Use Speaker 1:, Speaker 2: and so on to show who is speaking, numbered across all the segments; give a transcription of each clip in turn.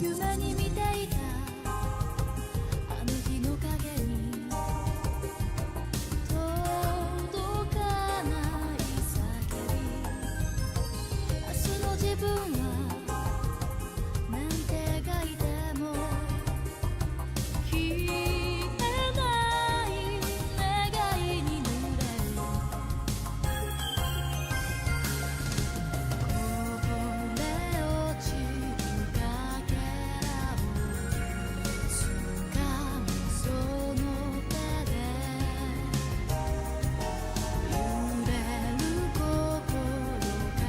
Speaker 1: 夢に見ていたあの日の影に届かない叫び明日の自分はなんて書いても消えない願いに濡れるこぼれ落ちるかけらを掴むその手で揺れる心抱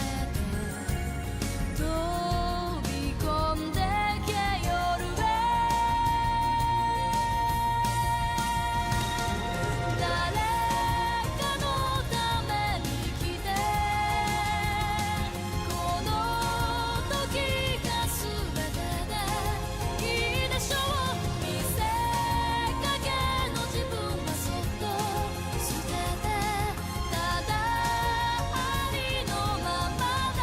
Speaker 1: えて飛び込んでけ夜へ誰かのために来てこの時が全てでいいでしょう見せかけの自分はそっと捨ててただありのままで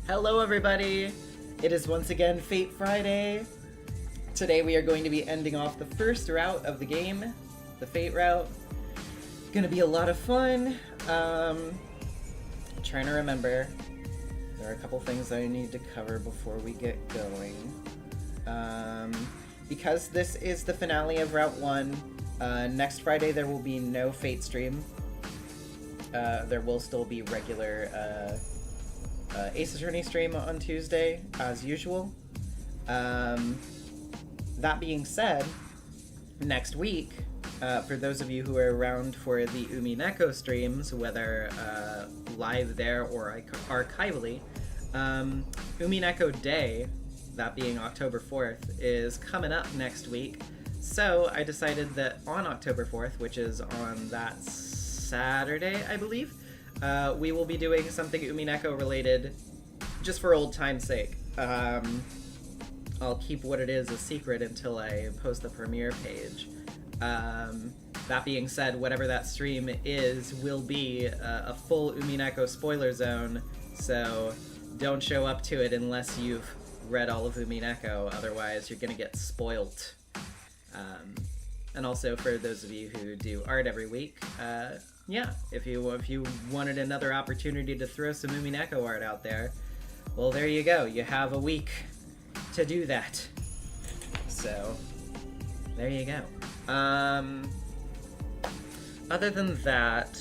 Speaker 2: Hello everybody! It is once again Fate Friday. Today we are going to be ending off the first route of the game, the Fate route. Gonna be a lot of fun. Trying to remember. There are a couple things I need to cover before we get going. Because this is the finale of Route 1, next Friday there will be no Fate stream. There will still be regular Ace Attorney stream on Tuesday, as usual. That being said, next week, for those of you who are around for the Umineko streams, whether live there or archivally, Umineko Day, that being October 4th, is coming up next week. So I decided that on October 4th, which is on that Saturday, I believe, we will be doing something Umineko related, just for old time's sake. I'll keep what it is a secret until I post the premiere page. That being said, whatever that stream is will be a full Umineko spoiler zone, so don't show up to it unless you've read all of Umineko, otherwise you're gonna get spoilt. And also for those of you who do art every week, yeah, if you wanted another opportunity to throw some Umineko art out there, well, there you go. You have a week to do that. So, there you go. Other than that,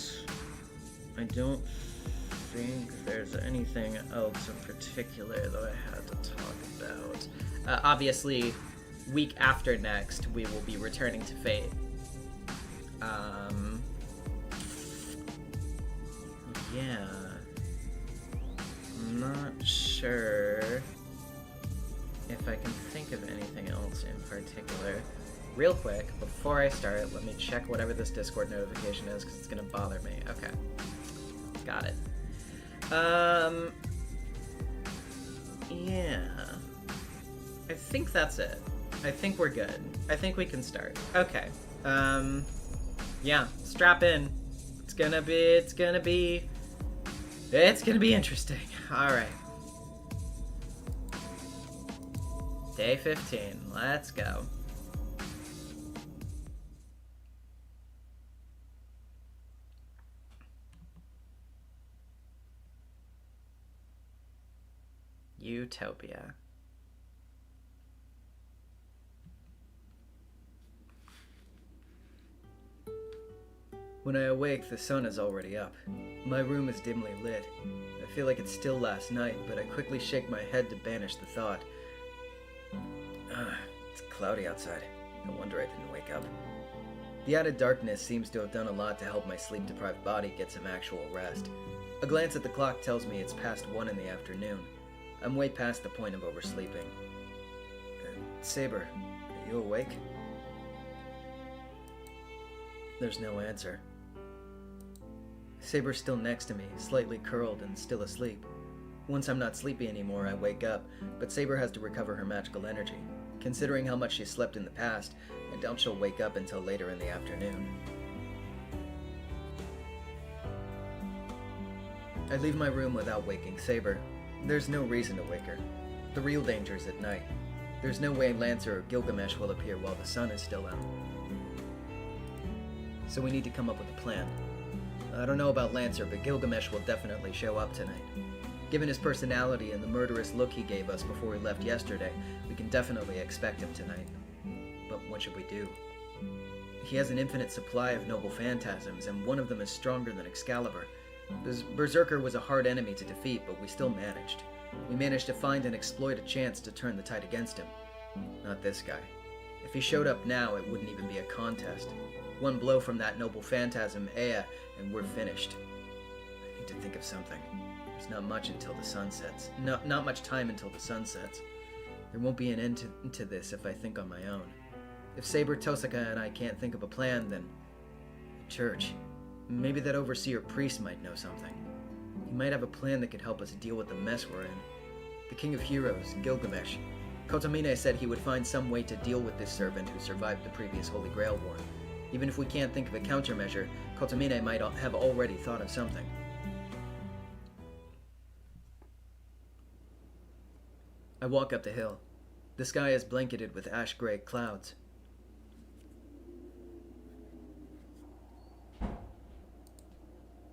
Speaker 2: I don't think there's anything else in particular that I had to talk about. Obviously, week after next, we will be returning to Fate. Yeah. I'm not sure if I can think of anything else in particular. Real quick, before I start, let me check whatever this Discord notification is, because it's going to bother me. Okay. Got it. Yeah. I think that's it. I think we're good. I think we can start. Okay. Yeah, strap in. It's gonna be interesting. Alright. Day 15. Let's go. Utopia. When I awake, the sun is already up. My room is dimly lit. I feel like it's still last night, but I quickly shake my head to banish the thought. It's cloudy outside. No wonder I didn't wake up. The added darkness seems to have done a lot to help my sleep-deprived body get some actual rest. A glance at the clock tells me it's past 1 in the afternoon. I'm way past the point of oversleeping. Saber, are you awake? There's no answer. Saber's still next to me, slightly curled and still asleep. Once I'm not sleepy anymore, I wake up, but Saber has to recover her magical energy. Considering how much she slept in the past, I doubt she'll wake up until later in the afternoon. I leave my room without waking Saber. There's no reason to wake her. The real danger's at night. There's no way Lancer or Gilgamesh will appear while the sun is still out. So we need to come up with a plan. I don't know about Lancer, but Gilgamesh will definitely show up tonight. Given his personality and the murderous look he gave us before we left yesterday, we can definitely expect him tonight. But what should we do? He has an infinite supply of noble phantasms, and one of them is stronger than Excalibur. Berserker was a hard enemy to defeat, but we still managed. We managed to find and exploit a chance to turn the tide against him. Not this guy. If he showed up now, it wouldn't even be a contest. One blow from that noble phantasm, Ea, and we're finished. I need to think of something. There's not much until the sun sets. Not much time until the sun sets. There won't be an end to this if I think on my own. If Saber, Tosaka, and I can't think of a plan, then... the church. Maybe that overseer priest might know something. He might have a plan that could help us deal with the mess we're in. The King of Heroes, Gilgamesh. Kotomine said he would find some way to deal with this servant who survived the previous Holy Grail War. Even if we can't think of a countermeasure, Kotomine might have already thought of something. I walk up the hill. The sky is blanketed with ash-gray clouds.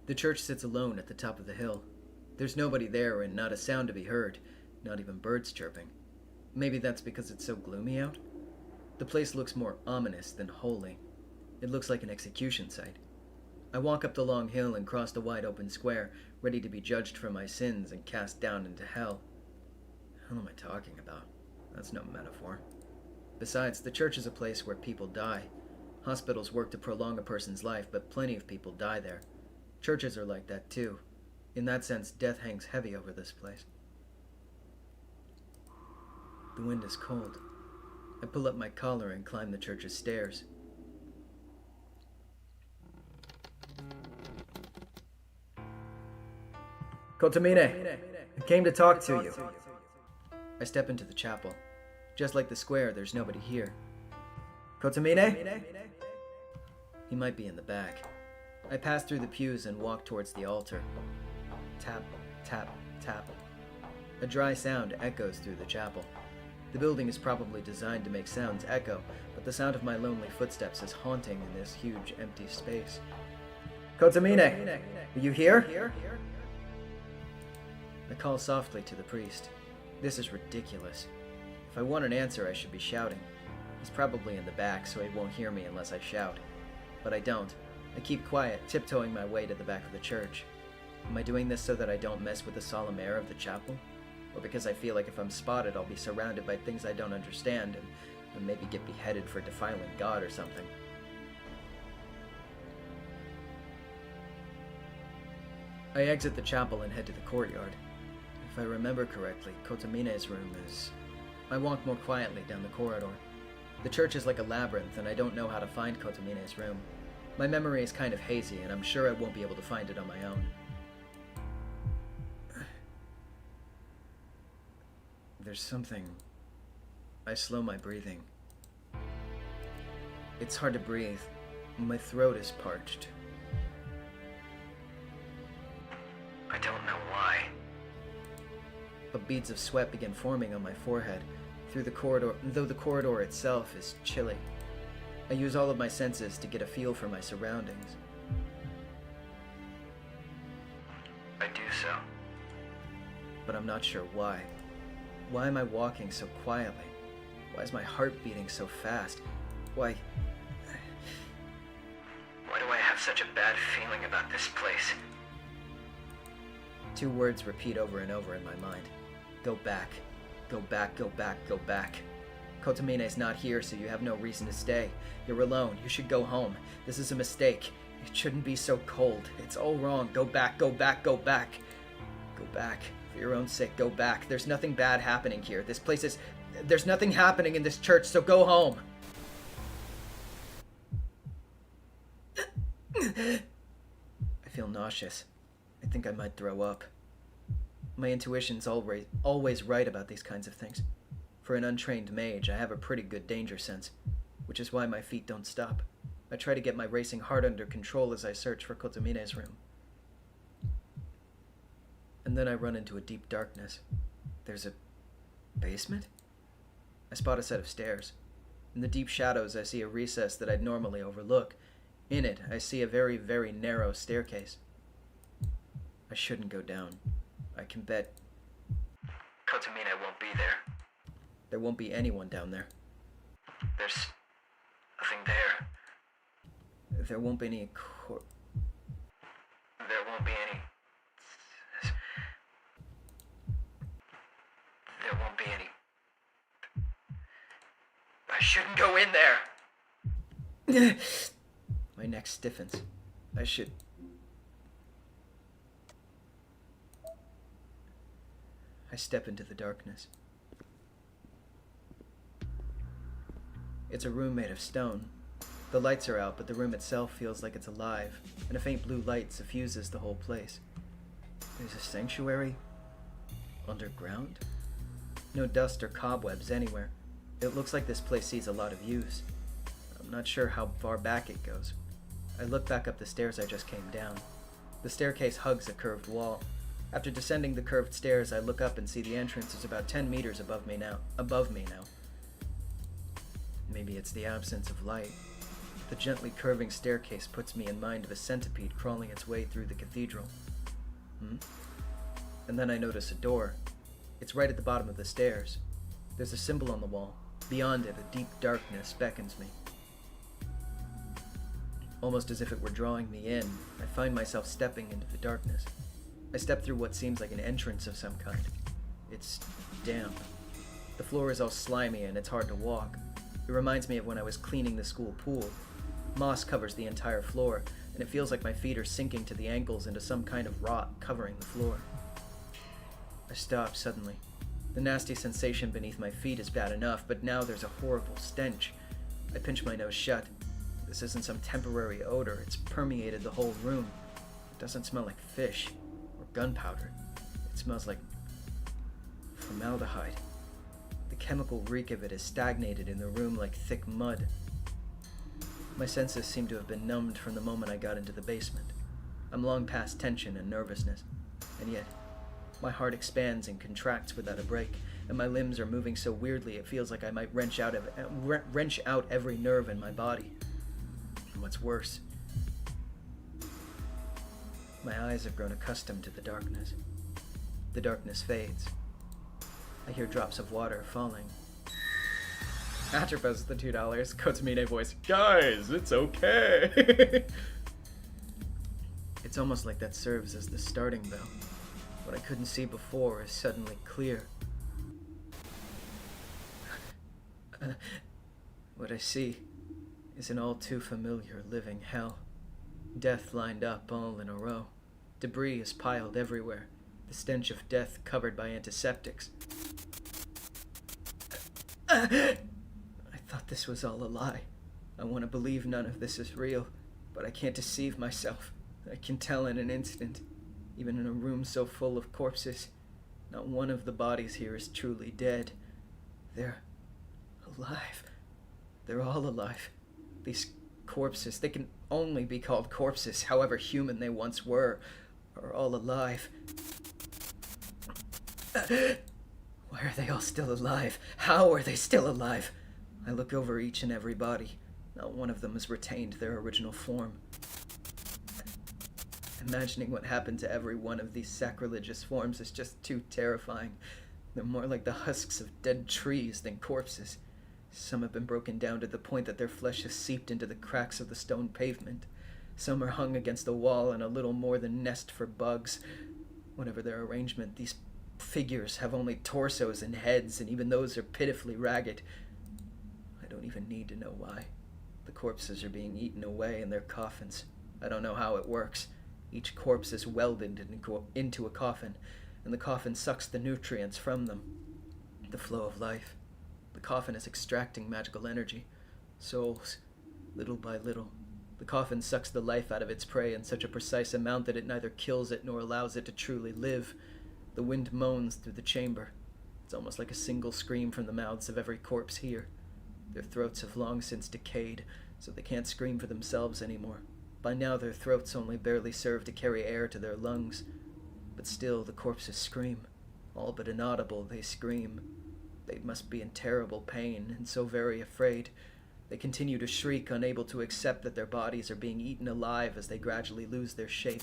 Speaker 2: The church sits alone at the top of the hill. There's nobody there and not a sound to be heard, not even birds chirping. Maybe that's because it's so gloomy out? The place looks more ominous than holy. It looks like an execution site. I walk up the long hill and cross the wide open square, ready to be judged for my sins and cast down into hell. What am I talking about? That's no metaphor. Besides, the church is a place where people die. Hospitals work to prolong a person's life, but plenty of people die there. Churches are like that too. In that sense, death hangs heavy over this place. The wind is cold. I pull up my collar and climb the church's stairs. Kotomine, I came to talk to you. I step into the chapel. Just like the square, there's nobody here. Kotomine? He might be in the back. I pass through the pews and walk towards the altar. Tap, tap, tap. A dry sound echoes through the chapel. The building is probably designed to make sounds echo, but the sound of my lonely footsteps is haunting in this huge empty space. Kotomine, are you here? I call softly to the priest. This is ridiculous. If I want an answer, I should be shouting. He's probably in the back, so he won't hear me unless I shout. But I don't. I keep quiet, tiptoeing my way to the back of the church. Am I doing this so that I don't mess with the solemn air of the chapel? Or because I feel like if I'm spotted, I'll be surrounded by things I don't understand and maybe get beheaded for defiling God or something? I exit the chapel and head to the courtyard. If I remember correctly, Kotomine's room is... I walk more quietly down the corridor. The church is like a labyrinth, and I don't know how to find Kotomine's room. My memory is kind of hazy, and I'm sure I won't be able to find it on my own. There's something... I slow my breathing. It's hard to breathe. My throat is parched. I don't know why. But beads of sweat begin forming on my forehead, through the corridor, though the corridor itself is chilly. I use all of my senses to get a feel for my surroundings. I do so. But I'm not sure why. Why am I walking so quietly? Why is my heart beating so fast? Why do I have such a bad feeling about this place? Two words repeat over and over in my mind. Go back. Go back, go back, go back. Kotomine's not here, so you have no reason to stay. You're alone. You should go home. This is a mistake. It shouldn't be so cold. It's all wrong. Go back, go back, go back. Go back. For your own sake, go back. There's nothing bad happening here. This place is... There's nothing happening in this church, so go home. I feel nauseous. I think I might throw up. My intuition's always right about these kinds of things. For an untrained mage, I have a pretty good danger sense, which is why my feet don't stop. I try to get my racing heart under control as I search for Kotomine's room. And then I run into a deep darkness. There's a basement? I spot a set of stairs. In the deep shadows, I see a recess that I'd normally overlook. In it, I see a very, very narrow staircase. I shouldn't go down. I can bet Kotomine won't be there. There won't be anyone down there. There's nothing there. There won't be any There won't be any... There won't be any... I shouldn't go in there! My neck stiffens. I step into the darkness. It's a room made of stone. The lights are out, but the room itself feels like it's alive, and a faint blue light suffuses the whole place. There's a sanctuary underground? No dust or cobwebs anywhere. It looks like this place sees a lot of use. I'm not sure how far back it goes. I look back up the stairs I just came down. The staircase hugs a curved wall. After descending the curved stairs, I look up and see the entrance is about 10 meters above me now. Maybe it's the absence of light. The gently curving staircase puts me in mind of a centipede crawling its way through the cathedral. And then I notice a door. It's right at the bottom of the stairs. There's a symbol on the wall. Beyond it, a deep darkness beckons me. Almost as if it were drawing me in, I find myself stepping into the darkness. I step through what seems like an entrance of some kind. It's damp. The floor is all slimy and it's hard to walk. It reminds me of when I was cleaning the school pool. Moss covers the entire floor, and it feels like my feet are sinking to the ankles into some kind of rot covering the floor. I stop suddenly. The nasty sensation beneath my feet is bad enough, but now there's a horrible stench. I pinch my nose shut. This isn't some temporary odor, it's permeated the whole room. It doesn't smell like fish or gunpowder. It smells like formaldehyde. The chemical reek of it is stagnated in the room like thick mud. My senses seem to have been numbed from the moment I got into the basement. I'm long past tension and nervousness, and yet my heart expands and contracts without a break, and my limbs are moving so weirdly it feels like I might wrench out every nerve in my body. And what's worse, my eyes have grown accustomed to the darkness. The darkness fades. I hear drops of water falling. Atropos the $2. Kotsumine voice. Guys, it's okay. It's almost like that serves as the starting bell. What I couldn't see before is suddenly clear. What I see is an all too familiar living hell. Death lined up all in a row. Debris is piled everywhere. The stench of death covered by antiseptics. I thought this was all a lie. I want to believe none of this is real, but I can't deceive myself. I can tell in an instant. Even in a room so full of corpses, not one of the bodies here is truly dead. They're alive. They're all alive. These corpses, they can only be called corpses, however human they once were, are all alive. Why are they all still alive? How are they still alive? I look over each and every body. Not one of them has retained their original form. Imagining what happened to every one of these sacrilegious forms is just too terrifying. They're more like the husks of dead trees than corpses. Some have been broken down to the point that their flesh has seeped into the cracks of the stone pavement. Some are hung against the wall in a little more than nest for bugs. Whatever their arrangement, these figures have only torsos and heads, and even those are pitifully ragged. I don't even need to know why. The corpses are being eaten away in their coffins. I don't know how it works. Each corpse is welded into a coffin, and the coffin sucks the nutrients from them. The flow of life. The coffin is extracting magical energy. Souls, little by little. The coffin sucks the life out of its prey in such a precise amount that it neither kills it nor allows it to truly live. The wind moans through the chamber. It's almost like a single scream from the mouths of every corpse here. Their throats have long since decayed, so they can't scream for themselves anymore. By now their throats only barely serve to carry air to their lungs. But still the corpses scream. All but inaudible, they scream. They must be in terrible pain, and so very afraid. They continue to shriek, unable to accept that their bodies are being eaten alive as they gradually lose their shape.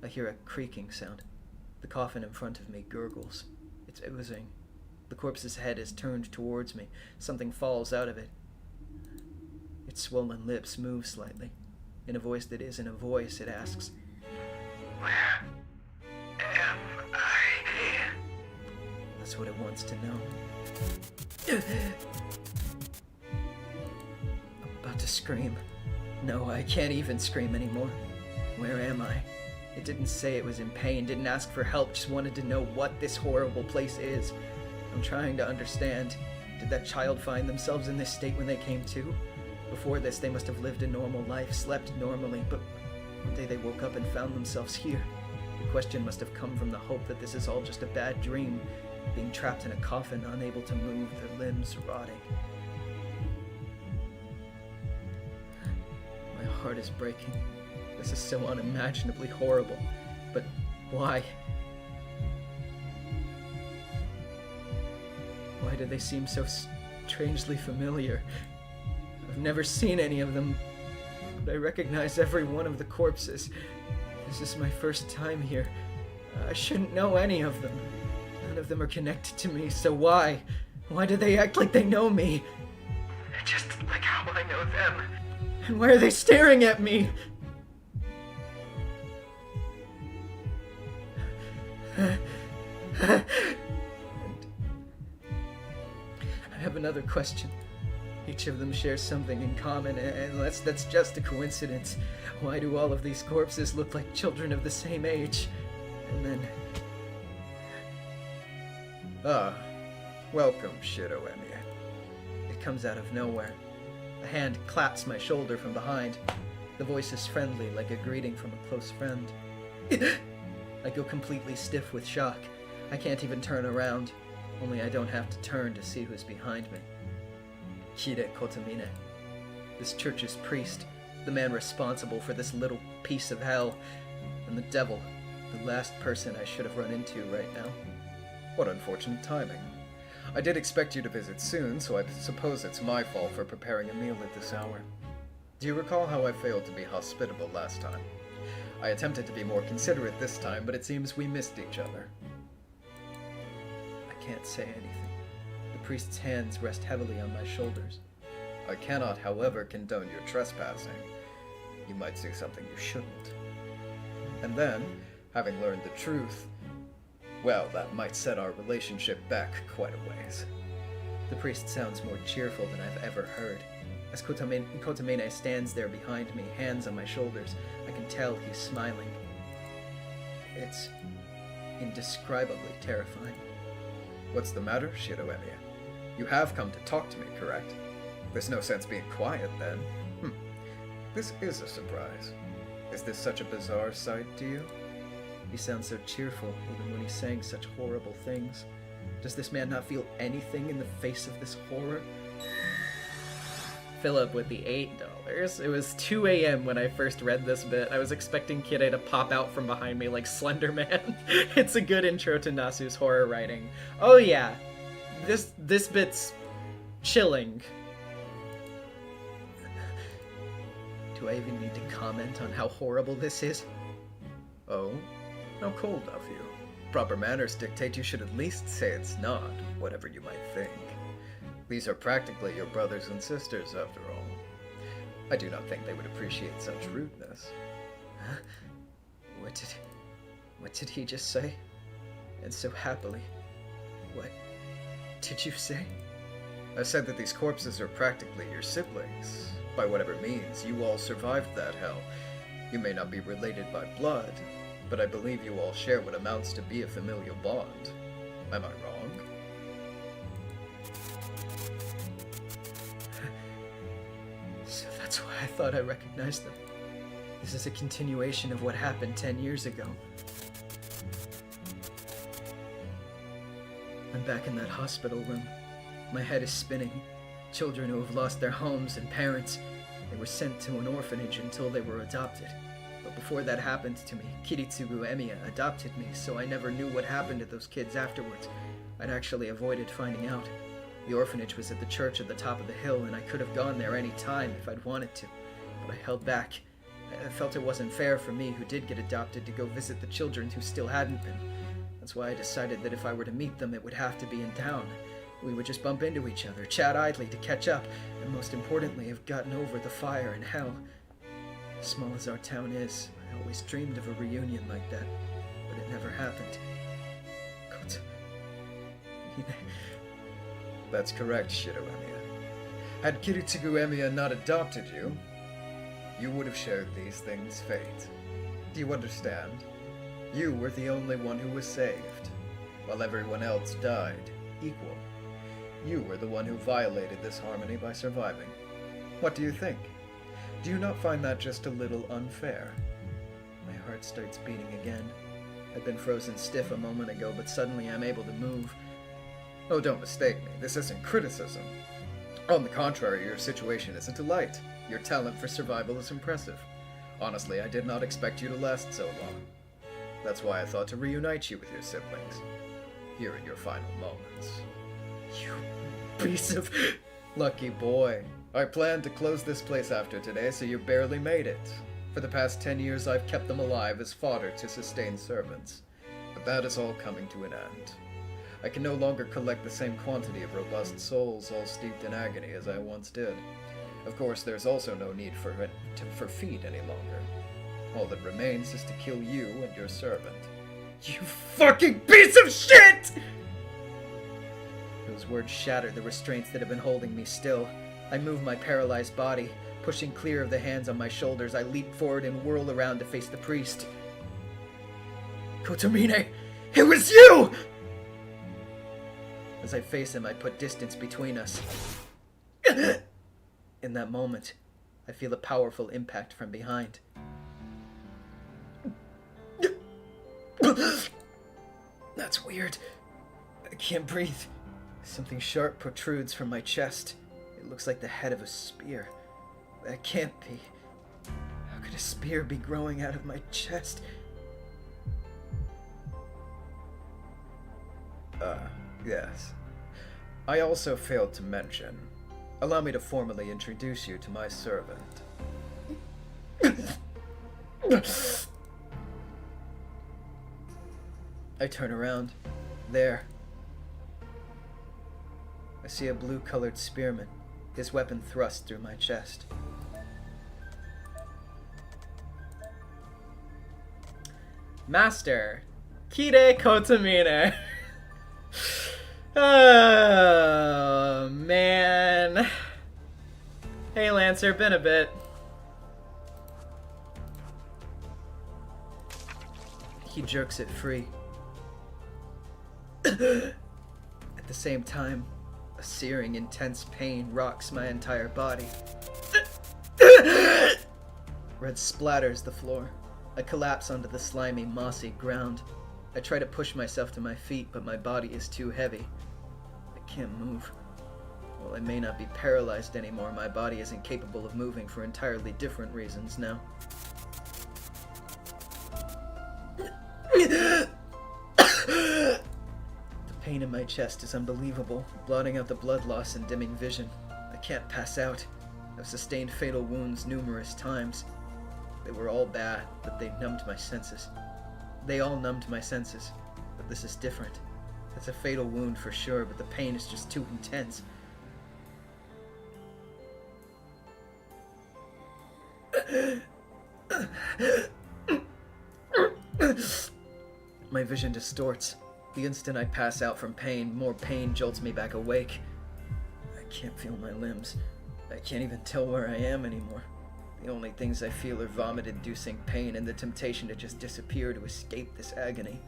Speaker 2: I hear a creaking sound. The coffin in front of me gurgles. It's oozing. The corpse's head is turned towards me. Something falls out of it. Its swollen lips move slightly. In a voice that isn't a voice, it asks,
Speaker 3: "Where am I?"
Speaker 2: That's what it wants to know. I'm about to scream. No, I can't even scream anymore. Where am I? It didn't say it was in pain, didn't ask for help, just wanted to know what this horrible place is. I'm trying to understand. Did that child find themselves in this state when they came to? Before this, they must have lived a normal life, slept normally, but one day they woke up and found themselves here. The question must have come from the hope that this is all just a bad dream, being trapped in a coffin, unable to move, their limbs rotting. My heart is breaking. This is so unimaginably horrible. But why? Why do they seem so strangely familiar? I've never seen any of them, but I recognize every one of the corpses. This is my first time here. I shouldn't know any of them. None of them are connected to me, so why? Why do they act like they know me?
Speaker 3: Just like how I know them.
Speaker 2: And why are they staring at me? I have another question. Each of them shares something in common, unless that's just a coincidence. Why do all of these corpses look like children of the same age? And then...
Speaker 4: Welcome, Shiroemie.
Speaker 2: It comes out of nowhere. A hand claps my shoulder from behind. The voice is friendly, like a greeting from a close friend. I go completely stiff with shock. I can't even turn around. Only I don't have to turn to see who's behind me. Kire Kotomine. This church's priest, the man responsible for this little piece of hell, and the devil, the last person I should have run into right now.
Speaker 4: What unfortunate timing. I did expect you to visit soon, so I suppose it's my fault for preparing a meal at this hour. Do you recall how I failed to be hospitable last time? I attempted to be more considerate this time, but it seems we missed each other.
Speaker 2: I can't say anything. The priest's hands rest heavily on my shoulders.
Speaker 4: I cannot, however, condone your trespassing. You might say something you shouldn't. And then, having learned the truth, well, that might set our relationship back quite a ways.
Speaker 2: The priest sounds more cheerful than I've ever heard. As Kotomine stands there behind me, hands on my shoulders, I can tell he's smiling. It's indescribably terrifying.
Speaker 4: What's the matter, Shiroemie? You have come to talk to me, correct? There's no sense being quiet, then. This is a surprise. Is this such a bizarre sight to you?
Speaker 2: He sounds so cheerful, even when he's saying such horrible things. Does this man not feel anything in the face of this horror? Philip with the $8. It was 2 a.m. when I first read this bit. I was expecting Kire to pop out from behind me like Slender Man. It's a good intro to Nasu's horror writing. Oh yeah, this bit's chilling. Do I even need to comment on how horrible this is?
Speaker 4: Oh? How cold of you. Proper manners dictate you should at least say it's not, whatever you might think. These are practically your brothers and sisters, after all. I do not think they would appreciate such rudeness.
Speaker 2: Huh? What did he just say? And so happily. What did you say?
Speaker 4: I said that these corpses are practically your siblings. By whatever means, you all survived that hell. You may not be related by blood, but I believe you all share what amounts to be a familial bond. Am I wrong?
Speaker 2: So that's why I thought I recognized them. This is a continuation of what happened 10 years ago. I'm back in that hospital room. My head is spinning. Children who have lost their homes and parents. They were sent to an orphanage until they were adopted. But before that happened to me, Kiritsugu Emiya adopted me, so I never knew what happened to those kids afterwards. I'd actually avoided finding out. The orphanage was at the church at the top of the hill, and I could have gone there any time if I'd wanted to. But I held back. I felt it wasn't fair for me, who did get adopted, to go visit the children who still hadn't been. That's why I decided that if I were to meet them, it would have to be in town. We would just bump into each other, chat idly to catch up, and most importantly, have gotten over the fire and hell. As small as our town is, I always dreamed of a reunion like that, but it never happened.
Speaker 4: That's correct, Shido Emiya. Had Kiritsugu Emiya not adopted you, you would have shared these things' fate. Do you understand? You were the only one who was saved, while everyone else died equal. You were the one who violated this harmony by surviving. What do you think? Do you not find that just a little unfair?
Speaker 2: My heart starts beating again. I'd been frozen stiff a moment ago, but suddenly I'm able to move.
Speaker 4: Oh, don't mistake me. This isn't criticism. On the contrary, your situation is a delight. Your talent for survival is impressive. Honestly, I did not expect you to last so long. That's why I thought to reunite you with your siblings. Here in your final moments.
Speaker 2: You piece of...
Speaker 4: Lucky boy. I planned to close this place after today, so you barely made it. For the past 10 years, I've kept them alive as fodder to sustain servants. But that is all coming to an end. I can no longer collect the same quantity of robust souls all steeped in agony as I once did. Of course, there's also no need for feed any longer. All that remains is to kill you and your servant.
Speaker 2: You fucking piece of shit! Those words shatter the restraints that have been holding me still. I move my paralyzed body. Pushing clear of the hands on my shoulders, I leap forward and whirl around to face the priest. Kotomine! It was you! As I face him, I put distance between us. In that moment, I feel a powerful impact from behind. That's weird. I can't breathe. Something sharp protrudes from my chest. It looks like the head of a spear. That can't be. How could a spear be growing out of my chest?
Speaker 4: Yes. I also failed to mention. Allow me to formally introduce you to my servant.
Speaker 2: I turn around. There. I see a blue-colored spearman, his weapon thrust through my chest. Master, Kide Kotomine. Oh, man. Hey, Lancer, been a bit. He jerks it free. At the same time, a searing, intense pain rocks my entire body. Red splatters the floor. I collapse onto the slimy, mossy ground. I try to push myself to my feet, but my body is too heavy. I can't move. While I may not be paralyzed anymore, my body is incapable of moving for entirely different reasons now. The pain in my chest is unbelievable, blotting out the blood loss and dimming vision. I can't pass out. I've sustained fatal wounds numerous times. They were all bad, but they numbed my senses. They all numbed my senses, but this is different. It's a fatal wound for sure, but the pain is just too intense. My vision distorts. The instant I pass out from pain, more pain jolts me back awake. I can't feel my limbs. I can't even tell where I am anymore. The only things I feel are vomit-inducing pain and the temptation to just disappear to escape this agony.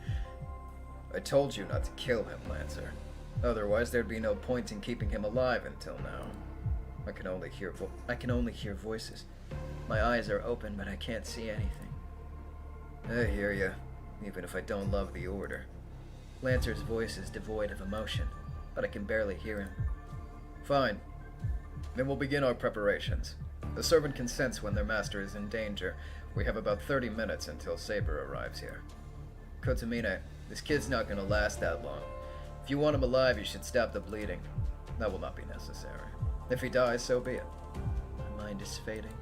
Speaker 4: I told you not to kill him, Lancer. Otherwise, there'd be no point in keeping him alive until now. I can only hear voices.
Speaker 2: My eyes are open, but I can't see anything.
Speaker 4: I hear you, even if I don't love the order. Lancer's voice is devoid of emotion, but I can barely hear him. Fine. Then we'll begin our preparations. The servant can sense when their master is in danger. We have about 30 minutes until Saber arrives here. Kotomine, this kid's not gonna last that long. If you want him alive, you should stop the bleeding. That will not be necessary. If he dies, so be it. My mind is fading.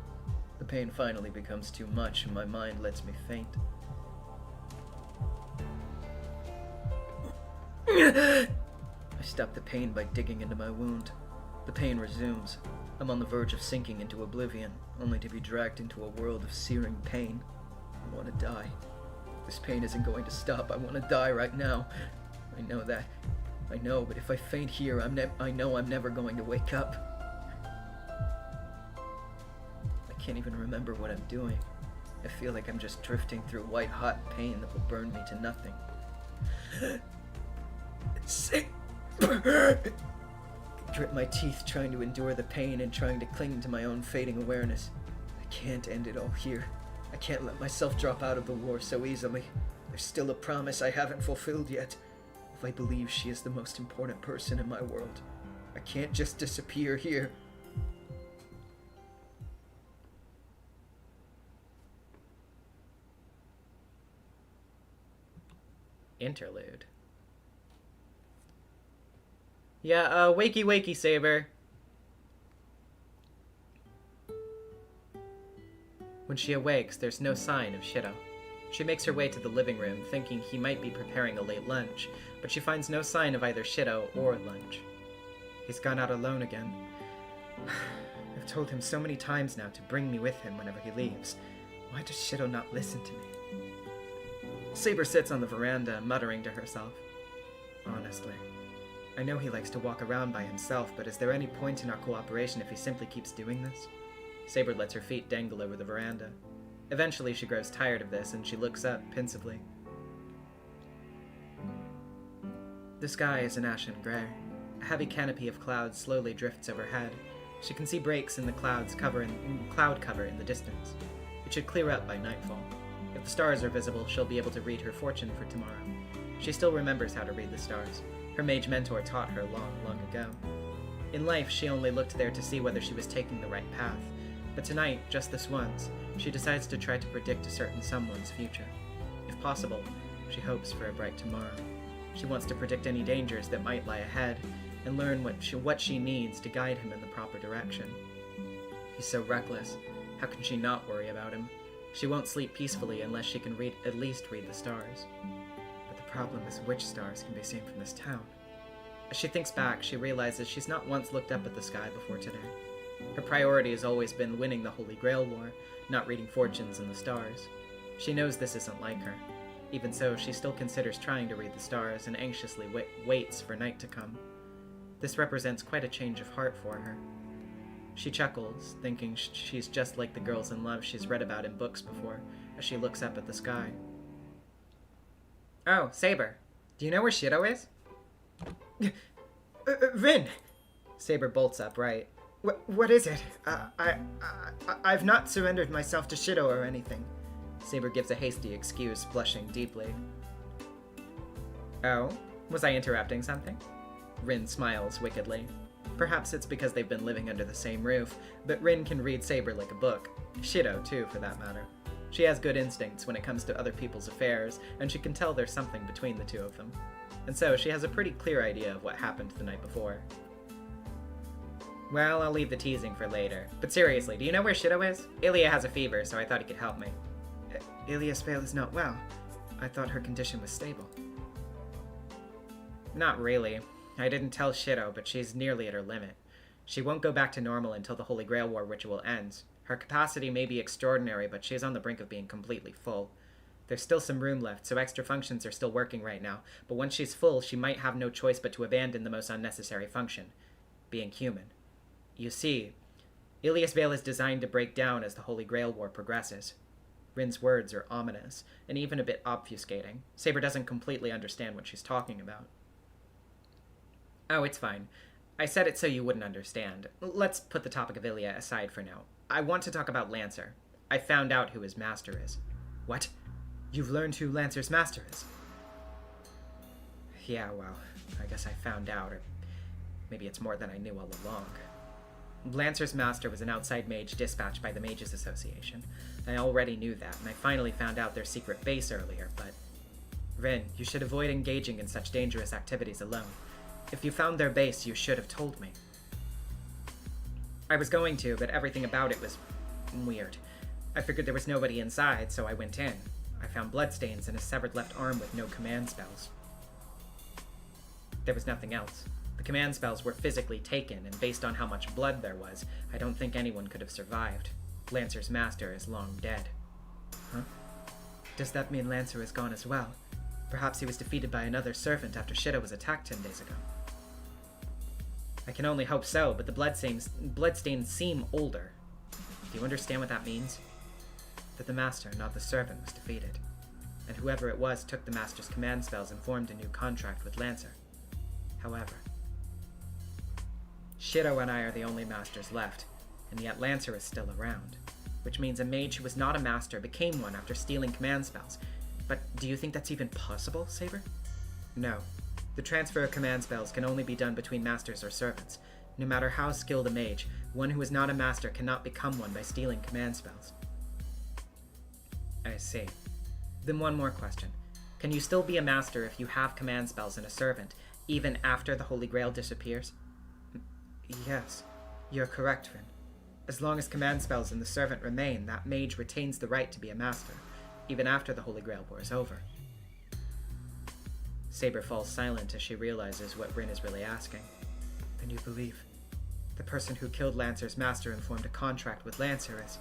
Speaker 4: The pain finally becomes too much, and my mind lets me faint. I stop the pain by digging into my wound. The pain resumes. I'm on the verge of sinking into oblivion, only to be dragged into a world of searing pain. I want to die. This pain isn't going to stop. I want to die right now. I know that. I know, but if I faint here, I know I'm never going to wake up. I can't even remember what I'm doing. I feel like I'm just drifting through white-hot pain that will burn me to nothing. Grit my teeth, trying to endure the pain and trying to cling to my own fading awareness. I can't end it all here. I can't let myself drop out of the war so easily. There's still a promise I haven't fulfilled yet. If I believe she is the most important person in my world, I can't just disappear here.
Speaker 2: Interlude. Yeah, wakey wakey, Saber. When she awakes, there's no sign of Shido. She makes her way to the living room, thinking he might be preparing a late lunch, but she finds no sign of either Shido or lunch. He's gone out alone again. I've told him so many times now to bring me with him whenever he leaves. Why does Shido not listen to me? Saber sits on the veranda, muttering to herself. Honestly, I know he likes to walk around by himself, but is there any point in our cooperation if he simply keeps doing this? Saber lets her feet dangle over the veranda. Eventually, she grows tired of this, and she looks up pensively. The sky is an ashen gray. A heavy canopy of clouds slowly drifts overhead. She can see breaks in the cloud cover in the distance. It should clear up by nightfall. If the stars are visible, she'll be able to read her fortune for tomorrow. She still remembers how to read the stars. Her mage mentor taught her long, long ago. In life, she only looked there to see whether she was taking the right path. But tonight, just this once, she decides to try to predict a certain someone's future. If possible, she hopes for a bright tomorrow. She wants to predict any dangers that might lie ahead, and learn what she needs to guide him in the proper direction. He's so reckless. How can she not worry about him? She won't sleep peacefully unless she can at least read the stars. But the problem is which stars can be seen from this town. As she thinks back, she realizes she's not once looked up at the sky before today. Her priority has always been winning the Holy Grail War, not reading fortunes in the stars. She knows this isn't like her. Even so, she still considers trying to read the stars and anxiously waits for night to come. This represents quite a change of heart for her. She chuckles, thinking she's just like the girls in love she's read about in books before, as she looks up at the sky. Oh, Saber, do you know where Shido is? Rin! Saber bolts upright. What is it? I've not surrendered myself to Shido or anything. Saber gives a hasty excuse, blushing deeply. Oh? Was I interrupting something? Rin smiles wickedly. Perhaps it's because they've been living under the same roof, but Rin can read Saber like a book. Shido, too, for that matter. She has good instincts when it comes to other people's affairs, and she can tell there's something between the two of them. And so she has a pretty clear idea of what happened the night before. Well, I'll leave the teasing for later. But seriously, do you know where Shido is? Ilya has a fever, so I thought he could help me. Ilya's Vale is not well. I thought her condition was stable. Not really. I didn't tell Shido, but she's nearly at her limit. She won't go back to normal until the Holy Grail War ritual ends. Her capacity may be extraordinary, but she's on the brink of being completely full. There's still some room left, so extra functions are still working right now, but once she's full, she might have no choice but to abandon the most unnecessary function, being human. You see, Ilias Vale is designed to break down as the Holy Grail War progresses. Rin's words are ominous, and even a bit obfuscating. Saber doesn't completely understand what she's talking about. Oh, it's fine. I said it so you wouldn't understand. Let's put the topic of Ilya aside for now. I want to talk about Lancer. I found out who his master is. What? You've learned who Lancer's master is? Yeah, well, I guess I found out, or maybe it's more than I knew all along. Lancer's master was an outside mage dispatched by the Mages Association. I already knew that, and I finally found out their secret base earlier, but... Rin, you should avoid engaging in such dangerous activities alone. If you found their base, you should have told me. I was going to, but everything about it was weird. I figured there was nobody inside, so I went in. I found bloodstains and a severed left arm with no command spells. There was nothing else. The command spells were physically taken, and based on how much blood there was, I don't think anyone could have survived. Lancer's master is long dead. Huh? Does that mean Lancer is gone as well? Perhaps he was defeated by another servant after Shido was attacked 10 days ago. I can only hope so, but the bloodstains seem older. Do you understand what that means? That the master, not the servant, was defeated. And whoever it was took the master's command spells and formed a new contract with Lancer. However, Shido and I are the only masters left, and yet Lancer is still around. Which means a mage who was not a master became one after stealing command spells. But do you think that's even possible, Saber? No. The transfer of command spells can only be done between masters or servants. No matter how skilled a mage, one who is not a master cannot become one by stealing command spells. I see. Then one more question. Can you still be a master if you have command spells and a servant, even after the Holy Grail disappears? Yes, you're correct, Rin. As long as command spells and the servant remain, that mage retains the right to be a master, even after the Holy Grail War is over. Saber falls silent as she realizes what Rin is really asking. Then you believe the person who killed Lancer's master and formed a contract with Lancer is...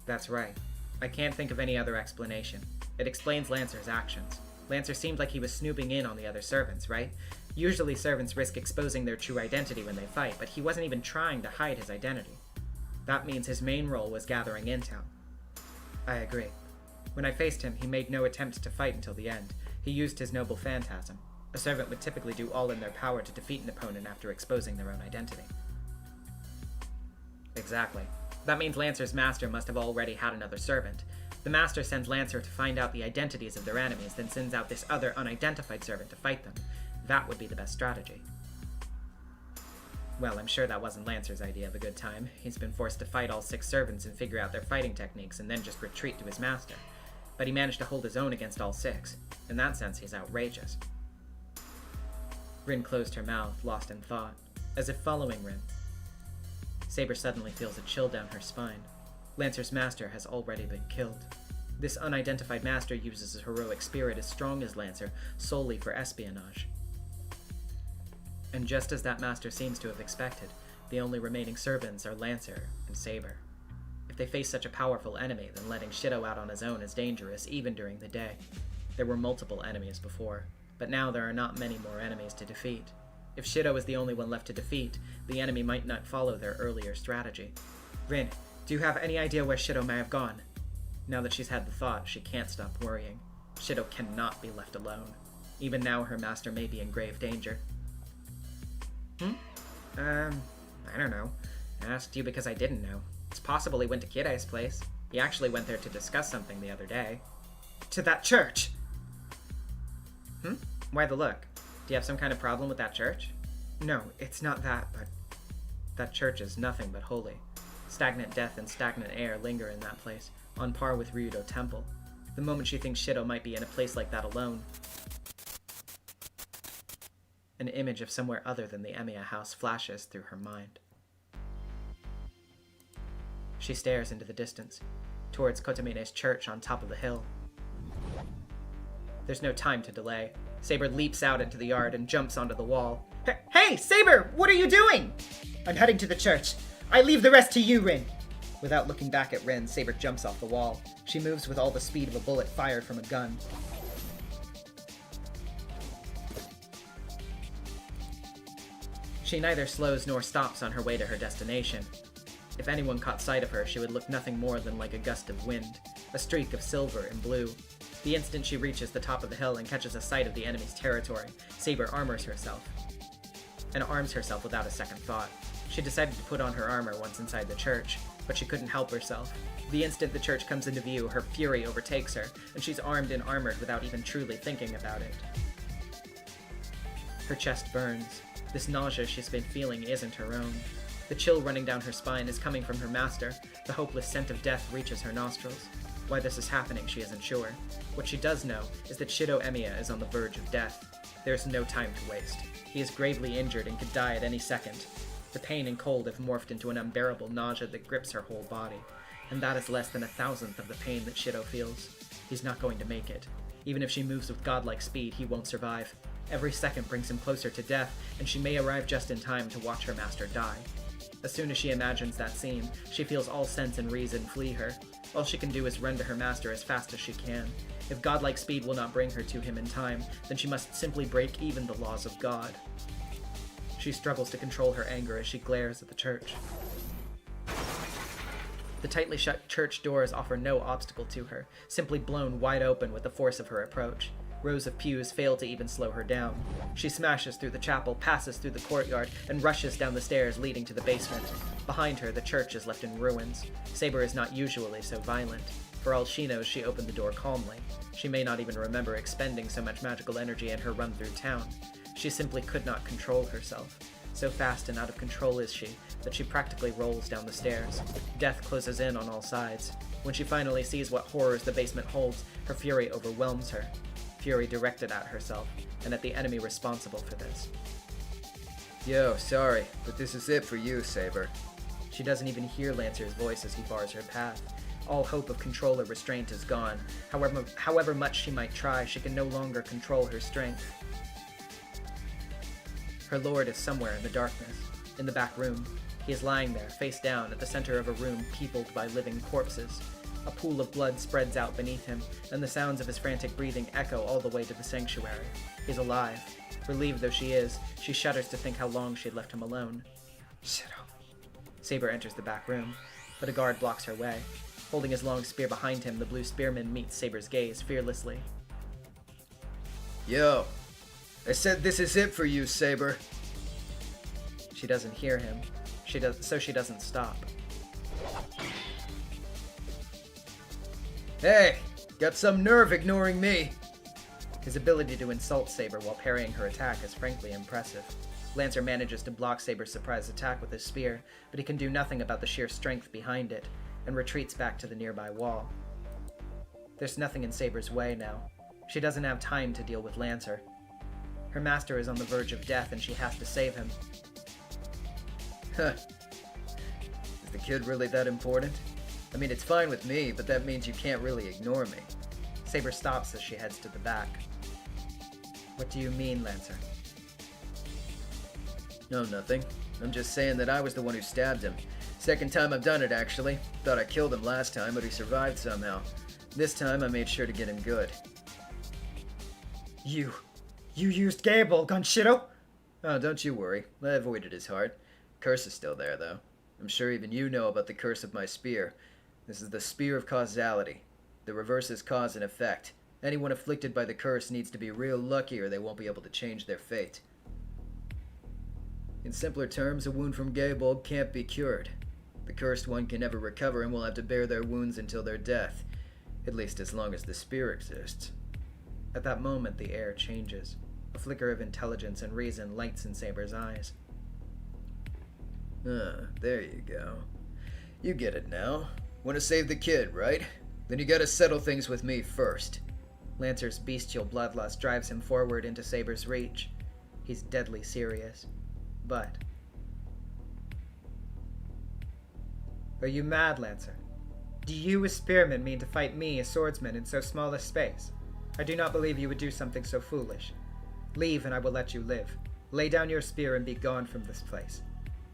Speaker 2: That's right. I can't think of any other explanation. It explains Lancer's actions. Lancer seemed like he was snooping in on the other servants, right? Usually servants risk exposing their true identity when they fight, but he wasn't even trying to hide his identity. That means his main role was gathering intel. I agree. When I faced him, he made no attempt to fight until the end. He used his noble phantasm. A servant would typically do all in their power to defeat an opponent after exposing their own identity. Exactly. That means Lancer's master must have already had another servant. The master sends Lancer to find out the identities of their enemies, then sends out this other unidentified servant to fight them. That would be the best strategy. Well, I'm sure that wasn't Lancer's idea of a good time. He's been forced to fight all 6 servants and figure out their fighting techniques and then just retreat to his master. But he managed to hold his own against all 6. In that sense, he's outrageous. Rin closed her mouth, lost in thought, as if following Rin. Saber suddenly feels a chill down her spine. Lancer's master has already been killed. This unidentified master uses a heroic spirit as strong as Lancer solely for espionage. And just as that master seems to have expected, the only remaining servants are Lancer and Saber. If they face such a powerful enemy, then letting Shido out on his own is dangerous, even during the day. There were multiple enemies before, but now there are not many more enemies to defeat. If Shido is the only one left to defeat, the enemy might not follow their earlier strategy. Rin, do you have any idea where Shido may have gone? Now that she's had the thought, she can't stop worrying. Shido cannot be left alone. Even now, her master may be in grave danger. I don't know. I asked you because I didn't know. It's possible he went to Kirai's place. He actually went there to discuss something the other day. To that church! Why the look? Do you have some kind of problem with that church? No, it's not that, but... That church is nothing but holy. Stagnant death and stagnant air linger in that place, on par with Ryudo Temple. The moment she thinks Shido might be in a place like that alone, an image of somewhere other than the Emiya house flashes through her mind. She stares into the distance, towards Kotamine's church on top of the hill. There's no time to delay. Saber leaps out into the yard and jumps onto the wall. Hey, Saber! What are you doing? I'm heading to the church. I leave the rest to you, Rin. Without looking back at Rin, Saber jumps off the wall. She moves with all the speed of a bullet fired from a gun. She neither slows nor stops on her way to her destination. If anyone caught sight of her, she would look nothing more than like a gust of wind, a streak of silver and blue. The instant she reaches the top of the hill and catches a sight of the enemy's territory, Saber arms herself without a second thought. She decided to put on her armor once inside the church, but she couldn't help herself. The instant the church comes into view, her fury overtakes her, and she's armed and armored without even truly thinking about it. Her chest burns. This nausea she's been feeling isn't her own. The chill running down her spine is coming from her master. The hopeless scent of death reaches her nostrils. Why this is happening, she isn't sure. What she does know is that Shido Emiya is on the verge of death. There is no time to waste. He is gravely injured and could die at any second. The pain and cold have morphed into an unbearable nausea that grips her whole body. And that is less than 1,000th of the pain that Shido feels. He's not going to make it. Even if she moves with godlike speed, he won't survive. Every second brings him closer to death, and she may arrive just in time to watch her master die. As soon as she imagines that scene, she feels all sense and reason flee her. All she can do is run to her master as fast as she can. If godlike speed will not bring her to him in time, then she must simply break even the laws of God. She struggles to control her anger as she glares at the church. The tightly shut church doors offer no obstacle to her, simply blown wide open with the force of her approach. Rows of pews fail to even slow her down. She smashes through the chapel, passes through the courtyard, and rushes down the stairs leading to the basement. Behind her, the church is left in ruins. Saber is not usually so violent. For all she knows, she opened the door calmly. She may not even remember expending so much magical energy in her run through town. She simply could not control herself. So fast and out of control is she, that she practically rolls down the stairs. Death closes in on all sides. When she finally sees what horrors the basement holds, her fury overwhelms her. Fury directed at herself, and at the enemy responsible for this.
Speaker 4: Yo, sorry, but this is it for you, Saber.
Speaker 2: She doesn't even hear Lancer's voice as he bars her path. All hope of control or restraint is gone. However much she might try, she can no longer control her strength. Her lord is somewhere in the darkness, in the back room. He is lying there, face down, at the center of a room peopled by living corpses. A pool of blood spreads out beneath him, and the sounds of his frantic breathing echo all the way to the sanctuary. He's alive. Relieved though she is, she shudders to think how long she had left him alone.
Speaker 4: Shido.
Speaker 2: Saber enters the back room, but a guard blocks her way. Holding his long spear behind him, the blue spearman meets Saber's gaze fearlessly.
Speaker 4: Yo, I said this is it for you, Saber.
Speaker 2: She doesn't hear him, so she doesn't stop.
Speaker 4: Hey, got some nerve ignoring me.
Speaker 2: His ability to insult Saber while parrying her attack is frankly impressive. Lancer manages to block Saber's surprise attack with his spear, but he can do nothing about the sheer strength behind it, and retreats back to the nearby wall. There's nothing in Saber's way now. She doesn't have time to deal with Lancer. Her master is on the verge of death and she has to save him.
Speaker 4: Huh. Is the kid really that important? I mean, it's fine with me, but that means you can't really ignore me.
Speaker 2: Saber stops as she heads to the back. What do you mean, Lancer?
Speaker 4: No, nothing. I'm just saying that I was the one who stabbed him. Second time I've done it, actually. Thought I killed him last time, but he survived somehow. This time I made sure to get him good.
Speaker 2: You used Gable, Gunshiro?
Speaker 4: Oh, don't you worry. I avoided his heart. Curse is still there, though. I'm sure even you know about the curse of my spear. This is the spear of causality. The reverse is cause and effect. Anyone afflicted by the curse needs to be real lucky or they won't be able to change their fate. In simpler terms, a wound from Gable can't be cured. The cursed one can never recover and will have to bear their wounds until their death. At least as long as the spear exists.
Speaker 2: At that moment, the air changes. A flicker of intelligence and reason lights in Saber's eyes.
Speaker 4: There you go. You get it now. Want to save the kid, right? Then you gotta settle things with me first.
Speaker 2: Lancer's bestial bloodlust drives him forward into Saber's reach. He's deadly serious. But... Are you mad, Lancer? Do you, a spearman, mean to fight me, a swordsman, in so small a space? I do not believe you would do something so foolish. Leave and I will let you live. Lay down your spear and be gone from this place.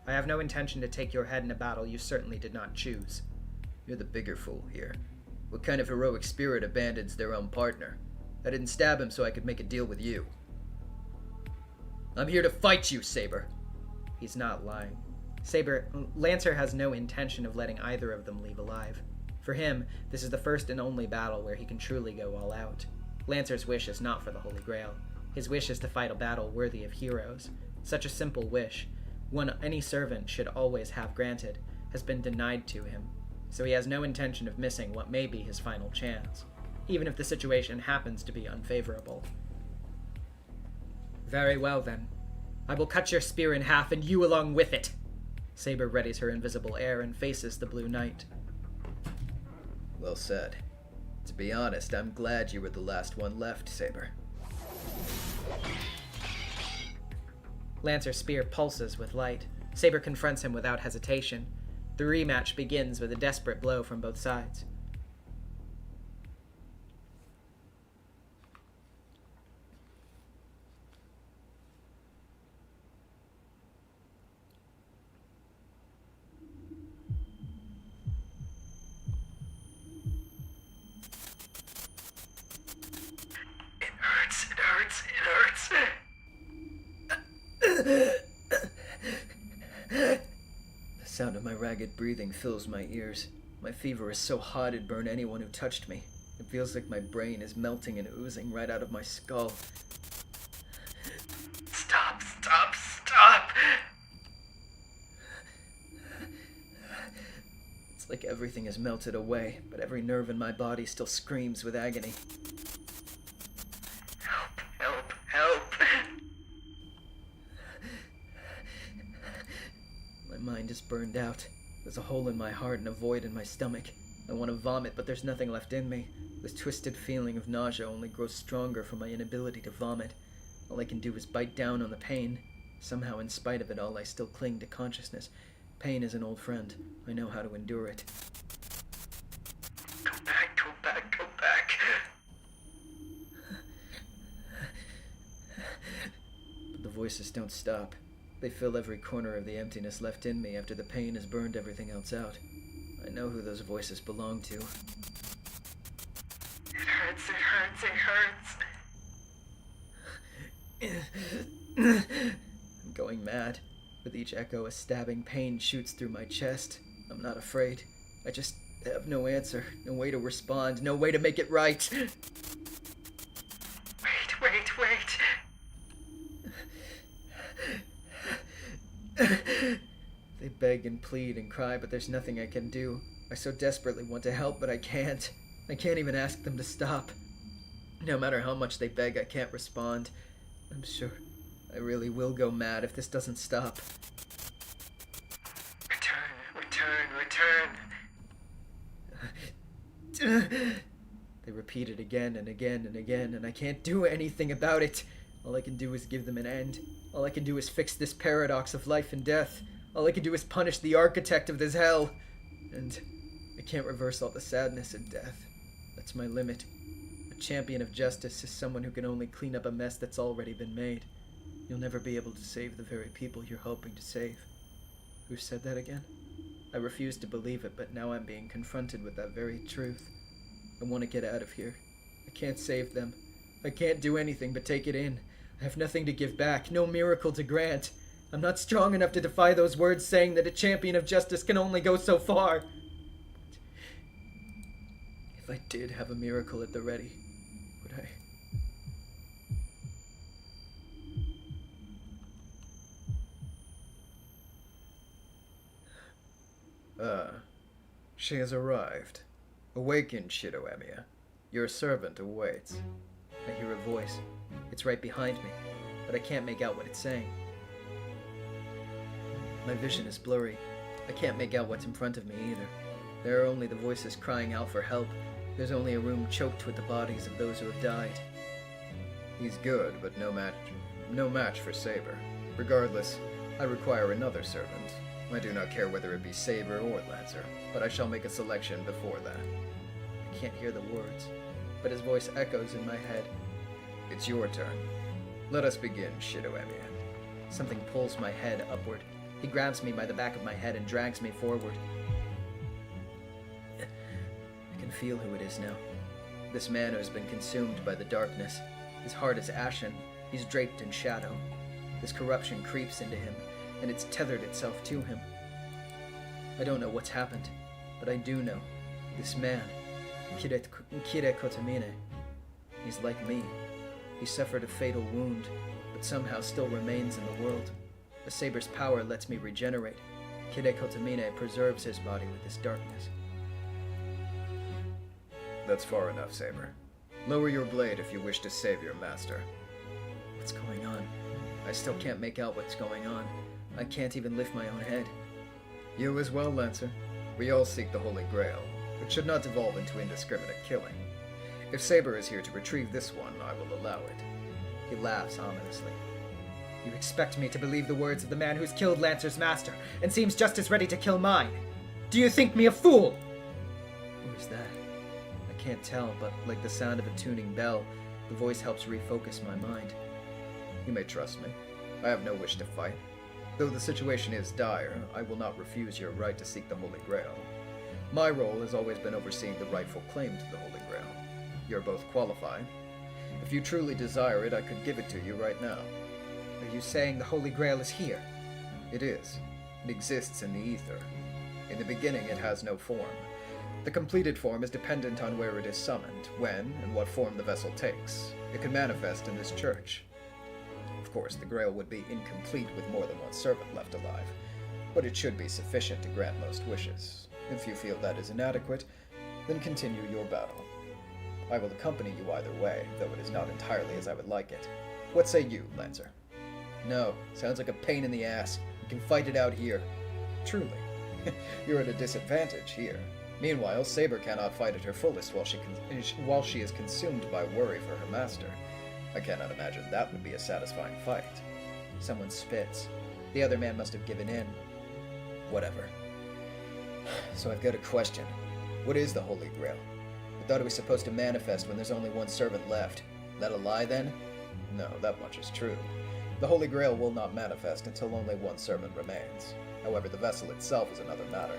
Speaker 2: I have no intention to take your head in a battle you certainly did not choose.
Speaker 4: You're the bigger fool here. What kind of heroic spirit abandons their own partner? I didn't stab him so I could make a deal with you. I'm here to fight you, Saber.
Speaker 2: He's not lying. Lancer has no intention of letting either of them leave alive. For him, this is the first and only battle where he can truly go all out. Lancer's wish is not for the Holy Grail. His wish is to fight a battle worthy of heroes. Such a simple wish, one any servant should always have granted, has been denied to him, so he has no intention of missing what may be his final chance, even if the situation happens to be unfavorable. Very well, then. I will cut your spear in half, and you along with it. Saber readies her invisible air and faces the Blue Knight.
Speaker 4: Well said. To be honest, I'm glad you were the last one left, Saber.
Speaker 2: Lancer's spear pulses with light. Saber confronts him without hesitation. The rematch begins with a desperate blow from both sides.
Speaker 4: The sound of my ragged breathing fills my ears. My fever is so hot it'd burn anyone who touched me. It feels like my brain is melting and oozing right out of my skull.
Speaker 3: Stop, stop, stop!
Speaker 4: It's like everything has melted away, but every nerve in my body still screams with agony.
Speaker 3: Help, help, help!
Speaker 4: My mind is burned out. There's a hole in my heart and a void in my stomach. I want to vomit, but there's nothing left in me. This twisted feeling of nausea only grows stronger from my inability to vomit. All I can do is bite down on the pain. Somehow, in spite of it all, I still cling to consciousness. Pain is an old friend. I know how to endure it.
Speaker 3: Go back, go back, go back!
Speaker 4: But the voices don't stop. They fill every corner of the emptiness left in me after the pain has burned everything else out. I know who those voices belong to.
Speaker 3: It hurts, it hurts, it hurts!
Speaker 4: I'm going mad. With each echo, a stabbing pain shoots through my chest. I'm not afraid. I just have no answer, no way to respond, no way to make it right.
Speaker 3: Wait, wait!
Speaker 4: They beg and plead and cry, but there's nothing I can do. I so desperately want to help, but I can't. I can't even ask them to stop. No matter how much they beg, I can't respond. I'm sure I really will go mad if this doesn't stop.
Speaker 3: Return.
Speaker 4: They repeat it again and again and again, and I can't do anything about it. All I can do is give them an end. All I can do is fix this paradox of life and death. All I can do is punish the architect of this hell. And I can't reverse all the sadness and death. That's my limit. A champion of justice is someone who can only clean up a mess that's already been made. You'll never be able to save the very people you're hoping to save. Who said that again? I refuse to believe it, but now I'm being confronted with that very truth. I want to get out of here. I can't save them. I can't do anything but take it in. I have nothing to give back, no miracle to grant. I'm not strong enough to defy those words saying that a champion of justice can only go so far. If I did have a miracle at the ready, would I? She has arrived. Awaken, Shido Emiya. Your servant awaits. I hear a voice. It's right behind me, but I can't make out what it's saying. My vision is blurry. I can't make out what's in front of me either. There are only the voices crying out for help. There's only a room choked with the bodies of those who have died. He's good, but no match for Saber. Regardless, I require another servant. I do not care whether it be Saber or Lancer, but I shall make a selection before that. I can't hear the words, but his voice echoes in my head. It's your turn. Let us begin, Shido Emiya. Something pulls my head upward. He grabs me by the back of my head and drags me forward. I can feel who it is now. This man who has been consumed by the darkness. His heart is ashen. He's draped in shadow. This corruption creeps into him, and it's tethered itself to him. I don't know what's happened, but I do know. This man, Kire Kotamine, he's like me. He suffered a fatal wound, but somehow still remains in the world. The Saber's power lets me regenerate. Kire Kotamine preserves his body with this darkness. That's far enough, Saber. Lower your blade if you wish to save your master. What's going on? I still can't make out what's going on. I can't even lift my own head. You as well, Lancer. We all seek the Holy Grail. It should not devolve into indiscriminate killing. If Saber is here to retrieve this one, I will allow it.
Speaker 2: He laughs ominously. You expect me to believe the words of the man who's killed Lancer's master, and seems just as ready to kill mine? Do you think me a fool? Who is that? I can't tell, but like the sound of a tuning bell, the voice helps refocus my mind.
Speaker 4: You may trust me. I have no wish to fight. Though the situation is dire, I will not refuse your right to seek the Holy Grail. My role has always been overseeing the rightful claim to the Holy Grail. You're both qualified. If you truly desire it, I could give it to you right now.
Speaker 2: Are you saying the Holy Grail is here?
Speaker 4: It is. It exists in the ether. In the beginning, it has no form. The completed form is dependent on where it is summoned, when and what form the vessel takes. It can manifest in this church. Of course, the Grail would be incomplete with more than one servant left alive, but it should be sufficient to grant most wishes. If you feel that is inadequate, then continue your battle. I will accompany you either way, though it is not entirely as I would like it. What say you, Lancer? No, sounds like a pain in the ass. You can fight it out here. Truly. You're at a disadvantage here. Meanwhile, Saber cannot fight at her fullest while she is consumed by worry for her master. I cannot imagine that would be a satisfying fight.
Speaker 2: Someone spits. The other man must have given in.
Speaker 4: Whatever. So I've got a question. What is the Holy Grail? I thought it was supposed to manifest when there's only one servant left. That a lie then? No, that much is true. The Holy Grail will not manifest until only one servant remains. However, the vessel itself is another matter.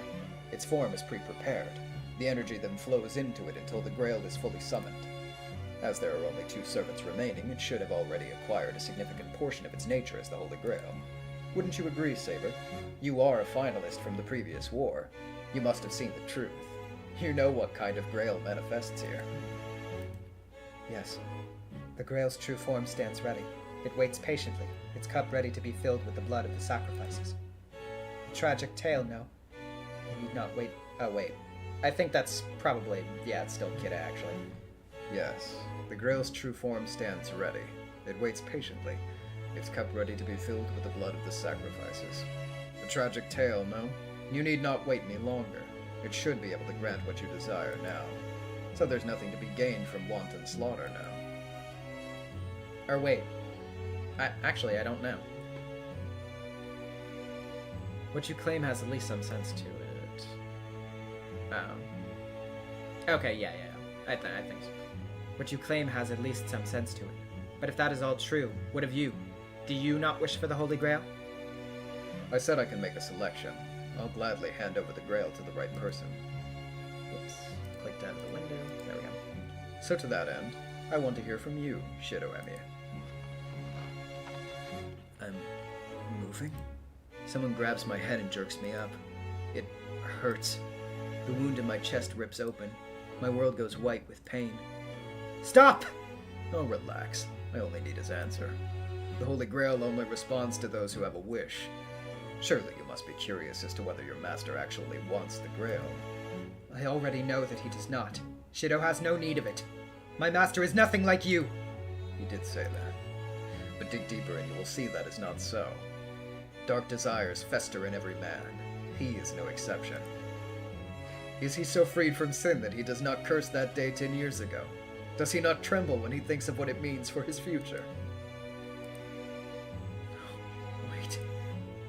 Speaker 4: Its form is pre-prepared. The energy then flows into it until the Grail is fully summoned. As there are only 2 servants remaining, it should have already acquired a significant portion of its nature as the Holy Grail. Wouldn't you agree, Saber? You are a finalist from the previous war. You must have seen the truth. You know what kind of Grail manifests here.
Speaker 2: Yes. The Grail's true form stands ready. It waits patiently, its cup ready to be filled with the blood of the sacrifices. A tragic tale, no? You need not wait. Oh, wait. I think that's probably... Yeah, it's still Kida, actually.
Speaker 4: Yes. The Grail's true form stands ready. It waits patiently, its cup ready to be filled with the blood of the sacrifices. A tragic tale, no? You need not wait any longer. It should be able to grant what you desire now. So there's nothing to be gained from wanton slaughter now.
Speaker 2: Or wait. Actually, I don't know. What you claim has at least some sense to it. Okay, yeah. I think so. What you claim has at least some sense to it. But if that is all true, what of you? Do you not wish for the Holy Grail?
Speaker 4: I said I can make a selection. I'll gladly hand over the Grail to the right person.
Speaker 2: Whoops. Clicked out of the window. There we go.
Speaker 4: So to that end, I want to hear from you, Shido Emi. I'm moving? Someone grabs my head and jerks me up. It hurts. The wound in my chest rips open. My world goes white with pain.
Speaker 2: Stop!
Speaker 4: Oh, relax. I only need his answer. The Holy Grail only responds to those who have a wish. Surely you must be curious as to whether your master actually wants the Grail.
Speaker 2: I already know that he does not. Shido has no need of it. My master is nothing like you.
Speaker 4: He did say that. But dig deeper and you will see that is not so. Dark desires fester in every man. He is no exception. Is he so freed from sin that he does not curse that day 10 years ago? Does he not tremble when he thinks of what it means for his future? Wait.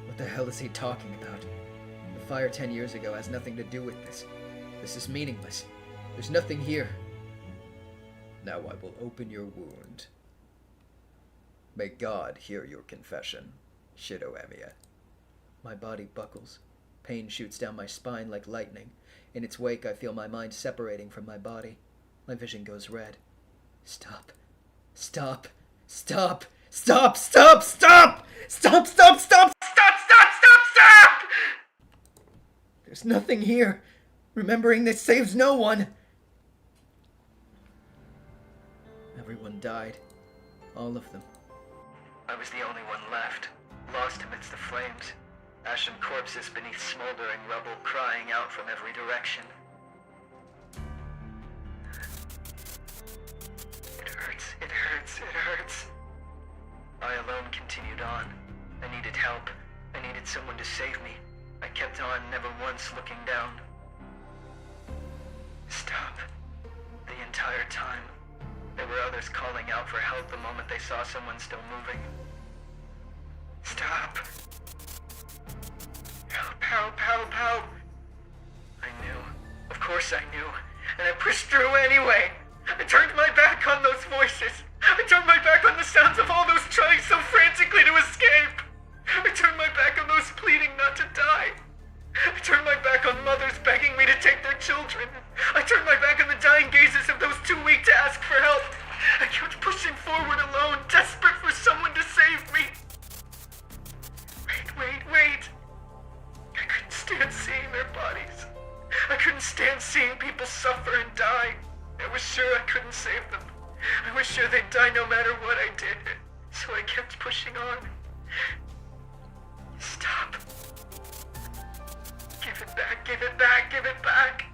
Speaker 4: What the hell is he talking about? The fire 10 years ago has nothing to do with this. This is meaningless. There's nothing here. Now I will open your wound. May God hear your confession, Shido Emiya. My body buckles. Pain shoots down my spine like lightning. In its wake, I feel my mind separating from my body. My vision goes red. Stop. Stop. Stop. Stop. Stop. Stop. Stop. Stop. Stop. Stop. There's nothing here. Remembering this saves no one. Everyone died. All of them.
Speaker 3: I was the only one left, lost amidst the flames. Ashen corpses beneath smoldering rubble crying out from every direction. It hurts. I alone continued on. I needed help. I needed someone to save me. I kept on, never once looking down. Stop. The entire time. There were others calling out for help the moment they saw someone still moving. Stop. Help, help, help, help. I knew. Of course I knew. And I pushed through anyway. I turned my back on those voices. I turned my back on the sounds of all those trying so frantically to escape. I turned my back on those pleading not to die. I turned my back on mothers begging me to take their children. I turned my back on the dying gazes of those too weak to ask for help. I kept pushing forward alone, desperate for someone to save me. Wait. I couldn't stand seeing their bodies. I couldn't stand seeing people suffer and die. I was sure I couldn't save them. I was sure they'd die no matter what I did. So I kept pushing on. Stop. Give it back, give it back, give it back.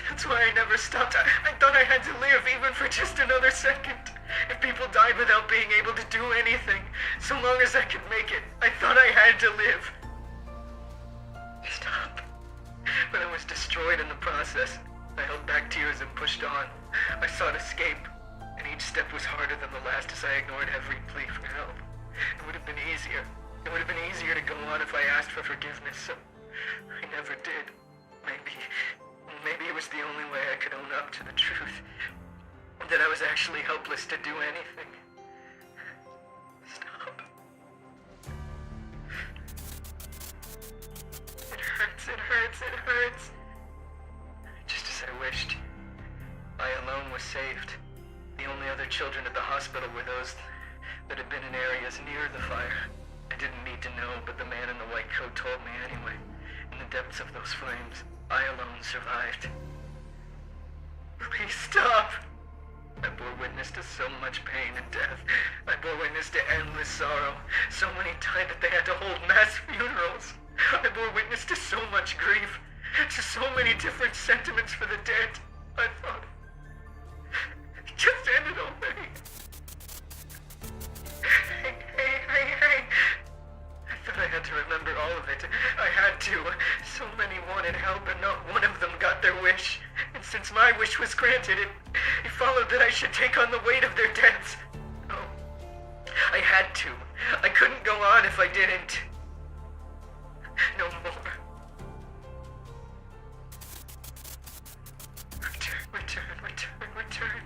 Speaker 3: That's why I never stopped. I thought I had to live even for just another second. If people died without being able to do anything, so long as I could make it, I thought I had to live. Stop. But I was destroyed in the process. I held back tears and pushed on. I sought escape, and each step was harder than the last as I ignored every plea for help. It would have been easier. It would have been easier to go on if I asked for forgiveness, so I never did. Maybe it was the only way I could own up to the truth. That I was actually helpless to do anything. Stop. It hurts. Just as I wished. I alone was saved. The only other children at the hospital were those that had been in areas near the fire. I didn't need to know, but the man in the white coat told me anyway. In the depths of those flames, I alone survived. Please stop! I bore witness to so much pain and death. I bore witness to endless sorrow. So many died that they had to hold mass funerals. I bore witness to so much grief. To so many different sentiments for the dead. I thought it just ended already. Hey. I thought I had to remember all of it. I had to. So many wanted help and not one of them got their wish. And since my wish was granted, it followed that I should take on the weight of their deaths. Oh, I had to. I couldn't go on if I didn't. No more. Return.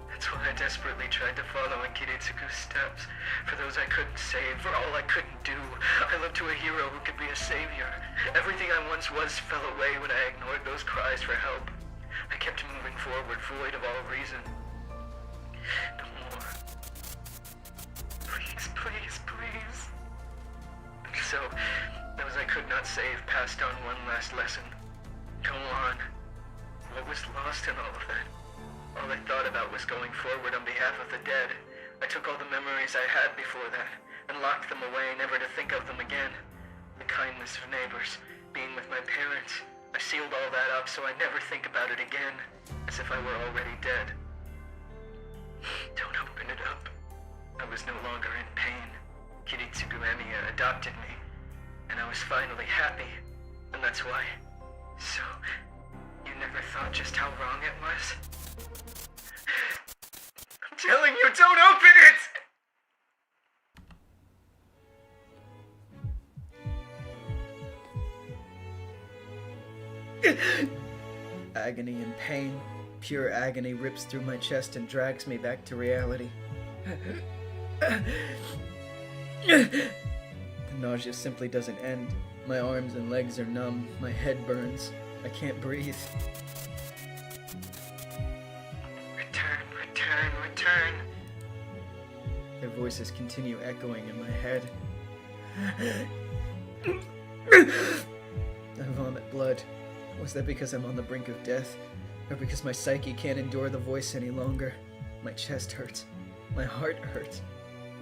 Speaker 3: That's why I desperately tried to follow in Kiritsuku's steps. For those I couldn't save, for all I couldn't do. I looked to a hero who could be a savior. Everything I once was fell away when I ignored those cries for help. I kept moving forward, void of all reason. No more. Please. So, those I could not save passed on one last lesson. Go on. What was lost in all of that? All I thought about was going forward on behalf of the dead. I took all the memories I had before that, and locked them away, never to think of them again. The kindness of neighbors, being with my parents. I sealed all that up so I never think about it again, as if I were already dead. Don't open it up. I was no longer in pain. Kiritsugu Emiya adopted me, and I was finally happy, and that's why. So, you never thought just how wrong it was? I'm telling you, don't open it!
Speaker 2: Agony and pain, pure agony rips through my chest and drags me back to reality. The nausea simply doesn't end. My arms and legs are numb, my head burns, I can't breathe.
Speaker 3: Return.
Speaker 2: Their voices continue echoing in my head. I vomit blood. Was that because I'm on the brink of death? Or because my psyche can't endure the voice any longer? My chest hurts. My heart hurts.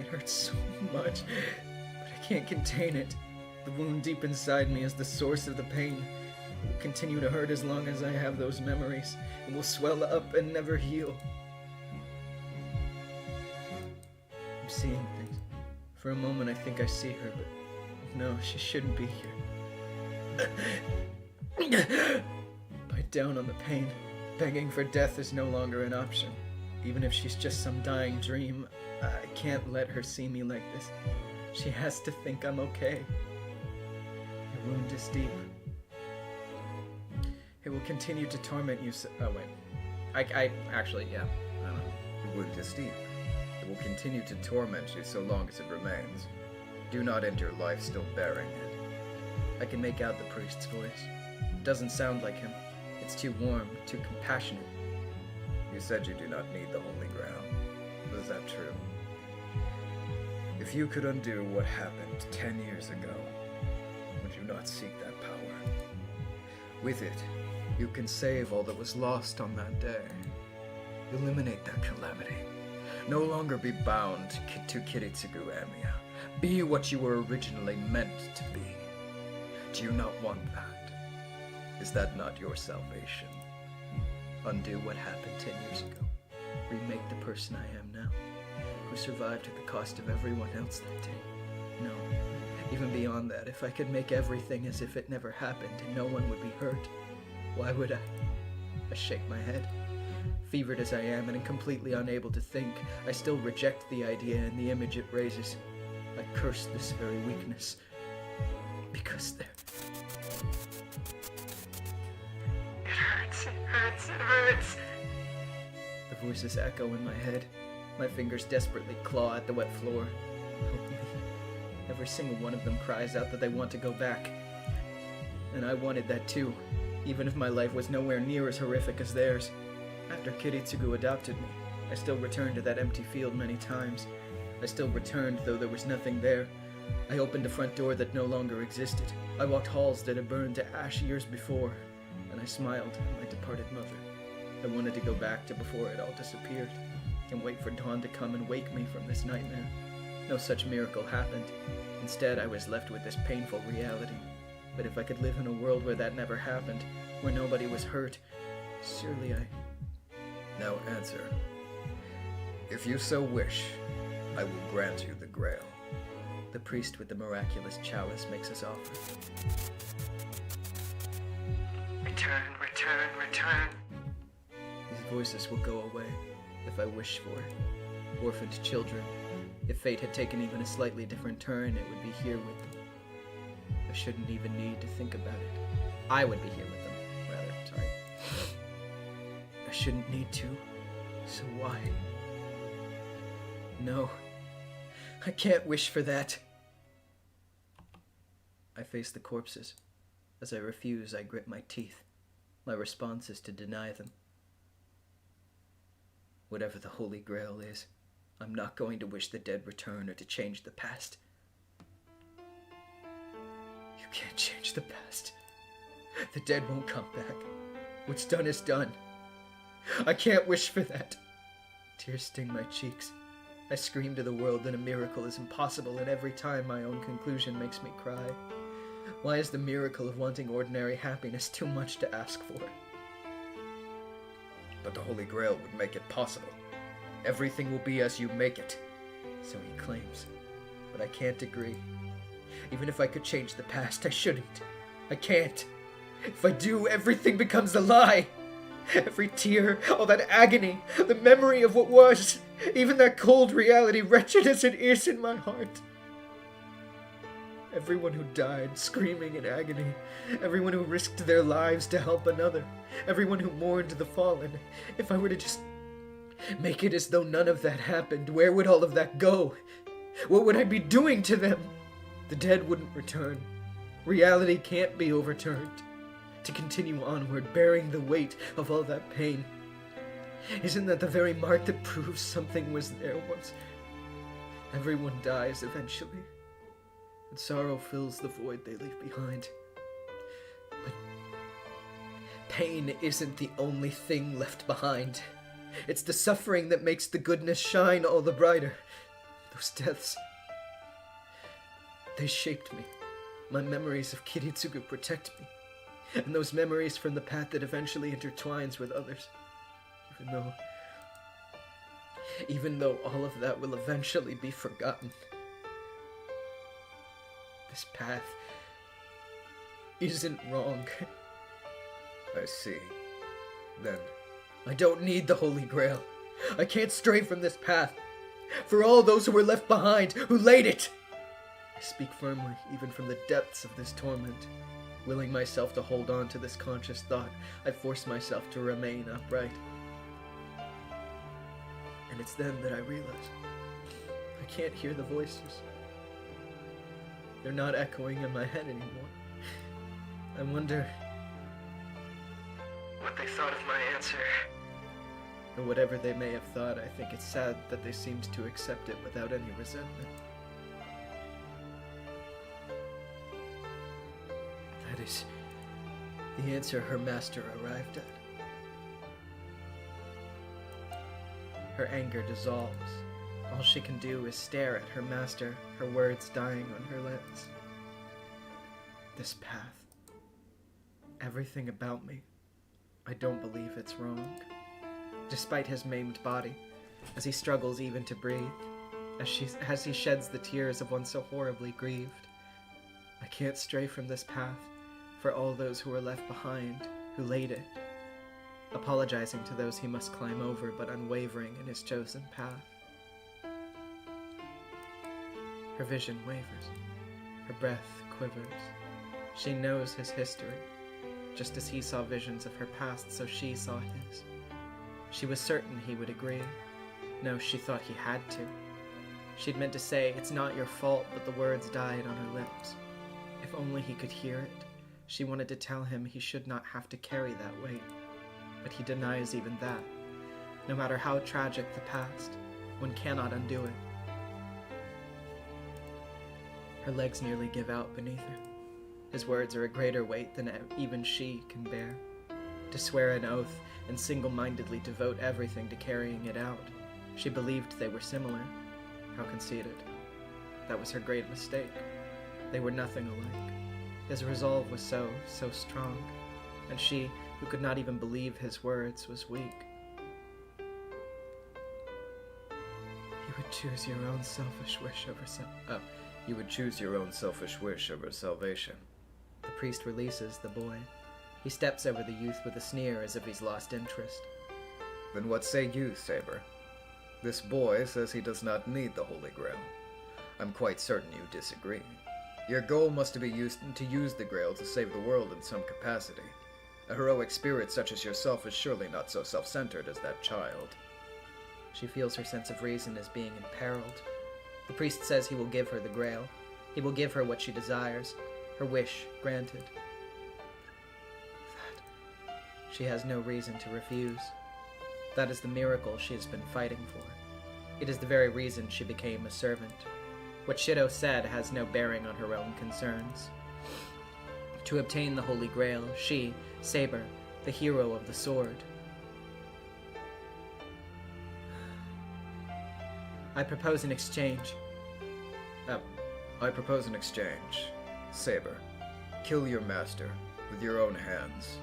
Speaker 2: It hurts so much, but I can't contain it. The wound deep inside me is the source of the pain. It will continue to hurt as long as I have those memories. It will swell up and never heal. I'm seeing things. For a moment I think I see her, but no, she shouldn't be here. Bite down on the pain. Begging for death is no longer an option. Even if she's just some dying dream, I can't let her see me like this. She has to think I'm okay. Your wound is deep. It will continue to torment you oh wait. I actually, yeah. I don't know.
Speaker 4: The wound is deep. It will continue to torment you so long as it remains. Do not end your life still bearing it.
Speaker 2: I can make out the priest's voice. It doesn't sound like him. It's too warm, too compassionate.
Speaker 4: You said you do not need the Holy Grail. Was that true? If you could undo what happened 10 years ago, would you not seek that power? With it, you can save all that was lost on that day. Eliminate that calamity. No longer be bound to Kiritsugu Emiya. Be what you were originally meant to be. Do you not want that? Is that not your salvation?
Speaker 2: Undo what happened 10 years ago. Remake the person I am now, who survived at the cost of everyone else that day. No, even beyond that, if I could make everything as if it never happened and no one would be hurt, why would I? I shake my head. Fevered as I am and completely unable to think, I still reject the idea and the image it raises. I curse this very weakness. Because there...
Speaker 3: It hurts, it hurts, it hurts.
Speaker 2: The voices echo in my head. My fingers desperately claw at the wet floor. Help me. Every single one of them cries out that they want to go back. And I wanted that too, even if my life was nowhere near as horrific as theirs. After Kiritsugu adopted me, I still returned to that empty field many times. I still returned, though there was nothing there. I opened a front door that no longer existed. I walked halls that had burned to ash years before, and I smiled at my departed mother. I wanted to go back to before it all disappeared, and wait for dawn to come and wake me from this nightmare. No such miracle happened. Instead, I was left with this painful reality. But if I could live in a world where that never happened, where nobody was hurt, surely I...
Speaker 4: Now answer. If you so wish, I will grant you the Grail.
Speaker 2: The priest with the miraculous chalice makes his offer.
Speaker 3: Return, return, return.
Speaker 2: These voices will go away, if I wish for it. Orphaned children. If fate had taken even a slightly different turn, it would be here with them. I shouldn't even need to think about it. I would be here with them, rather, sorry. I shouldn't need to, so why? No, I can't wish for that. I face the corpses. As I refuse, I grit my teeth. My response is to deny them. Whatever the Holy Grail is, I'm not going to wish the dead return or to change the past. You can't change the past. The dead won't come back. What's done is done. I can't wish for that. Tears sting my cheeks. I scream to the world that a miracle is impossible, and every time my own conclusion makes me cry. Why is the miracle of wanting ordinary happiness too much to ask for?
Speaker 4: But the Holy Grail would make it possible. Everything will be as you make it.
Speaker 2: So he claims. But I can't agree. Even if I could change the past, I shouldn't. I can't. If I do, everything becomes a lie. Every tear, all that agony, the memory of what was, even that cold reality, wretched as it is in my heart. Everyone who died screaming in agony, everyone who risked their lives to help another, everyone who mourned the fallen. If I were to just make it as though none of that happened, where would all of that go? What would I be doing to them? The dead wouldn't return. Reality can't be overturned. To continue onward, bearing the weight of all that pain. Isn't that the very mark that proves something was there once? Everyone dies eventually, and sorrow fills the void they leave behind. But pain isn't the only thing left behind. It's the suffering that makes the goodness shine all the brighter. Those deaths, they shaped me. My memories of Kiritsugu protect me. And those memories from the path that eventually intertwines with others. even though all of that will eventually be forgotten. This path isn't wrong.
Speaker 4: I see. Then,
Speaker 2: I don't need the Holy Grail. I can't stray from this path. For all those who were left behind, who laid it! I speak firmly, even from the depths of this torment. Willing myself to hold on to this conscious thought, I force myself to remain upright. And it's then that I realize I can't hear the voices. They're not echoing in my head anymore. I wonder
Speaker 3: what they thought of my answer.
Speaker 2: And whatever they may have thought, I think it's sad that they seemed to accept it without any resentment. That is the answer her master arrived at. Her anger dissolves. All she can do is stare at her master, her words dying on her lips. This path. Everything about me. I don't believe it's wrong. Despite his maimed body, as he struggles even to breathe, as he sheds the tears of one so horribly grieved, I can't stray from this path for all those who were left behind, who laid it, apologizing to those he must climb over, but unwavering in his chosen path. Her vision wavers, her breath quivers. She knows his history. Just as he saw visions of her past, so she saw his. She was certain he would agree. No, she thought he had to. She'd meant to say, "It's not your fault," but the words died on her lips. If only he could hear it. She wanted to tell him he should not have to carry that weight. But he denies even that. No matter how tragic the past, one cannot undo it. Her legs nearly give out beneath her. His words are a greater weight than even she can bear. To swear an oath and single-mindedly devote everything to carrying it out. She believed they were similar. How conceited. That was her great mistake. They were nothing alike. His resolve was so strong, and she, who could not even believe his words, was weak. You would choose your own selfish wish over
Speaker 4: you would choose your own selfish wish over salvation.
Speaker 2: The priest releases the boy. He steps over the youth with a sneer as if he's lost interest.
Speaker 4: Then what say you, Saber? This boy says he does not need the Holy Grail. I'm quite certain you disagree. Your goal must be to use the Grail to save the world in some capacity. A heroic spirit such as yourself is surely not so self-centered as that child.
Speaker 2: She feels her sense of reason as being imperiled. The priest says he will give her the Grail. He will give her what she desires, her wish granted. That she has no reason to refuse. That is the miracle she has been fighting for. It is the very reason she became a servant. What Shido said has no bearing on her own concerns. To obtain the Holy Grail, she, Saber, the hero of the sword. I propose an exchange.
Speaker 4: I propose an exchange. Saber, kill your master with your own hands.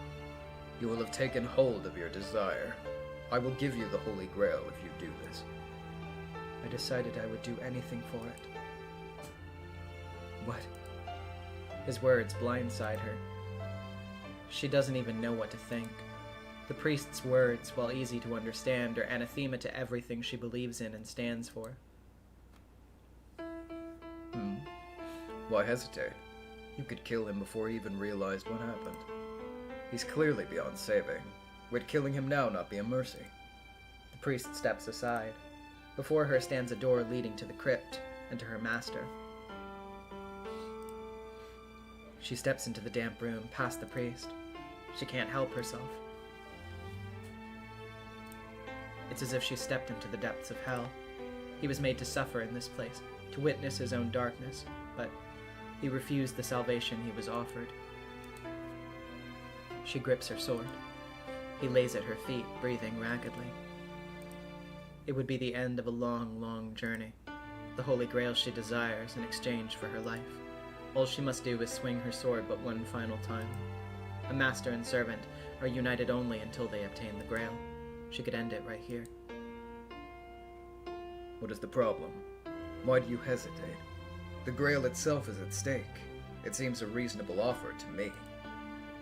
Speaker 4: You will have taken hold of your desire. I will give you the Holy Grail if you do this.
Speaker 2: I decided I would do anything for it. What? His words blindside her. She doesn't even know what to think. The priest's words, while easy to understand, are anathema to everything she believes in and stands for.
Speaker 4: Why hesitate? You could kill him before he even realized what happened. He's clearly beyond saving. Would killing him now not be a mercy?
Speaker 2: The priest steps aside. Before her stands a door leading to the crypt and to her master. She steps into the damp room, past the priest. She can't help herself. It's as if she stepped into the depths of hell. He was made to suffer in this place, to witness his own darkness, but he refused the salvation he was offered. She grips her sword. He lays at her feet, breathing raggedly. It would be the end of a long, long journey. The Holy Grail she desires in exchange for her life. All she must do is swing her sword but one final time. A master and servant are united only until they obtain the Grail. She could end it right here.
Speaker 4: What is the problem? Why do you hesitate? The Grail itself is at stake. It seems a reasonable offer to me.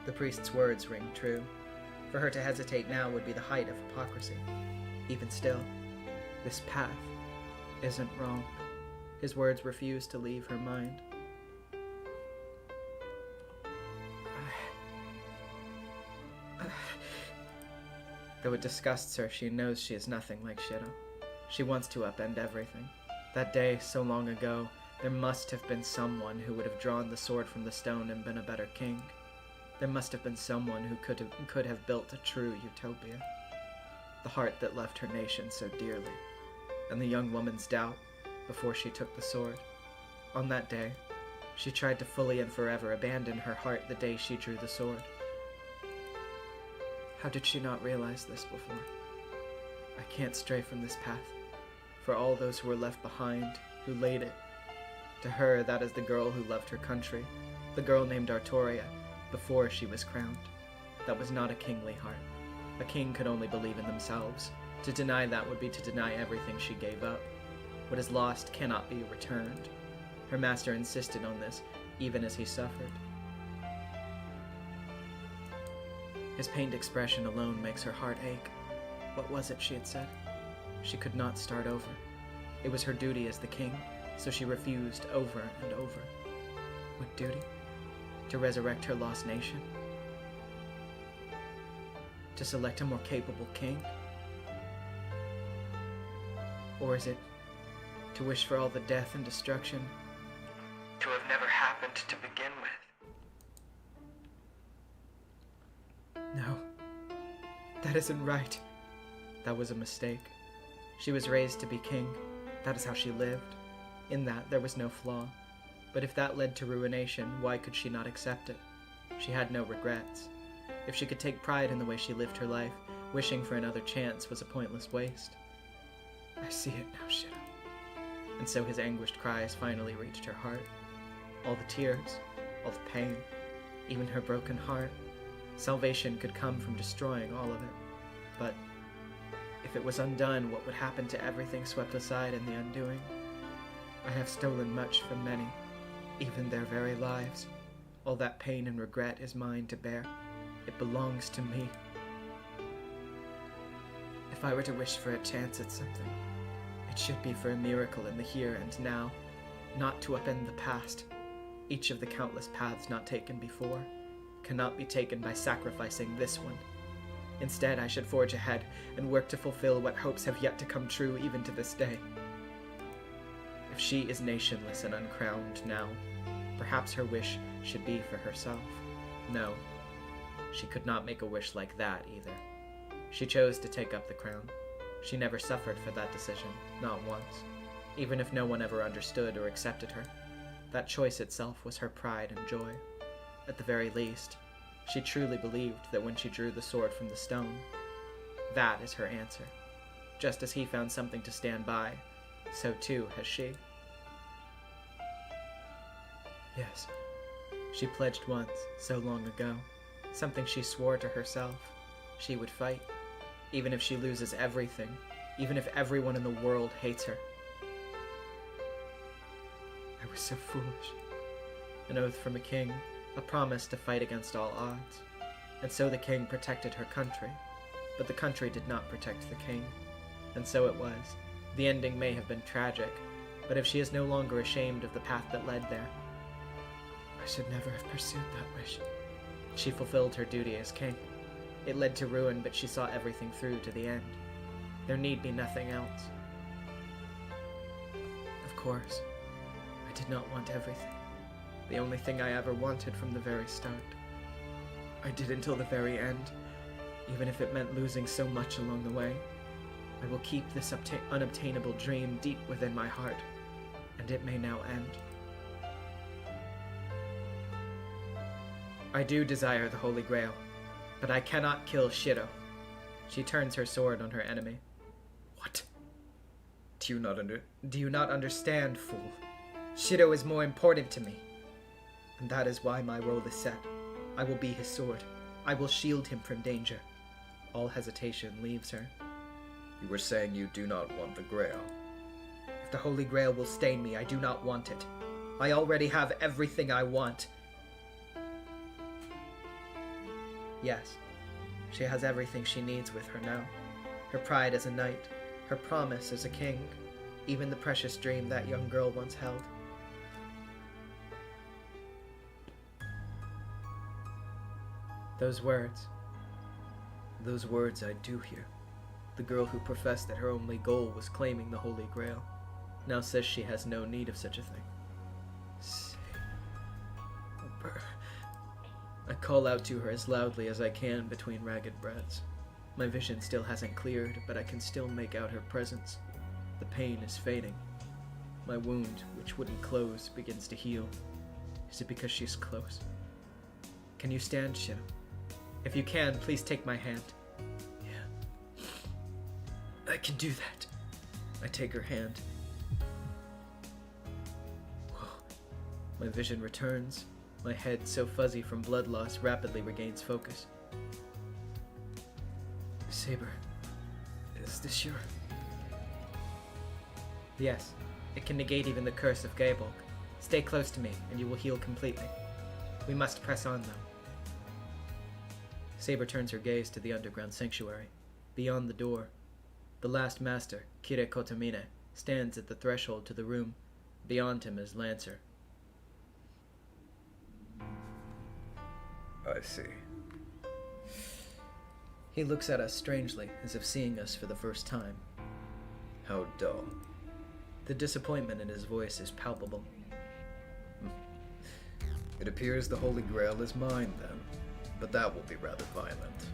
Speaker 2: The priest's words ring true. For her to hesitate now would be the height of hypocrisy. Even still, this path isn't wrong. His words refuse to leave her mind. Though it disgusts her, she knows she is nothing like Shiro. She wants to upend everything. That day, so long ago, there must have been someone who would have drawn the sword from the stone and been a better king. There must have been someone who could have built a true Utopia. The heart that left her nation so dearly, and the young woman's doubt before she took the sword. On that day, she tried to fully and forever abandon her heart the day she drew the sword. How did she not realize this before? I can't stray from this path. For all those who were left behind, who laid it. To her, that is the girl who loved her country, the girl named Artoria, before she was crowned. That was not a kingly heart. A king could only believe in themselves. To deny that would be to deny everything she gave up. What is lost cannot be returned. Her master insisted on this, even as he suffered. His pained expression alone makes her heart ache. What was it she had said? She could not start over. It was her duty as the king, so she refused over and over. What duty? To resurrect her lost nation? To select a more capable king? Or is it to wish for all the death and destruction
Speaker 3: To have never happened to begin with.
Speaker 2: No, that isn't right. That was a mistake. She was raised to be king. That is how she lived. In that, there was no flaw. But if that led to ruination, why could she not accept it? She had no regrets. If she could take pride in the way she lived her life, wishing for another chance was a pointless waste. I see it now, Shiro. And so his anguished cries finally reached her heart. All the tears, all the pain, even her broken heart. Salvation could come from destroying all of it. But if it was undone, what would happen to everything swept aside in the undoing? I have stolen much from many, even their very lives. All that pain and regret is mine to bear. It belongs to me. If I were to wish for a chance at something, it should be for a miracle in the here and now, not to upend the past. Each of the countless paths not taken before cannot be taken by sacrificing this one. Instead, I should forge ahead and work to fulfill what hopes have yet to come true even to this day. If she is nationless and uncrowned now, perhaps her wish should be for herself. No, she could not make a wish like that either. She chose to take up the crown. She never suffered for that decision, not once, even if no one ever understood or accepted her. That choice itself was her pride and joy. At the very least, she truly believed that when she drew the sword from the stone, that is her answer. Just as he found something to stand by, so too has she. Yes, she pledged once, so long ago, something she swore to herself. She would fight, even if she loses everything, even if everyone in the world hates her. I was so foolish. An oath from a king, a promise to fight against all odds. And so the king protected her country, but the country did not protect the king. And so it was. The ending may have been tragic, but if she is no longer ashamed of the path that led there, I should never have pursued that wish. She fulfilled her duty as king. It led to ruin, but she saw everything through to the end. There need be nothing else. Of course, I did not want everything. The only thing I ever wanted from the very start. I did until the very end, even if it meant losing so much along the way. I will keep this unobtainable dream deep within my heart, and it may now end. I do desire the Holy Grail, but I cannot kill Shiro. She turns her sword on her enemy. What? Do you not understand, fool? Shiro is more important to me. And that is why my role is set. I will be his sword. I will shield him from danger. All hesitation leaves her.
Speaker 4: You were saying you do not want the Grail.
Speaker 2: The Holy Grail will stain me. I do not want it. I already have everything I want. Yes, she has everything she needs with her now. Her pride as a knight, her promise as a king, even the precious dream that young girl once held. Those words I do hear. The girl who professed that her only goal was claiming the Holy Grail now says she has no need of such a thing. I call out to her as loudly as I can between ragged breaths. My vision still hasn't cleared, but I can still make out her presence. The pain is fading. My wound, which wouldn't close, begins to heal. Is it because she's close? Can you stand, Shino? If you can, please take my hand. Yeah. I can do that. I take her hand. Whoa. My vision returns. My head, so fuzzy from blood loss, rapidly regains focus. Saber, is this your... Yes, it can negate even the curse of Gaebolg. Stay close to me, and you will heal completely. We must press on, though. Saber turns her gaze to the underground sanctuary. Beyond the door, the last master, Kire Kotomine, stands at the threshold to the room. Beyond him is Lancer.
Speaker 4: I see.
Speaker 2: He looks at us strangely, as if seeing us for the first time.
Speaker 4: How dull.
Speaker 2: The disappointment in his voice is palpable.
Speaker 4: It appears the Holy Grail is mine, then. But that will be rather violent.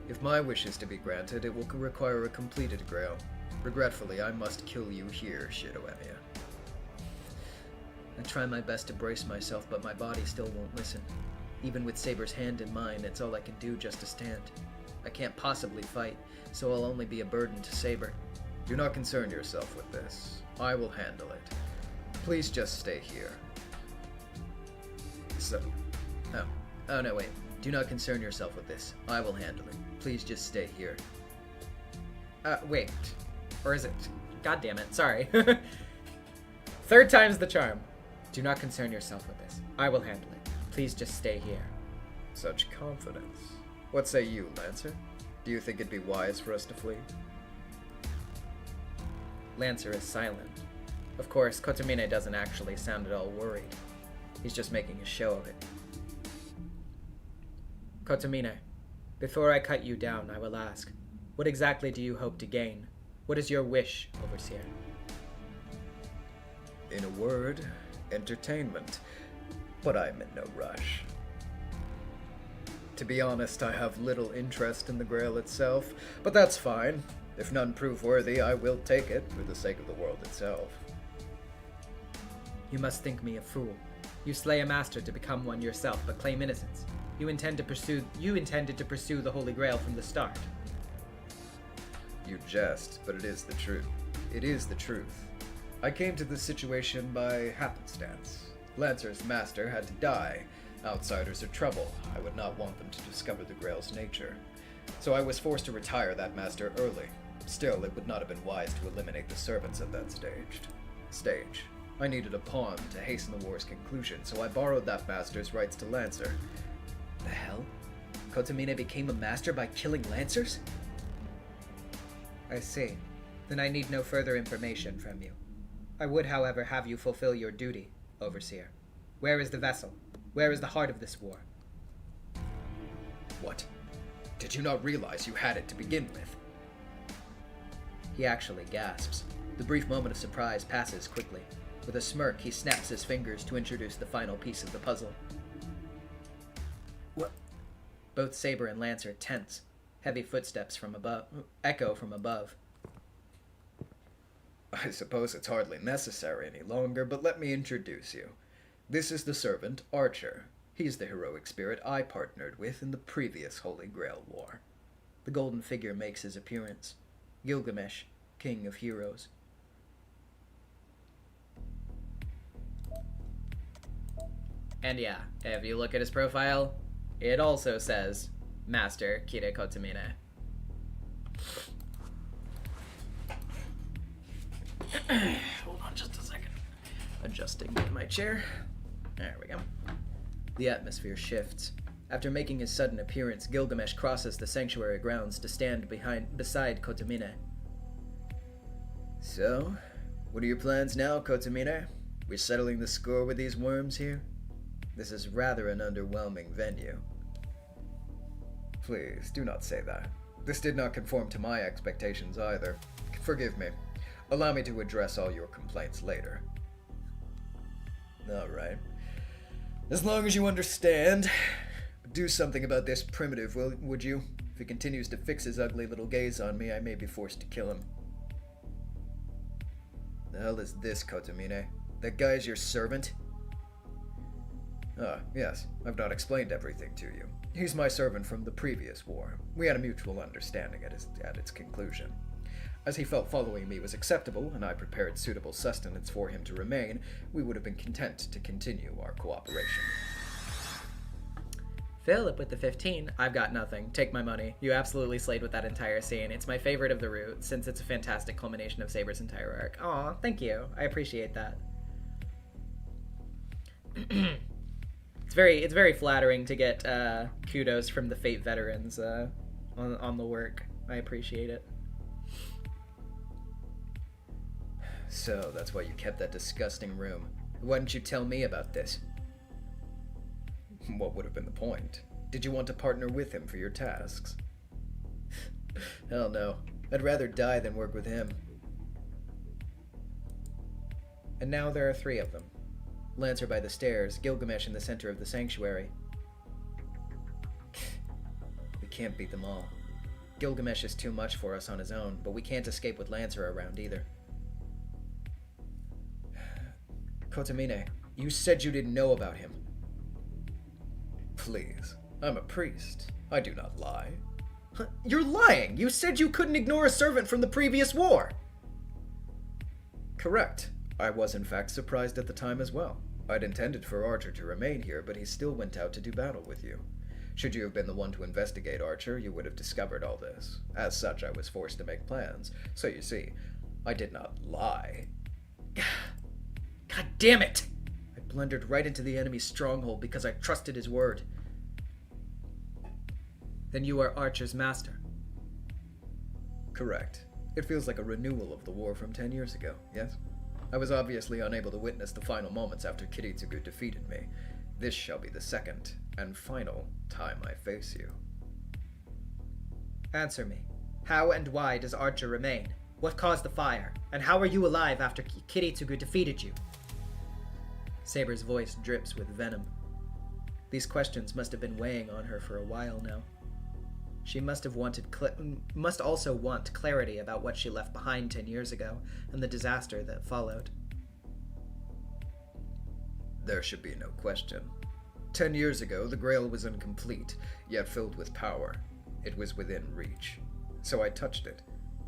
Speaker 4: If my wish is to be granted, it will require a completed Grail. Regretfully, I must kill you here, Shidoemiya.
Speaker 2: I try my best to brace myself, but my body still won't listen. Even with Saber's hand in mine, it's all I can do just to stand. I can't possibly fight, so I'll only be a burden to Saber.
Speaker 4: Do not concern yourself with this. I will handle it. Please just stay here. So...
Speaker 2: Oh no, wait. Do not concern yourself with this. I will handle it. Please just stay here. Wait. Or is it... God damn it, sorry. Third time's the charm. Do not concern yourself with this. I will handle it. Please just stay here.
Speaker 4: Such confidence. What say you, Lancer? Do you think it'd be wise for us to flee?
Speaker 2: Lancer is silent. Of course, Kotomine doesn't actually sound at all worried. He's just making a show of it. Kotomine, before I cut you down, I will ask, what exactly do you hope to gain? What is your wish, Overseer?
Speaker 4: In a word, entertainment. But I'm in no rush. To be honest, I have little interest in the Grail itself, but that's fine. If none prove worthy, I will take it for the sake of the world itself.
Speaker 2: You must think me a fool. You slay a master to become one yourself, but claim innocence. You intended to pursue the Holy Grail from the start.
Speaker 4: You jest, but it is the truth. It is the truth. I came to this situation by happenstance. Lancer's master had to die. Outsiders are trouble. I would not want them to discover the Grail's nature. So I was forced to retire that master early. Still, it would not have been wise to eliminate the servants at that stage. I needed a pawn to hasten the war's conclusion, so I borrowed that master's rights to Lancer.
Speaker 2: The hell? Kotomine became a master by killing Lancers? I see. Then I need no further information from you. I would, however, have you fulfill your duty, Overseer. Where is the vessel? Where is the heart of this war?
Speaker 4: What? Did you not realize you had it to begin with?
Speaker 2: He actually gasps. The brief moment of surprise passes quickly. With a smirk, he snaps his fingers to introduce the final piece of the puzzle.
Speaker 4: What?
Speaker 2: Both Saber and Lancer tense. Heavy footsteps from above echo from above.
Speaker 4: I suppose it's hardly necessary any longer, but let me introduce you. This is the servant, Archer. He's the heroic spirit I partnered with in the previous Holy Grail War.
Speaker 2: The golden figure makes his appearance. Gilgamesh, king of heroes. And yeah, if you look at his profile, it also says Master Kire Kotomine.
Speaker 4: Hold on.
Speaker 2: Adjusting in my chair. There we go. The atmosphere shifts. After making his sudden appearance, Gilgamesh crosses the sanctuary grounds to stand beside Kotomine. So, what are your plans now, Kotomine? We're settling the score with these worms here? This is rather an underwhelming venue.
Speaker 4: Please, do not say that. This did not conform to my expectations either. Forgive me. Allow me to address all your complaints later. Alright. As long as you understand, do something about this primitive, would you? If he continues to fix his ugly little gaze on me, I may be forced to kill him. The hell is this, Kotomine? That guy's your servant? Ah, yes. I've not explained everything to you. He's my servant from the previous war. We had a mutual understanding at its conclusion. As he felt following me was acceptable, and I prepared suitable sustenance for him to remain, we would have been content to continue our cooperation.
Speaker 2: Philip with the 15. I've got nothing. Take my money. You absolutely slayed with that entire scene. It's my favorite of the route, since it's a fantastic culmination of Saber's entire arc. Aw, thank you. I appreciate that. It's very flattering to get kudos from the Fate veterans on the work. I appreciate it.
Speaker 4: So, that's why you kept that disgusting room. Why didn't you tell me about this? What would have been the point? Did you want to partner with him for your tasks? Hell no. I'd rather die than work with him.
Speaker 2: And now there are 3 of them. Lancer by the stairs, Gilgamesh in the center of the sanctuary.
Speaker 4: We can't beat them all.
Speaker 2: Gilgamesh is too much for us on his own, but we can't escape with Lancer around either.
Speaker 4: Kotomine, you said you didn't know about him. Please, I'm a priest. I do not lie.
Speaker 2: You're lying! You said you couldn't ignore a servant from the previous war!
Speaker 4: Correct. I was in fact surprised at the time as well. I'd intended for Archer to remain here, but he still went out to do battle with you. Should you have been the one to investigate Archer, you would have discovered all this. As such, I was forced to make plans. So you see, I did not lie.
Speaker 2: God damn it! I blundered right into the enemy's stronghold because I trusted his word. Then you are Archer's master.
Speaker 4: Correct. It feels like a renewal of the war from 10 years ago, yes? I was obviously unable to witness the final moments after Kiritsugu defeated me. This shall be the second and final time I face you.
Speaker 2: Answer me. How and why does Archer remain? What caused the fire? And how are you alive after Kiritsugu defeated you? Saber's voice drips with venom. These questions must have been weighing on her for a while now. She must also want clarity about what she left behind 10 years ago and the disaster that followed.
Speaker 4: There should be no question. 10 years ago, the Grail was incomplete, yet filled with power. It was within reach. So I touched it.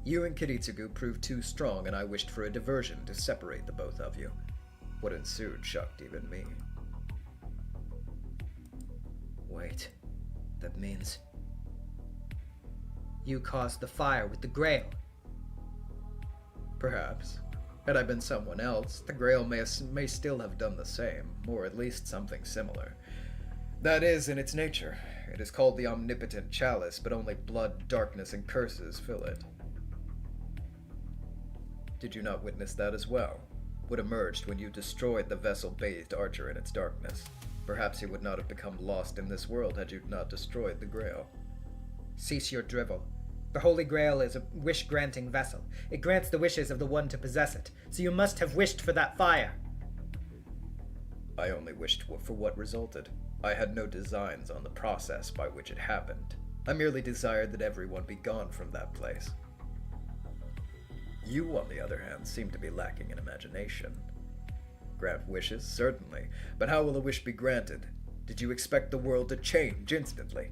Speaker 4: You and Kiritsugu proved too strong, and I wished for a diversion to separate the both of you. What ensued shocked even me.
Speaker 2: Wait, that means... you caused the fire with the Grail.
Speaker 4: Perhaps. Had I been someone else, the Grail may still have done the same, or at least something similar. That is in its nature. It is called the Omnipotent Chalice, but only blood, darkness, and curses fill it. Did you not witness that as well? What emerged when you destroyed the vessel bathed Archer in its darkness? Perhaps he would not have become lost in this world had you not destroyed the Grail.
Speaker 2: Cease your drivel. The Holy Grail is a wish-granting vessel. It grants the wishes of the one to possess it, so you must have wished for that fire.
Speaker 4: I only wished for what resulted. I had no designs on the process by which it happened. I merely desired that everyone be gone from that place. You, on the other hand, seem to be lacking in imagination. Grant wishes, certainly, but how will a wish be granted? Did you expect the world to change instantly?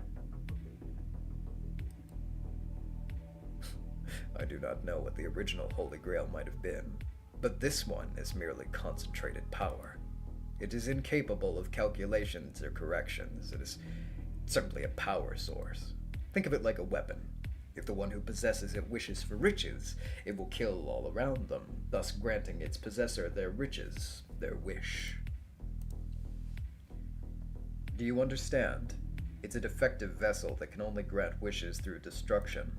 Speaker 4: I do not know what the original Holy Grail might have been, but this one is merely concentrated power. It is incapable of calculations or corrections. It is simply a power source. Think of it like a weapon. If the one who possesses it wishes for riches, it will kill all around them, thus granting its possessor their riches, their wish. Do you understand? It's a defective vessel that can only grant wishes through destruction.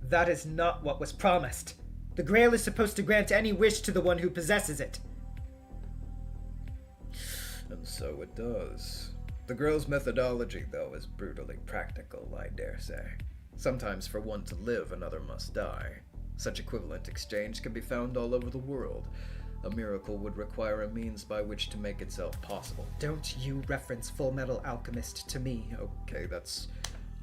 Speaker 2: That is not what was promised. The Grail is supposed to grant any wish to the one who possesses it.
Speaker 4: And so it does. The Grail's methodology, though, is brutally practical, I dare say. Sometimes for one to live, another must die. Such equivalent exchange can be found all over the world. A miracle would require a means by which to make itself possible.
Speaker 2: Don't you reference Full Metal Alchemist to me.
Speaker 4: Okay, that's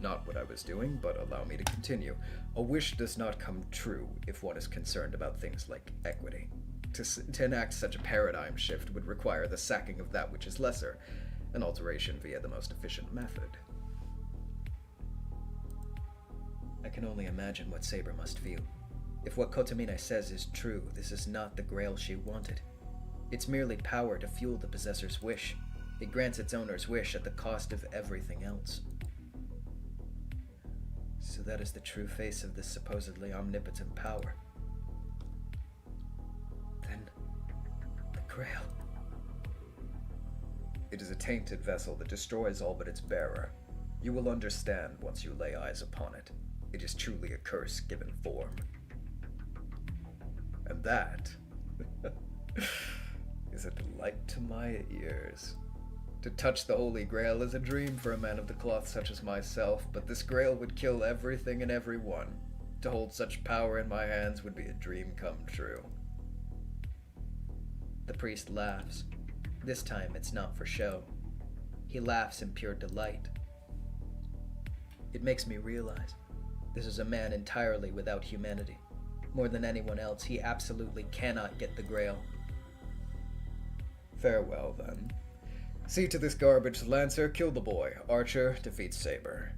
Speaker 4: not what I was doing, but allow me to continue. A wish does not come true if one is concerned about things like equity. To enact such a paradigm shift would require the sacking of that which is lesser, an alteration via the most efficient method. I can only imagine what Saber must feel. If what Kotomine says is true, this is not the Grail she wanted. It's merely power to fuel the possessor's wish. It grants its owner's wish at the cost of everything else. So that is the true face of this supposedly omnipotent power. Then, the Grail. It is a tainted vessel that destroys all but its bearer. You will understand once you lay eyes upon it. It is truly a curse given form. And that is a delight to my ears. To touch the Holy Grail is a dream for a man of the cloth such as myself, but this Grail would kill everything and everyone. To hold such power in my hands would be a dream come true.
Speaker 2: The priest laughs. This time it's not for show. He laughs in pure delight. It makes me realize this is a man entirely without humanity. More than anyone else, he absolutely cannot get the Grail.
Speaker 4: Farewell, then. See to this garbage, Lancer. Kill the boy. Archer defeats Saber.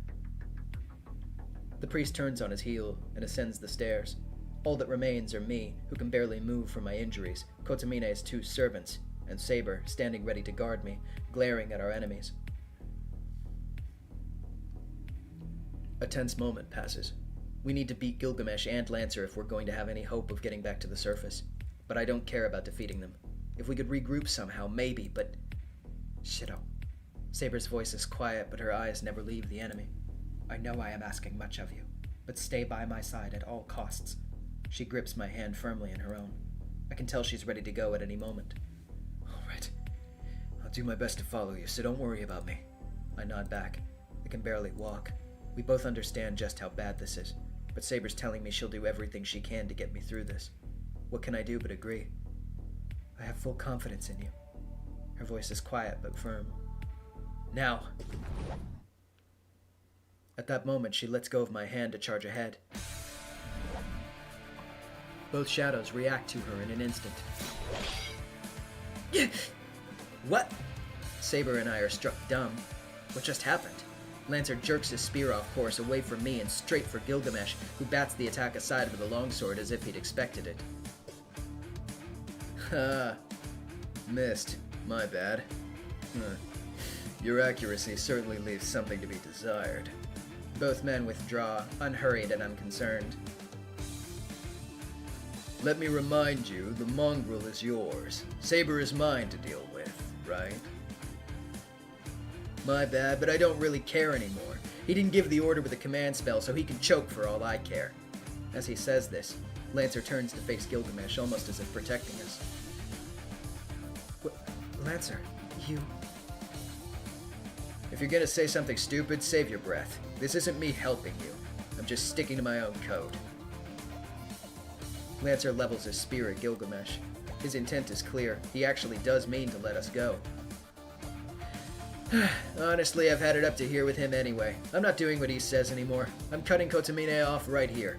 Speaker 2: The priest turns on his heel and ascends the stairs. All that remains are me, who can barely move from my injuries, Kotomine's 2 servants, and Saber, standing ready to guard me, glaring at our enemies. A tense moment passes. We need to beat Gilgamesh and Lancer if we're going to have any hope of getting back to the surface. But I don't care about defeating them. If we could regroup somehow, maybe, but... Shito. Saber's voice is quiet, but her eyes never leave the enemy. I know I am asking much of you, but stay by my side at all costs. She grips my hand firmly in her own. I can tell she's ready to go at any moment.
Speaker 4: All right. I'll do my best to follow you, so don't worry about me.
Speaker 2: I nod back. I can barely walk. We both understand just how bad this is. But Saber's telling me she'll do everything she can to get me through this. What can I do but agree? I have full confidence in you. Her voice is quiet but firm. Now! At that moment, she lets go of my hand to charge ahead. Both shadows react to her in an instant. What? Saber and I are struck dumb. What just happened? Lancer jerks his spear off course away from me and straight for Gilgamesh, who bats the attack aside with a longsword as if he'd expected it.
Speaker 4: Ha! Missed. My bad. Your accuracy certainly leaves something to be desired.
Speaker 2: Both men withdraw, unhurried and unconcerned.
Speaker 4: Let me remind you, the mongrel is yours. Saber is mine to deal with, right?
Speaker 2: My bad, but I don't really care anymore. He didn't give the order with a command spell, so he can choke for all I care. As he says this, Lancer turns to face Gilgamesh, almost as if protecting us. Lancer, you...
Speaker 4: If you're gonna say something stupid, save your breath. This isn't me helping you. I'm just sticking to my own code.
Speaker 2: Lancer levels his spear at Gilgamesh. His intent is clear. He actually does mean to let us go. Honestly, I've had it up to here with him anyway. I'm not doing what he says anymore. I'm cutting Kotomine off right here.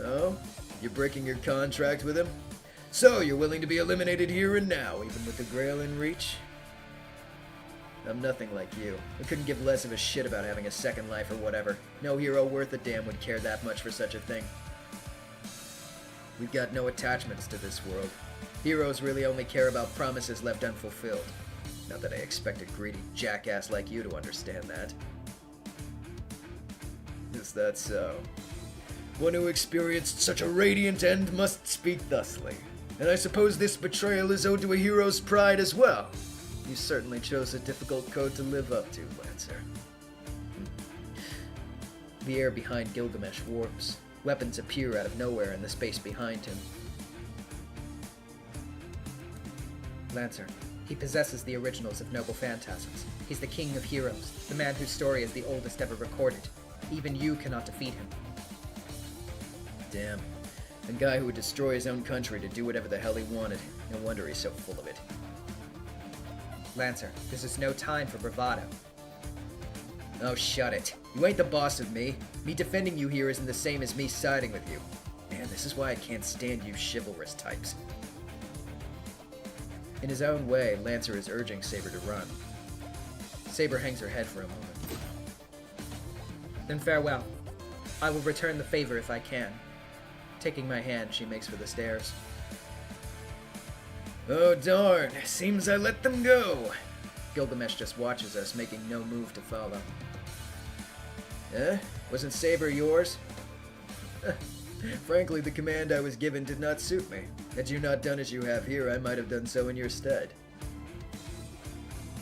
Speaker 4: Oh? You're breaking your contract with him? So, you're willing to be eliminated here and now, even with the Grail in reach?
Speaker 2: I'm nothing like you. I couldn't give less of a shit about having a second life or whatever. No hero worth a damn would care that much for such a thing. We've got no attachments to this world. Heroes really only care about promises left unfulfilled. Not that I expect a greedy jackass like you to understand that.
Speaker 4: Is that so? One who experienced such a radiant end must speak thusly. And I suppose this betrayal is owed to a hero's pride as well. You certainly chose a difficult code to live up to, Lancer. The air behind Gilgamesh warps. Weapons appear out of nowhere in the space behind him.
Speaker 2: Lancer. He possesses the originals of noble phantasms. He's the king of heroes, the man whose story is the oldest ever recorded. Even you cannot defeat him.
Speaker 4: Damn. A guy who would destroy his own country to do whatever the hell he wanted. No wonder he's so full of it.
Speaker 2: Lancer, this is no time for bravado.
Speaker 4: Oh, shut it. You ain't the boss of me. Me defending you here isn't the same as me siding with you. Man, this is why I can't stand you chivalrous types. In his own way, Lancer is urging Saber to run. Saber hangs her head for a moment.
Speaker 2: Then farewell. I will return the favor if I can. Taking my hand, she makes for the stairs.
Speaker 4: Oh darn, seems I let them go. Gilgamesh just watches us, making no move to follow. Wasn't Saber yours? Frankly, the command I was given did not suit me. Had you not done as you have here, I might have done so in your stead.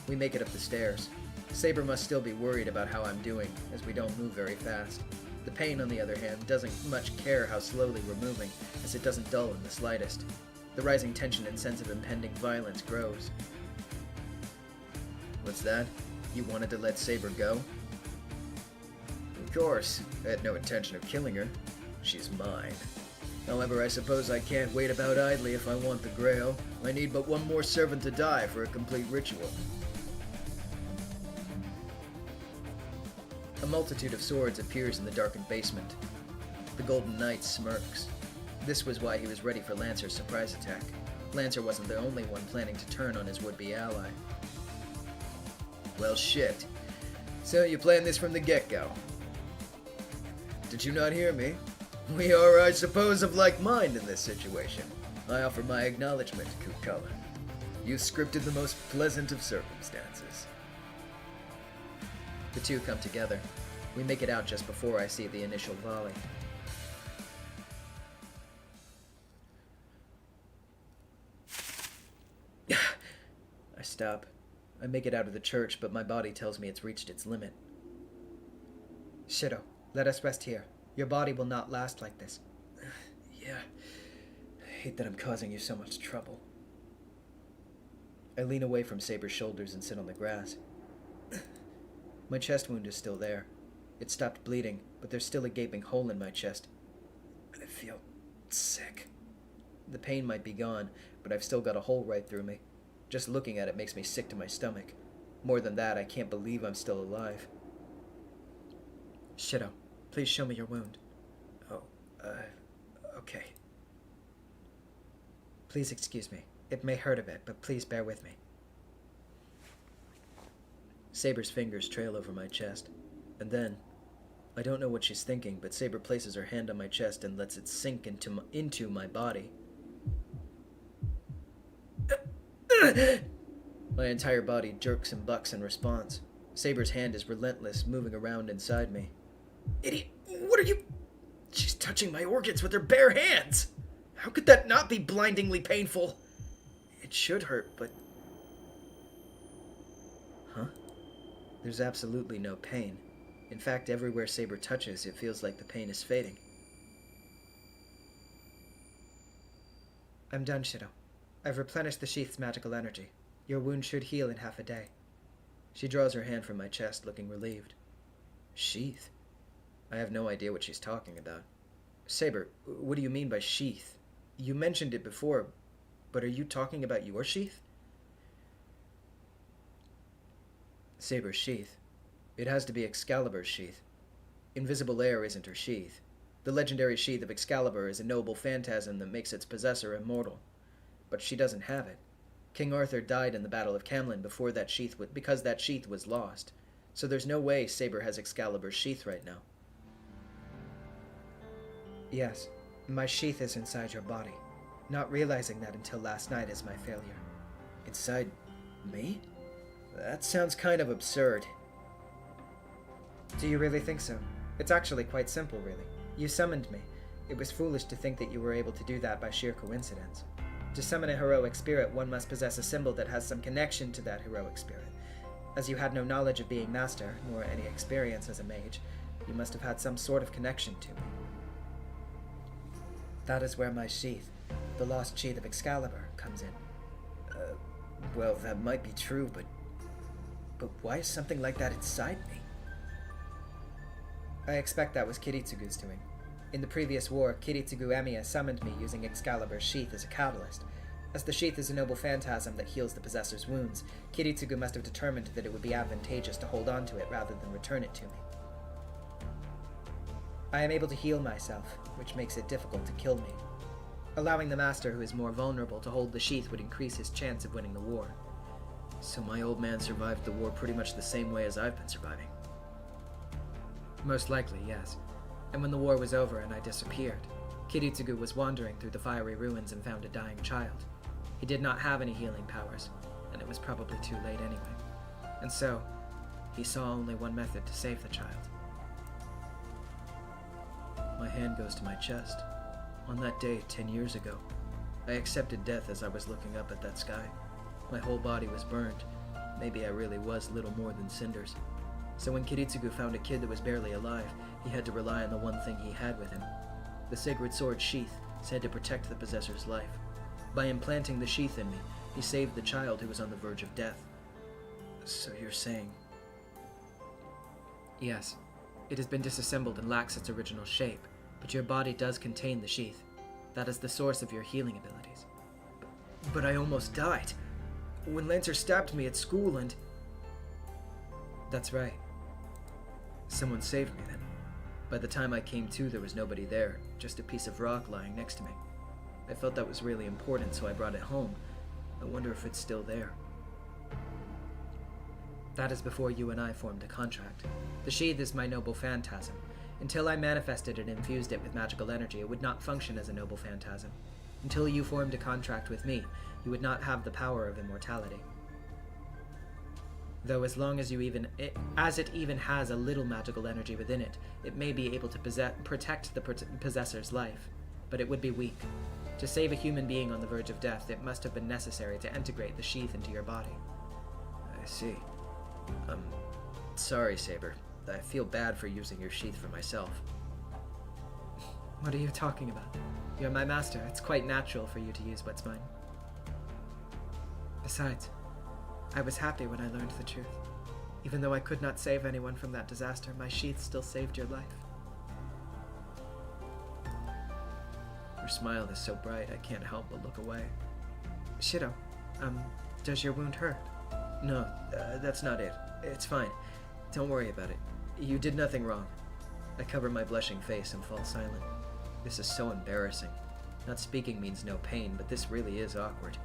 Speaker 2: We make it up the stairs. Saber must still be worried about how I'm doing, as we don't move very fast. The pain, on the other hand, doesn't much care how slowly we're moving, as it doesn't dull in the slightest. The rising tension and sense of impending violence grows.
Speaker 4: What's that? You wanted to let Saber go? Of course. I had no intention of killing her. She's mine. However, I suppose I can't wait about idly if I want the Grail. I need but one more servant to die for a complete ritual.
Speaker 2: A multitude of swords appears in the darkened basement. The Golden Knight smirks. This was why he was ready for Lancer's surprise attack. Lancer wasn't the only one planning to turn on his would-be ally.
Speaker 4: Well, shit. So you planned this from the get-go. Did you not hear me? We are, I suppose, of like mind in this situation. I offer my acknowledgement, Kukala. You scripted the most pleasant of circumstances.
Speaker 2: The two come together. We make it out just before I see the initial volley. I stop. I make it out of the church, but my body tells me it's reached its limit. Shido, let us rest here. Your body will not last like this.
Speaker 4: Yeah. I hate that I'm causing you so much trouble.
Speaker 2: I lean away from Saber's shoulders and sit on the grass. My chest wound is still there. It stopped bleeding, but there's still a gaping hole in my chest.
Speaker 4: I feel sick.
Speaker 2: The pain might be gone, but I've still got a hole right through me. Just looking at it makes me sick to my stomach. More than that, I can't believe I'm still alive. Shido, please show me your wound.
Speaker 4: Oh, okay.
Speaker 2: Please excuse me. It may hurt a bit, but please bear with me. Saber's fingers trail over my chest, and then, I don't know what she's thinking, but Saber places her hand on my chest and lets it sink into my body. My entire body jerks and bucks in response. Saber's hand is relentless, moving around inside me.
Speaker 4: Idiot! What are you... She's touching my organs with her bare hands! How could that not be blindingly painful? It should hurt, but...
Speaker 2: Huh? There's absolutely no pain. In fact, everywhere Saber touches, it feels like the pain is fading. I'm done, Shido. I've replenished the sheath's magical energy. Your wound should heal in half a day. She draws her hand from my chest, looking relieved. Sheath? I have no idea what she's talking about. Saber, what do you mean by sheath? You mentioned it before, but are you talking about your sheath? Saber's sheath. It has to be Excalibur's sheath. Invisible air isn't her sheath. The legendary sheath of Excalibur is a noble phantasm that makes its possessor immortal. But she doesn't have it. King Arthur died in the Battle of Camlan because that sheath was lost. So there's no way Saber has Excalibur's sheath right now. Yes, my sheath is inside your body. Not realizing that until last night is my failure.
Speaker 4: Inside me? That sounds kind of absurd.
Speaker 2: Do you really think so? It's actually quite simple, really. You summoned me. It was foolish to think that you were able to do that by sheer coincidence. To summon a heroic spirit, one must possess a symbol that has some connection to that heroic spirit. As you had no knowledge of being master, nor any experience as a mage, you must have had some sort of connection to me. That is where my sheath, the lost sheath of Excalibur, comes in.
Speaker 4: Well, that might be true, but why is something like that inside me?
Speaker 2: I expect that was Kiritsugu's doing. In the previous war, Kiritsugu Emiya summoned me using Excalibur's sheath as a catalyst. As the sheath is a noble phantasm that heals the possessor's wounds, Kiritsugu must have determined that it would be advantageous to hold on to it rather than return it to me. I am able to heal myself, which makes it difficult to kill me. Allowing the master who is more vulnerable to hold the sheath would increase his chance of winning the war.
Speaker 4: So my old man survived the war pretty much the same way as I've been surviving.
Speaker 2: Most likely, yes. And when the war was over and I disappeared, Kiritsugu was wandering through the fiery ruins and found a dying child. He did not have any healing powers, and it was probably too late anyway. And so, he saw only one method to save the child.
Speaker 4: My hand goes to my chest. On that day, 10 years ago, I accepted death as I was looking up at that sky. My whole body was burned. Maybe I really was little more than cinders. So when Kiritsugu found a kid that was barely alive, he had to rely on the one thing he had with him. The sacred sword sheath, said to protect the possessor's life. By implanting the sheath in me, he saved the child who was on the verge of death. So you're saying...
Speaker 2: Yes. It has been disassembled and lacks its original shape, but your body does contain the sheath. That is the source of your healing abilities.
Speaker 4: But I almost died. When Lancer stabbed me at school and...
Speaker 2: That's right.
Speaker 4: Someone saved me then. By the time I came to, there was nobody there, just a piece of rock lying next to me. I felt that was really important, so I brought it home. I wonder if it's still there.
Speaker 2: That is before you and I formed a contract. The sheath is my noble phantasm. Until I manifested and infused it with magical energy, it would not function as a noble phantasm. Until you formed a contract with me, you would not have the power of immortality. Though as long as as it even has a little magical energy within it, it may be able to protect the possessor's life, but it would be weak. To save a human being on the verge of death, it must have been necessary to integrate the sheath into your body.
Speaker 4: I see. Sorry, Saber. I feel bad for using your sheath for myself.
Speaker 2: What are you talking about? You're my master. It's quite natural for you to use what's mine. Besides, I was happy when I learned the truth. Even though I could not save anyone from that disaster, my sheath still saved your life.
Speaker 4: Your smile is so bright, I can't help but look away.
Speaker 2: Shido, does your wound hurt?
Speaker 4: No, that's not it. It's fine. Don't worry about it. You did nothing wrong. I cover my blushing face and fall silent. This is so embarrassing. Not speaking means no pain, but this really is awkward.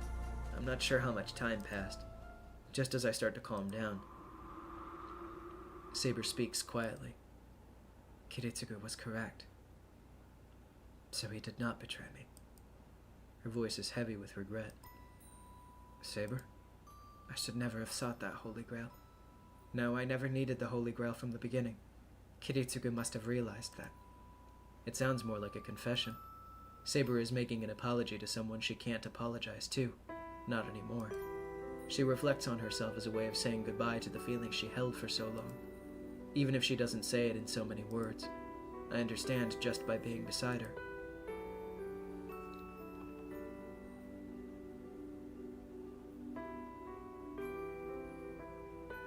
Speaker 4: I'm not sure how much time passed. Just as I start to calm down, Saber speaks quietly.
Speaker 2: Kiritsugu was correct. So he did not betray me.
Speaker 4: Her voice is heavy with regret. Saber?
Speaker 2: I should never have sought that Holy Grail. No, I never needed the Holy Grail from the beginning. Kiritsugu must have realized that.
Speaker 4: It sounds more like a confession. Saber is making an apology to someone she can't apologize to. Not anymore. She reflects on herself as a way of saying goodbye to the feeling she held for so long. Even if she doesn't say it in so many words, I understand just by being beside her.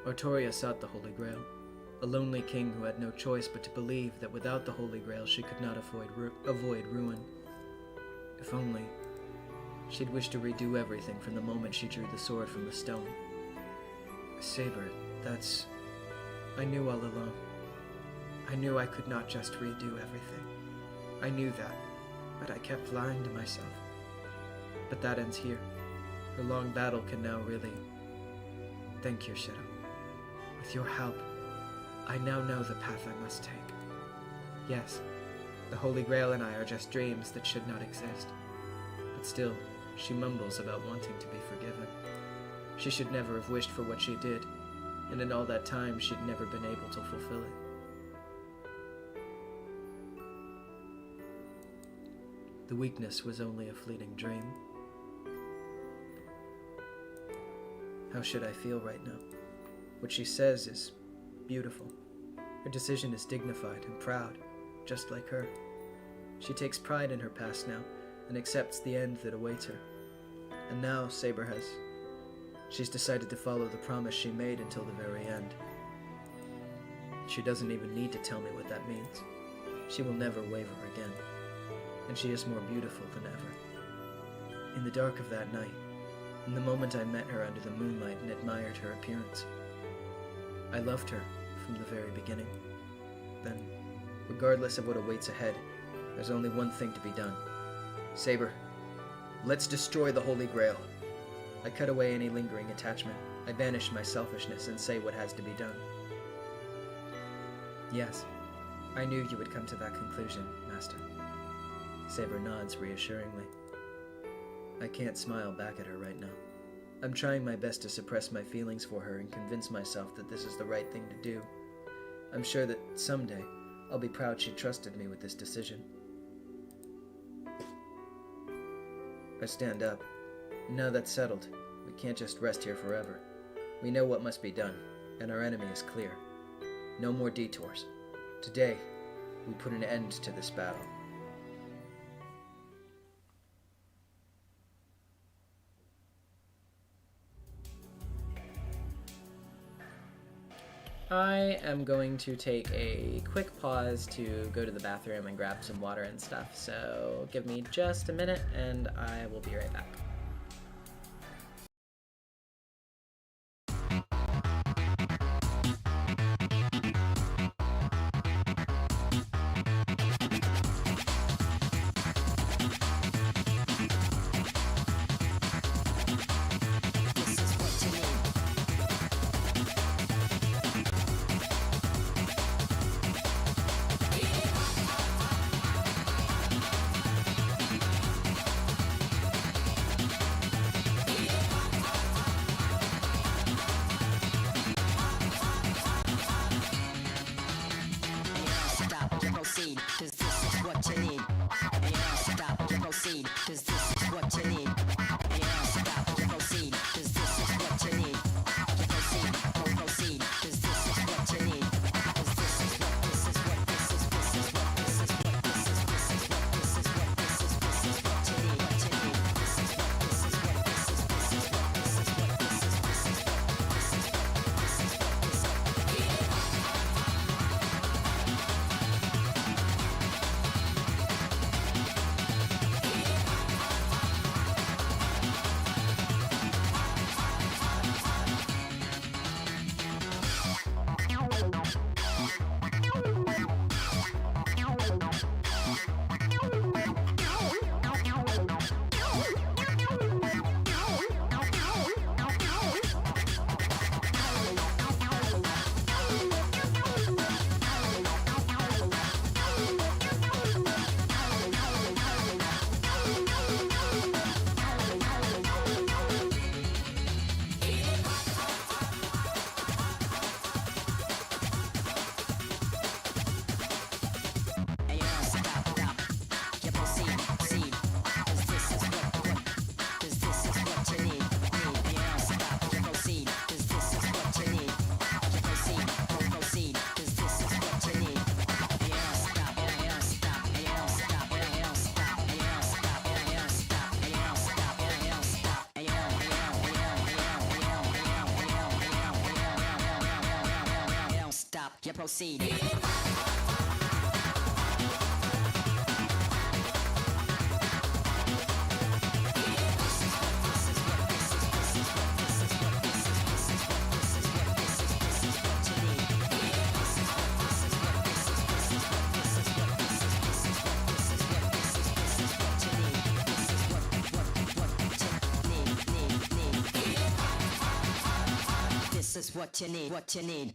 Speaker 4: Artoria sought the Holy Grail, a lonely king who had no choice but to believe that without the Holy Grail she could not avoid ruin. If only she'd wish to redo everything from the moment she drew the sword from the stone.
Speaker 2: Saber, that's... I knew all along. I knew I could not just redo everything. I knew that, but I kept lying to myself. But that ends here. The long battle can now really... Thank you, Shido. With your help, I now know the path I must take. Yes, the Holy Grail and I are just dreams that should not exist. But still, she mumbles about wanting to be forgiven. She should never have wished for what she did, and in all that time she'd never been able to fulfill it. The weakness was only a fleeting dream. How should I feel right now? What she says is beautiful. Her decision is dignified and proud, just like her. She takes pride in her past now and accepts the end that awaits her. And now, Saber has. She's decided to follow the promise she made until the very end. She doesn't even need to tell me what that means. She will never waver again. And she is more beautiful than ever. In the dark of that night, in the moment I met her under the moonlight and admired her appearance, I loved her from the very beginning. Then, regardless of what awaits ahead, there's only one thing to be done. Saber, let's destroy the Holy Grail. I cut away any lingering attachment. I banish my selfishness and say what has to be done. Yes, I knew you would come to that conclusion, Master. Saber nods reassuringly. I can't smile back at her right now. I'm trying my best to suppress my feelings for her and convince myself that this is the right thing to do. I'm sure that someday I'll be proud she trusted me with this decision. I stand up. Now that's settled, we can't just rest here forever. We know what must be done, and our enemy is clear. No more detours. Today, we put an end to this battle. I am going to take a quick pause to go to the bathroom and grab some water and stuff, so give me just a minute and I will be right back.
Speaker 5: You proceed. This is what you need, what you need.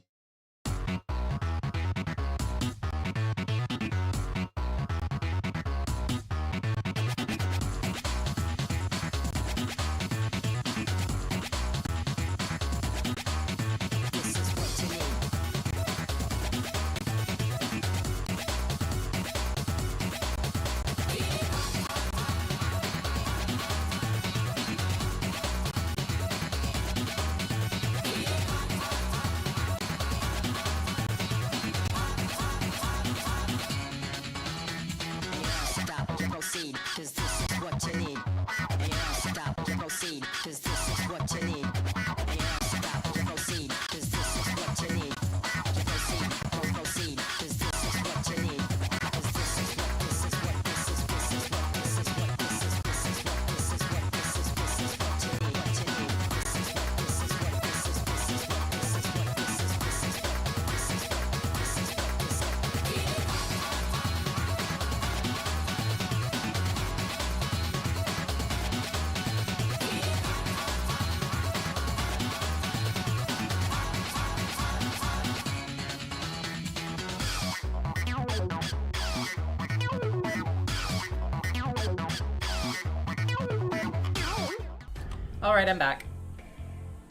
Speaker 2: Alright, I'm back.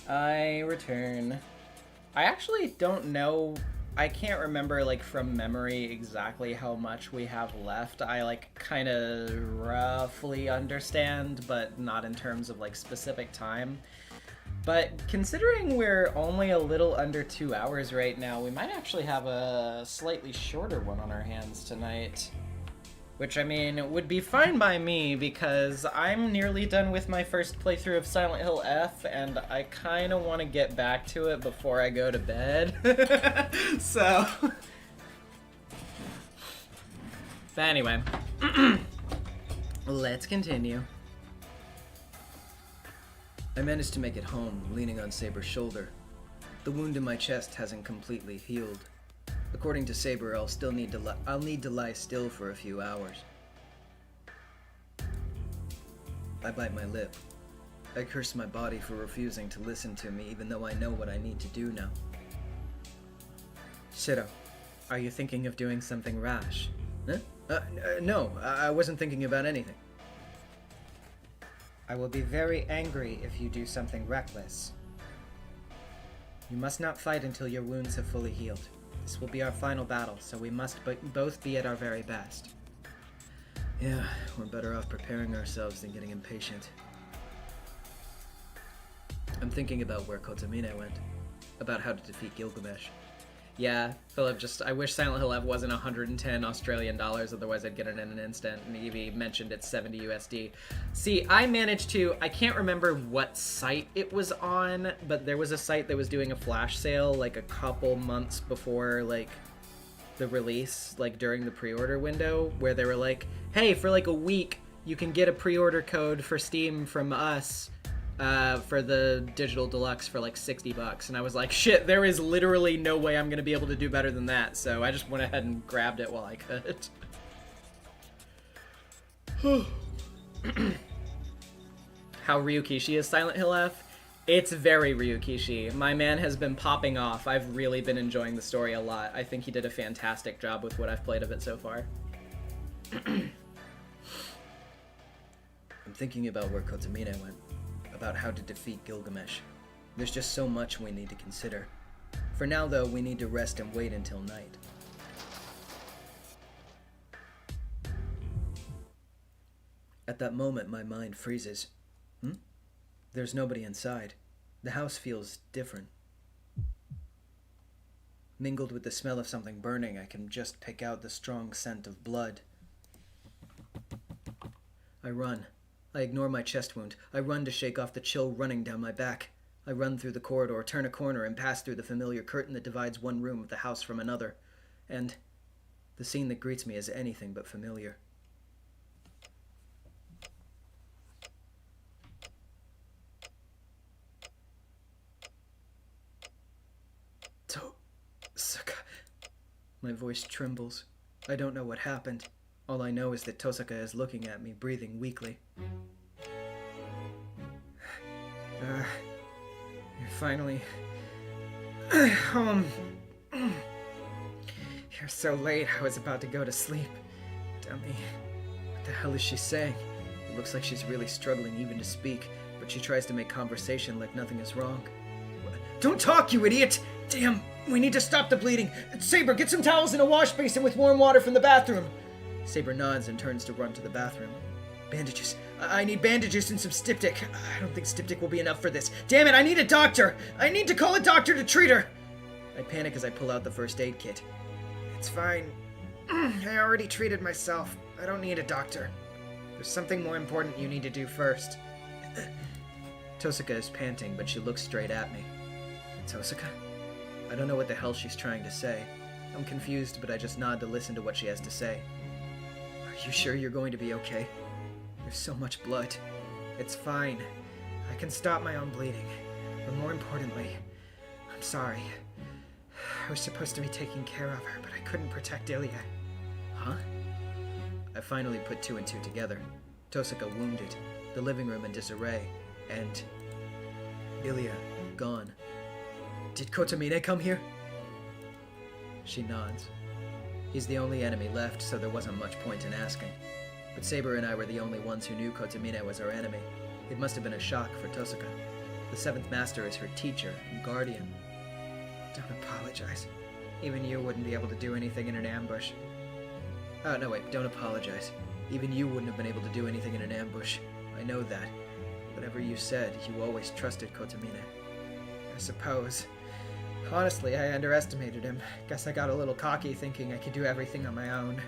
Speaker 2: I return. I actually don't know. I can't remember, like, from memory exactly how much we have left. I, like, kind of roughly understand, but not in terms of, like, specific time. But considering we're only a little under 2 hours right now, we might actually have a slightly shorter one on our hands tonight. Which, I mean, would be fine by me, because I'm nearly done with my first playthrough of Silent Hill F, and I kind of want to get back to it before I go to bed. So... But anyway. Let's continue.
Speaker 4: I managed to make it home, leaning on Saber's shoulder. The wound in my chest hasn't completely healed. According to Saber, I'll need to lie still for a few hours. I bite my lip. I curse my body for refusing to listen to me, even though I know what I need to do now.
Speaker 2: Shiro, are you thinking of doing something rash?
Speaker 4: Huh? No, I wasn't thinking about anything.
Speaker 2: I will be very angry if you do something reckless. You must not fight until your wounds have fully healed. This will be our final battle, so we must both be at our very best.
Speaker 4: Yeah, we're better off preparing ourselves than getting impatient. I'm thinking about where Kotomine went. About how to defeat Gilgamesh.
Speaker 2: Yeah, Philip, I wish Silent Hill F wasn't 110 Australian dollars, otherwise I'd get it in an instant. And Evie mentioned it's 70 USD. See, I can't remember what site it was on, but there was a site that was doing a flash sale like a couple months before like the release, like during the pre-order window, where they were like, hey, for like a week, you can get a pre-order code for Steam from us. For the digital deluxe for like $60, and I was like, shit, there is literally no way I'm gonna be able to do better than that, so I just went ahead and grabbed it while I could. How Ryukishi is Silent Hill F? It's very Ryukishi. My man has been popping off. I've really been enjoying the story a lot. I think he did a fantastic job with what I've played of it so far.
Speaker 4: I'm thinking about where Kotomine went. About how to defeat Gilgamesh. There's just so much we need to consider. For now, though, we need to rest and wait until night. At that moment, my mind freezes. There's nobody inside. The house feels different. Mingled with the smell of something burning, I can just pick out the strong scent of blood. I run. I ignore my chest wound. I run to shake off the chill running down my back. I run through the corridor, turn a corner, and pass through the familiar curtain that divides one room of the house from another. And the scene that greets me is anything but familiar. Tosaka. My voice trembles. I don't know what happened. All I know is that Tosaka is looking at me, breathing weakly. You're finally home. You're so late, I was about to go to sleep. Dummy. What the hell is she saying? It looks like she's really struggling even to speak, but she tries to make conversation like nothing is wrong. Don't talk, you idiot! Damn, we need to stop the bleeding. Saber, get some towels and a wash basin with warm water from the bathroom. Saber nods and turns to run to the bathroom. Bandages. I need bandages and some styptic. I don't think styptic will be enough for this. Damn it, I need a doctor! I need to call a doctor to treat her! I panic as I pull out the first aid kit. It's fine. I already treated myself. I don't need a doctor. There's something more important you need to do first. Tosaka is panting, but she looks straight at me. Tosaka? I don't know what the hell she's trying to say. I'm confused, but I just nod to listen to what she has to say. Are you sure you're going to be okay? There's so much blood. It's fine. I can stop my own bleeding. But more importantly, I'm sorry. I was supposed to be taking care of her, but I couldn't protect Ilya. Huh? I finally put two and two together. Tosaka wounded, the living room in disarray, and Ilya gone. Did Kotomine come here? She nods. He's the only enemy left, so there wasn't much point in asking. But Saber and I were the only ones who knew Kotomine was our enemy.
Speaker 2: It must have been a shock for Tosuka. The seventh master is her teacher and guardian. Don't apologize. Even you wouldn't be able to do anything in an ambush. Oh, no, wait, don't apologize. Even you wouldn't have been able to do anything in an ambush. I know that. Whatever you said, you always trusted Kotomine. I suppose. Honestly, I underestimated him. Guess I got a little cocky thinking I could do everything on my own.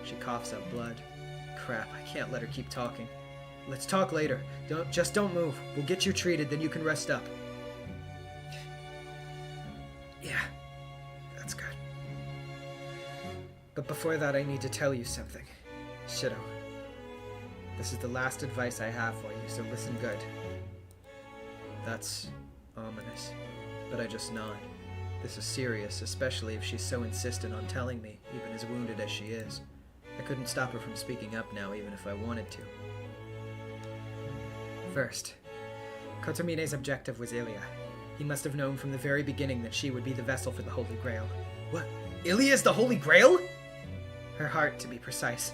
Speaker 2: She coughs up blood. Crap, I can't let her keep talking. Let's talk later. Just don't move. We'll get you treated, then you can rest up. Yeah, that's good. But before that, I need to tell you something. Shido. This is the last advice I have for you, so listen good. That's ominous, but I just nod. This is serious, especially if she's so insistent on telling me, even as wounded as she is. I couldn't stop her from speaking up now, even if I wanted to. First, Kotomine's objective was Ilia. He must have known from the very beginning that she would be the vessel for the Holy Grail. What? Ilia is the Holy Grail? Her heart, to be precise.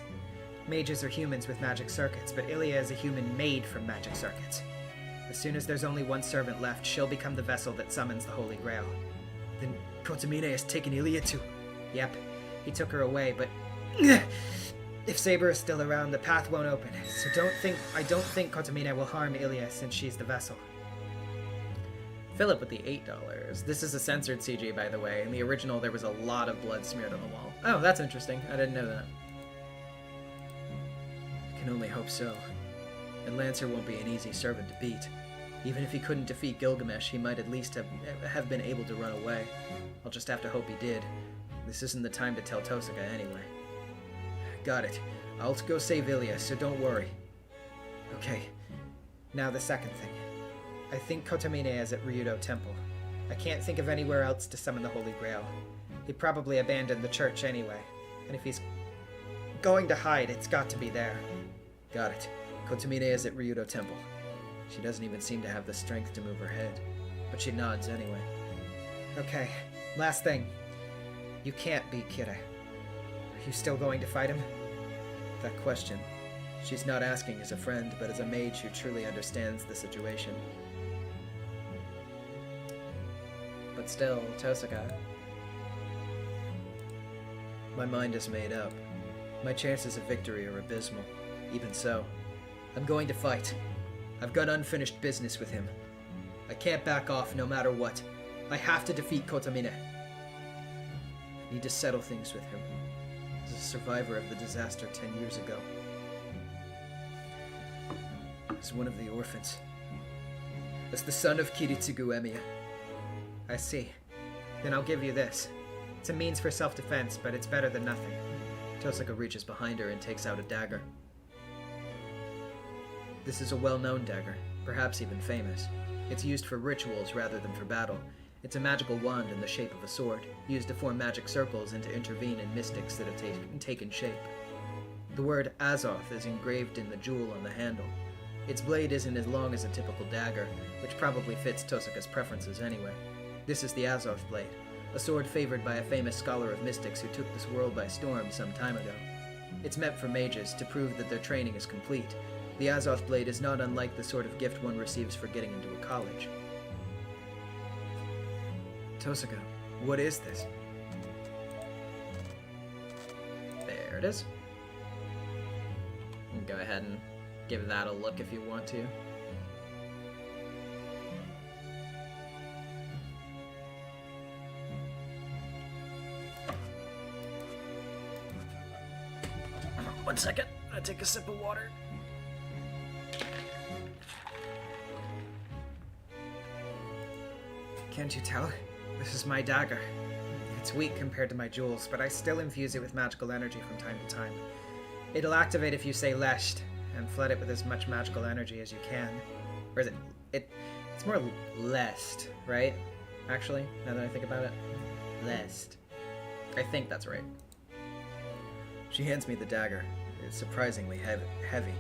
Speaker 2: Mages are humans with magic circuits, but Ilia is a human made from magic circuits. As soon as there's only one servant left, she'll become the vessel that summons the Holy Grail. Then Kotomine has taken Ilia to... Yep, he took her away, but... If Saber is still around, the path won't open, so I don't think Kotomine will harm Ilia since she's the vessel. Philip with the $8. This is a censored CG, by the way. In the original, there was a lot of blood smeared on the wall. Oh, that's interesting. I didn't know that. I can only hope so. And Lancer won't be an easy servant to beat. Even if he couldn't defeat Gilgamesh, he might at least have been able to run away. I'll just have to hope he did. This isn't the time to tell Tosuka anyway. Got it. I'll go save Ilia, so don't worry. Okay. Now the second thing. I think Kotomine is at Ryudo Temple. I can't think of anywhere else to summon the Holy Grail. He probably abandoned the church anyway, and if he's going to hide, it's got to be there. Got it. Kotomine is at Ryudo Temple. She doesn't even seem to have the strength to move her head, but she nods anyway. Okay, last thing. You can't beat Kira. Are you still going to fight him? That question. She's not asking as a friend, but as a mage who truly understands the situation. But still, Tosuka. My mind is made up. My chances of victory are abysmal. Even so, I'm going to fight. I've got unfinished business with him. I can't back off no matter what. I have to defeat Kotomine. I need to settle things with him. As a survivor of the disaster 10 years ago. As one of the orphans. As the son of Kiritsugu Emiya. I see. Then I'll give you this. It's a means for self-defense, but it's better than nothing. Tosuka reaches behind her and takes out a dagger. This is a well-known dagger, perhaps even famous. It's used for rituals rather than for battle. It's a magical wand in the shape of a sword, used to form magic circles and to intervene in mystics that have taken shape. The word Azoth is engraved in the jewel on the handle. Its blade isn't as long as a typical dagger, which probably fits Tosuka's preferences anyway. This is the Azoth blade, a sword favored by a famous scholar of mystics who took this world by storm some time ago. It's meant for mages to prove that their training is complete. The Azoth blade is not unlike the sort of gift one receives for getting into a college. Tosuka, what is this? There it is. You can go ahead and give that a look if you want to. One second, I take a sip of water. Can't you tell? This is my dagger. It's weak compared to my jewels, but I still infuse it with magical energy from time to time. It'll activate if you say Lesht, and flood it with as much magical energy as you can. Or is it? It's more Lest, right? Actually, now that I think about it. Lest. I think that's right. She hands me the dagger. It's surprisingly heavy.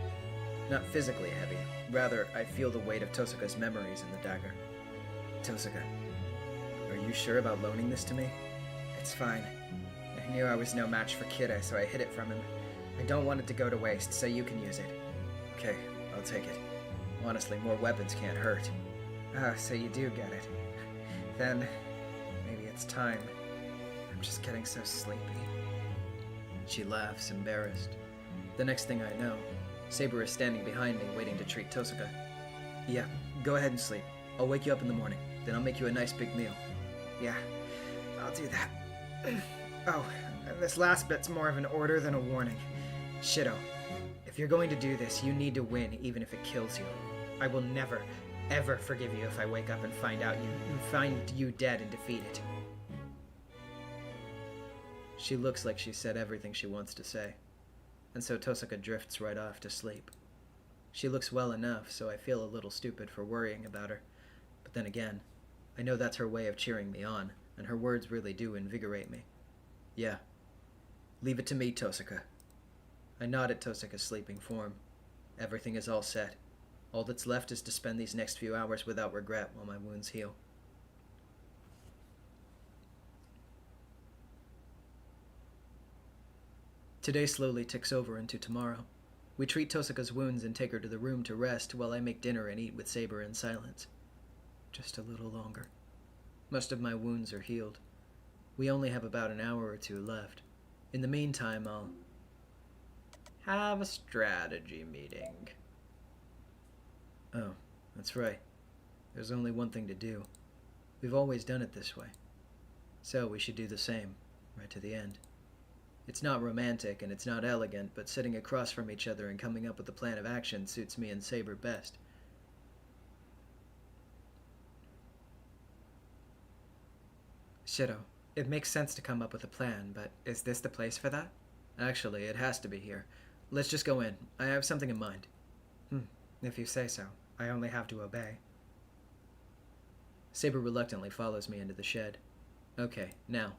Speaker 2: Not physically heavy. Rather, I feel the weight of Tosuka's memories in the dagger. Tosuka, are you sure about loaning this to me? It's fine. I knew I was no match for Kira, so I hid it from him. I don't want it to go to waste, so you can use it. Okay, I'll take it. Honestly, more weapons can't hurt. Ah, so you do get it. Then, maybe it's time. I'm just getting so sleepy. She laughs, embarrassed. The next thing I know, Saber is standing behind me, waiting to treat Tosuka. Yeah, go ahead and sleep. I'll wake you up in the morning. Then I'll make you a nice big meal. Yeah, I'll do that. Oh, and this last bit's more of an order than a warning. Shido, if you're going to do this, you need to win, even if it kills you. I will never, ever forgive you if I wake up and find you dead and defeated. She looks like she said everything she wants to say, and so Tosuka drifts right off to sleep. She looks well enough, so I feel a little stupid for worrying about her. But then again, I know that's her way of cheering me on, and her words really do invigorate me. Yeah. Leave it to me, Tosuka. I nod at Tosuka's sleeping form. Everything is all set. All that's left is to spend these next few hours without regret while my wounds heal. Today slowly ticks over into tomorrow. We treat Tosuka's wounds and take her to the room to rest while I make dinner and eat with Saber in silence. Just a little longer. Most of my wounds are healed. We only have about an hour or two left. In the meantime, I'll have a strategy meeting. Oh, that's right. There's only one thing to do. We've always done it this way. So we should do the same, right to the end. It's not romantic and it's not elegant, but sitting across from each other and coming up with a plan of action suits me and Saber best. Shido, it makes sense to come up with a plan, but is this the place for that? Actually, it has to be here. Let's just go in. I have something in mind. If you say so. I only have to obey. Saber reluctantly follows me into the shed. Okay, now.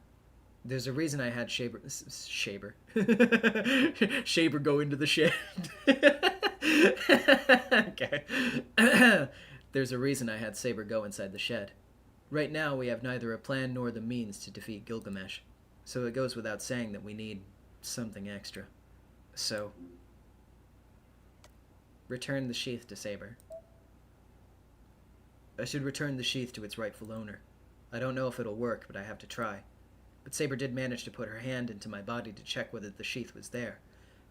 Speaker 2: There's a reason I had Shaber go into the shed. Okay. There's a reason I had Saber go inside the shed. Right now, we have neither a plan nor the means to defeat Gilgamesh, so it goes without saying that we need something extra. So, return the sheath to Saber. I should return the sheath to its rightful owner. I don't know if it'll work, but I have to try. But Saber did manage to put her hand into my body to check whether the sheath was there,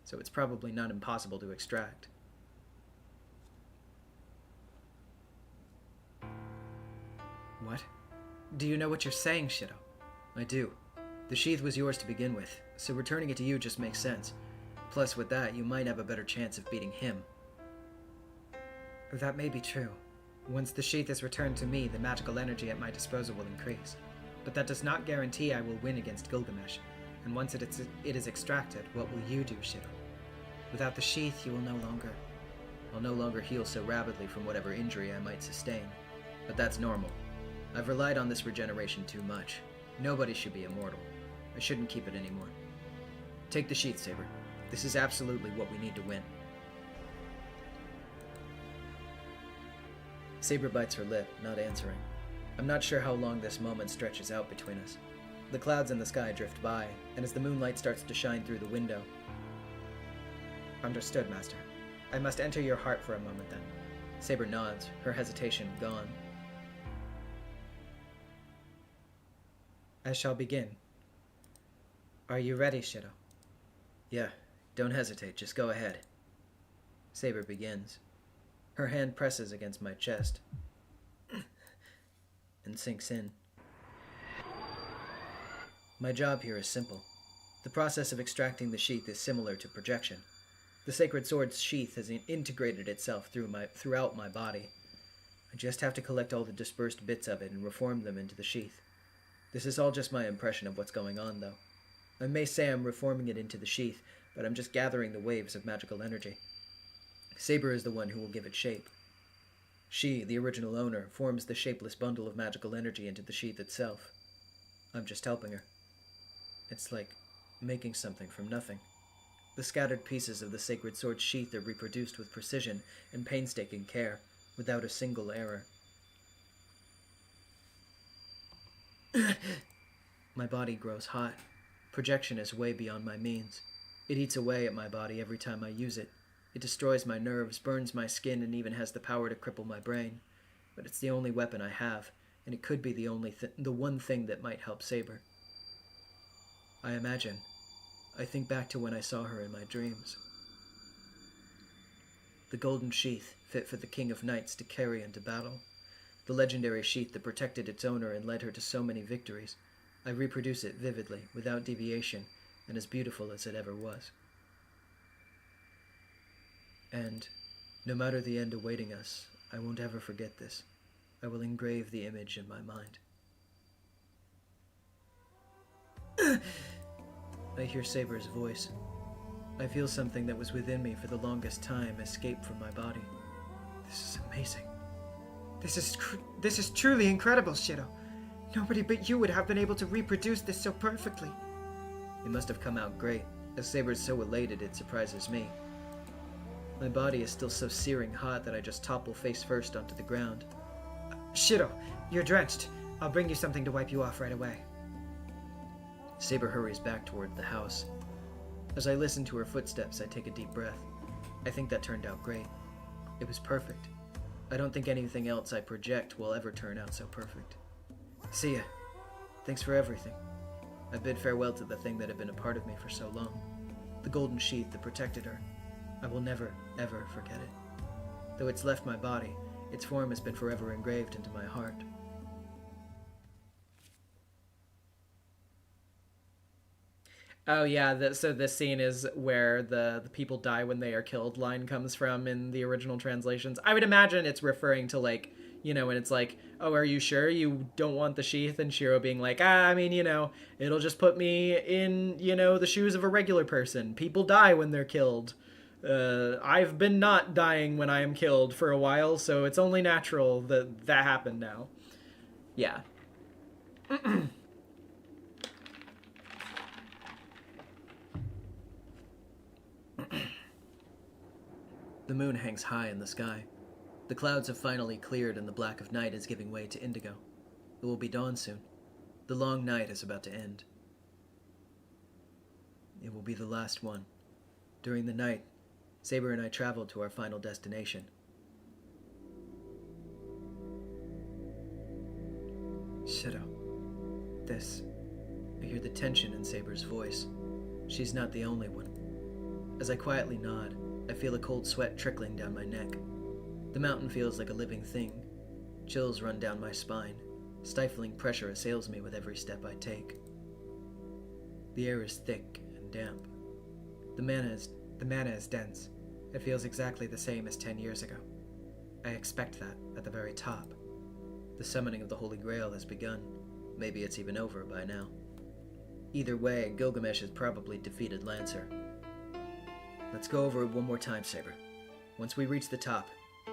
Speaker 2: so it's probably not impossible to extract. What? Do you know what you're saying, Shido? I do. The sheath was yours to begin with, so returning it to you just makes sense. Plus, with that, you might have a better chance of beating him. That may be true. Once the sheath is returned to me, the magical energy at my disposal will increase. But that does not guarantee I will win against Gilgamesh, and once it is extracted, what will you do, Shido? Without the sheath, you will I'll no longer heal so rapidly from whatever injury I might sustain. But that's normal. I've relied on this regeneration too much. Nobody should be immortal. I shouldn't keep it anymore. Take the sheath, Saber. This is absolutely what we need to win. Saber bites her lip, not answering. I'm not sure how long this moment stretches out between us. The clouds in the sky drift by, and as the moonlight starts to shine through the window... Understood, Master. I must enter your heart for a moment, then. Saber nods, her hesitation gone. I shall begin. Are you ready, Shido? Yeah, don't hesitate, just go ahead. Saber begins. Her hand presses against my chest and sinks in. My job here is simple. The process of extracting the sheath is similar to projection. The sacred sword's sheath has integrated itself throughout my body. I just have to collect all the dispersed bits of it and reform them into the sheath. This is all just my impression of what's going on, though. I may say I'm reforming it into the sheath, but I'm just gathering the waves of magical energy. Saber is the one who will give it shape. She, the original owner, forms the shapeless bundle of magical energy into the sheath itself. I'm just helping her. It's like making something from nothing. The scattered pieces of the sacred sword's sheath are reproduced with precision and painstaking care, without a single error. My body grows hot. Projection is way beyond my means. It eats away at my body every time I use it. It destroys my nerves, burns my skin, and even has the power to cripple my brain. But it's the only weapon I have, and it could be the one thing that might help Saber. I think back to when I saw her in my dreams. The golden sheath, fit for the King of Knights to carry into battle. The legendary sheath that protected its owner and led her to so many victories. I reproduce it vividly, without deviation, and as beautiful as it ever was. And, no matter the end awaiting us, I won't ever forget this. I will engrave the image in my mind. I hear Saber's voice. I feel something that was within me for the longest time escape from my body. This is amazing. This is truly incredible, Shido. Nobody but you would have been able to reproduce this so perfectly. It must have come out great. As Saber's so elated, it surprises me. My body is still so searing hot that I just topple face first onto the ground. Shido, you're drenched. I'll bring you something to wipe you off right away. Saber hurries back toward the house. As I listen to her footsteps, I take a deep breath. I think that turned out great. It was perfect. I don't think anything else I project will ever turn out so perfect. See ya. Thanks for everything. I bid farewell to the thing that had been a part of me for so long. The golden sheath that protected her. I will never, ever forget it. Though it's left my body, its form has been forever engraved into my heart. Oh yeah, so this scene is where the people die when they are killed line comes from in the original translations. I would imagine it's referring to, like, you know, when it's like, oh, are you sure you don't want the sheath? And Shiro being like, I mean, you know, it'll just put me in, you know, the shoes of a regular person. People die when they're killed. I've been not dying when I am killed for a while, so it's only natural that that happened now. Yeah. The moon hangs high in the sky. The clouds have finally cleared and the black of night is giving way to indigo. It will be dawn soon. The long night is about to end. It will be the last one. During the night, Saber and I traveled to our final destination. Shido. I hear the tension in Saber's voice. She's not the only one. As I quietly nod, I feel a cold sweat trickling down my neck. The mountain feels like a living thing. Chills run down my spine. Stifling pressure assails me with every step I take. The air is thick and damp. The mana is dense. It feels exactly the same as 10 years ago. I expect that at the very top. The summoning of the Holy Grail has begun. Maybe it's even over by now. Either way, Gilgamesh has probably defeated Lancer. Let's go over it one more time, Saber. Once we reach the top,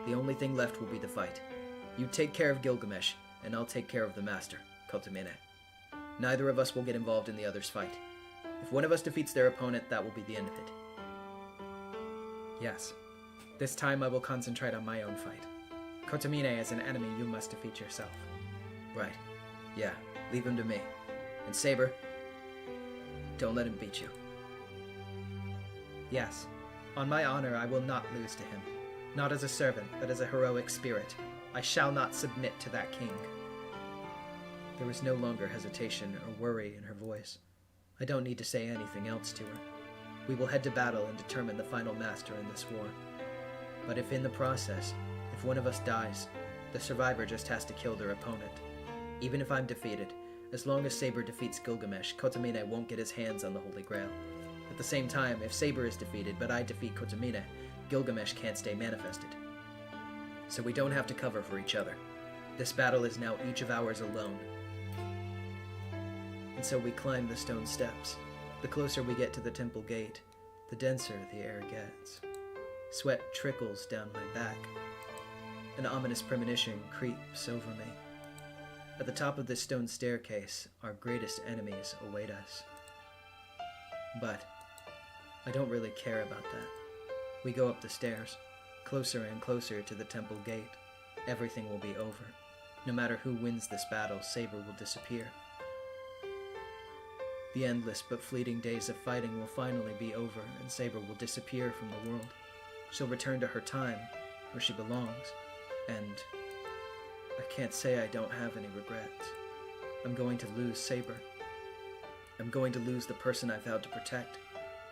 Speaker 2: the only thing left will be the fight. You take care of Gilgamesh, and I'll take care of the Master, Kotomine. Neither of us will get involved in the other's fight. If one of us defeats their opponent, that will be the end of it. Yes. This time I will concentrate on my own fight. Kotomine is an enemy you must defeat yourself. Right. Yeah, leave him to me. And Saber, don't let him beat you. Yes. On my honor, I will not lose to him. Not as a servant, but as a heroic spirit. I shall not submit to that king. There was no longer hesitation or worry in her voice. I don't need to say anything else to her. We will head to battle and determine the final master in this war. But if in the process, if one of us dies, the survivor just has to kill their opponent. Even if I'm defeated, as long as Saber defeats Gilgamesh, Kotomine won't get his hands on the Holy Grail. At the same time, if Saber is defeated but I defeat Kotomine, Gilgamesh can't stay manifested. So we don't have to cover for each other. This battle is now each of ours alone. And so we climb the stone steps. The closer we get to the temple gate, the denser the air gets. Sweat trickles down my back. An ominous premonition creeps over me. At the top of this stone staircase, our greatest enemies await us. But I don't really care about that. We go up the stairs, closer and closer to the temple gate. Everything will be over. No matter who wins this battle, Saber will disappear. The endless but fleeting days of fighting will finally be over, and Saber will disappear from the world. She'll return to her time, where she belongs, and I can't say I don't have any regrets. I'm going to lose Saber. I'm going to lose the person I vowed to protect,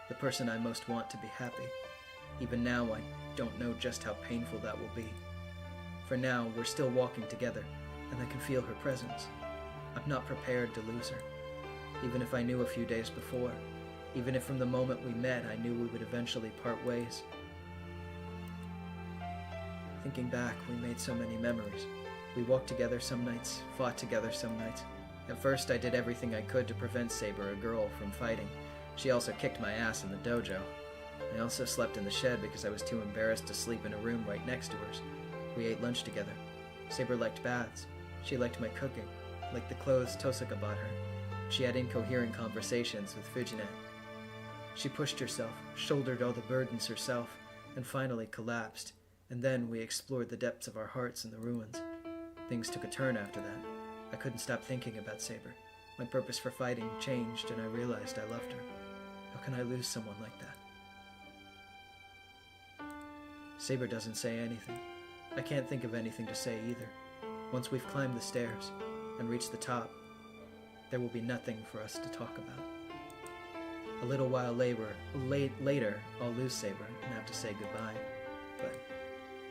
Speaker 2: the person I most want to be happy. Even now, I don't know just how painful that will be. For now, we're still walking together, and I can feel her presence. I'm not prepared to lose her. Even if I knew a few days before, even if from the moment we met I knew we would eventually part ways. Thinking back, we made so many memories. We walked together some nights, fought together some nights. At first, I did everything I could to prevent Saber, a girl, from fighting. She also kicked my ass in the dojo. I also slept in the shed because I was too embarrassed to sleep in a room right next to hers. We ate lunch together. Saber liked baths. She liked my cooking, liked the clothes Tosaka bought her. She had incoherent conversations with Fujine. She pushed herself, shouldered all the burdens herself, and finally collapsed. And then we explored the depths of our hearts in the ruins. Things took a turn after that. I couldn't stop thinking about Saber. My purpose for fighting changed, and I realized I loved her. How can I lose someone like that? Saber doesn't say anything. I can't think of anything to say either. Once we've climbed the stairs and reached the top, there will be nothing for us to talk about. A little while later, I'll lose Saber and have to say goodbye. But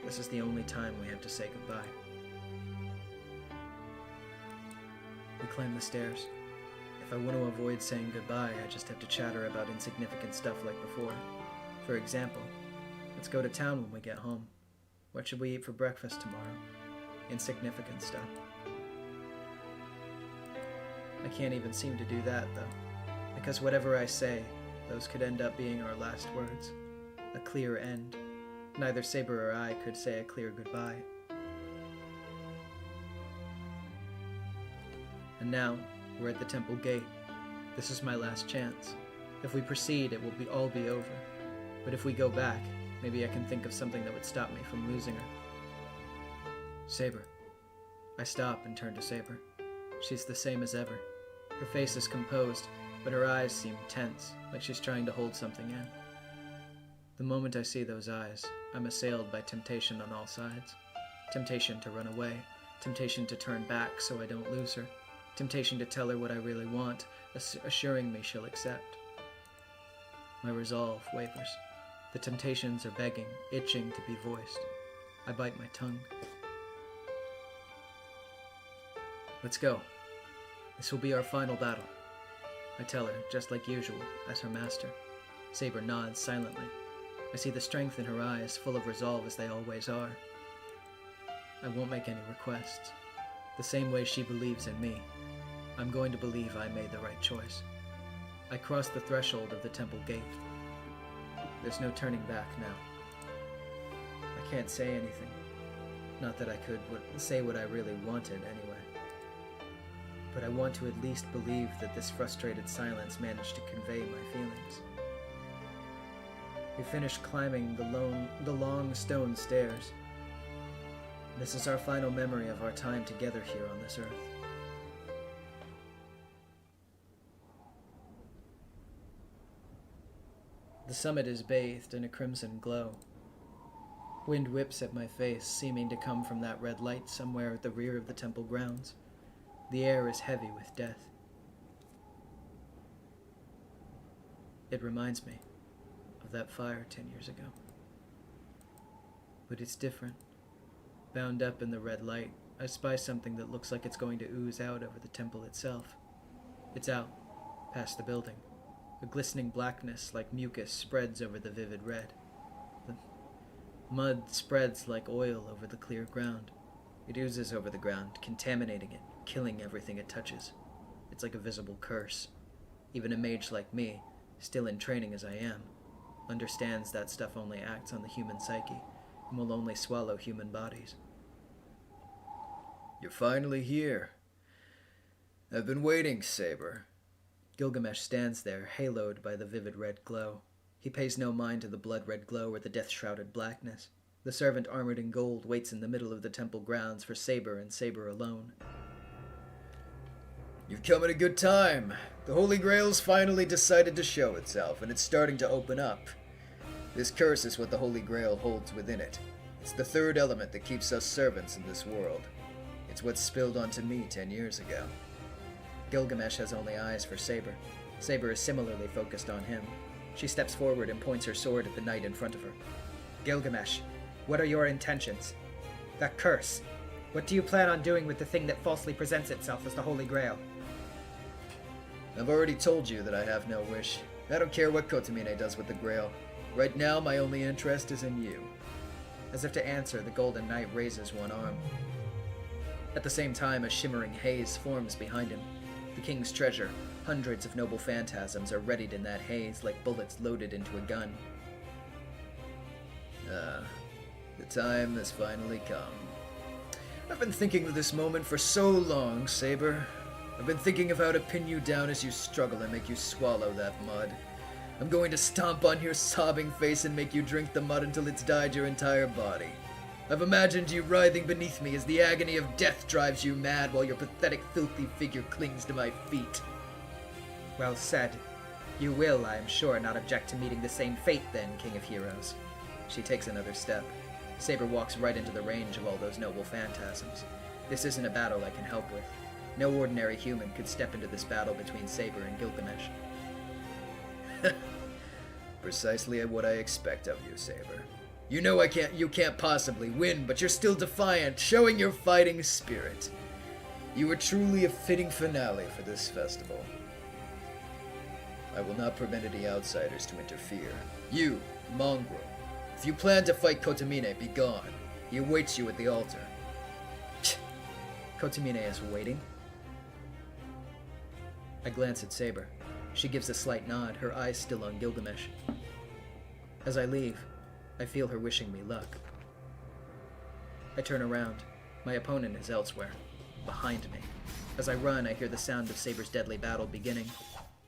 Speaker 2: this is the only time we have to say goodbye. We climb the stairs. If I want to avoid saying goodbye, I just have to chatter about insignificant stuff like before. For example, let's go to town when we get home. What should we eat for breakfast tomorrow? Insignificant stuff. I can't even seem to do that, though. Because whatever I say, those could end up being our last words. A clear end. Neither Saber or I could say a clear goodbye. And now, we're at the temple gate. This is my last chance. If we proceed, it will all be over. But if we go back, maybe I can think of something that would stop me from losing her. Saber. I stop and turn to Saber. She's the same as ever. Her face is composed, but her eyes seem tense, like she's trying to hold something in. The moment I see those eyes, I'm assailed by temptation on all sides. Temptation to run away, temptation to turn back so I don't lose her, temptation to tell her what I really want, assuring me she'll accept. My resolve wavers. The temptations are begging, itching to be voiced. I bite my tongue. Let's go. This will be our final battle. I tell her, just like usual, as her master. Saber nods silently. I see the strength in her eyes, full of resolve as they always are. I won't make any requests. The same way she believes in me, I'm going to believe I made the right choice. I cross the threshold of the temple gate. There's no turning back now. I can't say anything. Not that I could say what I really wanted anyway. But I want to at least believe that this frustrated silence managed to convey my feelings. We finished climbing the long stone stairs. This is our final memory of our time together here on this earth. The summit is bathed in a crimson glow. Wind whips at my face, seeming to come from that red light somewhere at the rear of the temple grounds. The air is heavy with death. It reminds me of that fire 10 years ago. But it's different. Bound up in the red light, I spy something that looks like it's going to ooze out over the temple itself. It's out, past the building. A glistening blackness like mucus spreads over the vivid red. The mud spreads like oil over the clear ground. It oozes over the ground, contaminating it, killing everything it touches. It's like a visible curse. Even a mage like me, still in training as I am, understands that stuff only acts on the human psyche and will only swallow human bodies.
Speaker 4: You're finally here. I've been waiting, Saber.
Speaker 2: Gilgamesh stands there, haloed by the vivid red glow. He pays no mind to the blood-red glow or the death-shrouded blackness. The servant armored in gold waits in the middle of the temple grounds for Saber and Saber alone.
Speaker 4: You've come at a good time. The Holy Grail's finally decided to show itself, and it's starting to open up. This curse is what the Holy Grail holds within it. It's the third element that keeps us servants in this world. It's what spilled onto me 10 years ago.
Speaker 2: Gilgamesh has only eyes for Saber. Saber is similarly focused on him. She steps forward and points her sword at the knight in front of her. Gilgamesh, what are your intentions? That curse. What do you plan on doing with the thing that falsely presents itself as the Holy Grail?
Speaker 4: I've already told you that I have no wish. I don't care what Kotomine does with the Grail. Right now, my only interest is in you.
Speaker 2: As if to answer, the Golden Knight raises one arm. At the same time, a shimmering haze forms behind him. The king's treasure, hundreds of noble phantasms, are readied in that haze like bullets loaded into a gun.
Speaker 4: The time has finally come. I've been thinking of this moment for so long, Saber. I've been thinking of how to pin you down as you struggle and make you swallow that mud. I'm going to stomp on your sobbing face and make you drink the mud until it's dyed your entire body. I've imagined you writhing beneath me as the agony of death drives you mad while your pathetic, filthy figure clings to my feet.
Speaker 2: Well said. You will, I am sure, not object to meeting the same fate then, King of Heroes. She takes another step. Saber walks right into the range of all those noble phantasms. This isn't a battle I can help with. No ordinary human could step into this battle between Saber and Gilgamesh.
Speaker 4: Precisely what I expect of you, Saber. You know you can't possibly win, but you're still defiant, showing your fighting spirit. You are truly a fitting finale for this festival. I will not permit any outsiders to interfere. You, mongrel, if you plan to fight Kotomine, be gone. He awaits you at the altar.
Speaker 2: Kotomine is waiting. I glance at Saber. She gives a slight nod, her eyes still on Gilgamesh. As I leave, I feel her wishing me luck. I turn around. My opponent is elsewhere, behind me. As I run, I hear the sound of Saber's deadly battle beginning.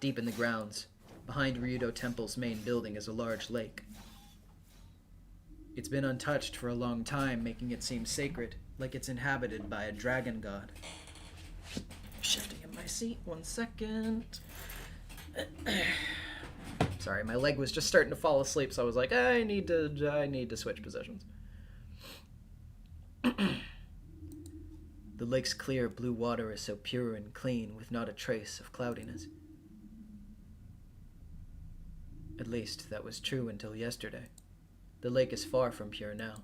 Speaker 2: Deep in the grounds, behind Ryudo Temple's main building is a large lake. It's been untouched for a long time, making it seem sacred, like it's inhabited by a dragon god. Shifting in my seat, 1 second. Sorry, my leg was just starting to fall asleep, so I was like, I need to switch positions. The lake's clear blue water is so pure and clean, with not a trace of cloudiness. At least, that was true until yesterday. The lake is far from pure now.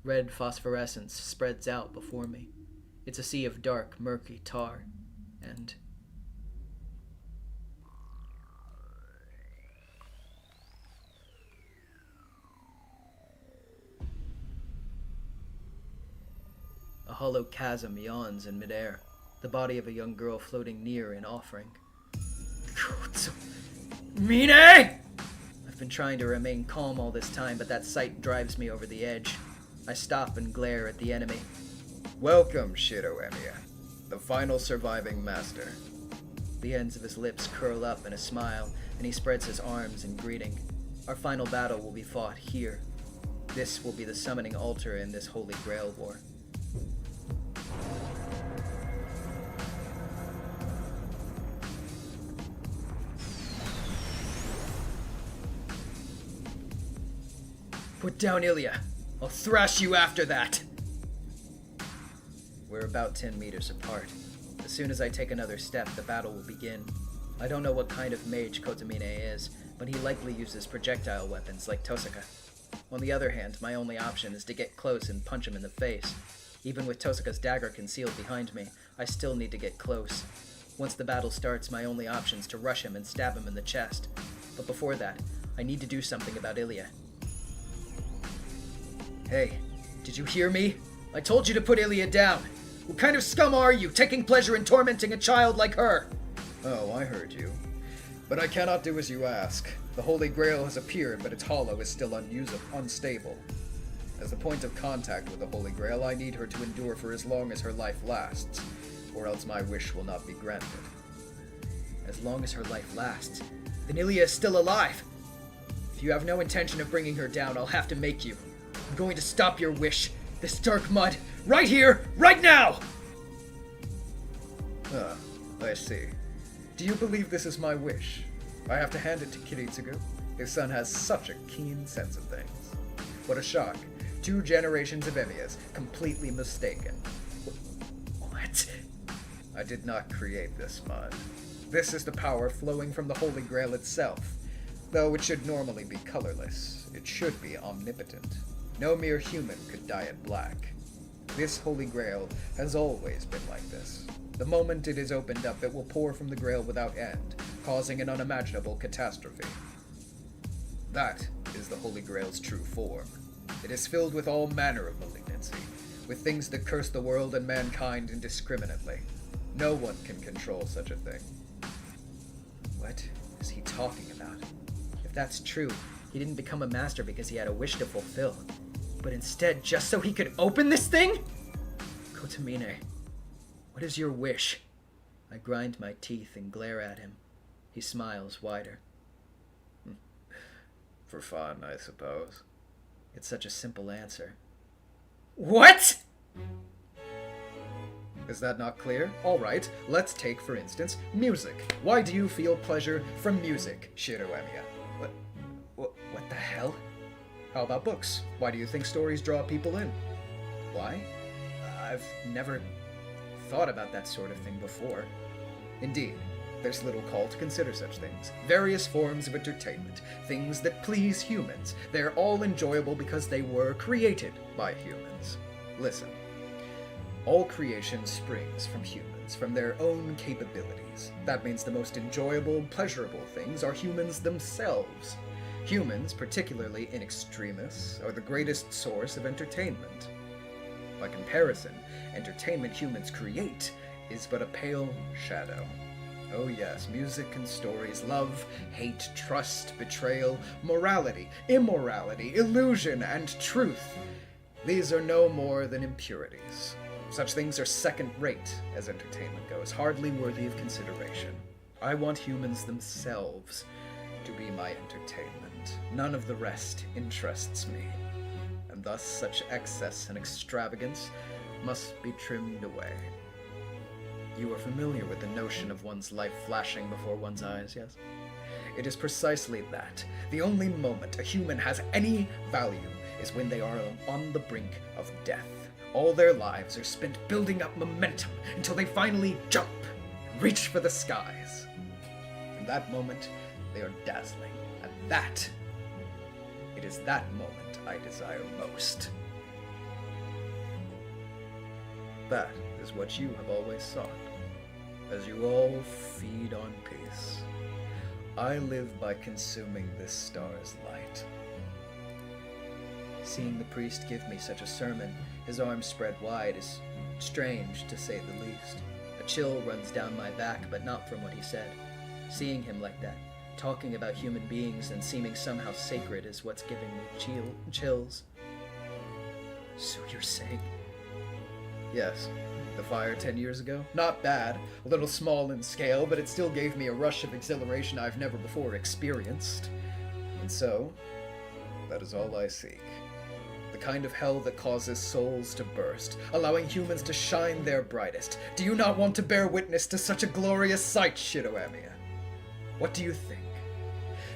Speaker 2: Red phosphorescence spreads out before me. It's a sea of dark, murky tar, and... a hollow chasm yawns in midair, the body of a young girl floating near in offering. Mine! I've been trying to remain calm all this time, but that sight drives me over the edge. I stop and glare at the enemy.
Speaker 4: Welcome, Shiro Emiya, the final surviving master.
Speaker 2: The ends of his lips curl up in a smile, and he spreads his arms in greeting. Our final battle will be fought here. This will be the summoning altar in this Holy Grail war. Put down Ilya. I'll thrash you after that. We're about 10 meters apart. As soon as I take another step, the battle will begin. I don't know what kind of mage Kotomine is, but he likely uses projectile weapons like Tosaka. On the other hand, my only option is to get close and punch him in the face. Even with Tosaka's dagger concealed behind me, I still need to get close. Once the battle starts, my only option is to rush him and stab him in the chest. But before that, I need to do something about Ilya. Hey, did you hear me? I told you to put Ilya down. What kind of scum are you, taking pleasure in tormenting a child like her?
Speaker 4: Oh, I heard you. But I cannot do as you ask. The Holy Grail has appeared, but its hollow is still unstable. As a point of contact with the Holy Grail, I need her to endure for as long as her life lasts, or else my wish will not be granted. As long as her life lasts? Then Ilya is still alive! If you have no intention of bringing her down, I'll have to make you. I'm going to stop your wish. This dark mud. Right here! Right now! I see. Do you believe this is my wish? I have to hand it to Kiritsugu. His son has such a keen sense of things. What a shock. 2 generations of Emiyas, completely mistaken. What? I did not create this mind. This is the power flowing from the Holy Grail itself. Though it should normally be colorless, it should be omnipotent. No mere human could dye it black. This Holy Grail has always been like this. The moment it is opened up, it will pour from the Grail without end, causing an unimaginable catastrophe. That is the Holy Grail's true form. It is filled with all manner of malignancy, with things that curse the world and mankind indiscriminately. No one can control such a thing.
Speaker 2: What is he talking about? If that's true, he didn't become a master because he had a wish to fulfill, but instead just so he could open this thing? Kotomine, what is your wish? I grind my teeth and glare at him. He smiles wider.
Speaker 4: For fun, I suppose.
Speaker 2: It's such a simple answer. What?
Speaker 4: Is that not clear? Alright, let's take, for instance, music. Why do you feel pleasure from music, Shiro Emiya?
Speaker 2: What the hell?
Speaker 4: How about books? Why do you think stories draw people in? Why?
Speaker 2: I've never thought about that sort of thing before.
Speaker 4: Indeed. There's little call to consider such things. Various forms of entertainment. Things that please humans. They're all enjoyable because they were created by humans. Listen. All creation springs from humans, from their own capabilities. That means the most enjoyable, pleasurable things are humans themselves. Humans, particularly in extremis, are the greatest source of entertainment. By comparison, entertainment humans create is but a pale shadow. Oh yes, music and stories, love, hate, trust, betrayal, morality, immorality, illusion, and truth. These are no more than impurities. Such things are second-rate as entertainment goes, hardly worthy of consideration. I want humans themselves to be my entertainment. None of the rest interests me. And thus such excess and extravagance must be trimmed away. You are familiar with the notion of one's life flashing before one's eyes, yes? It is precisely that. The only moment a human has any value is when they are on the brink of death. All their lives are spent building up momentum until they finally jump and reach for the skies. In that moment, they are dazzling. And it is that moment I desire most. That is what you have always sought. As you all feed on peace, I live by consuming this star's light.
Speaker 2: Seeing the priest give me such a sermon, his arms spread wide, is strange, to say the least. A chill runs down my back, but not from what he said. Seeing him like that, talking about human beings and seeming somehow sacred is what's giving me chills. So you're saying...
Speaker 4: Yes. The fire 10 years ago? Not bad. A little small in scale, but it still gave me a rush of exhilaration I've never before experienced. And so, that is all I seek. The kind of hell that causes souls to burst, allowing humans to shine their brightest. Do you not want to bear witness to such a glorious sight, Shiro Emiya? What do you think?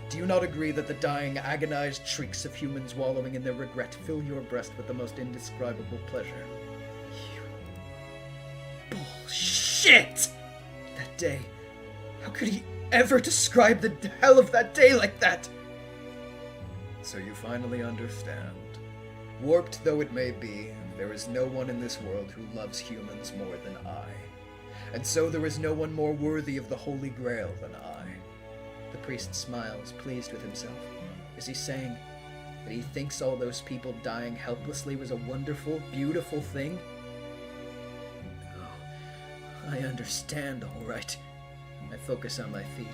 Speaker 4: Do you not agree that the dying, agonized shrieks of humans wallowing in their regret fill your breast with the most indescribable pleasure?
Speaker 2: Bullshit! That day. How could he ever describe the hell of that day like that?
Speaker 4: So you finally understand. Warped though it may be, there is no one in this world who loves humans more than I. And so there is no one more worthy of the Holy Grail than I.
Speaker 2: The priest smiles, pleased with himself. Is he saying that he thinks all those people dying helplessly was a wonderful, beautiful thing? Oh, I understand, all right. I focus on my feet.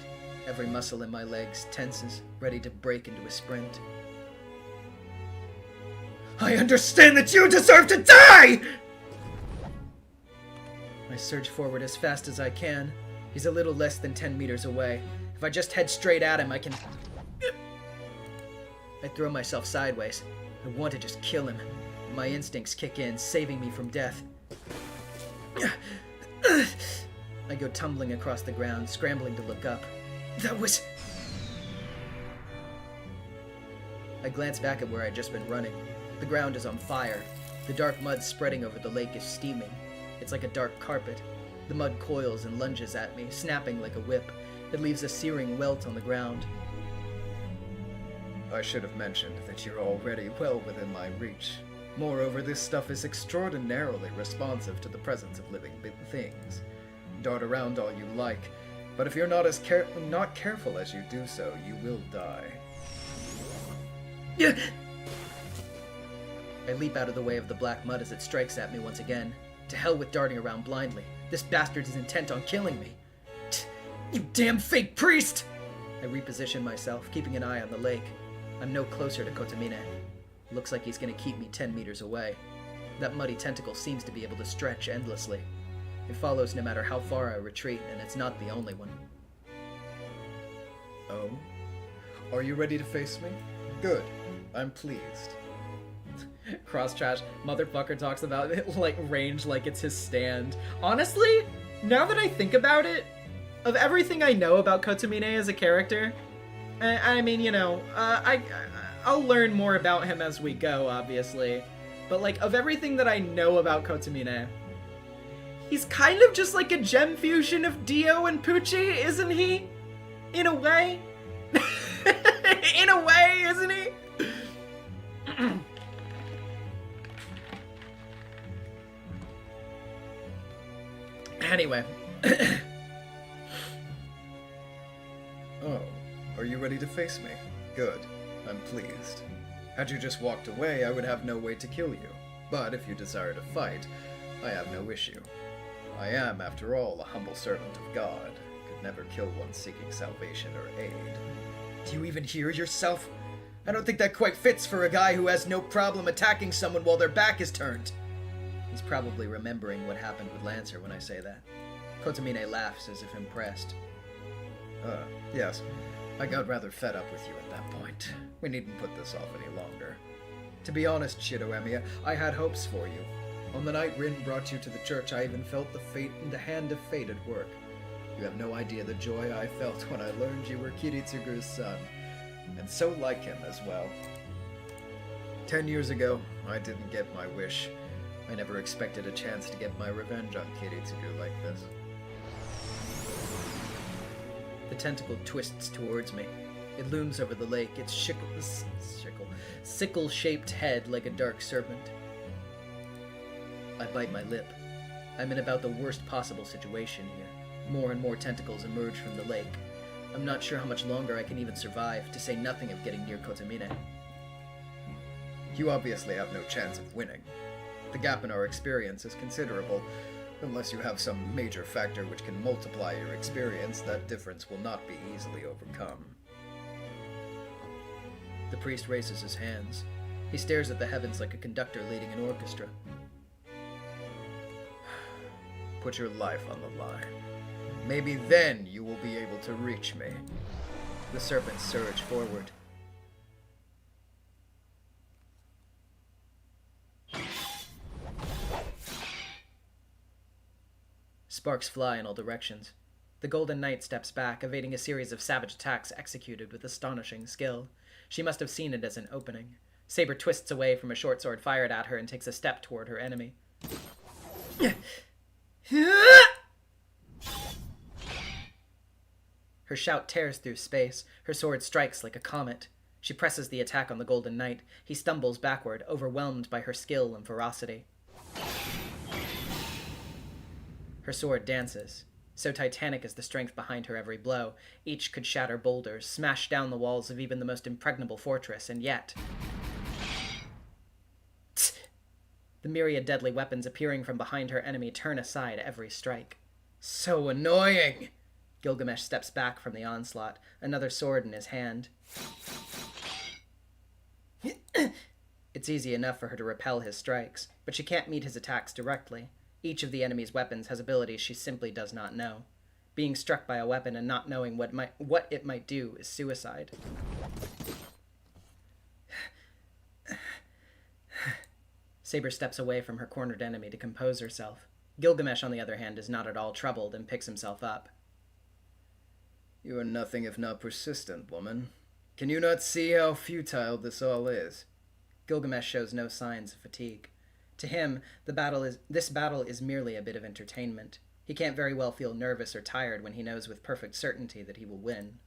Speaker 2: Every muscle in my legs tenses, ready to break into a sprint. I understand that you deserve to die! I surge forward as fast as I can. He's a little less than 10 meters away. If I just head straight at him, I can... I throw myself sideways. I want to just kill him. My instincts kick in, saving me from death. I go tumbling across the ground, scrambling to look up. That was... I glance back at where I'd just been running. The ground is on fire. The dark mud spreading over the lake is steaming. It's like a dark carpet. The mud coils and lunges at me, snapping like a whip. It leaves a searing welt on the ground.
Speaker 4: I should have mentioned that you're already well within my reach. Moreover, this stuff is extraordinarily responsive to the presence of living things. Dart around all you like, but if you're not careful as you do so, you will die.
Speaker 2: I leap out of the way of the black mud as it strikes at me once again. To hell with darting around blindly. This bastard is intent on killing me. You damn fake priest! I reposition myself, keeping an eye on the lake. I'm no closer to Kotomine. Looks like he's gonna keep me 10 meters away. That muddy tentacle seems to be able to stretch endlessly. It follows no matter how far I retreat, and it's not the only one.
Speaker 4: Oh? Are you ready to face me? Good. I'm pleased.
Speaker 2: Cross trash motherfucker talks about it like range like it's his stand. Honestly, now that I think about it, of everything I know about Kotomine as a character, I mean, you know, I'll learn more about him as we go, obviously. But like, of everything that I know about Kotomine, he's kind of just like a gem fusion of Dio and Pucci, isn't he? In a way. In a way, isn't he? Anyway.
Speaker 4: Oh, are you ready to face me? Good. I'm pleased. Had you just walked away, I would have no way to kill you. But if you desire to fight, I have no issue. I am, after all, a humble servant of God. Could never kill one seeking salvation or aid.
Speaker 2: Do you even hear yourself? I don't think that quite fits for a guy who has no problem attacking someone while their back is turned. He's probably remembering what happened with Lancer when I say that. Kotomine laughs as if impressed.
Speaker 4: Yes. I got rather fed up with you at that point. We needn't put this off any longer. To be honest, Shidoemiya, I had hopes for you. On the night Rin brought you to the church, I even felt the hand of fate at work. You have no idea the joy I felt when I learned you were Kiritsugu's son, and so like him as well. 10 years ago, I didn't get my wish. I never expected a chance to get my revenge on Kiritsugu like this.
Speaker 2: The tentacle twists towards me. It looms over the lake, its sickle-shaped head like a dark serpent. I bite my lip. I'm in about the worst possible situation here. More and more tentacles emerge from the lake. I'm not sure how much longer I can even survive, to say nothing of getting near Kotomine.
Speaker 4: You obviously have no chance of winning. The gap in our experience is considerable. Unless you have some major factor which can multiply your experience, that difference will not be easily overcome.
Speaker 2: The priest raises his hands. He stares at the heavens like a conductor leading an orchestra.
Speaker 4: Put your life on the line. Maybe then you will be able to reach me.
Speaker 2: The serpents surge forward. Sparks fly in all directions. The Golden Knight steps back, evading a series of savage attacks executed with astonishing skill. She must have seen it as an opening. Saber twists away from a short sword fired at her and takes a step toward her enemy. Her shout tears through space. Her sword strikes like a comet. She presses the attack on the Golden Knight. He stumbles backward, overwhelmed by her skill and ferocity. Her sword dances. So titanic is the strength behind her every blow. Each could shatter boulders, smash down the walls of even the most impregnable fortress, and yet... The myriad deadly weapons appearing from behind her enemy turn aside every strike. So annoying! Gilgamesh steps back from the onslaught, another sword in his hand. It's easy enough for her to repel his strikes, but she can't meet his attacks directly. Each of the enemy's weapons has abilities she simply does not know. Being struck by a weapon and not knowing what it might do is suicide. Saber steps away from her cornered enemy to compose herself. Gilgamesh, on the other hand, is not at all troubled and picks himself up.
Speaker 4: You are nothing if not persistent, woman. Can you not see how futile this all is?
Speaker 2: Gilgamesh shows no signs of fatigue. To him, this battle is merely a bit of entertainment. He can't very well feel nervous or tired when he knows with perfect certainty that he will win.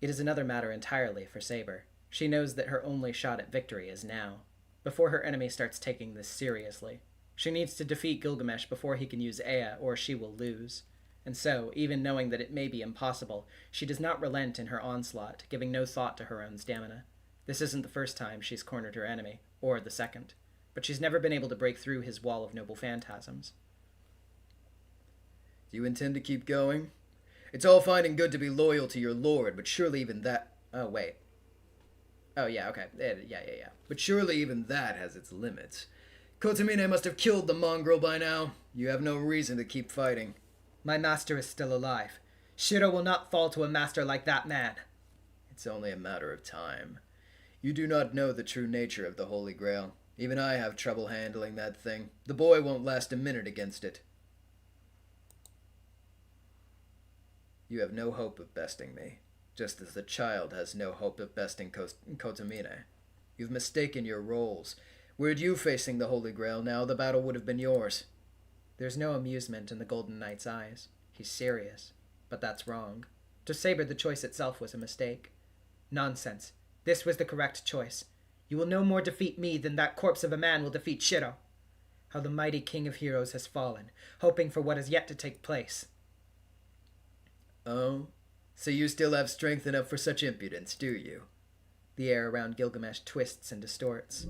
Speaker 2: It is another matter entirely for Saber. She knows that her only shot at victory is now, before her enemy starts taking this seriously. She needs to defeat Gilgamesh before he can use Ea, or she will lose. And so, even knowing that it may be impossible, she does not relent in her onslaught, giving no thought to her own stamina. This isn't the first time she's cornered her enemy, or the second, but she's never been able to break through his wall of noble phantasms.
Speaker 4: Do you intend to keep going? It's all fine and good to be loyal to your lord, but surely even that...
Speaker 2: Oh, wait. Oh, yeah, okay. Yeah.
Speaker 4: But surely even that has its limits. Kotomine must have killed the mongrel by now. You have no reason to keep fighting.
Speaker 2: My master is still alive. Shiro will not fall to a master like that man.
Speaker 4: It's only a matter of time. You do not know the true nature of the Holy Grail. Even I have trouble handling that thing. The boy won't last a minute against it. You have no hope of besting me, just as the child has no hope of besting Kotomine. You've mistaken your roles. Weren't you facing the Holy Grail now, the battle would have been yours.
Speaker 2: There's no amusement in the Golden Knight's eyes. He's serious. But that's wrong. To Saber, the choice itself was a mistake. Nonsense. This was the correct choice. You will no more defeat me than that corpse of a man will defeat Shiro. How the mighty king of heroes has fallen, hoping for what is yet to take place.
Speaker 4: Oh? So you still have strength enough for such impudence, do you?
Speaker 2: The air around Gilgamesh twists and distorts.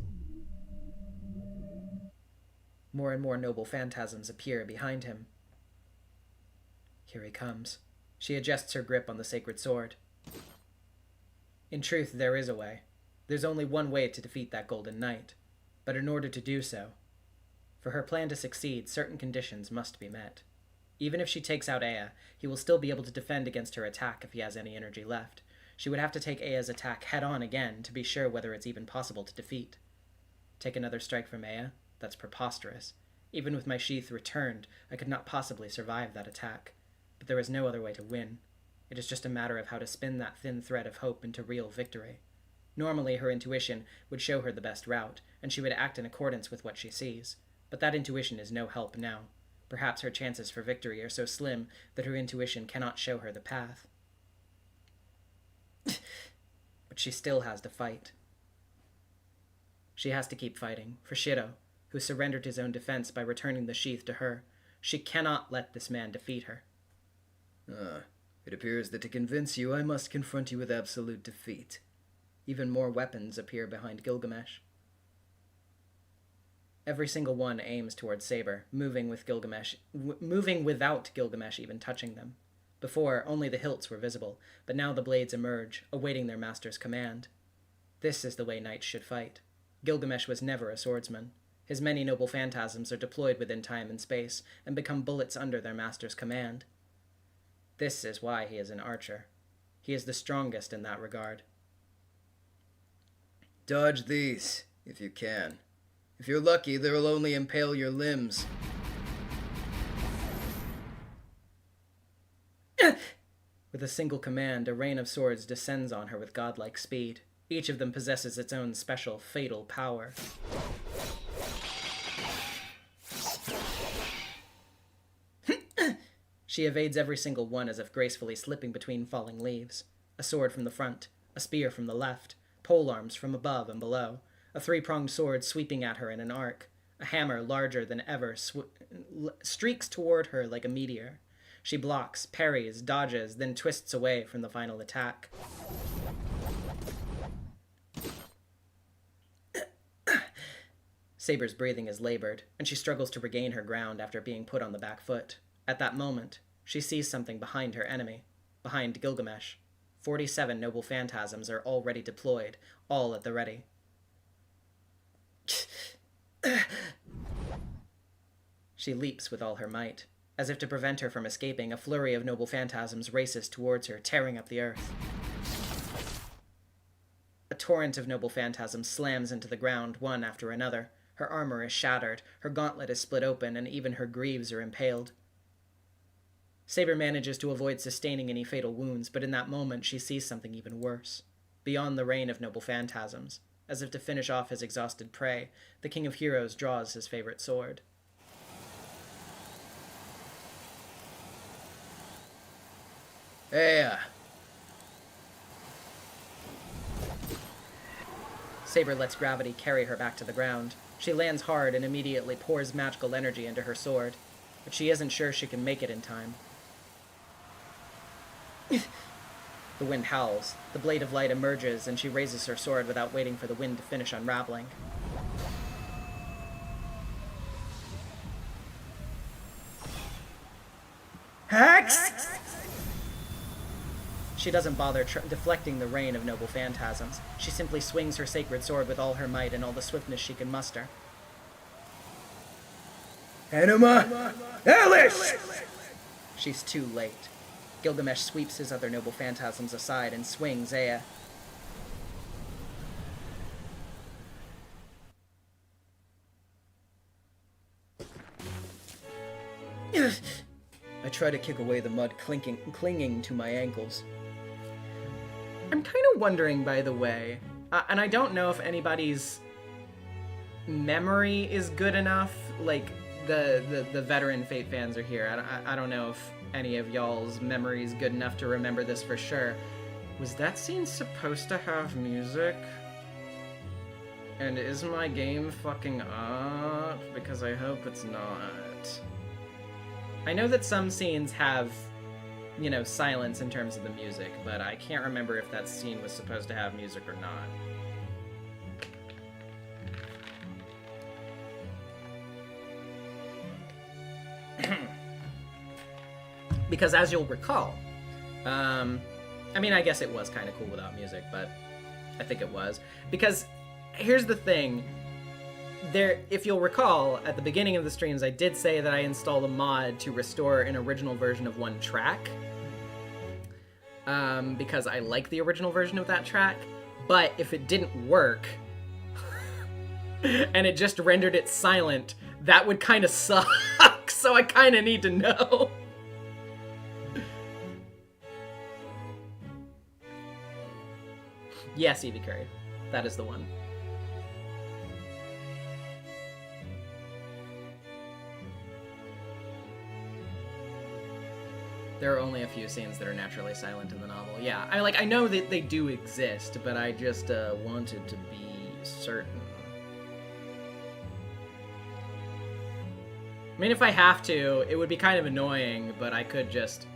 Speaker 2: More and more noble phantasms appear behind him. Here he comes. She adjusts her grip on the sacred sword. In truth, there is a way. There's only one way to defeat that Golden Knight. But in order to do so, for her plan to succeed, certain conditions must be met. Even if she takes out Ea, he will still be able to defend against her attack if he has any energy left. She would have to take Ea's attack head-on again to be sure whether it's even possible to defeat. Take another strike from Ea? That's preposterous. Even with my sheath returned, I could not possibly survive that attack. But there is no other way to win. It is just a matter of how to spin that thin thread of hope into real victory. Normally, her intuition would show her the best route, and she would act in accordance with what she sees. But that intuition is no help now. Perhaps her chances for victory are so slim that her intuition cannot show her the path. But she still has to fight. She has to keep fighting, for Shiro, who surrendered his own defense by returning the sheath to her. She cannot let this man defeat her.
Speaker 4: It appears that to convince you, I must confront you with absolute defeat.
Speaker 2: Even more weapons appear behind Gilgamesh. Every single one aims toward Saber, moving without Gilgamesh even touching them. Before, only the hilts were visible, but now the blades emerge, awaiting their master's command. This is the way knights should fight. Gilgamesh was never a swordsman. His many noble phantasms are deployed within time and space, and become bullets under their master's command. This is why he is an archer. He is the strongest in that regard.
Speaker 4: Dodge these, if you can. If you're lucky, they'll only impale your limbs.
Speaker 2: With a single command, a rain of swords descends on her with godlike speed. Each of them possesses its own special, fatal power. She evades every single one as if gracefully slipping between falling leaves. A sword from the front, a spear from the left, polearms from above and below, a three-pronged sword sweeping at her in an arc. A hammer larger than ever streaks toward her like a meteor. She blocks, parries, dodges, then twists away from the final attack. Saber's breathing is labored, and she struggles to regain her ground after being put on the back foot. At that moment, she sees something behind her enemy, behind Gilgamesh. 47 noble phantasms are already deployed, all at the ready. She leaps with all her might. As if to prevent her from escaping, a flurry of noble phantasms races towards her, tearing up the earth. A torrent of noble phantasms slams into the ground, one after another. Her armor is shattered, her gauntlet is split open, and even her greaves are impaled. Saber manages to avoid sustaining any fatal wounds, but in that moment she sees something even worse. Beyond the reign of noble phantasms, as if to finish off his exhausted prey, the King of Heroes draws his favorite sword.
Speaker 4: Yeah.
Speaker 2: Saber lets gravity carry her back to the ground. She lands hard and immediately pours magical energy into her sword, but she isn't sure she can make it in time. The wind howls. The blade of light emerges, and she raises her sword without waiting for the wind to finish unraveling.
Speaker 4: Hex!
Speaker 2: She doesn't bother deflecting the rain of noble phantasms. She simply swings her sacred sword with all her might and all the swiftness she can muster.
Speaker 4: Enema! Elish!
Speaker 2: She's too late. Gilgamesh sweeps his other noble phantasms aside and swings Ea.
Speaker 4: I try to kick away the mud clinging to my ankles.
Speaker 2: I'm kind of wondering, by the way, and I don't know if anybody's memory is good enough, like, the veteran Fate fans are here. I don't know if any of y'all's memory is good enough to remember this for sure. Was that scene supposed to have music? And is my game fucking up? Because I hope it's not. I know that some scenes have, you know, silence in terms of the music, but I can't remember if that scene was supposed to have music or not. Because as you'll recall, I mean, I guess it was kind of cool without music, but I think it was. Because here's the thing. If you'll recall, at the beginning of the streams, I did say that I installed a mod to restore an original version of one track. Because I like the original version of that track. But if it didn't work, and it just rendered it silent, that would kind of suck. So I kind of need to know. Yes, Evie Curry. That is the one. There are only a few scenes that are naturally silent in the novel. Yeah, I know that they do exist, but I just wanted to be certain. I mean, if I have to, it would be kind of annoying, but I could just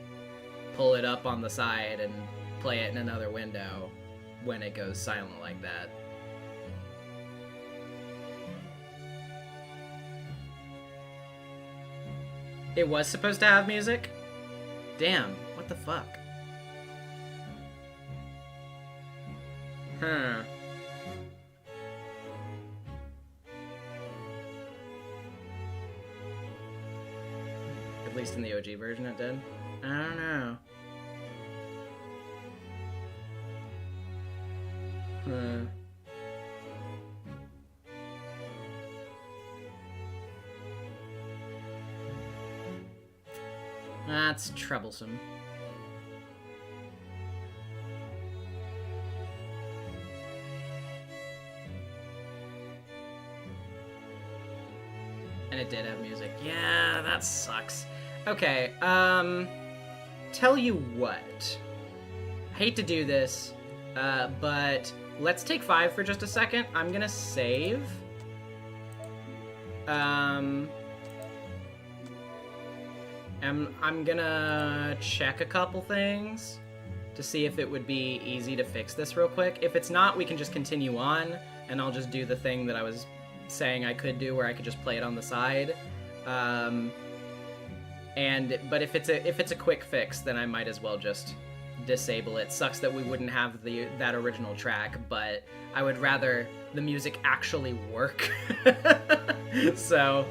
Speaker 2: pull it up on the side and play it in another window when it goes silent like that. It was supposed to have music? Damn, what the fuck? Huh. At least in the OG version it did. I don't know. That's troublesome. And it did have music. Yeah, that sucks. Okay, tell you what. Hate to do this, but let's take 5 for just a second. I'm gonna save. I'm gonna check a couple things to see if it would be easy to fix this real quick. If it's not, we can just continue on, and I'll just do the thing that I was saying I could do, where I could just play it on the side. But if it's a quick fix, then I might as well just disable it. Sucks that we wouldn't have that original track, but I would rather the music actually work. So,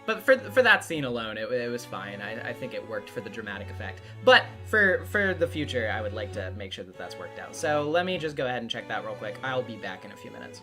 Speaker 2: but for that scene alone, it was fine. I think it worked for the dramatic effect. But for the future, I would like to make sure that that's worked out. So let me just go ahead and check that real quick. I'll be back in a few minutes.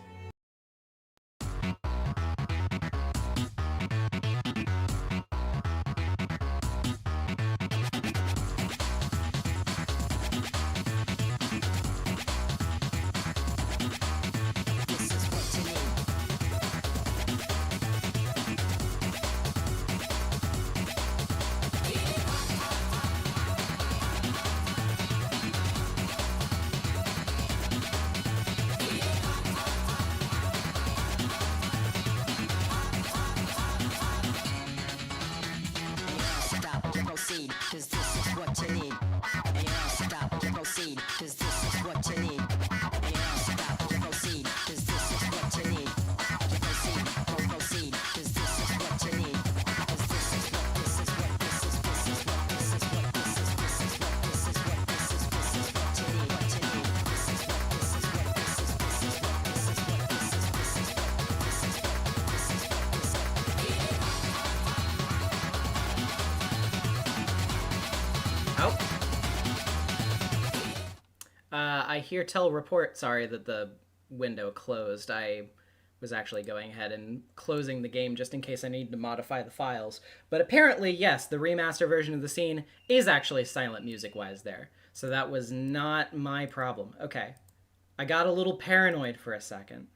Speaker 2: I hear tell report. Sorry that the window closed. I was actually going ahead and closing the game just in case I need to modify the files. But apparently, yes, the remaster version of the scene is actually silent music-wise there. So that was not my problem. Okay. I got a little paranoid for a second.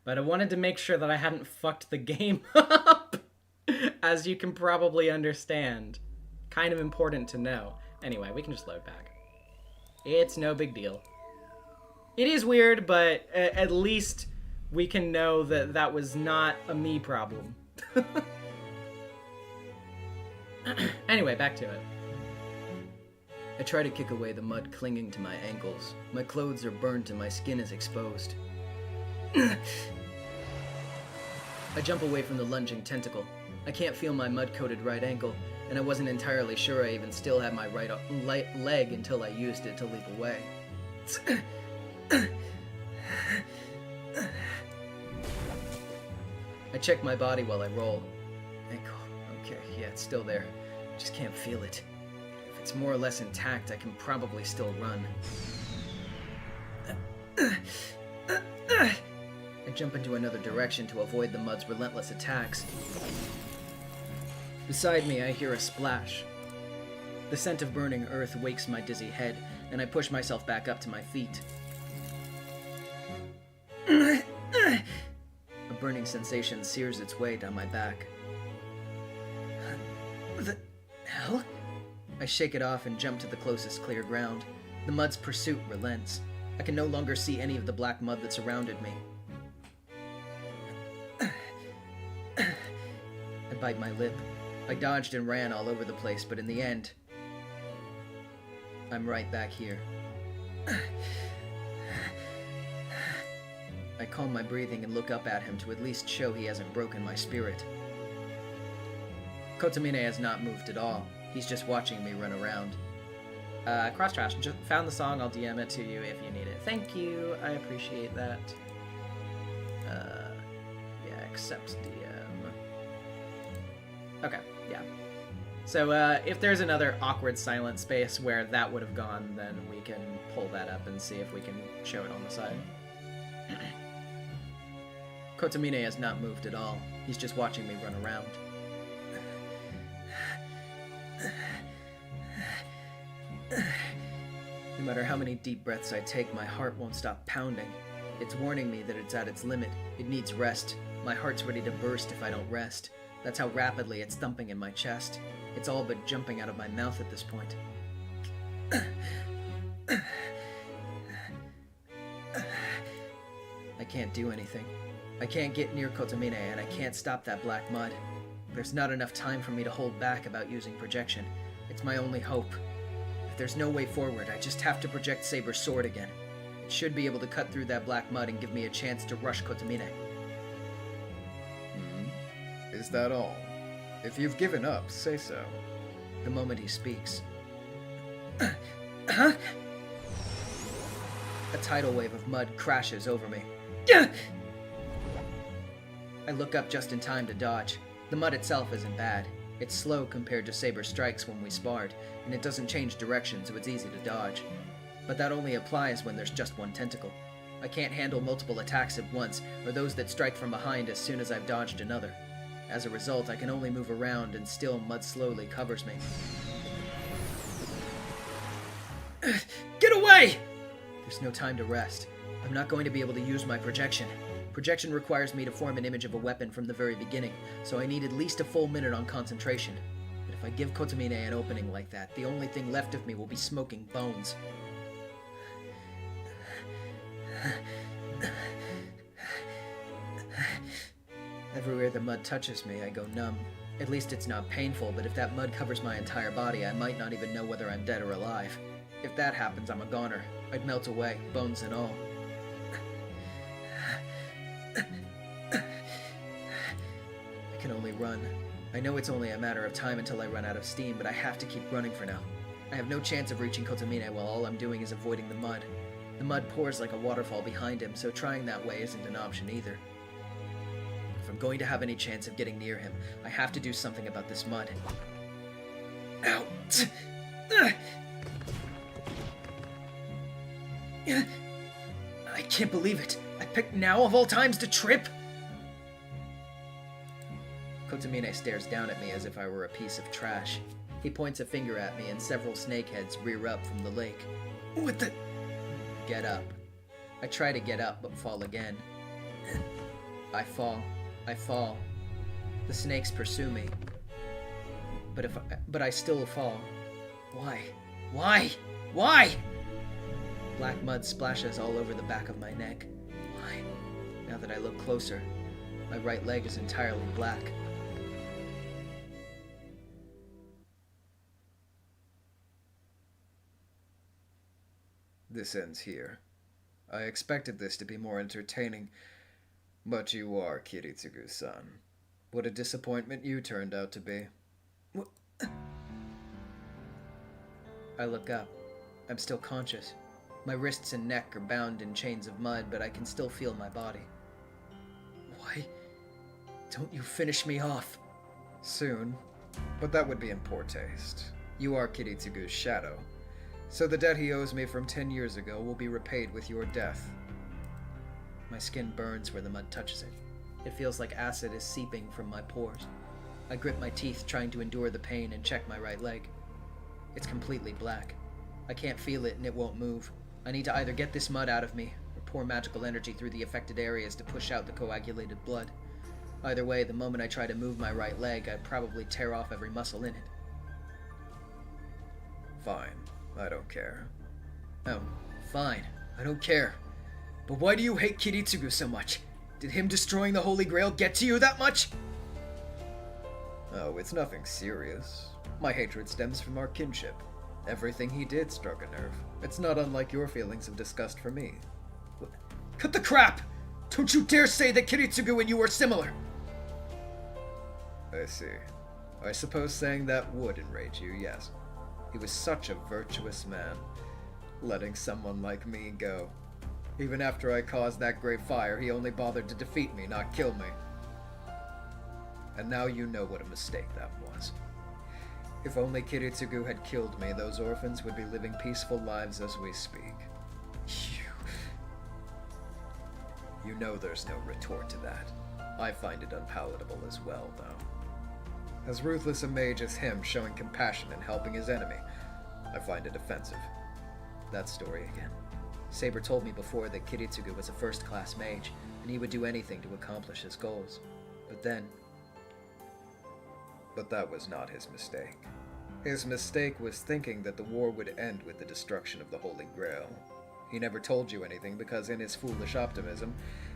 Speaker 2: But I wanted to make sure that I hadn't fucked the game up. As you can probably understand. Kind of important to know. Anyway, we can just load back. It's no big deal. It is weird, but at least we can know that that was not a me problem. Anyway, back to it.
Speaker 4: I try to kick away the mud clinging to my ankles. My clothes are burnt and my skin is exposed. I jump away from the lunging tentacle. I can't feel my mud-coated right ankle, and I wasn't entirely sure I even still had my right leg until I used it to leap away. I check my body while I roll. Ankle. Okay, yeah, it's still there. Just can't feel it. If it's more or less intact, I can probably still run. I jump into another direction to avoid the mud's relentless attacks. Beside me, I hear a splash. The scent of burning earth wakes my dizzy head, and I push myself back up to my feet. A burning sensation sears its way down my back. The hell? I shake it off and jump to the closest clear ground. The mud's pursuit relents. I can no longer see any of the black mud that surrounded me. I bite my lip. I dodged and ran all over the place, but in the end, I'm right back here. I calm my breathing and look up at him to at least show he hasn't broken my spirit. Kotomine has not moved at all. He's just watching me run around.
Speaker 2: Cross Trash, just found the song. I'll DM it to you if you need it. Thank you. I appreciate that. Yeah, accept DM. Okay, yeah. So if there's another awkward silent space where that would have gone, then we can pull that up and see if we can show it on the side.
Speaker 4: Kotomine has not moved at all. He's just watching me run around. No matter how many deep breaths I take, my heart won't stop pounding. It's warning me that it's at its limit. It needs rest. My heart's ready to burst if I don't rest. That's how rapidly it's thumping in my chest. It's all but jumping out of my mouth at this point. I can't do anything. I can't get near Kotomine, and I can't stop that black mud. There's not enough time for me to hold back about using projection. It's my only hope. If there's no way forward, I just have to project Saber's sword again. It should be able to cut through that black mud and give me a chance to rush Kotomine.
Speaker 6: Is that all? If you've given up, say so.
Speaker 4: The moment he speaks.
Speaker 2: Huh?
Speaker 4: A tidal wave of mud crashes over me. I look up just in time to dodge. The mud itself isn't bad. It's slow compared to Saber's strikes when we sparred, and it doesn't change direction, so it's easy to dodge. But that only applies when there's just one tentacle. I can't handle multiple attacks at once, or those that strike from behind as soon as I've dodged another. As a result, I can only move around, and still mud slowly covers me. Get away! There's no time to rest. I'm not going to be able to use my projection. Projection requires me to form an image of a weapon from the very beginning, so I need at least a full minute on concentration. But if I give Kotomine an opening like that, the only thing left of me will be smoking bones. Everywhere the mud touches me, I go numb. At least it's not painful, but if that mud covers my entire body, I might not even know whether I'm dead or alive. If that happens, I'm a goner. I'd melt away, bones and all. I can only run. I know it's only a matter of time until I run out of steam, but I have to keep running for now. I have no chance of reaching Kotomine while all I'm doing is avoiding the mud. The mud pours like a waterfall behind him, so trying that way isn't an option either. If I'm going to have any chance of getting near him, I have to do something about this mud. Ow!
Speaker 2: I can't believe it. I picked now of all times to trip. Kotomine stares down at me as if I were a piece of trash. He points a finger at me and several snakeheads rear up from the lake. What the? Get up. I try to get up but fall again. I fall. I fall. The snakes pursue me. But I still fall. Why? Why? Why? Black mud splashes all over the back of my neck. Why? Now that I look closer, my right leg is entirely black.
Speaker 4: This ends here. I expected this to be more entertaining, but you are Kiritsugu-san. What a disappointment you turned out to be.
Speaker 2: I look up. I'm still conscious. My wrists and neck are bound in chains of mud, but I can still feel my body. Why don't you finish me off?
Speaker 4: Soon, but that would be in poor taste. You are Kiritsugu's shadow, so the debt he owes me from 10 years ago will be repaid with your death.
Speaker 2: My skin burns where the mud touches it. It feels like acid is seeping from my pores. I grip my teeth, trying to endure the pain, and check my right leg. It's completely black. I can't feel it and it won't move. I need to either get this mud out of me, or pour magical energy through the affected areas to push out the coagulated blood. Either way, the moment I try to move my right leg, I'd probably tear off every muscle in it.
Speaker 4: Fine. I don't care.
Speaker 2: Oh, fine. I don't care. But why do you hate Kiritsugu so much? Did him destroying the Holy Grail get to you that much?
Speaker 4: Oh, it's nothing serious. My hatred stems from our kinship. Everything he did struck a nerve. It's not unlike your feelings of disgust for me.
Speaker 2: Cut the crap! Don't you dare say that Kiritsugu and you are similar!
Speaker 4: I see. I suppose saying that would enrage you, yes. He was such a virtuous man, letting someone like me go. Even after I caused that great fire, he only bothered to defeat me, not kill me. And now you know what a mistake that was. If only Kiritsugu had killed me, those orphans would be living peaceful lives as we speak. You know there's no retort to that. I find it unpalatable as well, though. As ruthless a mage as him showing compassion and helping his enemy, I find it offensive.
Speaker 2: That story again. Saber told me before that Kiritsugu was a first-class mage, and he would do anything to accomplish his goals.
Speaker 4: But that was not his mistake. His mistake was thinking that the war would end with the destruction of the Holy Grail. He never told you anything because in his foolish optimism,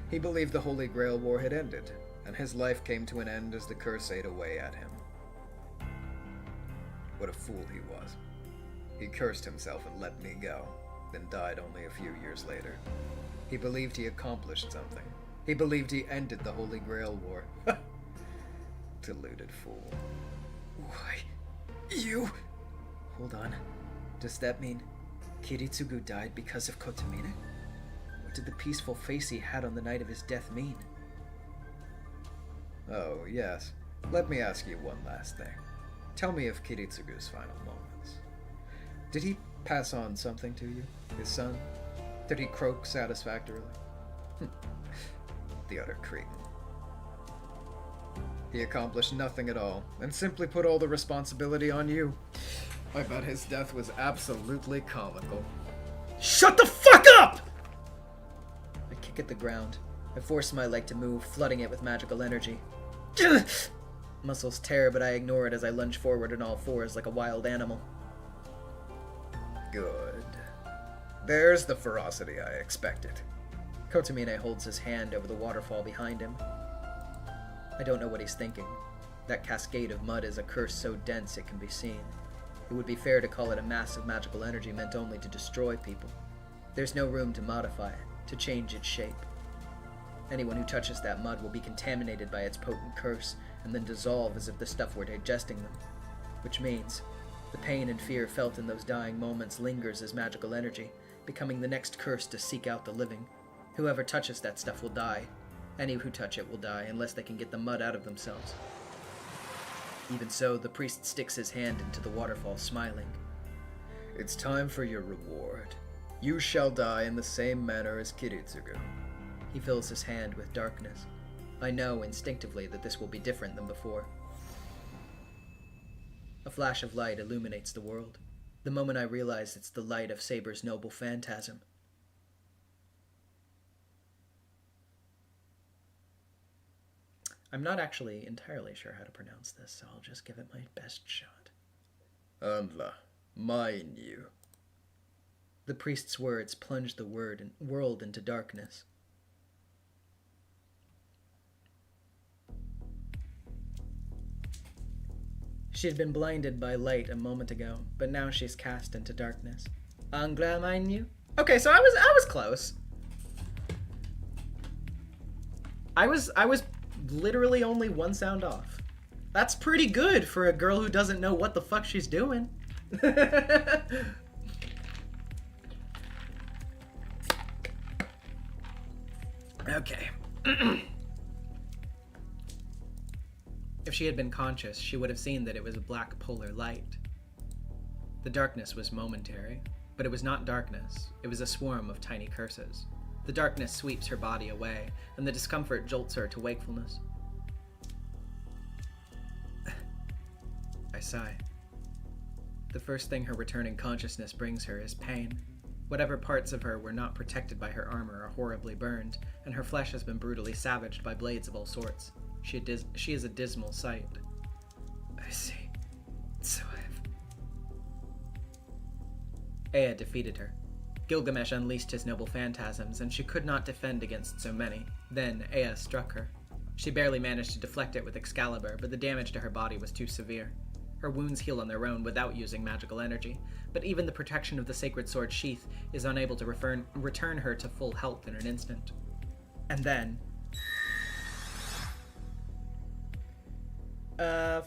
Speaker 4: he believed the Holy Grail war had ended, and his life came to an end as the curse ate away at him. What a fool he was. He cursed himself and let me go, then died only a few years later. He believed he accomplished something. He believed he ended the Holy Grail war. Deluded fool.
Speaker 2: Why? You? Hold on. Does that mean Kiritsugu died because of Kotomine? What did the peaceful face he had on the night of his death mean?
Speaker 4: Oh, yes. Let me ask you one last thing. Tell me of Kiritsugu's final moments. Did he pass on something to you? His son? Did he croak satisfactorily? The utter cretin. He accomplished nothing at all, and simply put all the responsibility on you. I bet his death was absolutely comical.
Speaker 2: Shut the fuck up! I kick at the ground. I force my leg to move, flooding it with magical energy. Muscles tear, but I ignore it as I lunge forward on all fours like a wild animal.
Speaker 4: Good. There's the ferocity I expected.
Speaker 2: Kotomine holds his hand over the waterfall behind him. I don't know what he's thinking. That cascade of mud is a curse so dense it can be seen. It would be fair to call it a mass of magical energy meant only to destroy people. There's no room to modify it, to change its shape. Anyone who touches that mud will be contaminated by its potent curse and then dissolve as if the stuff were digesting them. Which means the pain and fear felt in those dying moments lingers as magical energy, becoming the next curse to seek out the living. Whoever touches that stuff will die. Any who touch it will die unless they can get the mud out of themselves. Even so, the priest sticks his hand into the waterfall, smiling.
Speaker 4: It's time for your reward. You shall die in the same manner as Kiritsugu.
Speaker 2: He fills his hand with darkness. I know instinctively that this will be different than before. A flash of light illuminates the world. The moment I realize it's the light of Saber's noble phantasm. I'm not actually entirely sure how to pronounce this, so I'll just give it my best shot.
Speaker 4: Andla, mine you.
Speaker 2: The priest's words plunged the world into darkness. She had been blinded by light a moment ago, but now she's cast into darkness. Angla, mind you? Okay, so I was close. I was literally only one sound off. That's pretty good for a girl who doesn't know what the fuck she's doing. Okay. If she had been conscious, she would have seen that it was a black polar light. The darkness was momentary, but it was not darkness. It was a swarm of tiny curses. The darkness sweeps her body away, and the discomfort jolts her to wakefulness. I sigh. The first thing her returning consciousness brings her is pain. Whatever parts of her were not protected by her armor are horribly burned, and her flesh has been brutally savaged by blades of all sorts. She is a dismal sight. I see. So Ea defeated her. Gilgamesh unleashed his noble phantasms, and she could not defend against so many. Then Ea struck her. She barely managed to deflect it with Excalibur, but the damage to her body was too severe. Her wounds heal on their own without using magical energy, but even the protection of the sacred sword sheath is unable to return her to full health in an instant. And then...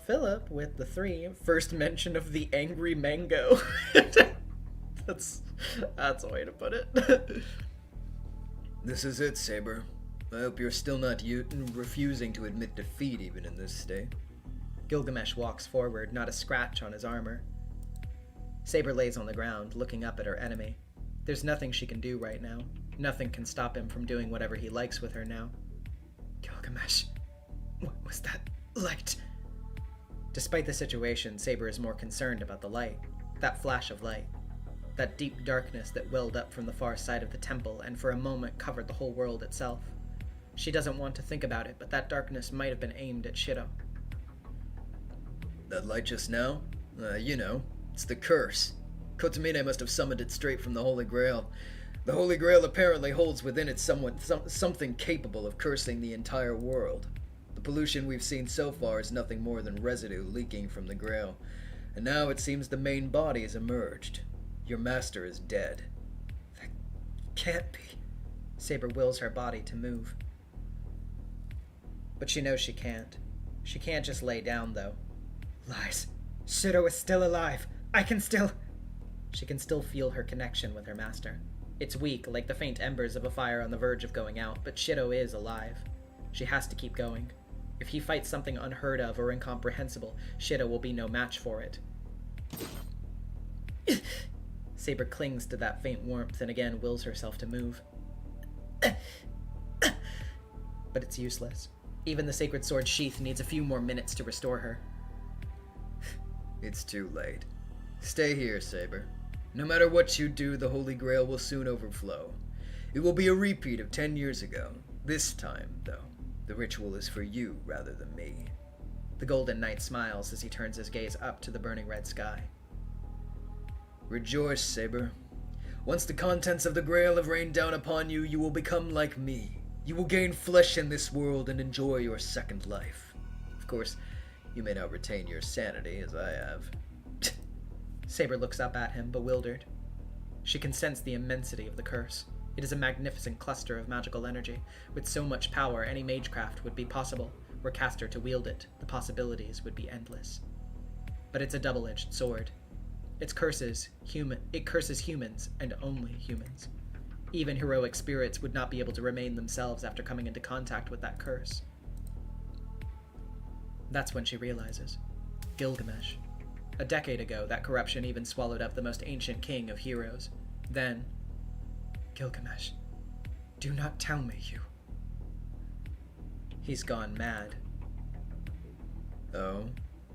Speaker 2: Philip with the 3, first mention of the angry mango. That's a way to put it.
Speaker 4: This is it, Saber. I hope you're still not refusing to admit defeat even in this state.
Speaker 2: Gilgamesh walks forward, not a scratch on his armor. Saber lays on the ground, looking up at her enemy. There's nothing she can do right now. Nothing can stop him from doing whatever he likes with her now. Gilgamesh, what was that light? Despite the situation, Saber is more concerned about the light. That flash of light. That deep darkness that welled up from the far side of the temple and for a moment covered the whole world itself. She doesn't want to think about it, but that darkness might have been aimed at Shido.
Speaker 4: That light just now? You know, it's the curse. Kotomine must have summoned it straight from the Holy Grail. The Holy Grail apparently holds within it something capable of cursing the entire world. The pollution we've seen so far is nothing more than residue leaking from the Grail. And now it seems the main body has emerged. Your master is dead.
Speaker 2: That can't be. Saber wills her body to move. But she knows she can't. She can't just lay down, though. Lies. Shido is still alive. She can still feel her connection with her master. It's weak, like the faint embers of a fire on the verge of going out, but Shido is alive. She has to keep going. If he fights something unheard of or incomprehensible, Shido will be no match for it. Saber clings to that faint warmth and again wills herself to move. But it's useless. Even the sacred sword sheath needs a few more minutes to restore her.
Speaker 4: It's too late. Stay here, Saber. No matter what you do, the Holy Grail will soon overflow. It will be a repeat of 10 years ago. This time, though, the ritual is for you rather than me.
Speaker 2: The Golden Knight smiles as he turns his gaze up to the burning red sky.
Speaker 4: Rejoice, Saber. Once the contents of the Grail have rained down upon you, you will become like me. You will gain flesh in this world and enjoy your second life. Of course, you may not retain your sanity, as I have.
Speaker 2: Saber looks up at him, bewildered. She can sense the immensity of the curse. It is a magnificent cluster of magical energy. With so much power, any magecraft would be possible. Were Caster to wield it, the possibilities would be endless. But it's a double-edged sword. It curses humans, and only humans. Even heroic spirits would not be able to remain themselves after coming into contact with that curse. That's when she realizes. Gilgamesh. A decade ago, that corruption even swallowed up the most ancient king of heroes. Then, Gilgamesh, do not tell me you... He's gone mad.
Speaker 4: Oh?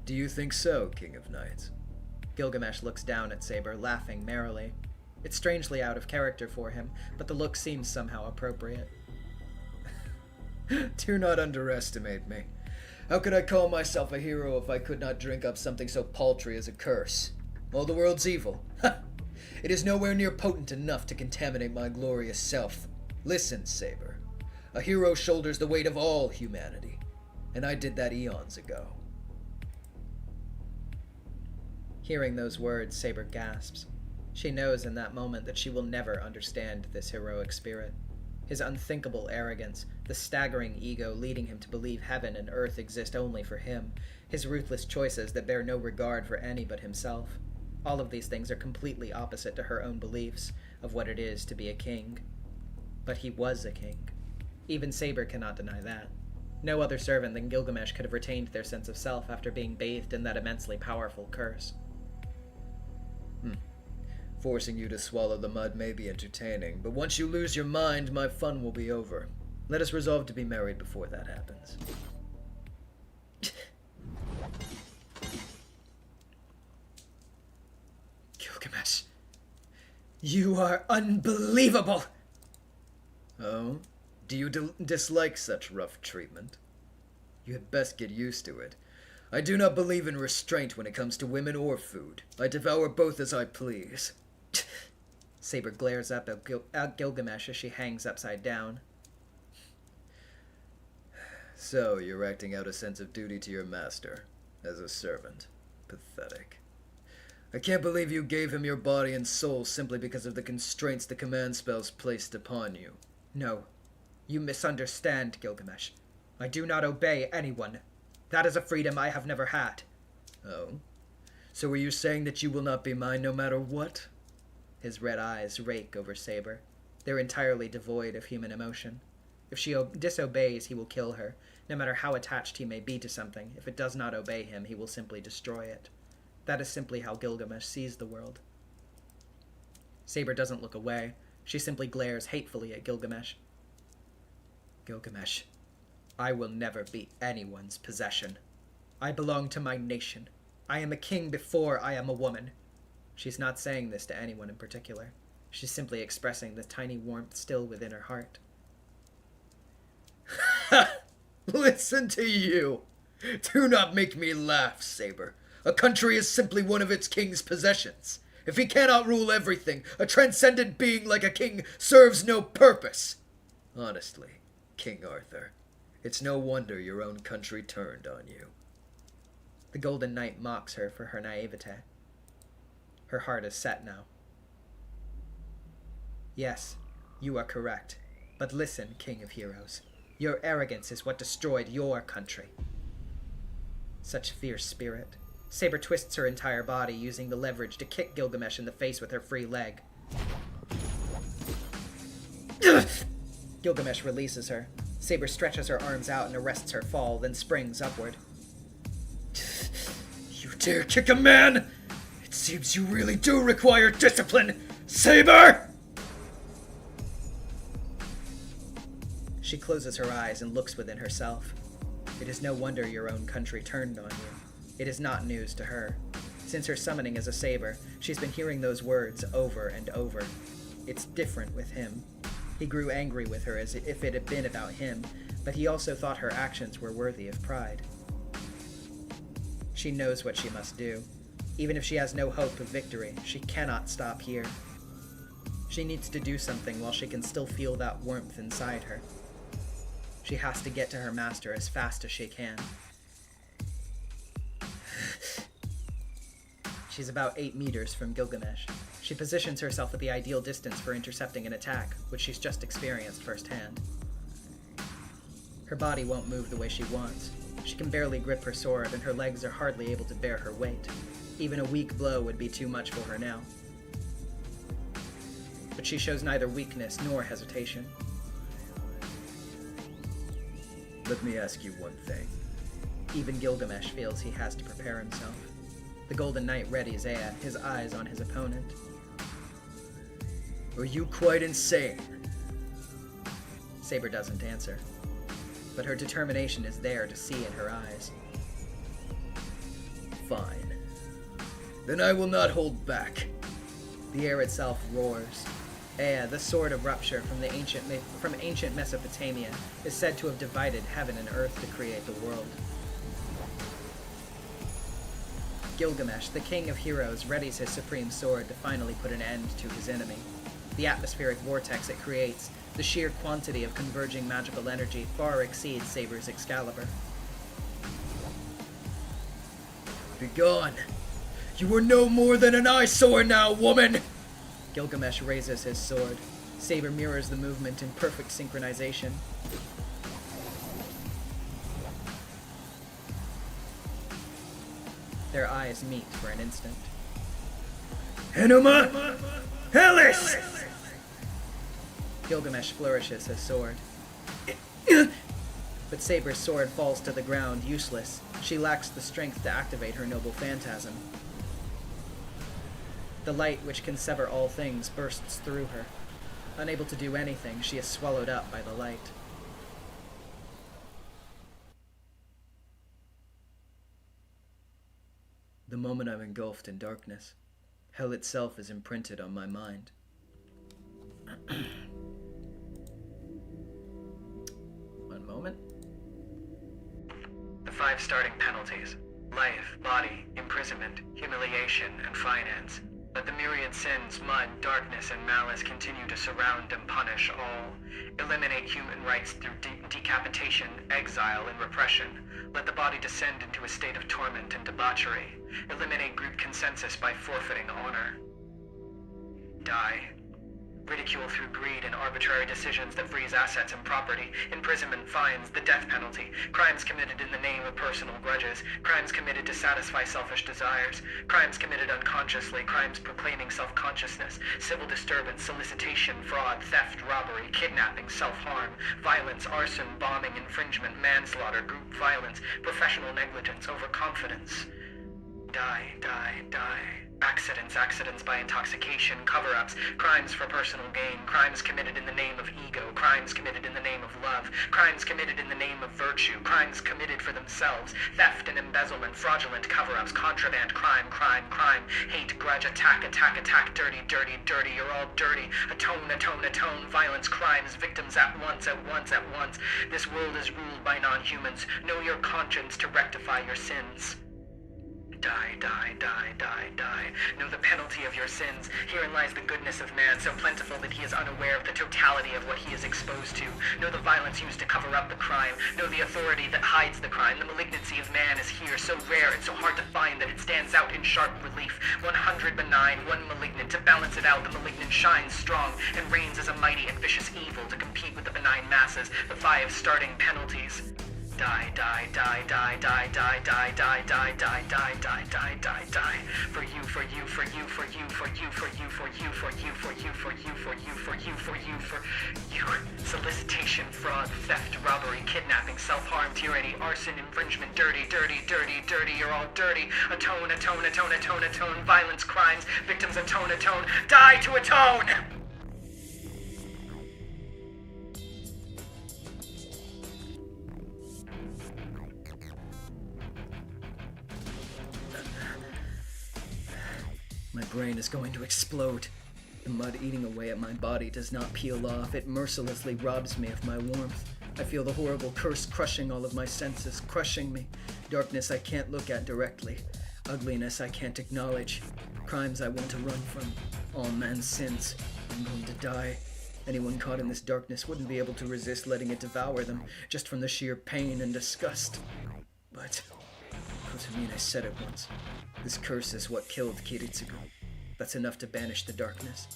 Speaker 4: Do you think so, King of Knights?
Speaker 2: Gilgamesh looks down at Saber, laughing merrily. It's strangely out of character for him, but the look seems somehow appropriate.
Speaker 4: Do not underestimate me. How could I call myself a hero if I could not drink up something so paltry as a curse? All the world's evil. Ha! It is nowhere near potent enough to contaminate my glorious self. Listen, Saber. A hero shoulders the weight of all humanity, and I did that eons ago.
Speaker 2: Hearing those words, Saber gasps. She knows in that moment that she will never understand this heroic spirit. His unthinkable arrogance, the staggering ego leading him to believe heaven and earth exist only for him, his ruthless choices that bear no regard for any but himself. All of these things are completely opposite to her own beliefs of what it is to be a king. But he was a king. Even Saber cannot deny that. No other servant than Gilgamesh could have retained their sense of self after being bathed in that immensely powerful curse.
Speaker 4: Forcing you to swallow the mud may be entertaining, but once you lose your mind, my fun will be over. Let us resolve to be married before that happens.
Speaker 2: Gilgamesh, you are unbelievable!
Speaker 4: Oh? Do you dislike such rough treatment? You had best get used to it. I do not believe in restraint when it comes to women or food. I devour both as I please.
Speaker 2: Saber glares up at Gilgamesh as she hangs upside down.
Speaker 4: So, you're acting out a sense of duty to your master, as a servant. Pathetic. I can't believe you gave him your body and soul simply because of the constraints the command spells placed upon you.
Speaker 2: No, you misunderstand, Gilgamesh. I do not obey anyone. That is a freedom I have never had.
Speaker 4: Oh? So are you saying that you will not be mine no matter what?
Speaker 2: His red eyes rake over Saber. They're entirely devoid of human emotion. If she disobeys, he will kill her. No matter how attached he may be to something, if it does not obey him, he will simply destroy it. That is simply how Gilgamesh sees the world. Saber doesn't look away. She simply glares hatefully at Gilgamesh. Gilgamesh, I will never be anyone's possession. I belong to my nation. I am a king before I am a woman. She's not saying this to anyone in particular. She's simply expressing the tiny warmth still within her heart.
Speaker 4: Listen to you! Do not make me laugh, Saber. A country is simply one of its king's possessions. If he cannot rule everything, a transcendent being like a king serves no purpose. Honestly, King Arthur, it's no wonder your own country turned on you.
Speaker 2: The Golden Knight mocks her for her naivete. Her heart is set now. Yes, you are correct. But listen, King of Heroes. Your arrogance is what destroyed your country. Such fierce spirit. Saber twists her entire body, using the leverage to kick Gilgamesh in the face with her free leg. Gilgamesh releases her. Saber stretches her arms out and arrests her fall, then springs upward.
Speaker 4: You dare kick a man? It seems you really do require discipline, Saber!
Speaker 2: She closes her eyes and looks within herself. It is no wonder your own country turned on you. It is not news to her. Since her summoning as a saber, she's been hearing those words over and over. It's different with him. He grew angry with her as if it had been about him, but he also thought her actions were worthy of pride. She knows what she must do. Even if she has no hope of victory, she cannot stop here. She needs to do something while she can still feel that warmth inside her. She has to get to her master as fast as she can. She's about 8 meters from Gilgamesh. She positions herself at the ideal distance for intercepting an attack, which she's just experienced firsthand. Her body won't move the way she wants. She can barely grip her sword, and her legs are hardly able to bear her weight. Even a weak blow would be too much for her now. But she shows neither weakness nor hesitation.
Speaker 4: Let me ask you one thing.
Speaker 2: Even Gilgamesh feels he has to prepare himself. The Golden Knight readies his eyes on his opponent.
Speaker 4: Are you quite insane?
Speaker 2: Saber doesn't answer, but her determination is there to see in her eyes.
Speaker 4: Fine. Then I will not hold back.
Speaker 2: The air itself roars. Ea, the sword of rupture from ancient Mesopotamia, is said to have divided heaven and earth to create the world. Gilgamesh, the king of heroes, readies his supreme sword to finally put an end to his enemy. The atmospheric vortex it creates, the sheer quantity of converging magical energy, far exceeds Saber's Excalibur.
Speaker 4: Begone! You are no more than an eyesore now, woman!
Speaker 2: Gilgamesh raises his sword. Saber mirrors the movement in perfect synchronization. Their eyes meet for an instant.
Speaker 4: Enuma! Hellish!
Speaker 2: Gilgamesh flourishes his sword. But Saber's sword falls to the ground, useless. She lacks the strength to activate her noble phantasm. The light which can sever all things bursts through her. Unable to do anything, she is swallowed up by the light.
Speaker 4: The moment I'm engulfed in darkness, hell itself is imprinted on my mind.
Speaker 2: One moment.
Speaker 3: The 5 starting penalties: life, body, imprisonment, humiliation, and finance. Let the myriad sins, mud, darkness, and malice continue to surround and punish all. Eliminate human rights through decapitation, exile, and repression. Let the body descend into a state of torment and debauchery. Eliminate group consensus by forfeiting honor. Die. Ridicule through greed and arbitrary decisions that freeze assets and property, imprisonment, fines, the death penalty, crimes committed in the name of personal grudges, crimes committed to satisfy selfish desires, crimes committed unconsciously, crimes proclaiming self-consciousness, civil disturbance, solicitation, fraud, theft, robbery, kidnapping, self-harm, violence, arson, bombing, infringement, manslaughter, group violence, professional negligence, overconfidence. Die, die, die. Accidents by intoxication, cover-ups, crimes for personal gain, crimes committed in the name of ego, crimes committed in the name of love, crimes committed in the name of virtue, crimes committed for themselves, theft and embezzlement, fraudulent cover-ups, contraband, crime, hate, grudge, attack, dirty, you're all dirty, atone, violence, crimes, victims at once. This world is ruled by non-humans. Know your conscience to rectify your sins. Die. Know the penalty of your sins. Herein lies the goodness of man, so plentiful that he is unaware of the totality of what he is exposed to. Know the violence used to cover up the crime. Know the authority that hides the crime. The malignancy of man is here, so rare and so hard to find that it stands out in sharp relief. 100 benign, 1 malignant. To balance it out, the malignant shines strong and reigns as a mighty and vicious evil to compete with the benign masses. The 5 starting penalties. Die. For you. Solicitation, fraud, theft, robbery, kidnapping, self-harm, tyranny, arson, infringement, dirty. You're all dirty. Atone. Violence, crimes, victims, atone. Die to atone!
Speaker 4: My brain is going to explode. The mud eating away at my body does not peel off. It mercilessly robs me of my warmth. I feel the horrible curse crushing all of my senses, crushing me. Darkness I can't look at directly. Ugliness I can't acknowledge. Crimes I want to run from. All man's sins. I'm going to die. Anyone caught in this darkness wouldn't be able to resist letting it devour them, just from the sheer pain and disgust. But Kotomine said it once. This curse is what killed Kiritsugu. That's enough to banish the darkness.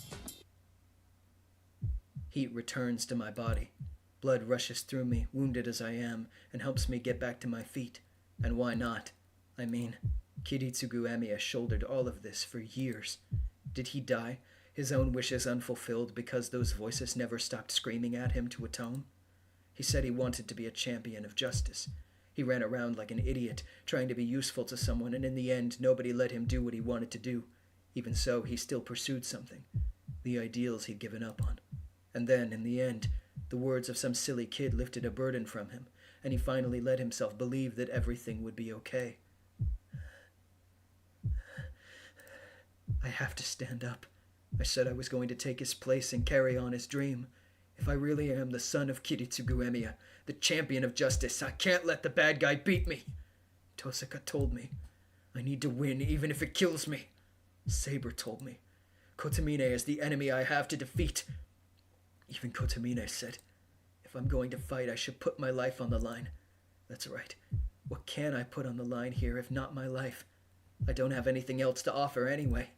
Speaker 4: Heat returns to my body. Blood rushes through me, wounded as I am, and helps me get back to my feet. And why not? I mean, Kiritsugu Amiya shouldered all of this for years. Did he die, his own wishes unfulfilled, because those voices never stopped screaming at him to atone? He said he wanted to be a champion of justice. He ran around like an idiot, trying to be useful to someone, and in the end, nobody let him do what he wanted to do. Even so, he still pursued something.
Speaker 2: the ideals he'd given up on. And then, in the end, the words of some silly kid lifted a burden from him, and he finally let himself believe that everything would be okay. I have to stand up. I said I was going to take his place and carry on his dream. If I really am the son of Kiritsugu Emiya, the champion of justice, I can't let the bad guy beat me. Tosaka told me. I need to win even if it kills me. Saber told me. Kotomine is the enemy I have to defeat. Even Kotomine said, if I'm going to fight, I should put my life on the line. That's right. What can I put on the line here if not my life? I don't have anything else to offer anyway.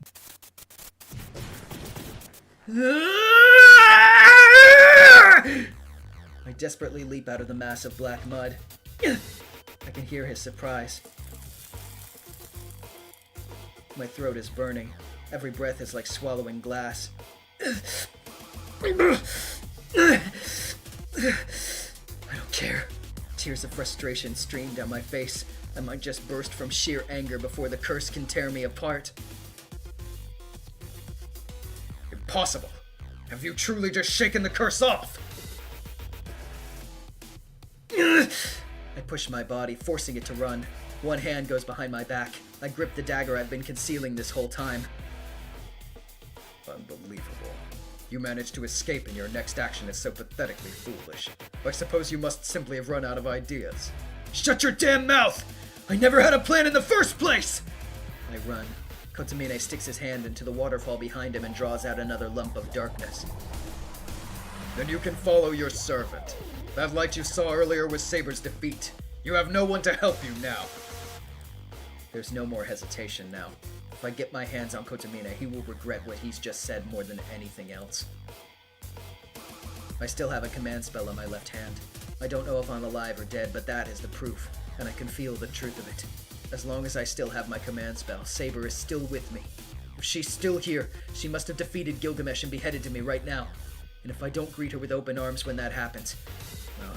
Speaker 2: I desperately leap out of the mass of black mud. I can hear his surprise. My throat is burning. Every breath is like swallowing glass. I don't care. Tears of frustration stream down my face. I might just burst from sheer anger before the curse can tear me apart.
Speaker 4: Impossible! Have you truly just shaken the curse off?
Speaker 2: I push my body, forcing it to run. One hand goes behind my back. I grip the dagger I've been concealing this whole time.
Speaker 4: Unbelievable. You managed to escape and your next action is so pathetically foolish. I suppose you must simply have run out of ideas.
Speaker 2: Shut your damn mouth! I never had a plan in the first place! I run. Kotomine sticks his hand into the waterfall behind him and draws out another lump of darkness.
Speaker 4: Then you can follow your servant. That light you saw earlier was Saber's defeat. You have no one to help you now.
Speaker 2: There's no more hesitation now. If I get my hands on Kotomine, he will regret what he's just said more than anything else. I still have a command spell on my left hand. I don't know if I'm alive or dead, but that is the proof, and I can feel the truth of it. As long as I still have my command spell, Saber is still with me. If she's still here, she must have defeated Gilgamesh and beheaded to me right now. And if I don't greet her with open arms when that happens, well,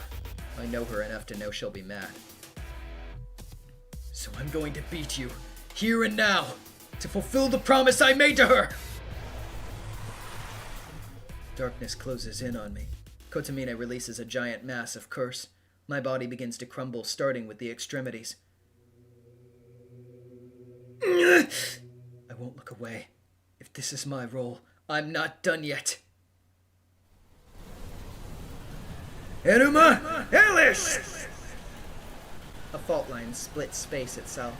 Speaker 2: I know her enough to know she'll be mad. So I'm going to beat you, here and now, to fulfill the promise I made to her! Darkness closes in on me. Kotomine releases a giant mass of curse. My body begins to crumble, starting with the extremities. I won't look away. If this is my role, I'm not done yet.
Speaker 4: Enuma Elish!
Speaker 2: A fault line splits space itself.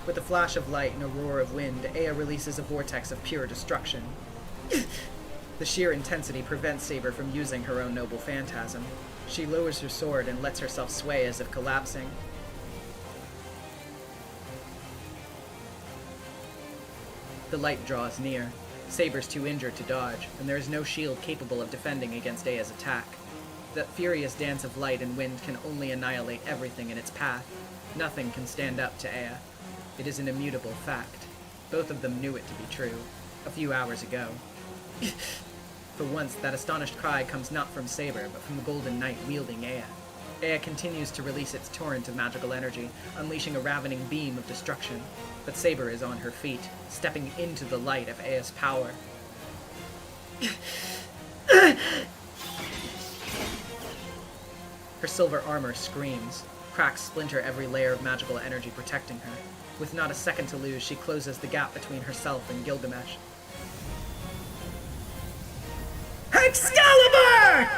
Speaker 2: With a flash of light and a roar of wind, Ea releases a vortex of pure destruction. The sheer intensity prevents Saber from using her own noble phantasm. She lowers her sword and lets herself sway as if collapsing. The light draws near. Saber's too injured to dodge, and there is no shield capable of defending against Ea's attack. That furious dance of light and wind can only annihilate everything in its path. Nothing can stand up to Ea. It is an immutable fact. Both of them knew it to be true, a few hours ago. For once, that astonished cry comes not from Saber, but from the Golden Knight wielding Ea. Ea continues to release its torrent of magical energy, unleashing a ravening beam of destruction. But Saber is on her feet, stepping into the light of Ea's power. Her silver armor screams. Cracks splinter every layer of magical energy protecting her. With not a second to lose, she closes the gap between herself and Gilgamesh. Excalibur!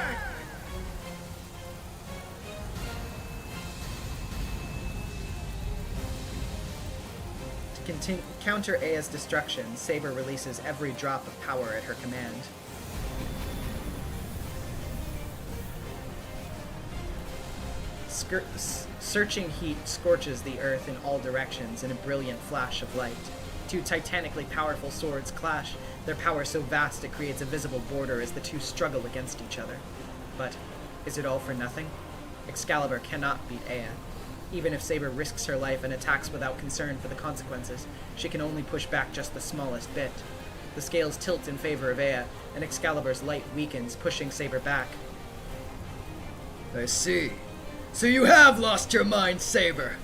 Speaker 2: To counter Ea's destruction, Saber releases every drop of power at her command. Searching heat scorches the earth in all directions in a brilliant flash of light. Two titanically powerful swords clash, their power so vast it creates a visible border as the two struggle against each other. But is it all for nothing? Excalibur cannot beat Ea. Even if Saber risks her life and attacks without concern for the consequences, she can only push back just the smallest bit. The scales tilt in favor of Ea, and Excalibur's light weakens, pushing Saber back.
Speaker 4: I see. So you have lost your mind, Saber!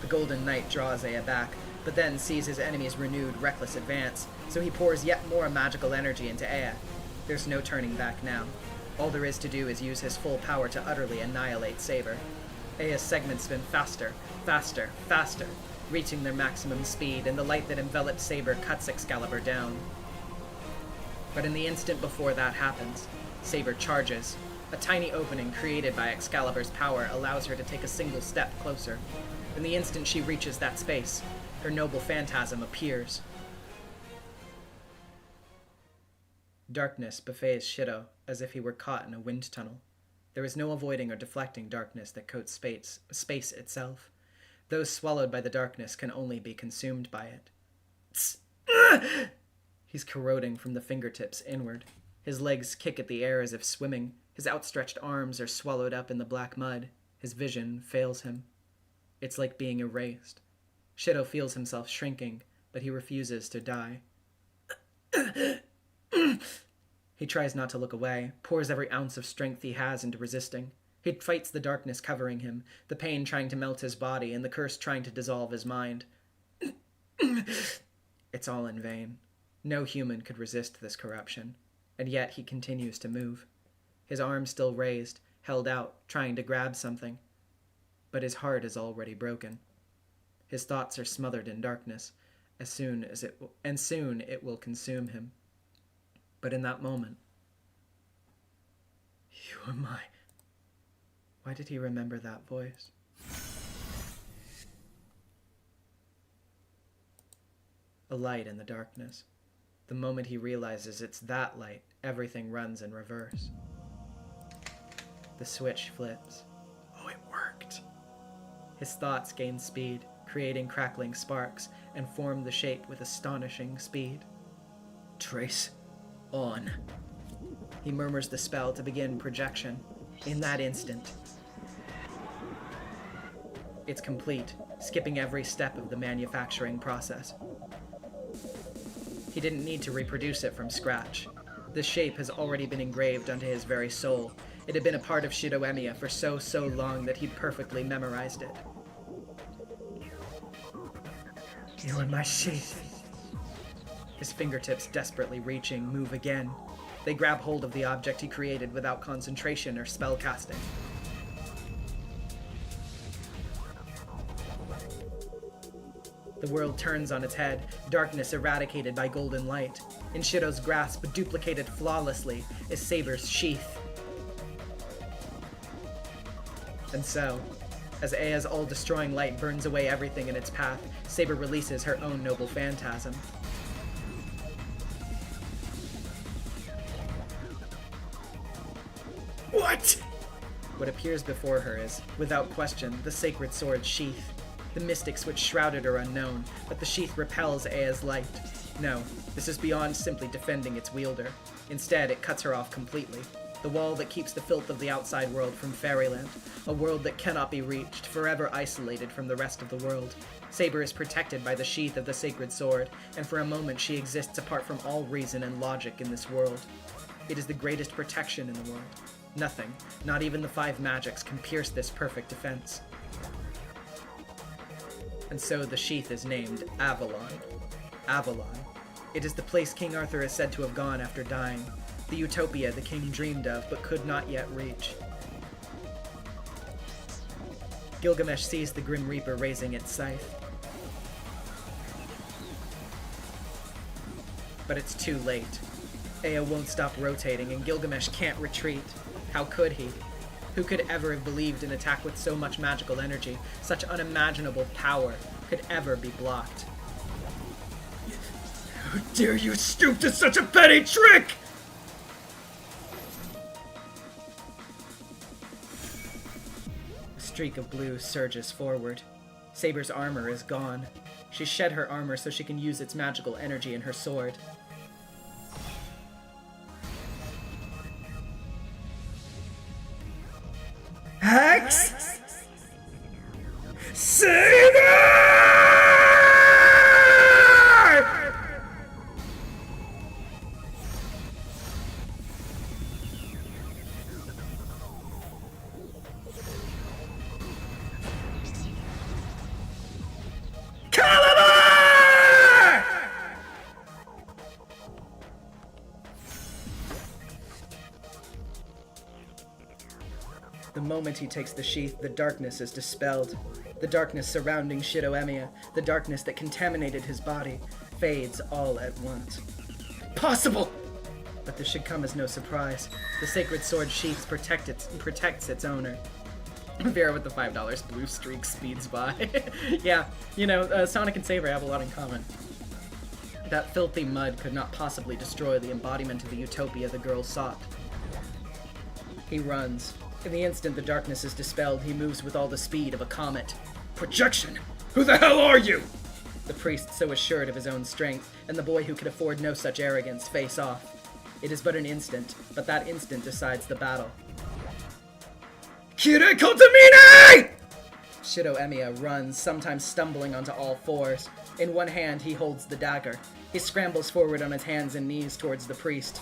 Speaker 2: The Golden Knight draws Ea back, but then sees his enemy's renewed, reckless advance. so he pours yet more magical energy into Ea. There's no turning back now. All there is to do is use his full power to utterly annihilate Saber. Ea's segments spin faster, faster, faster, reaching their maximum speed, and the light that envelops Saber cuts Excalibur down. But in the instant before that happens, Saber charges. A tiny opening created by Excalibur's power allows her to take a single step closer. In the instant she reaches that space, her noble phantasm appears. Darkness buffets Shido as if he were caught in a wind tunnel. There is no avoiding or deflecting darkness that coats space itself. Those swallowed by the darkness can only be consumed by it. He's corroding from the fingertips inward. His legs kick at the air as if swimming. His outstretched arms are swallowed up in the black mud. His vision fails him. It's like being erased. Shido feels himself shrinking, but he refuses to die. He tries not to look away, pours every ounce of strength he has into resisting. He fights the darkness covering him, the pain trying to melt his body, and the curse trying to dissolve his mind. It's all in vain. No human could resist this corruption, and yet he continues to move. His arms still raised, held out, trying to grab something. But his heart is already broken. His thoughts are smothered in darkness, and soon it will consume him. But in that moment, you are mine. Why did he remember that voice? A light in the darkness. The moment he realizes it's that light, everything runs in reverse. The switch flips. Oh, it worked! His thoughts gain speed, creating crackling sparks, and form the shape with astonishing speed. Trace on. He murmurs the spell to begin projection. In that instant, it's complete, skipping every step of the manufacturing process. He didn't need to reproduce it from scratch. The shape has already been engraved onto his very soul. It had been a part of Shido Emiya for so long that he'd perfectly memorized it. You are my sheath. His fingertips, desperately reaching, move again. They grab hold of the object he created without concentration or spell casting. The world turns on its head, darkness eradicated by golden light. In Shido's grasp, duplicated flawlessly, is Saber's sheath. And so, as Ea's all-destroying light burns away everything in its path, Saber releases her own noble phantasm. What? What appears before her is, without question, the sacred sword's sheath. The mystics which shrouded are unknown, but the sheath repels Ea's light. No, this is beyond simply defending its wielder. Instead, it cuts her off completely. The wall that keeps the filth of the outside world from fairyland. A world that cannot be reached, forever isolated from the rest of the world. Saber is protected by the sheath of the sacred sword, and for a moment she exists apart from all reason and logic in this world. It is the greatest protection in the world. Nothing, not even the 5 magics, can pierce this perfect defense. And so the sheath is named Avalon. Avalon. It is the place King Arthur is said to have gone after dying. The Utopia the king dreamed of, but could not yet reach. Gilgamesh sees the Grim Reaper raising its scythe. But it's too late. Ea won't stop rotating, and Gilgamesh can't retreat. How could he? Who could ever have believed an attack with so much magical energy, such unimaginable power, could ever be blocked? How dare you stoop to such a petty trick! A streak of blue surges forward. Saber's armor is gone. She shed her armor so she can use its magical energy in her sword. Hex! Saber! moment he takes the sheath, the darkness is dispelled. The darkness surrounding Shido Emiya, the darkness that contaminated his body, fades all at once. Possible! But this should come as no surprise. The sacred sword sheath protects its owner. Vera with the $5 blue streak speeds by. Yeah, you know, Sonic and Saber have a lot in common. That filthy mud could not possibly destroy the embodiment of the utopia the girl sought. He runs. In the instant the darkness is dispelled, he moves with all the speed of a comet.
Speaker 4: Projection! Who the hell are you?
Speaker 2: The priest, so assured of his own strength, and the boy who could afford no such arrogance, face off. It is but an instant, but that instant decides the battle.
Speaker 4: Kire Kotamine!
Speaker 2: Shido Emiya runs, sometimes stumbling onto all fours. In one hand, he holds the dagger. He scrambles forward on his hands and knees towards the priest.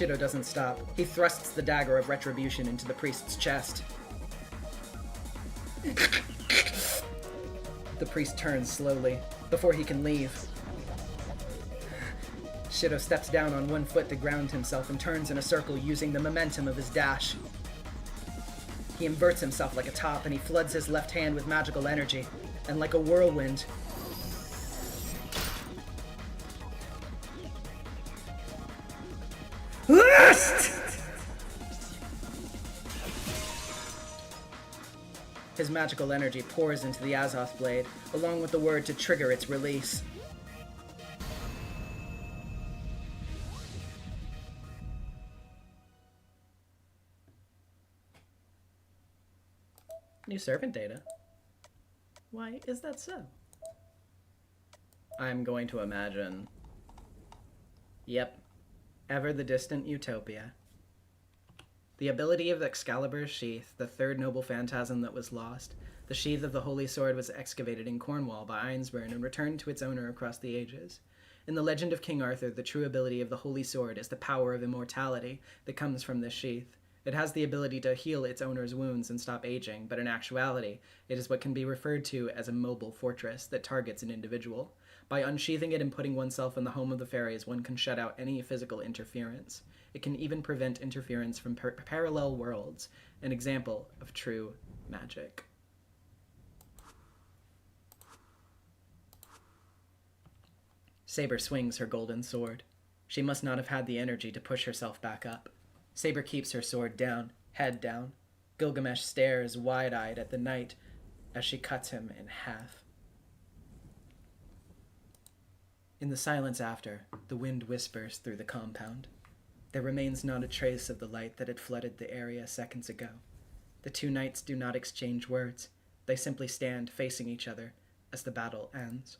Speaker 2: Shido doesn't stop. He thrusts the dagger of retribution into the priest's chest. The priest turns slowly, before he can leave. Shido steps down on one foot to ground himself and turns in a circle using the momentum of his dash. He inverts himself like a top and he floods his left hand with magical energy, and like a whirlwind, his magical energy pours into the Azoth blade, along with the word to trigger its release. New servant data. Why is that so? I'm going to imagine. Yep. Ever the distant Utopia. The ability of Excalibur's sheath, the third noble phantasm that was lost, the sheath of the holy sword was excavated in Cornwall by Ainsburn and returned to its owner across the ages. In the legend of King Arthur, the true ability of the holy sword is the power of immortality that comes from this sheath. It has the ability to heal its owner's wounds and stop aging, but in actuality, it is what can be referred to as a mobile fortress that targets an individual. By unsheathing it and putting oneself in the home of the fairies, one can shut out any physical interference. It can even prevent interference from parallel worlds, an example of true magic. Saber swings her golden sword. She must not have had the energy to push herself back up. Saber keeps her sword down, head down. Gilgamesh stares wide-eyed at the knight as she cuts him in half. In the silence after, the wind whispers through the compound. There remains not a trace of the light that had flooded the area seconds ago. The two knights do not exchange words. They simply stand facing each other as the battle ends.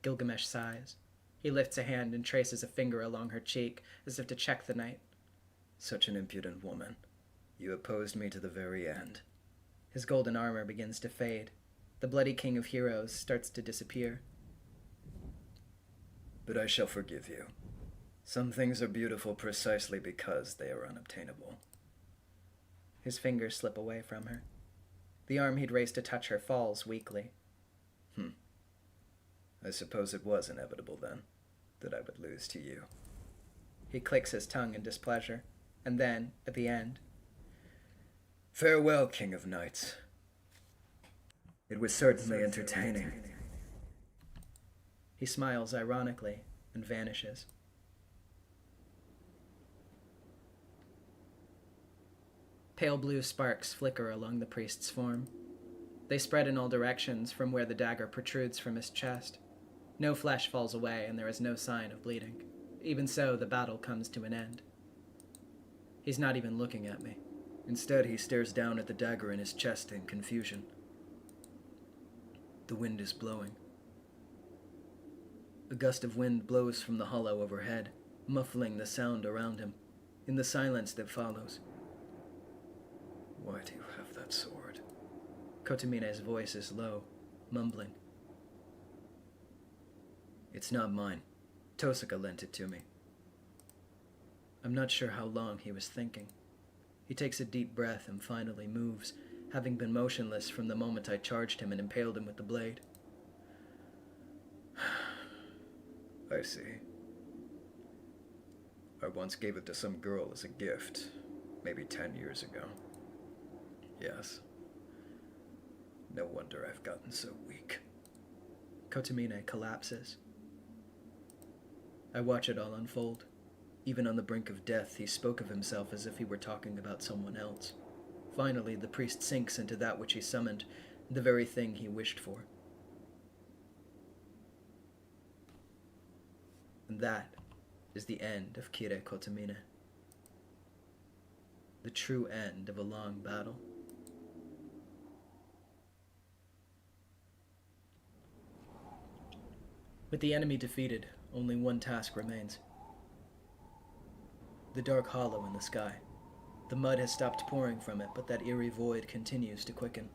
Speaker 2: Gilgamesh sighs. He lifts a hand and traces a finger along her cheek, as if to check the knight.
Speaker 4: Such an impudent woman. You opposed me to the very end.
Speaker 2: His golden armor begins to fade. The bloody king of heroes starts to disappear.
Speaker 4: But I shall forgive you. Some things are beautiful precisely because they are unobtainable.
Speaker 2: His fingers slip away from her. The arm he'd raised to touch her falls weakly.
Speaker 4: I suppose it was inevitable, then, that I would lose to you.
Speaker 2: He clicks his tongue in displeasure, and then, at the end,
Speaker 4: Farewell, King of Knights. It was certainly entertaining.
Speaker 2: He smiles ironically and vanishes. Pale blue sparks flicker along the priest's form. They spread in all directions from where the dagger protrudes from his chest. No flesh falls away, and there is no sign of bleeding. Even so, the battle comes to an end. He's not even looking at me.
Speaker 4: Instead, he stares down at the dagger in his chest in confusion. The wind is blowing. A gust of wind blows from the hollow overhead, muffling the sound around him. In the silence that follows. Why do you have that sword?
Speaker 2: Kotamine's voice is low, mumbling.
Speaker 4: It's not mine. Tosaka lent it to me.
Speaker 2: I'm not sure how long he was thinking. He takes a deep breath and finally moves, having been motionless from the moment I charged him and impaled him with the blade.
Speaker 4: I see. I once gave it to some girl as a gift, maybe 10 years ago. Yes. No wonder I've gotten so weak.
Speaker 2: Kotomine collapses. I watch it all unfold. Even on the brink of death, he spoke of himself as if he were talking about someone else. Finally, the priest sinks into that which he summoned, the very thing he wished for. And that is the end of Kire Kotomine. The true end of a long battle. With the enemy defeated, only one task remains. The dark hollow in the sky. The mud has stopped pouring from it, but that eerie void continues to quicken.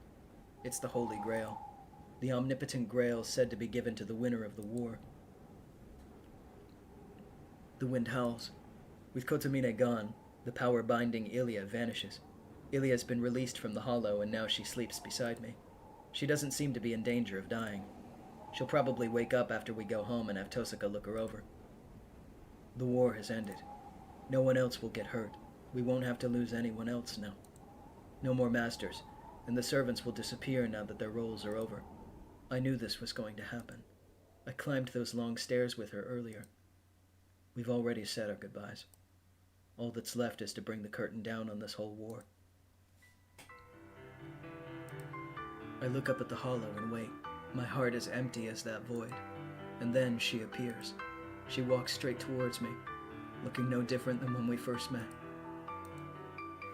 Speaker 2: It's the Holy Grail. The omnipotent Grail said to be given to the winner of the war. The wind howls. With Kotomine gone, the power binding Ilya vanishes. Ilya's been released from the hollow, and now she sleeps beside me. She doesn't seem to be in danger of dying. She'll probably wake up after we go home and have Tosaka look her over. The war has ended. No one else will get hurt. We won't have to lose anyone else now. No more masters, and the servants will disappear now that their roles are over. I knew this was going to happen. I climbed those long stairs with her earlier. We've already said our goodbyes. All that's left is to bring the curtain down on this whole war. I look up at the hollow and wait. My heart is empty as that void. And then she appears. She walks straight towards me, looking no different than when we first met.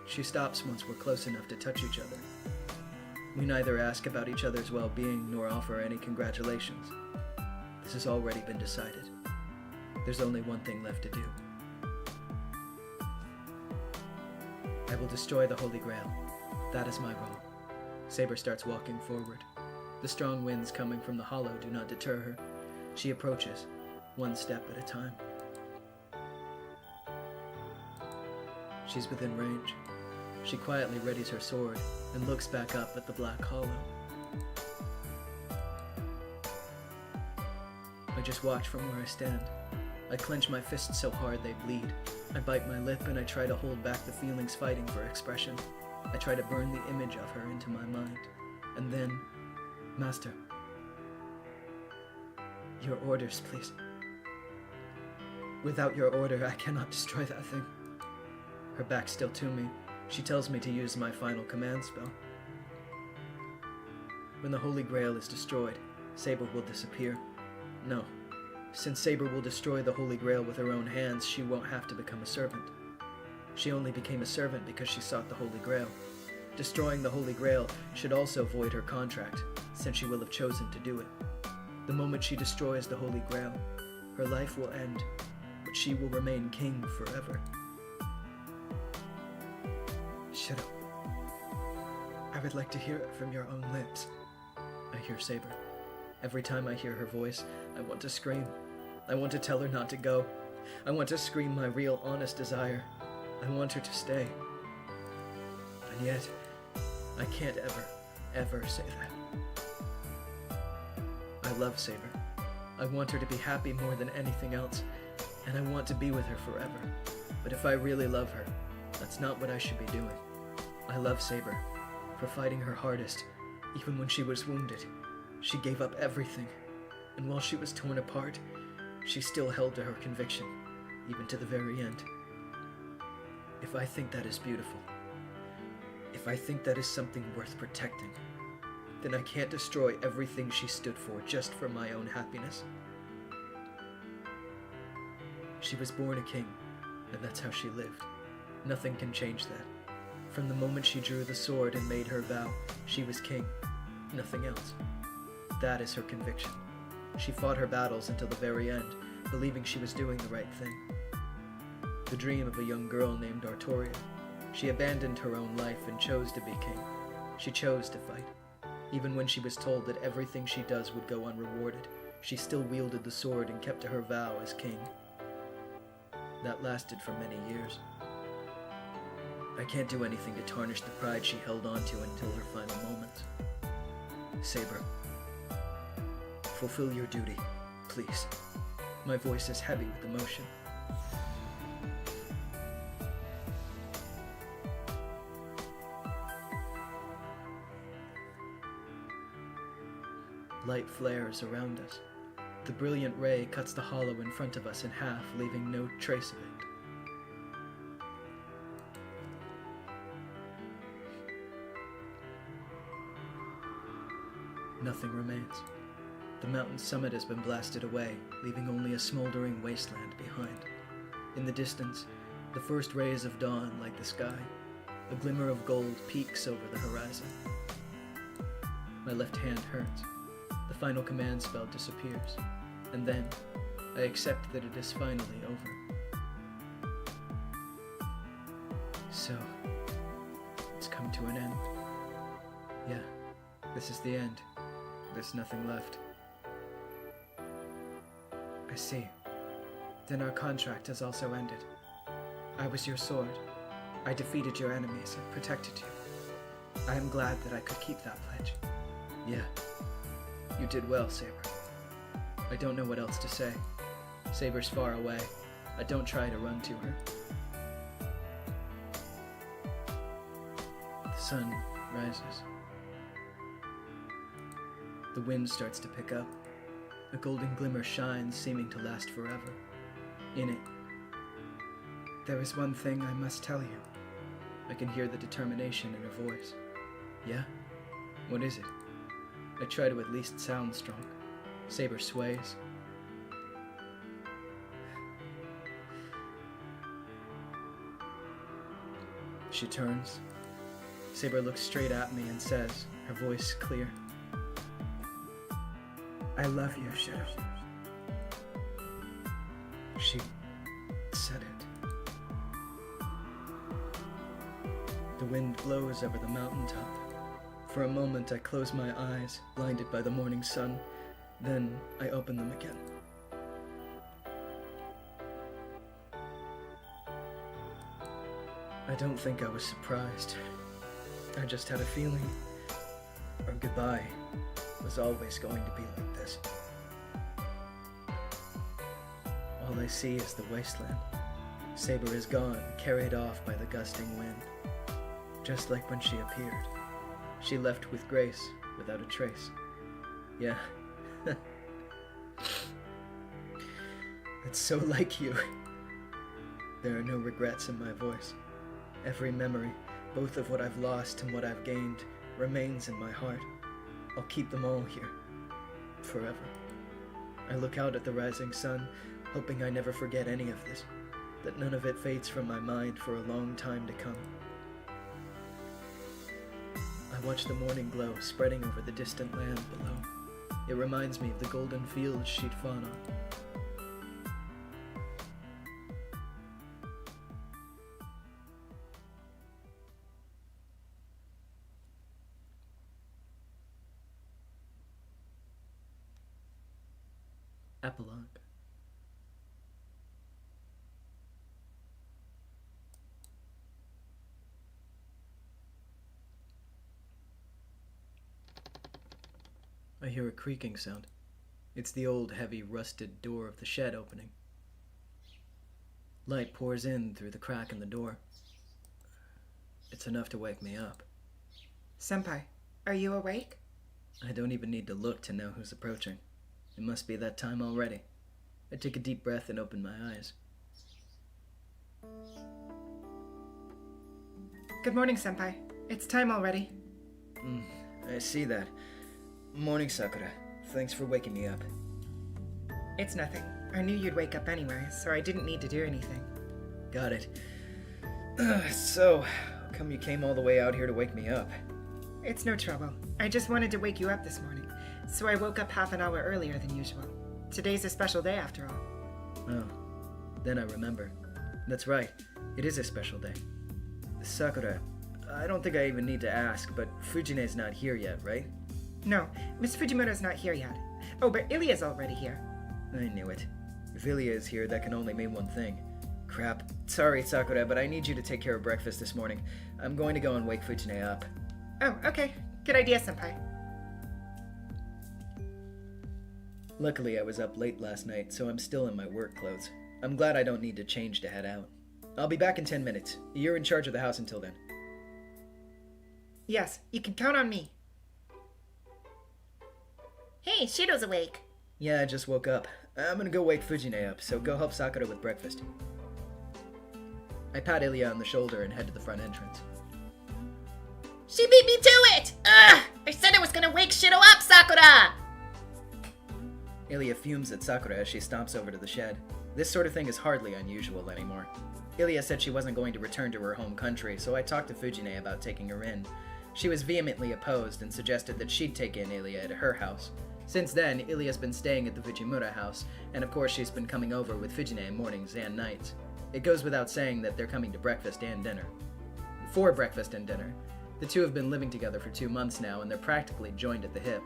Speaker 2: She stops once we're close enough to touch each other. We neither ask about each other's well-being nor offer any congratulations. This has already been decided. There's only one thing left to do. I will destroy the Holy Grail. That is my role. Saber starts walking forward. The strong winds coming from the hollow do not deter her. She approaches, one step at a time. She's within range. She quietly readies her sword and looks back up at the black hollow. I just watch from where I stand. I clench my fists so hard they bleed. I bite my lip and I try to hold back the feelings fighting for expression. I try to burn the image of her into my mind. And then, Master, your orders, please. Without your order, I cannot destroy that thing. Her back still to me, she tells me to use my final command spell. When the Holy Grail is destroyed, Saber will disappear. No, since Saber will destroy the Holy Grail with her own hands, she won't have to become a servant. She only became a servant because she sought the Holy Grail. Destroying the Holy Grail should also void her contract, since she will have chosen to do it. The moment she destroys the Holy Grail, her life will end, but she will remain king forever. Shut up. I would like to hear it from your own lips. I hear Saber. Every time I hear her voice, I want to scream. I want to tell her not to go. I want to scream my real, honest desire. I want her to stay. And yet, I can't ever say that. I love Saber. I want her to be happy more than anything else, and I want to be with her forever. But if I really love her, that's not what I should be doing. I love Saber for fighting her hardest, even when she was wounded. She gave up everything, and while she was torn apart, she still held to her conviction, even to the very end. If I think that is beautiful, if I think that is something worth protecting, then I can't destroy everything she stood for just for my own happiness. She was born a king, and that's how she lived. Nothing can change that. From the moment she drew the sword and made her vow, she was king, nothing else. That is her conviction. She fought her battles until the very end, believing she was doing the right thing. The dream of a young girl named Artoria. She abandoned her own life and chose to be king. She chose to fight. Even when she was told that everything she does would go unrewarded, she still wielded the sword and kept to her vow as king. That lasted for many years. I can't do anything to tarnish the pride she held onto until her final moments. Saber, fulfill your duty, please. My voice is heavy with emotion. Light flares around us. The brilliant ray cuts the hollow in front of us in half, leaving no trace of it. Nothing remains. The mountain's summit has been blasted away, leaving only a smoldering wasteland behind. In the distance, the first rays of dawn light the sky. A glimmer of gold peeks over the horizon. My left hand hurts. The final command spell disappears, and then I accept that it is finally over. So, it's come to an end. Yeah, this is the end. There's nothing left. I see. Then our contract has also ended. I was your sword. I defeated your enemies and protected you. I am glad that I could keep that pledge. Yeah. You did well, Saber. I don't know what else to say. Saber's far away. I don't try to run to her. The sun rises. The wind starts to pick up. A golden glimmer shines, seeming to last forever. In it, there is one thing I must tell you. I can hear the determination in her voice. Yeah? What is it? I try to at least sound strong. Saber sways. She turns. Saber looks straight at me and says, her voice clear, I love you, Shadow. She said it. The wind blows over the mountaintop. For a moment I close my eyes, blinded by the morning sun. Then I open them again. I don't think I was surprised. I just had a feeling our goodbye was always going to be like this. All I see is the wasteland. Saber is gone, carried off by the gusting wind. Just like when she appeared. She left with grace, without a trace. Yeah. It's so like you. There are no regrets in my voice. Every memory, both of what I've lost and what I've gained, remains in my heart. I'll keep them all here. Forever. I look out at the rising sun, hoping I never forget any of this. That none of it fades from my mind for a long time to come. I watch the morning glow spreading over the distant land below. It reminds me of the golden fields she'd fought on. Epilogue. I hear a creaking sound. It's the old, heavy, rusted door of the shed opening. Light pours in through the crack in the door. It's enough to wake me up.
Speaker 7: Senpai, are you awake?
Speaker 2: I don't even need to look to know who's approaching. It must be that time already. I take a deep breath and open my eyes.
Speaker 7: Good morning, Senpai. It's time already.
Speaker 2: I see that. Morning, Sakura. Thanks for waking me up.
Speaker 7: It's nothing. I knew you'd wake up anyway, so I didn't need to do anything.
Speaker 2: Got it. So, how come you came all the way out here to wake me up?
Speaker 7: It's no trouble. I just wanted to wake you up this morning, so I woke up half an hour earlier than usual. Today's a special day after all.
Speaker 2: Oh, then I remember. That's right. It is a special day. Sakura, I don't think I even need to ask, but Fujine's not here yet, right?
Speaker 7: No, Miss Fujimoto's not here yet. Oh, but Ilya's already here.
Speaker 2: I knew it. If Ilya is here, that can only mean one thing. Crap. Sorry, Sakura, but I need you to take care of breakfast this morning. I'm going to go and wake Fujine up.
Speaker 7: Oh, okay. Good idea, Senpai.
Speaker 2: Luckily, I was up late last night, so I'm still in my work clothes. I'm glad I don't need to change to head out. I'll be back in 10 minutes. You're in charge of the house until then.
Speaker 7: Yes, you can count on me.
Speaker 8: Hey, Shiro's awake.
Speaker 2: Yeah, I just woke up. I'm gonna go wake Fujine up, so go help Sakura with breakfast. I pat Ilya on the shoulder and head to the front entrance.
Speaker 8: She beat me to it! Ugh! I said I was gonna wake Shiro up, Sakura!
Speaker 2: Ilya fumes at Sakura as she stomps over to the shed. This sort of thing is hardly unusual anymore. Ilya said she wasn't going to return to her home country, so I talked to Fujine about taking her in. She was vehemently opposed and suggested that she'd take in Ilya at her house. Since then, Ilya's been staying at the Fujimura house, and of course she's been coming over with Fujine mornings and nights. It goes without saying that they're coming to breakfast and dinner. For breakfast and dinner. The two have been living together for 2 months now, and they're practically joined at the hip.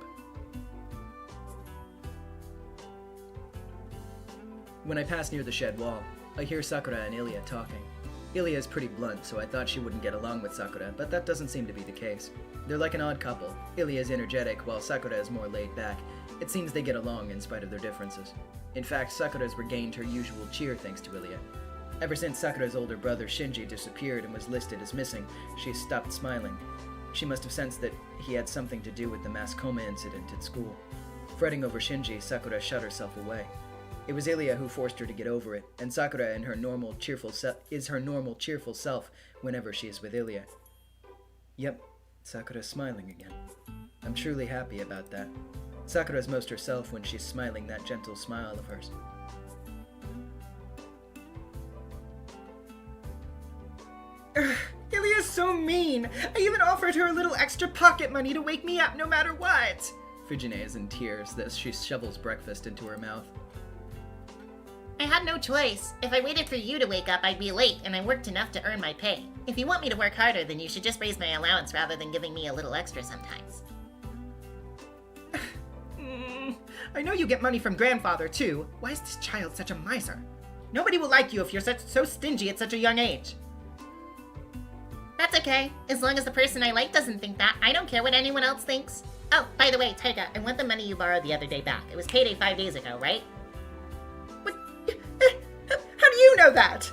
Speaker 2: When I pass near the shed wall, I hear Sakura and Ilya talking. Ilya is pretty blunt, so I thought she wouldn't get along with Sakura, but that doesn't seem to be the case. They're like an odd couple. Ilya is energetic, while Sakura is more laid back. It seems they get along in spite of their differences. In fact, Sakura's regained her usual cheer thanks to Ilya. Ever since Sakura's older brother Shinji disappeared and was listed as missing, she's stopped smiling. She must have sensed that he had something to do with the mass coma incident at school. Fretting over Shinji, Sakura shut herself away. It was Ilya who forced her to get over it, and Sakura is her normal cheerful self whenever she is with Ilya. Yep, Sakura's smiling again. I'm truly happy about that. Sakura's most herself when she's smiling that gentle smile of hers.
Speaker 7: Ilya's so mean! I even offered her a little extra pocket money to wake me up no matter what!
Speaker 2: Fujine is in tears as she shovels breakfast into her mouth.
Speaker 8: I had no choice. If I waited for you to wake up, I'd be late, and I worked enough to earn my pay. If you want me to work harder, then you should just raise my allowance rather than giving me a little extra sometimes.
Speaker 7: I know you get money from grandfather, too. Why is this child such a miser? Nobody will like you if you're so stingy at such a young age.
Speaker 8: That's okay. As long as the person I like doesn't think that, I don't care what anyone else thinks. Oh, by the way, Taiga, I want the money you borrowed the other day back. It was payday 5 days ago, right?
Speaker 7: What? How do you know that?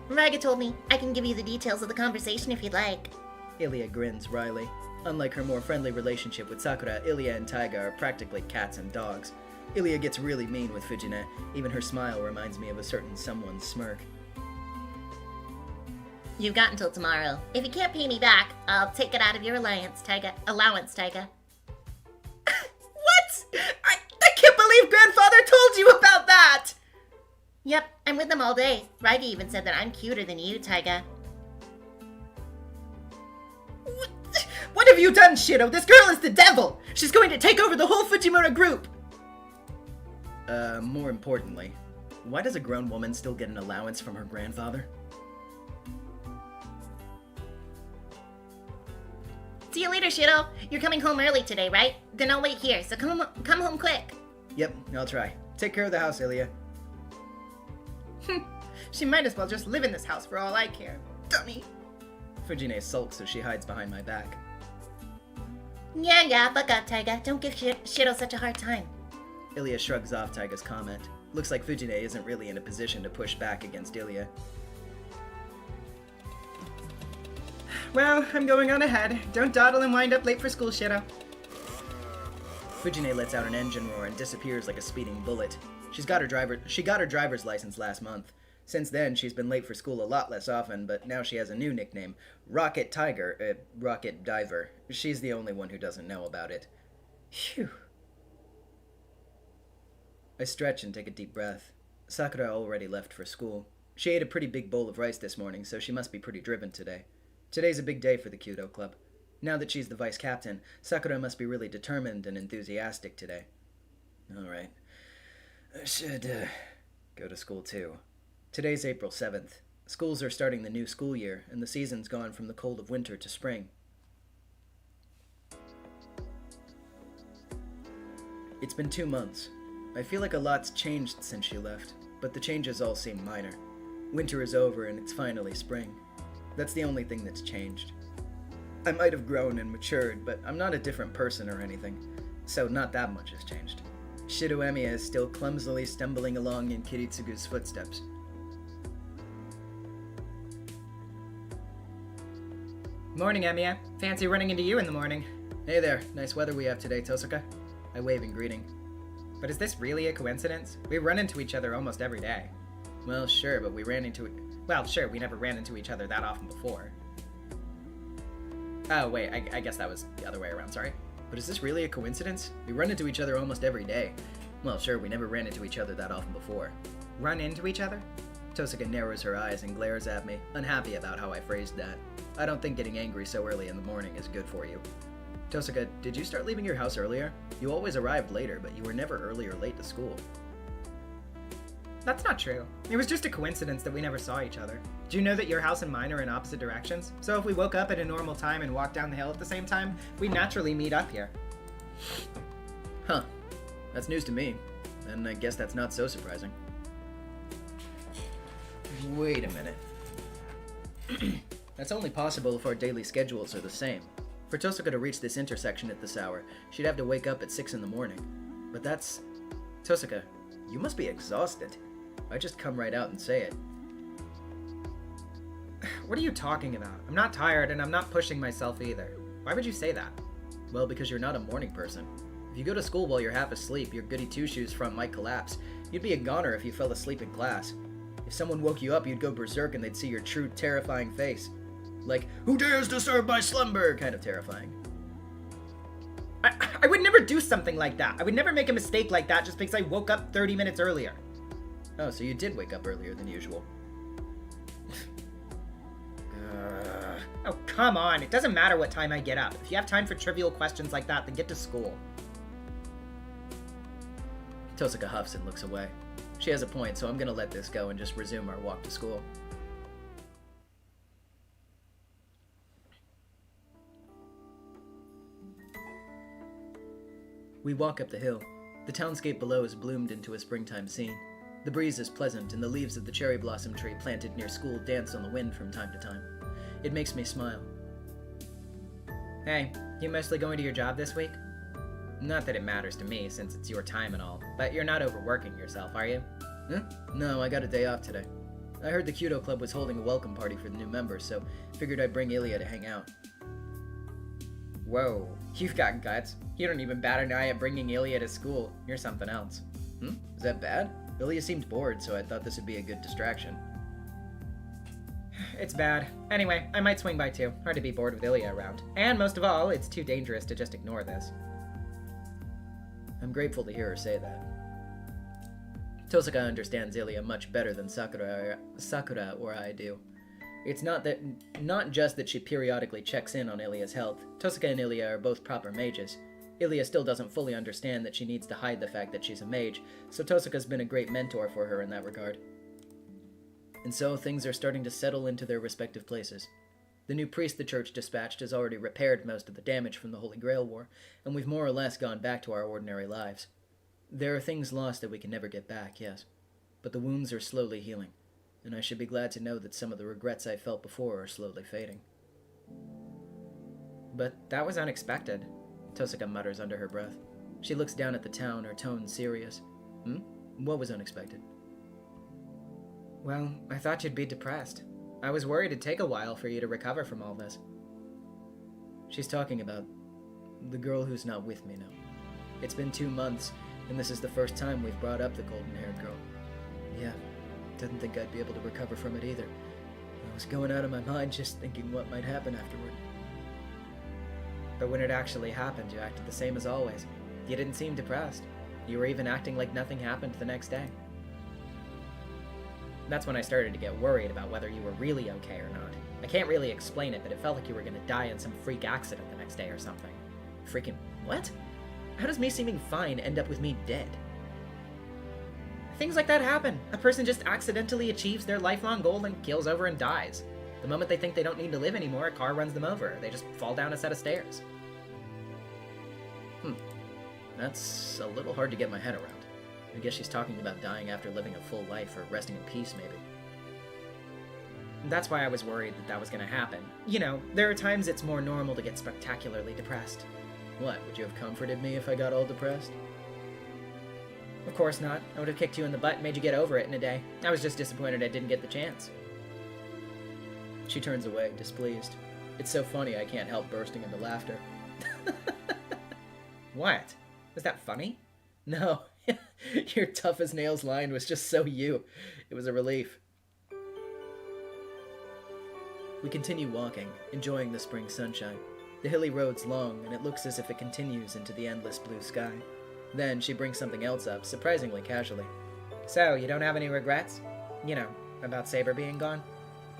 Speaker 8: Raga told me. I can give you the details of the conversation if you'd like.
Speaker 2: Ilya grins wryly. Unlike her more friendly relationship with Sakura, Ilya and Taiga are practically cats and dogs. Ilya gets really mean with Fujine. Even her smile reminds me of a certain someone's smirk.
Speaker 8: You've got until tomorrow. If you can't pay me back, I'll take it out of your allowance, Taiga.
Speaker 7: What? I can't believe grandfather told you about that!
Speaker 8: Yep, I'm with them all day. Raga even said that I'm cuter than you, Taiga.
Speaker 7: What have you done, Shiro? This girl is the devil! She's going to take over the whole Fujimura group!
Speaker 2: More importantly, why does a grown woman still get an allowance from her grandfather?
Speaker 8: See you later, Shiro. You're coming home early today, right? Then I'll wait here, so come home quick.
Speaker 2: Yep, I'll try. Take care of the house, Ilya.
Speaker 7: She might as well just live in this house for all I care. Dummy.
Speaker 2: Fujine sulks as she hides behind my back.
Speaker 8: Yeah, buck up, Taiga. Don't give Shiro such a hard time.
Speaker 2: Ilya shrugs off Taiga's comment. Looks like Fujine isn't really in a position to push back against Ilya.
Speaker 7: Well, I'm going on ahead. Don't dawdle and wind up late for school, Shiro.
Speaker 2: Fujine lets out an engine roar and disappears like a speeding bullet. She got her driver's license last month. Since then, she's been late for school a lot less often, but now she has a new nickname, Rocket Diver. She's the only one who doesn't know about it. Phew. I stretch and take a deep breath. Sakura already left for school. She ate a pretty big bowl of rice this morning, so she must be pretty driven today. Today's a big day for the Kyudo Club. Now that she's the vice captain, Sakura must be really determined and enthusiastic today. Alright. I should, go to school too. Today's April 7th. Schools are starting the new school year, and the season's gone from the cold of winter to spring. It's been 2 months. I feel like a lot's changed since she left, but the changes all seem minor. Winter is over and it's finally spring. That's the only thing that's changed. I might have grown and matured, but I'm not a different person or anything. So not that much has changed. Shido Emiya is still clumsily stumbling along in Kiritsugu's footsteps.
Speaker 7: Morning, Emiya. Fancy running into you in the morning.
Speaker 2: Hey there, nice weather we have today, Tosuka. I wave in greeting.
Speaker 7: But is this really a coincidence? We run into each other almost every day.
Speaker 2: Well, sure, but we
Speaker 7: never ran into each other that often before.
Speaker 2: Oh, wait, I guess that was the other way around, sorry. But is this really a coincidence? We run into each other almost every day. Well, sure, we never ran into each other that often before.
Speaker 7: Run into each other?
Speaker 2: Tosuka narrows her eyes and glares at me, unhappy about how I phrased that. I don't think getting angry so early in the morning is good for you. Tosuka, did you start leaving your house earlier? You always arrived later, but you were never early or late to school.
Speaker 7: That's not true. It was just a coincidence that we never saw each other. Do you know that your house and mine are in opposite directions? So if we woke up at a normal time and walked down the hill at the same time, we'd naturally meet up here.
Speaker 2: Huh. That's news to me. And I guess that's not so surprising. Wait a minute. That's only possible if our daily schedules are the same. For Tosuka to reach this intersection at this hour, she'd have to wake up at 6 in the morning. But that's... Tosuka, you must be exhausted. I just come right out and say it.
Speaker 7: What are you talking about? I'm not tired and I'm not pushing myself either. Why would you say that?
Speaker 2: Well, because you're not a morning person. If you go to school while you're half asleep, your goody two-shoes front might collapse. You'd be a goner if you fell asleep in class. If someone woke you up, you'd go berserk and they'd see your true, terrifying face. Like, who dares disturb my slumber? Kind of terrifying.
Speaker 7: I would never do something like that. I would never make a mistake like that just because I woke up 30 minutes earlier.
Speaker 2: Oh, so you did wake up earlier than usual.
Speaker 7: Oh, come on. It doesn't matter what time I get up. If you have time for trivial questions like that, then get to school.
Speaker 2: Tosuka huffs and looks away. She has a point, so I'm gonna let this go and just resume our walk to school. We walk up the hill. The townscape below is bloomed into a springtime scene. The breeze is pleasant, and the leaves of the cherry blossom tree planted near school dance on the wind from time to time. It makes me smile.
Speaker 7: Hey, you mostly going to your job this week? Not that it matters to me, since it's your time and all, but you're not overworking yourself, are you?
Speaker 2: Huh? No, I got a day off today. I heard the Kyudo Club was holding a welcome party for the new members, so figured I'd bring Ilya to hang out.
Speaker 7: Whoa, you've got guts. You don't even bat an eye at bringing Ilya to school. You're something else.
Speaker 2: Is that bad? Ilya seemed bored, so I thought this would be a good distraction.
Speaker 7: It's bad. Anyway, I might swing by too. Hard to be bored with Ilya around. And most of all, it's too dangerous to just ignore this.
Speaker 2: I'm grateful to hear her say that. Tosuka understands Ilya much better than Sakura or I do. It's not just that she periodically checks in on Ilya's health. Tosuka and Ilya are both proper mages. Ilya still doesn't fully understand that she needs to hide the fact that she's a mage, so Tosuka's been a great mentor for her in that regard. And so things are starting to settle into their respective places. The new priest the church dispatched has already repaired most of the damage from the Holy Grail War, and we've more or less gone back to our ordinary lives. There are things lost that we can never get back, yes, but the wounds are slowly healing, and I should be glad to know that some of the regrets I felt before are slowly fading.
Speaker 7: But that was unexpected,
Speaker 2: Tosuka mutters under her breath. She looks down at the town, her tone serious. What was unexpected?
Speaker 7: Well, I thought you'd be depressed. I was worried it'd take a while for you to recover from all this.
Speaker 2: She's talking about the girl who's not with me now. It's been 2 months, and this is the first time we've brought up the golden-haired girl. Yeah, didn't think I'd be able to recover from it either. I was going out of my mind just thinking what might happen afterward.
Speaker 7: But when it actually happened, you acted the same as always. You didn't seem depressed. You were even acting like nothing happened the next day. That's when I started to get worried about whether you were really okay or not. I can't really explain it, but it felt like you were gonna die in some freak accident the next day or something.
Speaker 2: Freaking what? How does me seeming fine end up with me dead?
Speaker 7: Things like that happen. A person just accidentally achieves their lifelong goal and keels over and dies. The moment they think they don't need to live anymore, a car runs them over. They just fall down a set of stairs.
Speaker 2: That's a little hard to get my head around. I guess she's talking about dying after living a full life or resting in peace, maybe.
Speaker 7: That's why I was worried that was gonna happen. You know, there are times it's more normal to get spectacularly depressed.
Speaker 2: What, would you have comforted me if I got all depressed?
Speaker 7: Of course not. I would have kicked you in the butt and made you get over it in a day. I was just disappointed I didn't get the chance.
Speaker 2: She turns away, displeased. It's so funny I can't help bursting into laughter.
Speaker 7: What? Was that funny?
Speaker 2: No, your tough as nails line was just so you. It was a relief. We continue walking, enjoying the spring sunshine. The hilly road's long, and it looks as if it continues into the endless blue sky. Then she brings something else up, surprisingly casually.
Speaker 7: So, you don't have any regrets? You know, about Saber being gone?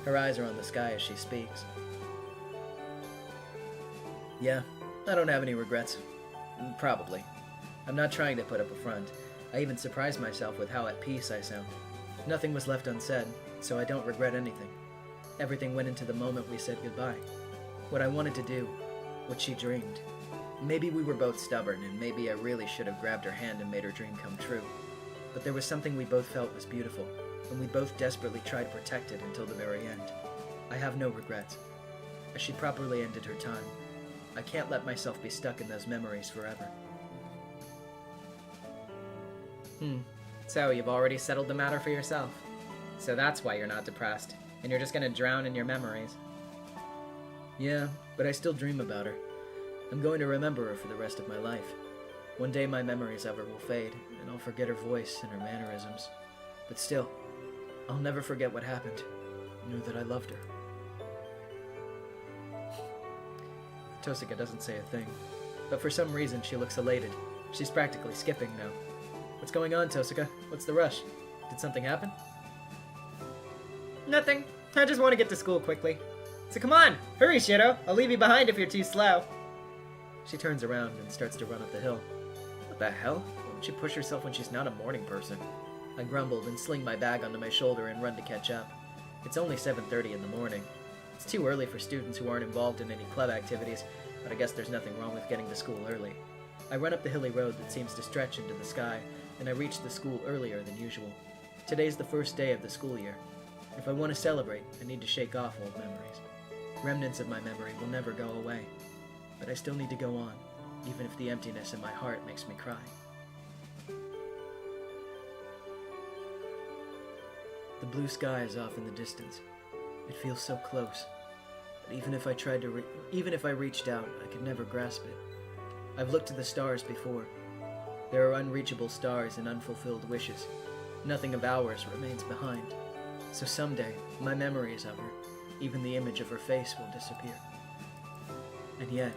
Speaker 2: Her eyes are on the sky as she speaks. Yeah, I don't have any regrets. Probably. I'm not trying to put up a front. I even surprised myself with how at peace I sound. Nothing was left unsaid, so I don't regret anything. Everything went into the moment we said goodbye. What I wanted to do, what she dreamed. Maybe we were both stubborn, and maybe I really should have grabbed her hand and made her dream come true. But there was something we both felt was beautiful, and we both desperately tried to protect it until the very end. I have no regrets. As she properly ended her time, I can't let myself be stuck in those memories forever.
Speaker 7: So you've already settled the matter for yourself. So that's why you're not depressed, and you're just gonna drown in your memories.
Speaker 2: Yeah, but I still dream about her. I'm going to remember her for the rest of my life. One day my memories of her will fade, and I'll forget her voice and her mannerisms. But still, I'll never forget what happened, nor that I loved her. Tosuka doesn't say a thing, but for some reason she looks elated. She's practically skipping now. What's going on, Tosuka? What's the rush? Did something happen?
Speaker 7: Nothing. I just want to get to school quickly. So come on, hurry, Shiro. I'll leave you behind if you're too slow.
Speaker 2: She turns around and starts to run up the hill. What the hell? Why would she push herself when she's not a morning person? I grumbled and sling my bag onto my shoulder and run to catch up. It's only 7:30 in the morning. It's too early for students who aren't involved in any club activities, but I guess there's nothing wrong with getting to school early. I run up the hilly road that seems to stretch into the sky, and I reach the school earlier than usual. Today's the first day of the school year. If I want to celebrate, I need to shake off old memories. Remnants of my memory will never go away, but I still need to go on, even if the emptiness in my heart makes me cry. The blue sky is off in the distance. It feels so close, but even if I reached out, I could never grasp it. I've looked to the stars before. There are unreachable stars and unfulfilled wishes. Nothing of ours remains behind. So someday, my memories of her, even the image of her face, will disappear. And yet,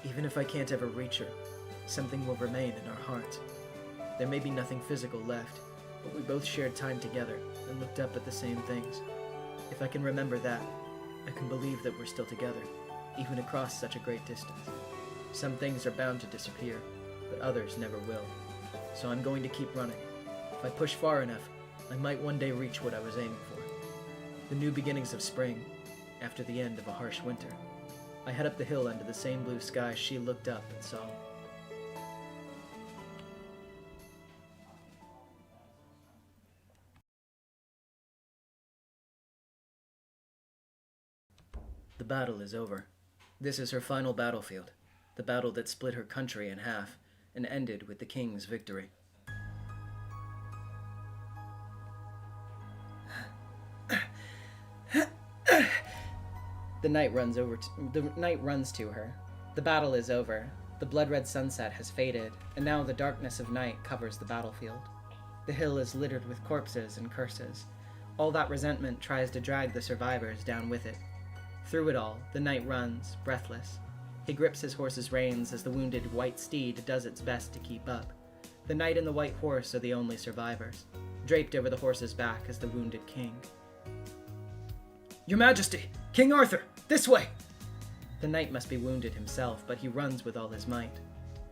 Speaker 2: even if I can't ever reach her, something will remain in our hearts. There may be nothing physical left, but we both shared time together and looked up at the same things. If I can remember that, I can believe that we're still together, even across such a great distance. Some things are bound to disappear, but others never will. So I'm going to keep running. If I push far enough, I might one day reach what I was aiming for. The new beginnings of spring, after the end of a harsh winter. I head up the hill under the same blue sky she looked up and saw. The battle is over. This is her final battlefield, the battle that split her country in half and ended with the king's victory.
Speaker 7: The night runs to her. The battle is over. The blood-red sunset has faded, and now the darkness of night covers the battlefield. The hill is littered with corpses and curses. All that resentment tries to drag the survivors down with it. Through it all, the knight runs, breathless. He grips his horse's reins as the wounded white steed does its best to keep up. The knight and the white horse are the only survivors. Draped over the horse's back is the wounded king.
Speaker 2: Your Majesty! King Arthur! This way!
Speaker 7: The knight must be wounded himself, but he runs with all his might.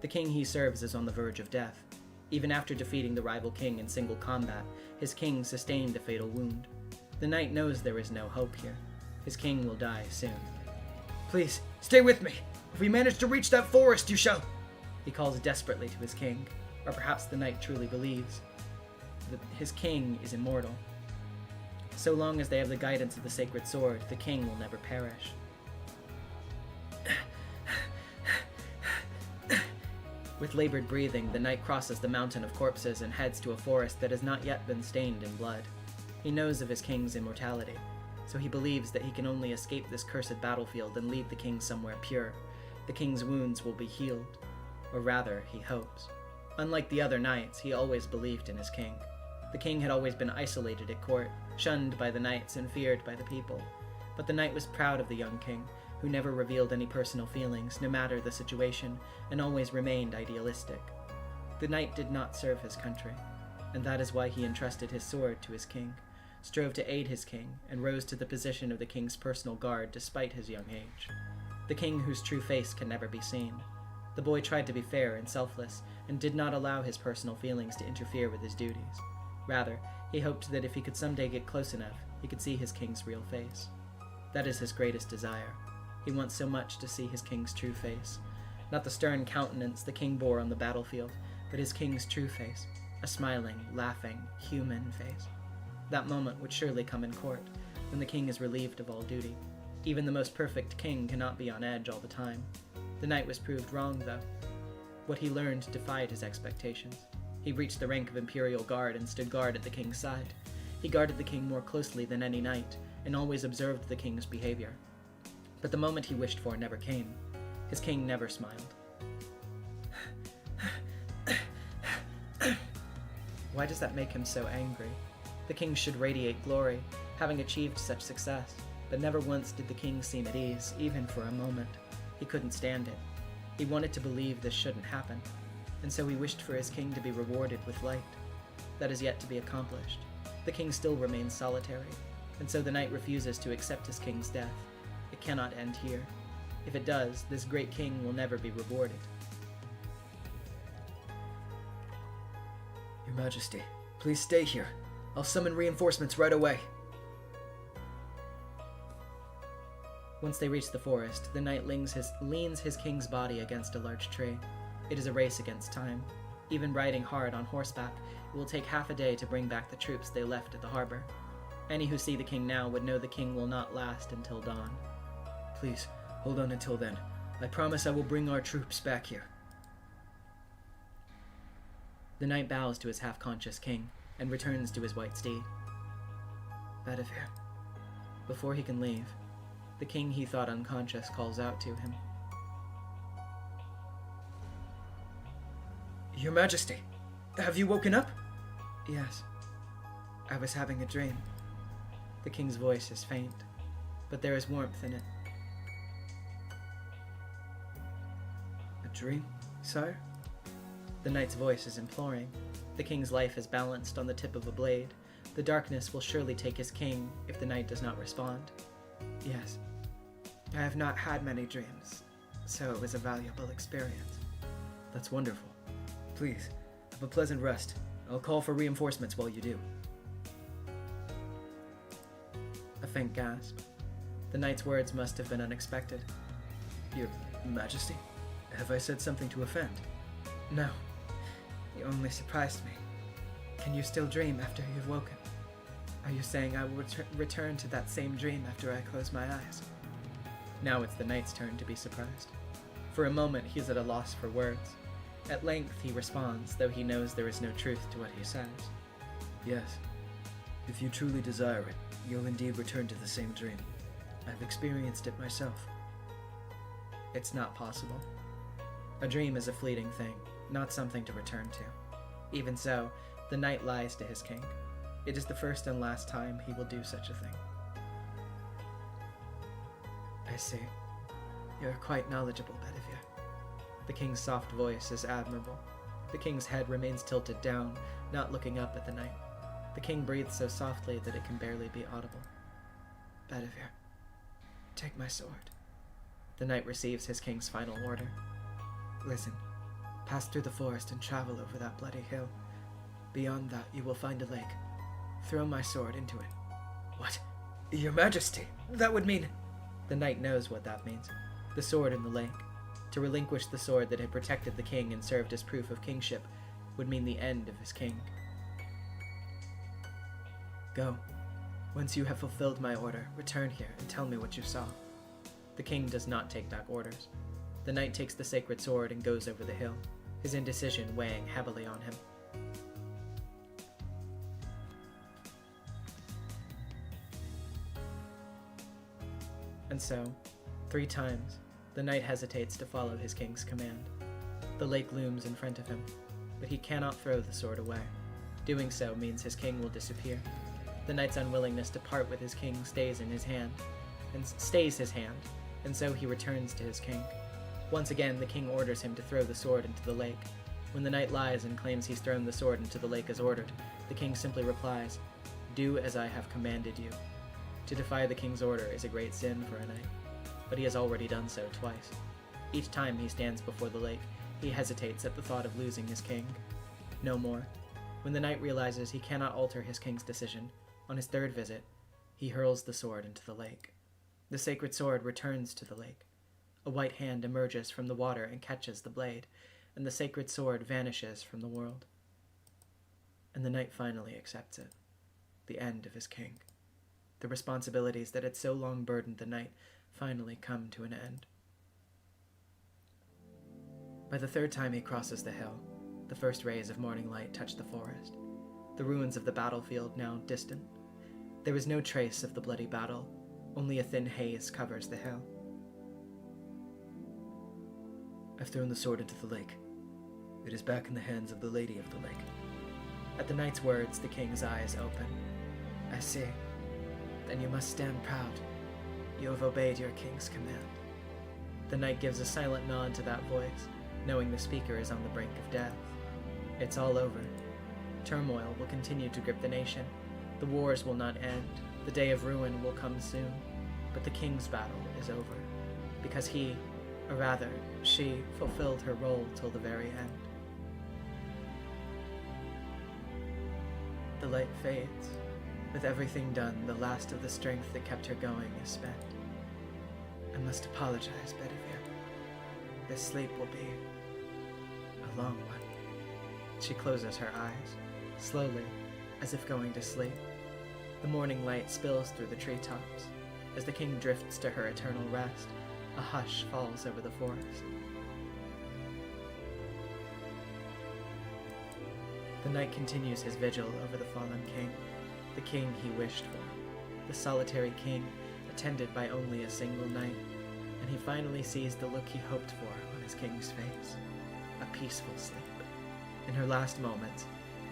Speaker 7: The king he serves is on the verge of death. Even after defeating the rival king in single combat, his king sustained a fatal wound. The knight knows there is no hope here. His king will die soon.
Speaker 2: Please, stay with me! If we manage to reach that forest, you shall...
Speaker 7: He calls desperately to his king, or perhaps the knight truly believes that his king is immortal. So long as they have the guidance of the sacred sword, the king will never perish.
Speaker 2: With labored breathing, the knight crosses the mountain of corpses and heads to a forest that has not yet been stained in blood. He knows of his king's immortality, so he believes that he can only escape this cursed battlefield and lead the king somewhere pure. The king's wounds will be healed, or rather, he hopes. Unlike the other knights, he always believed in his king. The king had always been isolated at court, shunned by the knights and feared by the people. But the knight was proud of the young king, who never revealed any personal feelings, no matter the situation, and always remained idealistic. The knight did not serve his country, and that is why he entrusted his sword to his king, strove to aid his king, and rose to the position of the king's personal guard despite his young age. The king whose true face can never be seen. The boy tried to be fair and selfless, and did not allow his personal feelings to interfere with his duties. Rather, he hoped that if he could someday get close enough, he could see his king's real face. That is his greatest desire. He wants so much to see his king's true face. Not the stern countenance the king bore on the battlefield, but his king's true face, a smiling, laughing, human face. That moment would surely come in court, when the king is relieved of all duty. Even the most perfect king cannot be on edge all the time. The knight was proved wrong, though. What he learned defied his expectations. He reached the rank of imperial guard and stood guard at the king's side. He guarded the king more closely than any knight, and always observed the king's behavior. But the moment he wished for never came. His king never smiled. Why does that make him so angry? The king should radiate glory, having achieved such success. But never once did the king seem at ease, even for a moment. He couldn't stand it. He wanted to believe this shouldn't happen, and so he wished for his king to be rewarded with light. That is yet to be accomplished. The king still remains solitary, and so the knight refuses to accept his king's death. It cannot end here. If it does, this great king will never be rewarded.
Speaker 4: Your Majesty, please stay here. I'll summon reinforcements right away.
Speaker 2: Once they reach the forest, the knight leans his king's body against a large tree. It is a race against time. Even riding hard on horseback, it will take half a day to bring back the troops they left at the harbor. Any who see the king now would know the king will not last until dawn.
Speaker 4: Please, hold on until then. I promise I will bring our troops back here.
Speaker 2: The knight bows to his half-conscious king, and returns to his white steed. Bedivere. Before he can leave, the king he thought unconscious calls out to him.
Speaker 4: Your Majesty, have you woken up?
Speaker 2: Yes. I was having a dream. The king's voice is faint, but there is warmth in it.
Speaker 4: A dream, sire?
Speaker 2: The knight's voice is imploring. The king's life is balanced on the tip of a blade. The darkness will surely take his king if the knight does not respond. Yes. I have not had many dreams, so it was a valuable experience.
Speaker 4: That's wonderful. Please, have a pleasant rest. I'll call for reinforcements while you do.
Speaker 2: A faint gasp. The knight's words must have been unexpected.
Speaker 4: Your Majesty, have I said something to offend?
Speaker 2: No. You only surprised me. Can you still dream after you've woken? Are you saying I will return to that same dream after I close my eyes? Now it's the knight's turn to be surprised. For a moment, he is at a loss for words. At length, he responds, though he knows there is no truth to what he says.
Speaker 4: Yes. If you truly desire it, you'll indeed return to the same dream. I've experienced it myself.
Speaker 2: It's not possible. A dream is a fleeting thing, not something to return to. Even so, the knight lies to his king. It is the first and last time he will do such a thing. I see. You are quite knowledgeable, Bedivere. The king's soft voice is admirable. The king's head remains tilted down, not looking up at the knight. The king breathes so softly that it can barely be audible. Bedivere, take my sword. The knight receives his king's final order. Listen, pass through the forest and travel over that bloody hill. Beyond that, you will find a lake. Throw my sword into it.
Speaker 4: What? Your Majesty, that would mean...
Speaker 2: The knight knows what that means. The sword in the lake. To relinquish the sword that had protected the king and served as proof of kingship would mean the end of his king. Go. Once you have fulfilled my order, return here and tell me what you saw. The king does not take back orders. The knight takes the sacred sword and goes over the hill. his indecision weighing heavily on him. And so, 3 times, the knight hesitates to follow his king's command. The lake looms in front of him, but he cannot throw the sword away. Doing so means his king will disappear. The knight's unwillingness to part with his king stays his hand, and so he returns to his king. Once again, the king orders him to throw the sword into the lake. When the knight lies and claims he's thrown the sword into the lake as ordered, the king simply replies, "Do as I have commanded you." To defy the king's order is a great sin for a knight, but he has already done so twice. Each time he stands before the lake, he hesitates at the thought of losing his king. No more. When the knight realizes he cannot alter his king's decision, on his 3rd visit, he hurls the sword into the lake. The sacred sword returns to the lake. A white hand emerges from the water and catches the blade, and the sacred sword vanishes from the world. And the knight finally accepts it. The end of his king. The responsibilities that had so long burdened the knight finally come to an end. By the 3rd time he crosses the hill, the first rays of morning light touch the forest. The ruins of the battlefield now distant. There is no trace of the bloody battle, only a thin haze covers the hill.
Speaker 4: I've thrown the sword into the lake. It is back in the hands of the Lady of the Lake.
Speaker 2: At the knight's words, the king's eyes open.
Speaker 7: I see. Then you must stand proud. You have obeyed your king's command.
Speaker 2: The knight gives a silent nod to that voice, knowing the speaker is on the brink of death. It's all over. Turmoil will continue to grip the nation. The wars will not end. The day of ruin will come soon. But the king's battle is over, because he, or rather, she, fulfilled her role till the very end. The light fades. With everything done, the last of the strength that kept her going is spent. I must apologize, Bedivere. This sleep will be a long one. She closes her eyes, slowly, as if going to sleep. The morning light spills through the treetops. As the king drifts to her eternal rest, a hush falls over the forest. The knight continues his vigil over the fallen king, the king he wished for, the solitary king attended by only a single knight, and he finally sees the look he hoped for on his king's face, a peaceful sleep. In her last moments,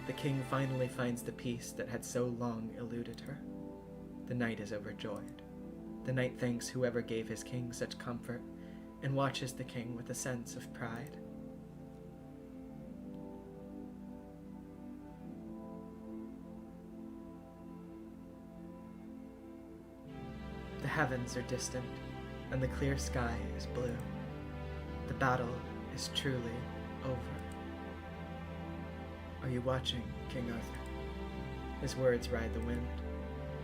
Speaker 2: the king finally finds the peace that had so long eluded her. The knight is overjoyed. The knight thanks whoever gave his king such comfort, and watches the king with a sense of pride. The heavens are distant, and the clear sky is blue. The battle is truly over. Are you watching, King Arthur? His words ride the wind.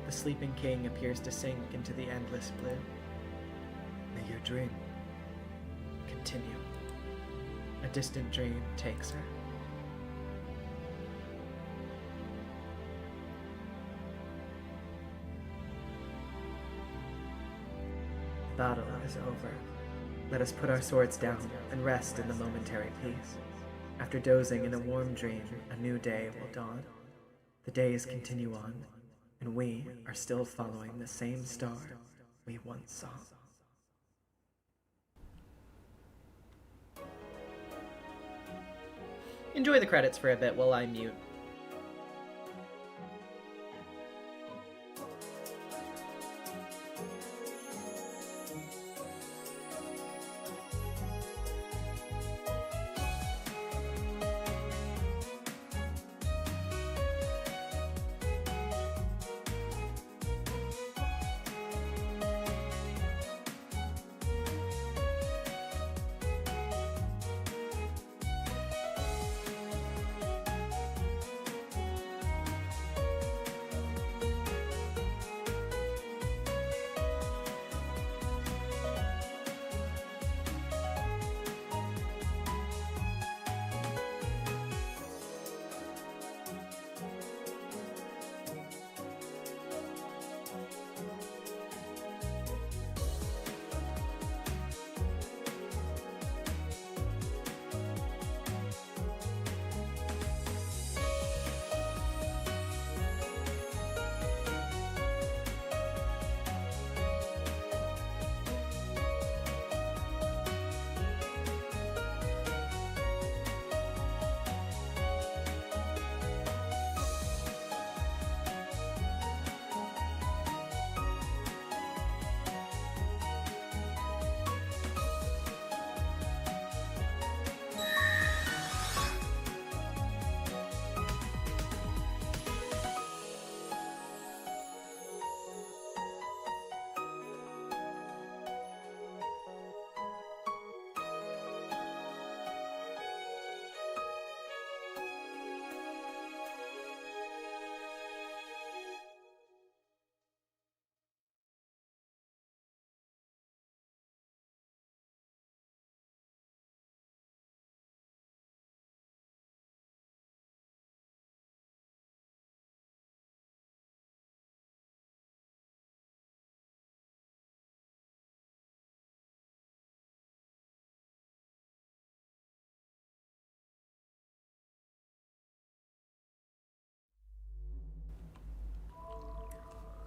Speaker 2: The sleeping king appears to sink into the endless blue.
Speaker 4: May your dream
Speaker 2: continue. A distant dream takes her. The battle is over. Let us put our swords down and rest in the momentary peace. After dozing in a warm dream, a new day will dawn. The days continue on, and we are still following the same star we once saw. Enjoy the credits for a bit while I mute.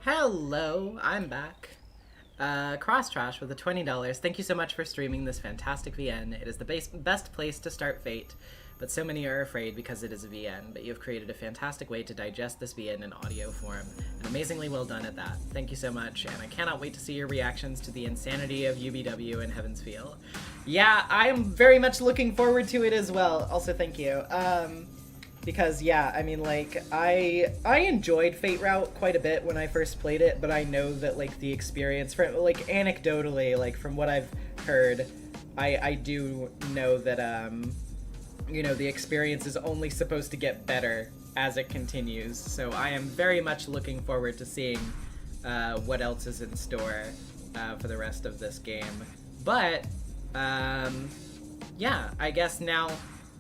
Speaker 2: Hello, I'm back. Cross Trash with the $20. Thank you so much for streaming this fantastic VN. It is the best place to start Fate, but so many are afraid because it is a VN, but you have created a fantastic way to digest this VN in audio form, and amazingly well done at that. Thank you so much, and I cannot wait to see your reactions to the insanity of UBW and Heaven's Feel. Yeah, I am very much looking forward to it as well. Also, thank you. Because, yeah, I mean, like, I enjoyed Fate Route quite a bit when I first played it, but I know that, like, the experience, like, anecdotally, like, from what I've heard, I do know that, you know, the experience is only supposed to get better as it continues, so I am very much looking forward to seeing what else is in store for the rest of this game. But, yeah, I guess now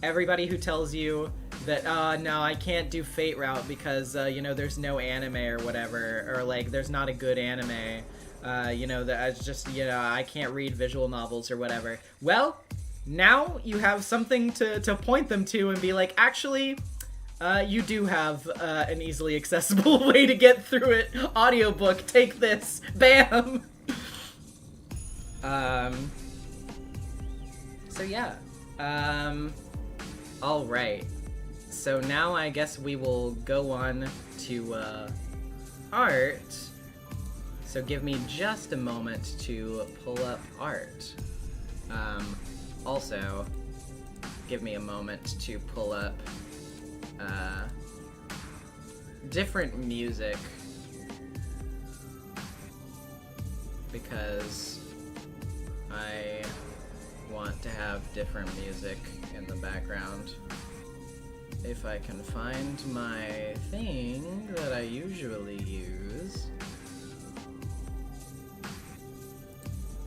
Speaker 2: everybody who tells you that, no, I can't do Fate Route because, you know, there's no anime or whatever, or, like, there's not a good anime, you know, that it's just, you know, I can't read visual novels or whatever. Well, now you have something to point them to and be like, actually, you do have an easily accessible way to get through it. Audiobook, take this. Bam! So yeah. Alright. So now I guess we will go on to art. So give me just a moment to pull up art. Also, give me a moment to pull up different music, because I want to have different music in the background. If I can find my thing that I usually use.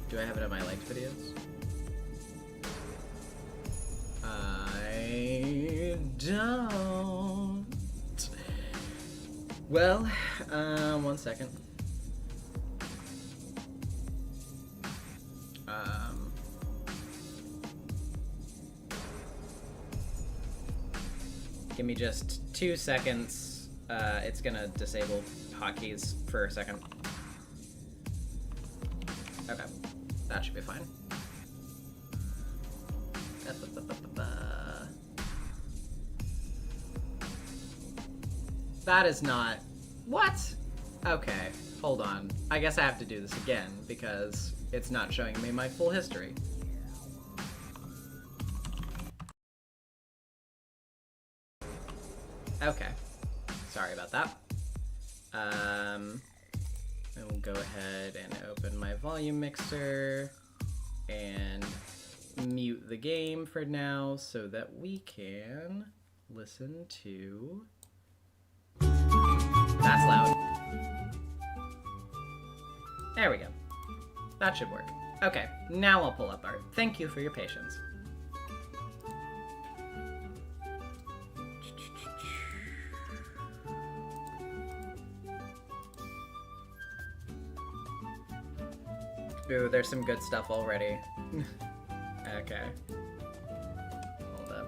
Speaker 2: Do I have it on my liked videos? I don't. Well, 1 second. Give me just 2 seconds. It's gonna disable hotkeys for a second. Okay, that should be fine. That is not... What? Okay, hold on. I guess I have to do this again, because it's not showing me my full history. Okay. Sorry about that. I will go ahead and open my volume mixer and mute the game for now so that we can listen to... That's loud. There we go. That should work. Okay, now I'll pull up art. Thank you for your patience. Ooh, there's some good stuff already. Okay. Hold up.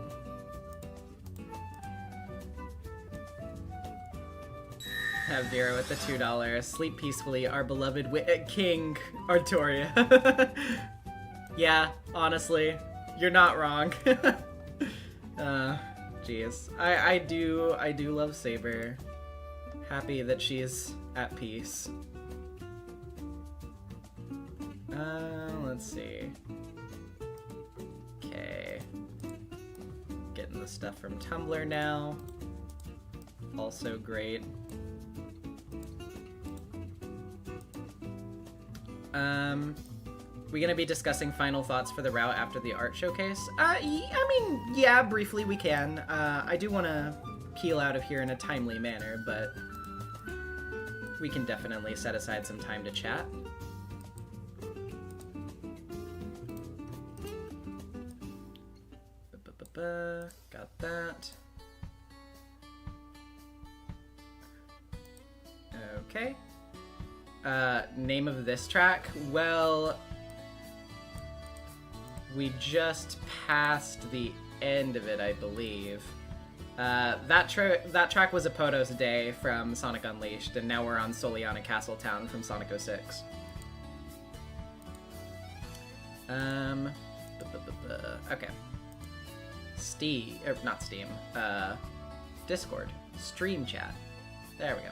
Speaker 2: Have Vera with the $2. Sleep peacefully, our beloved King Artoria. Yeah, honestly, you're not wrong. Jeez. I do love Saber. Happy that she's at peace. Let's see. Okay. Getting the stuff from Tumblr now. Also great. We gonna be discussing final thoughts for the route after the art showcase? I mean, yeah, briefly we can. I do want to peel out of here in a timely manner, but we can definitely set aside some time to chat. Got that. Okay. Name of this track? Well, we just passed the end of it, I believe. That track was a Potos Day from Sonic Unleashed, and now we're on Soliana Castletown from Sonic 06. Okay. Not Steam. Discord. Stream chat. There we go.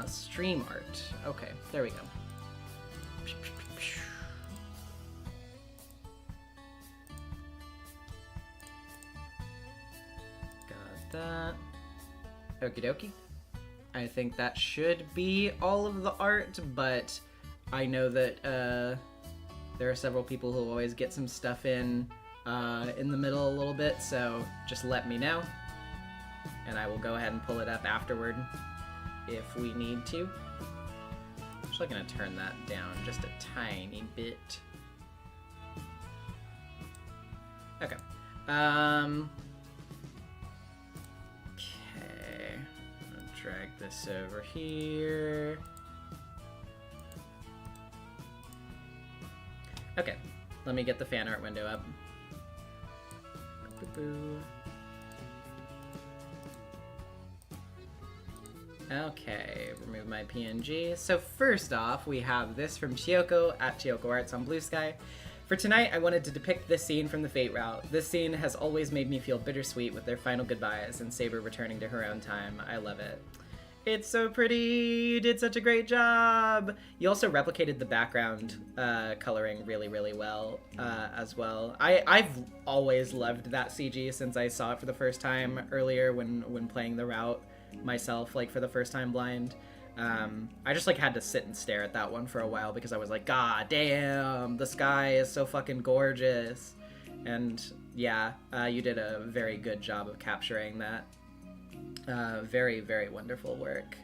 Speaker 2: Stream art. Okay, there we go. Got that. Okie dokie. I think that should be all of the art, but I know that there are several people who always get some stuff in the middle a little bit, so just let me know, and I will go ahead and pull it up afterward if we need to. I'm actually gonna turn that down just a tiny bit. Okay. Okay. I'm gonna drag this over here. Okay, let me get the fan art window up. Boo-boo. Okay, remove my PNG. So first off, we have this from Chiyoko at Chiyoko Arts on Blue Sky. For tonight, I wanted to depict this scene from the Fate route. This scene has always made me feel bittersweet with their final goodbyes and Saber returning to her own time. I love it. It's so pretty! You did such a great job! You also replicated the background coloring really, really well as well. I've always loved that CG since I saw it for the first time earlier when playing the route myself, like for the first time blind. I just like had to sit and stare at that one for a while because I was like, God damn, the sky is so fucking gorgeous. And yeah, you did a very good job of capturing that. Very, very wonderful work.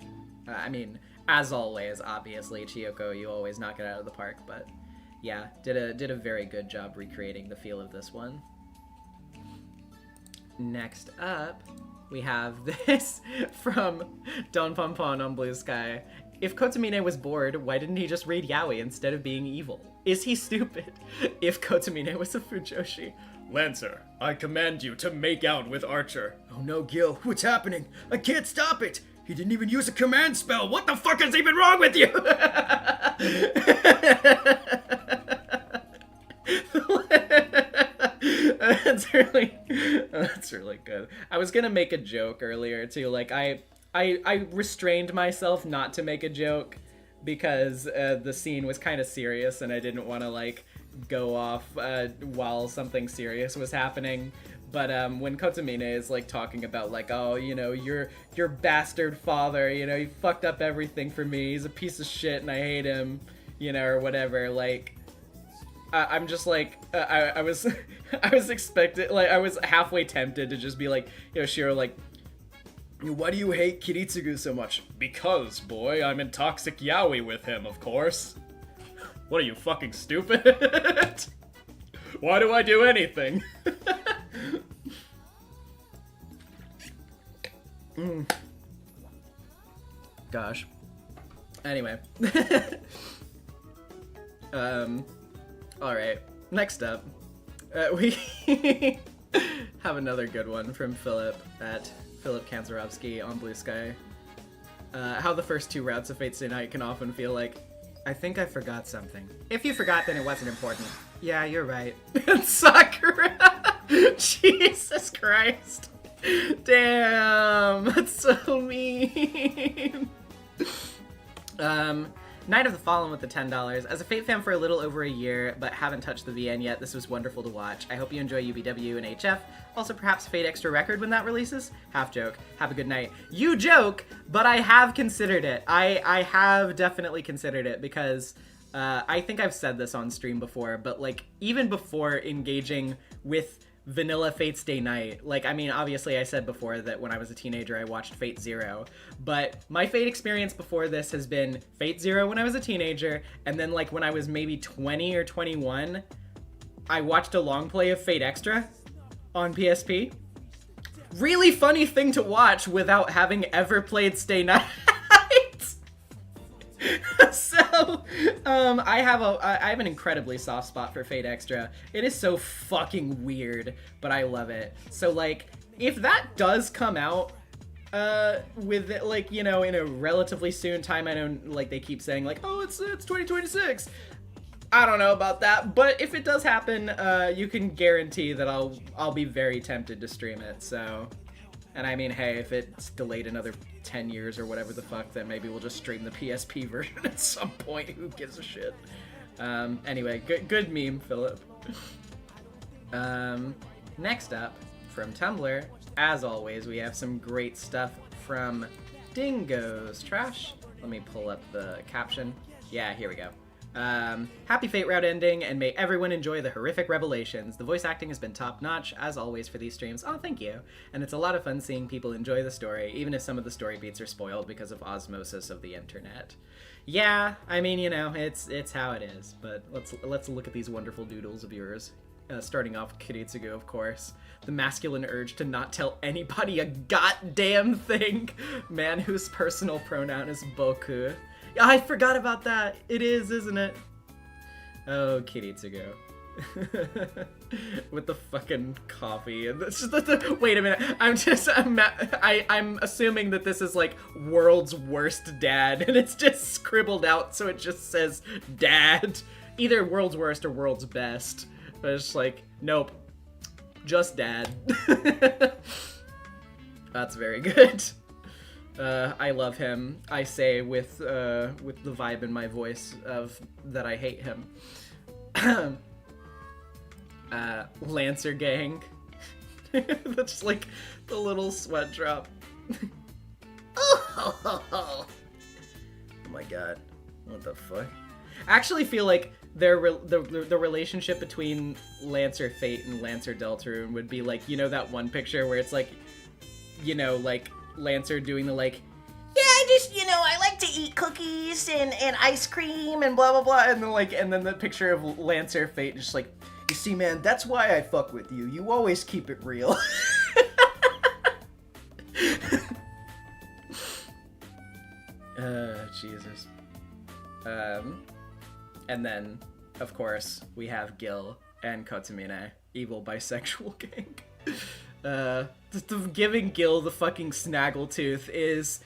Speaker 2: I mean, as always, obviously, Chiyoko, you always knock it out of the park, but yeah, did a very good job recreating the feel of this one. Next up, we have this from Don Pompon on Blue Sky. If Kotomine was bored, why didn't he just raid Yaoi instead of being evil? Is he stupid? If Kotomine was a Fujoshi.
Speaker 4: Lancer, I command you to make out with Archer.
Speaker 6: Oh no, Gil, what's happening? I can't stop it! He didn't even use a command spell! What the fuck is even wrong with you?
Speaker 2: That's really good. I was gonna make a joke earlier too. Like I restrained myself not to make a joke because the scene was kind of serious and I didn't want to like go off while something serious was happening. But when Kotomine is like talking about like, oh, you know, your bastard father, you know, he fucked up everything for me. He's a piece of shit and I hate him, you know, or whatever. Like, I'm just like, I was expecting, like, I was halfway tempted to just be like, you know, Shiro, like,
Speaker 6: Why do you hate Kiritsugu so much?
Speaker 4: Because, boy, I'm in toxic yaoi with him, of course. What are you, fucking stupid? Why do I do anything?
Speaker 2: Gosh. Anyway. Alright. Next up, we have another good one from Philip at Philip Kanzarovsky on Blue Sky. How the first two routes of Fate Stay Night can often feel like, I think I forgot something.
Speaker 7: If you forgot, then it wasn't important. Yeah, you're right.
Speaker 2: Sakura! Jesus Christ. Damn, that's so mean. Night of the Fallen with the $10. As a Fate fan for a little over a year, but haven't touched the VN yet, this was wonderful to watch. I hope you enjoy UBW and HF. Also, perhaps Fate Extra Record when that releases? Half joke. Have a good night. You joke, but I have considered it. I have definitely considered it because I think I've said this on stream before, but like even before engaging with vanilla Fate Stay Night, like, I mean, obviously I said before that when I was a teenager I watched Fate Zero, but my Fate experience before this has been Fate Zero when I was a teenager, and then like when I was maybe 20 or 21, I watched a long play of Fate Extra on PSP. Really funny thing to watch without having ever played Stay Night. So, I have an incredibly soft spot for Fate Extra. It is so fucking weird, but I love it. So, like, if that does come out, with it, like, you know, in a relatively soon time, I know, like, they keep saying, like, oh, it's 2026. I don't know about that, but if it does happen, you can guarantee that I'll be very tempted to stream it, so... And I mean, hey, if it's delayed another 10 years or whatever the fuck, then maybe we'll just stream the PSP version at some point. Who gives a shit? Anyway, good meme, Philip. Next up, from Tumblr, as always, we have some great stuff from Dingo's Trash. Let me pull up the caption. Yeah, here we go. Happy Fate Route ending, and may everyone enjoy the horrific revelations. The voice acting has been top-notch, as always, for these streams. Oh, thank you. And it's a lot of fun seeing people enjoy the story, even if some of the story beats are spoiled because of osmosis of the internet. Yeah, I mean, you know, it's how it is, but let's look at these wonderful doodles of yours. Starting off with Kiritsugu, of course. The masculine urge to not tell anybody a goddamn thing. Man whose personal pronoun is boku. I forgot about that. It is, isn't it? Oh, Kiritsugu. With the fucking coffee and wait a minute. I'm assuming that this is like world's worst dad, and it's just scribbled out so it just says dad. Either world's worst or world's best. But it's like, nope. Just dad. That's very good. I love him. I say with the vibe in my voice of that I hate him. Lancer gang. That's like the little sweat drop. Oh my god. What the fuck? I actually feel like the relationship between Lancer Fate and Lancer Deltarune would be like, you know, that one picture where it's like, you know, like Lancer doing the like,
Speaker 8: yeah, I just, you know, I like to eat cookies and ice cream and blah blah blah,
Speaker 2: and then the picture of Lancer Fate just like,
Speaker 6: You see, man, that's why I fuck with you. You always keep it real.
Speaker 2: Jesus. And then, of course, we have Gil and Kotsumine, evil bisexual gang. Giving Gil the fucking snaggletooth is,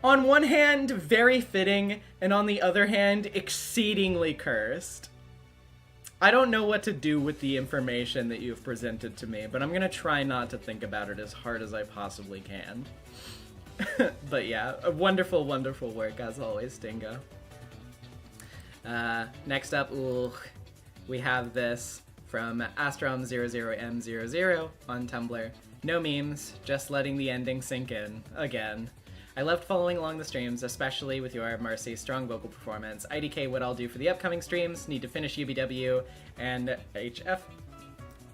Speaker 2: on one hand, very fitting, and on the other hand, exceedingly cursed. I don't know what to do with the information that you've presented to me, but I'm gonna try not to think about it as hard as I possibly can. But yeah, a wonderful, wonderful work, as always, Dingo. Next up, we have this from Astrom00M00 on Tumblr. No memes, just letting the ending sink in. Again. I loved following along the streams, especially with your Marcy's strong vocal performance. IDK what I'll do for the upcoming streams, need to finish UBW and HF,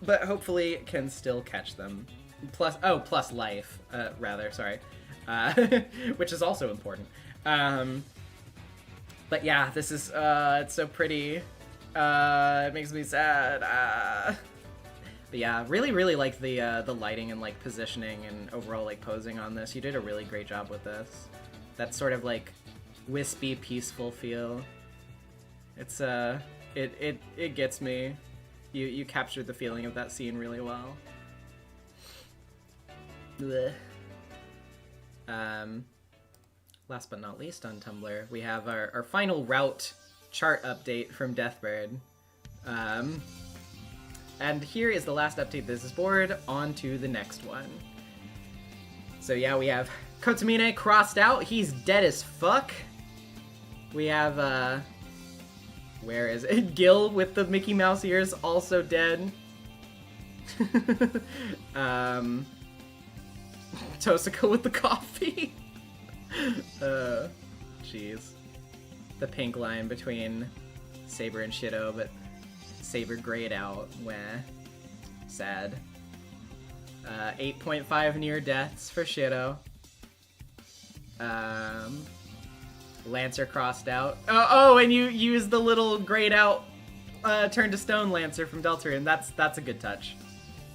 Speaker 2: but hopefully can still catch them. Plus life, rather, sorry. Which is also important. But yeah, this is, it's so pretty. It makes me sad. But yeah, really, really like the lighting and like positioning and overall like posing on this. You did a really great job with this. That sort of like wispy, peaceful feel. It's it gets me. You captured the feeling of that scene really well. Blech. Last but not least on Tumblr, we have our final route chart update from Deathbird. And here is the last update this is board, on to the next one. So yeah, we have Kotsumine crossed out, he's dead as fuck. We have, where is it? Gil with the Mickey Mouse ears, also dead. Tosaka with the coffee. Jeez. The pink line between Saber and Shido, but Saber grayed out. Wah. Sad. 8.5 near deaths for Shido. Lancer crossed out. Oh, and you used the little grayed out turn to stone Lancer from Deltarune. That's a good touch.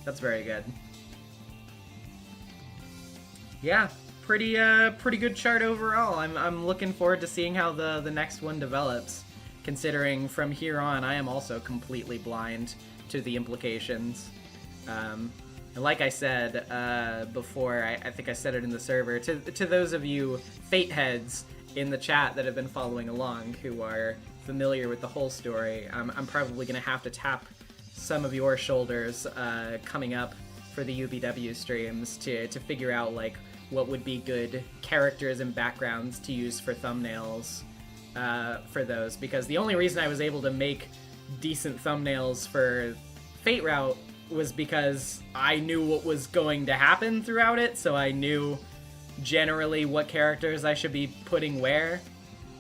Speaker 2: That's very good. Yeah, pretty good chart overall. I'm looking forward to seeing how the next one develops, considering from here on I am also completely blind to the implications. And like I said before, I think I said it in the server, to those of you Fate heads in the chat that have been following along who are familiar with the whole story, I'm probably going to have to tap some of your shoulders coming up for the UBW streams to figure out like what would be good characters and backgrounds to use for thumbnails for those, because the only reason I was able to make decent thumbnails for Fate Route was because I knew what was going to happen throughout it, so I knew generally what characters I should be putting where.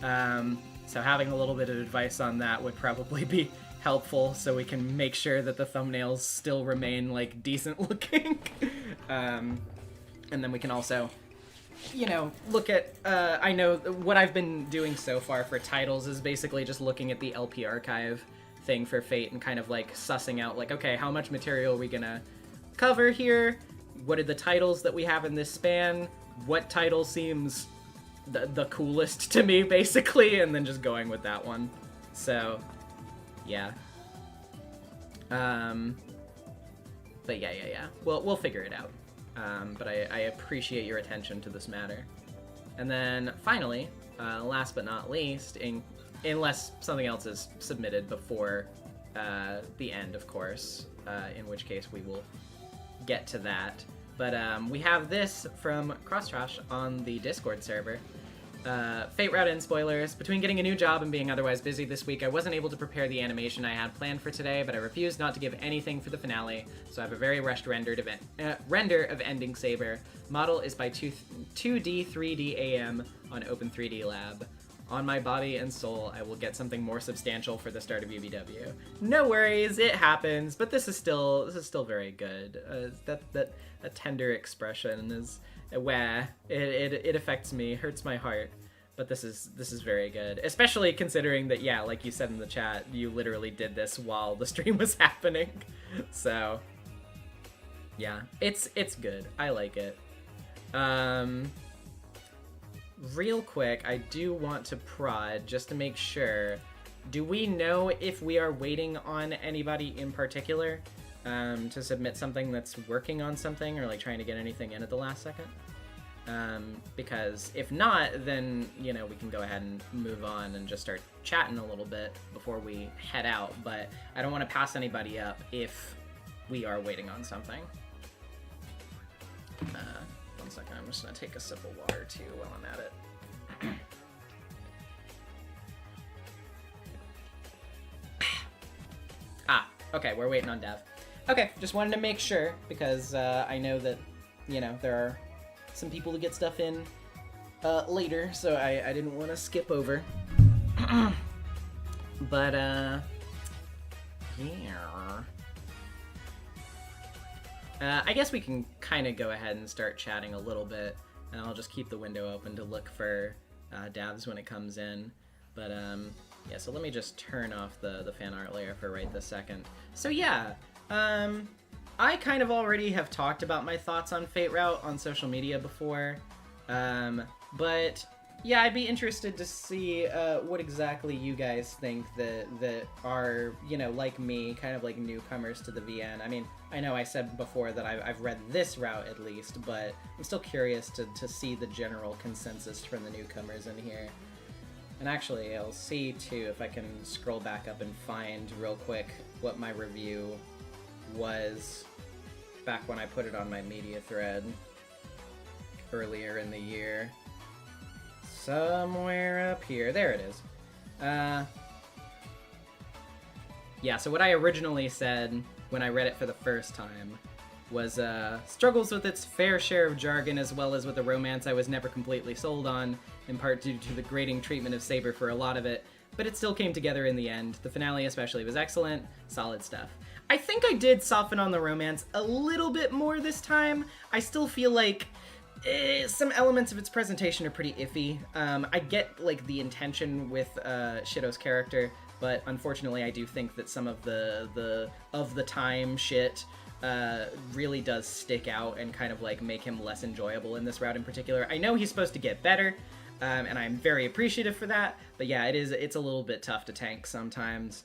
Speaker 2: So having a little bit of advice on that would probably be helpful, so we can make sure that the thumbnails still remain like decent looking. And then we can also, you know, look at, I know what I've been doing so far for titles is basically just looking at the LP archive thing for Fate and kind of like sussing out like, okay, how much material are we gonna cover here? What are the titles that we have in this span? What title seems the coolest to me, basically, and then just going with that one. So, yeah. But yeah. We'll figure it out. But I appreciate your attention to this matter. And then finally, last but not least, unless something else is submitted before the end, of course, in which case we will get to that. But we have this from Crosstrash on the Discord server. Fate Route in spoilers. Between getting a new job and being otherwise busy this week, I wasn't able to prepare the animation I had planned for today, but I refused not to give anything for the finale, so I have a very rushed render of Ending Saber. Model is by 2D 3D AM on Open 3D Lab. On my body and soul, I will get something more substantial for the start of UBW. No worries, it happens, but this is still very good. That tender expression is it affects me, hurts my heart, but this is very good. Especially considering that, yeah, like you said in the chat, you literally did this while the stream was happening. So yeah, it's good. I like it. Real quick, I do want to prod, just to make sure, do we know if we are waiting on anybody in particular to submit something that's working on something, or like trying to get anything in at the last second? Because if not, then, you know, we can go ahead and move on and just start chatting a little bit before we head out, but I don't want to pass anybody up if we are waiting on something. 1 second, I'm just gonna take a sip of water too while I'm at it. Okay, we're waiting on Dev. Okay, just wanted to make sure, because I know that, you know, there are some people who get stuff in later, so I didn't want to skip over. But, yeah. I guess we can kind of go ahead and start chatting a little bit, and I'll just keep the window open to look for Davs when it comes in. But yeah, so let me just turn off the fan art layer for right this second. So yeah, I kind of already have talked about my thoughts on Fate Route on social media before, but yeah, I'd be interested to see what exactly you guys think that are, you know, like me, kind of like newcomers to the VN. I mean, I know I said before that I've read this route at least, but I'm still curious to see the general consensus from the newcomers in here. And actually, I'll see too if I can scroll back up and find real quick what my review was back when I put it on my media thread earlier in the year. Somewhere up here. There it is. Yeah, so what I originally said when I read it for the first time was, struggles with its fair share of jargon as well as with a romance I was never completely sold on, in part due to the grating treatment of Saber for a lot of it, but it still came together in the end. The finale especially was excellent, solid stuff. I think I did soften on the romance a little bit more this time. I still feel like some elements of its presentation are pretty iffy. I get like the intention with Shido's character, but unfortunately I do think that some of the time shit really does stick out and kind of like make him less enjoyable in this route in particular. I know he's supposed to get better, and I'm very appreciative for that, but yeah, it's a little bit tough to tank sometimes.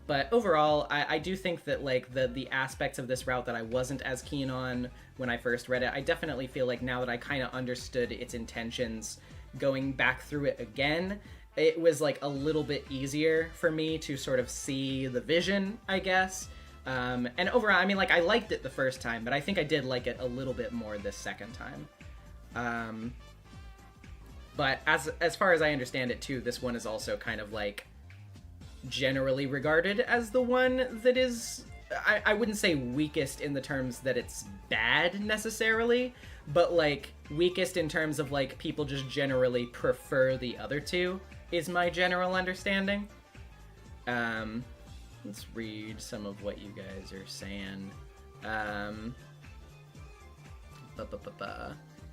Speaker 2: But overall, I do think that like the aspects of this route that I wasn't as keen on when I first read it, I definitely feel like now that I kind of understood its intentions, going back through it again, it was like a little bit easier for me to sort of see the vision, I guess. And overall, I mean, like, I liked it the first time, but I think I did like it a little bit more this second time. But as far as I understand it too, this one is also kind of like generally regarded as the one that is, I wouldn't say weakest in the terms that it's bad necessarily, but like weakest in terms of like people just generally prefer the other two is my general understanding. Let's read some of what you guys are saying.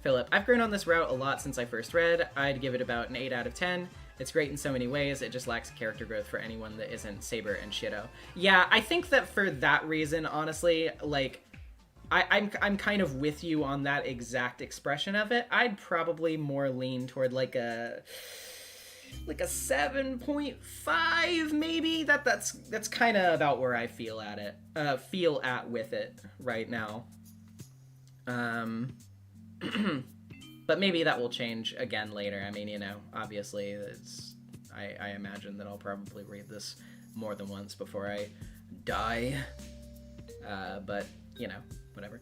Speaker 2: Philip, I've grown on this route a lot since I first read. I'd give it about an 8 out of 10. It's great in so many ways, it just lacks character growth for anyone that isn't Saber and Shido. Yeah, I think that for that reason, honestly, like, I'm kind of with you on that exact expression of it. I'd probably more lean toward like a 7.5 maybe. That's kind of about where I feel at with it right now. But maybe that will change again later. I mean, you know, obviously I imagine that I'll probably read this more than once before I die. But, you know, whatever.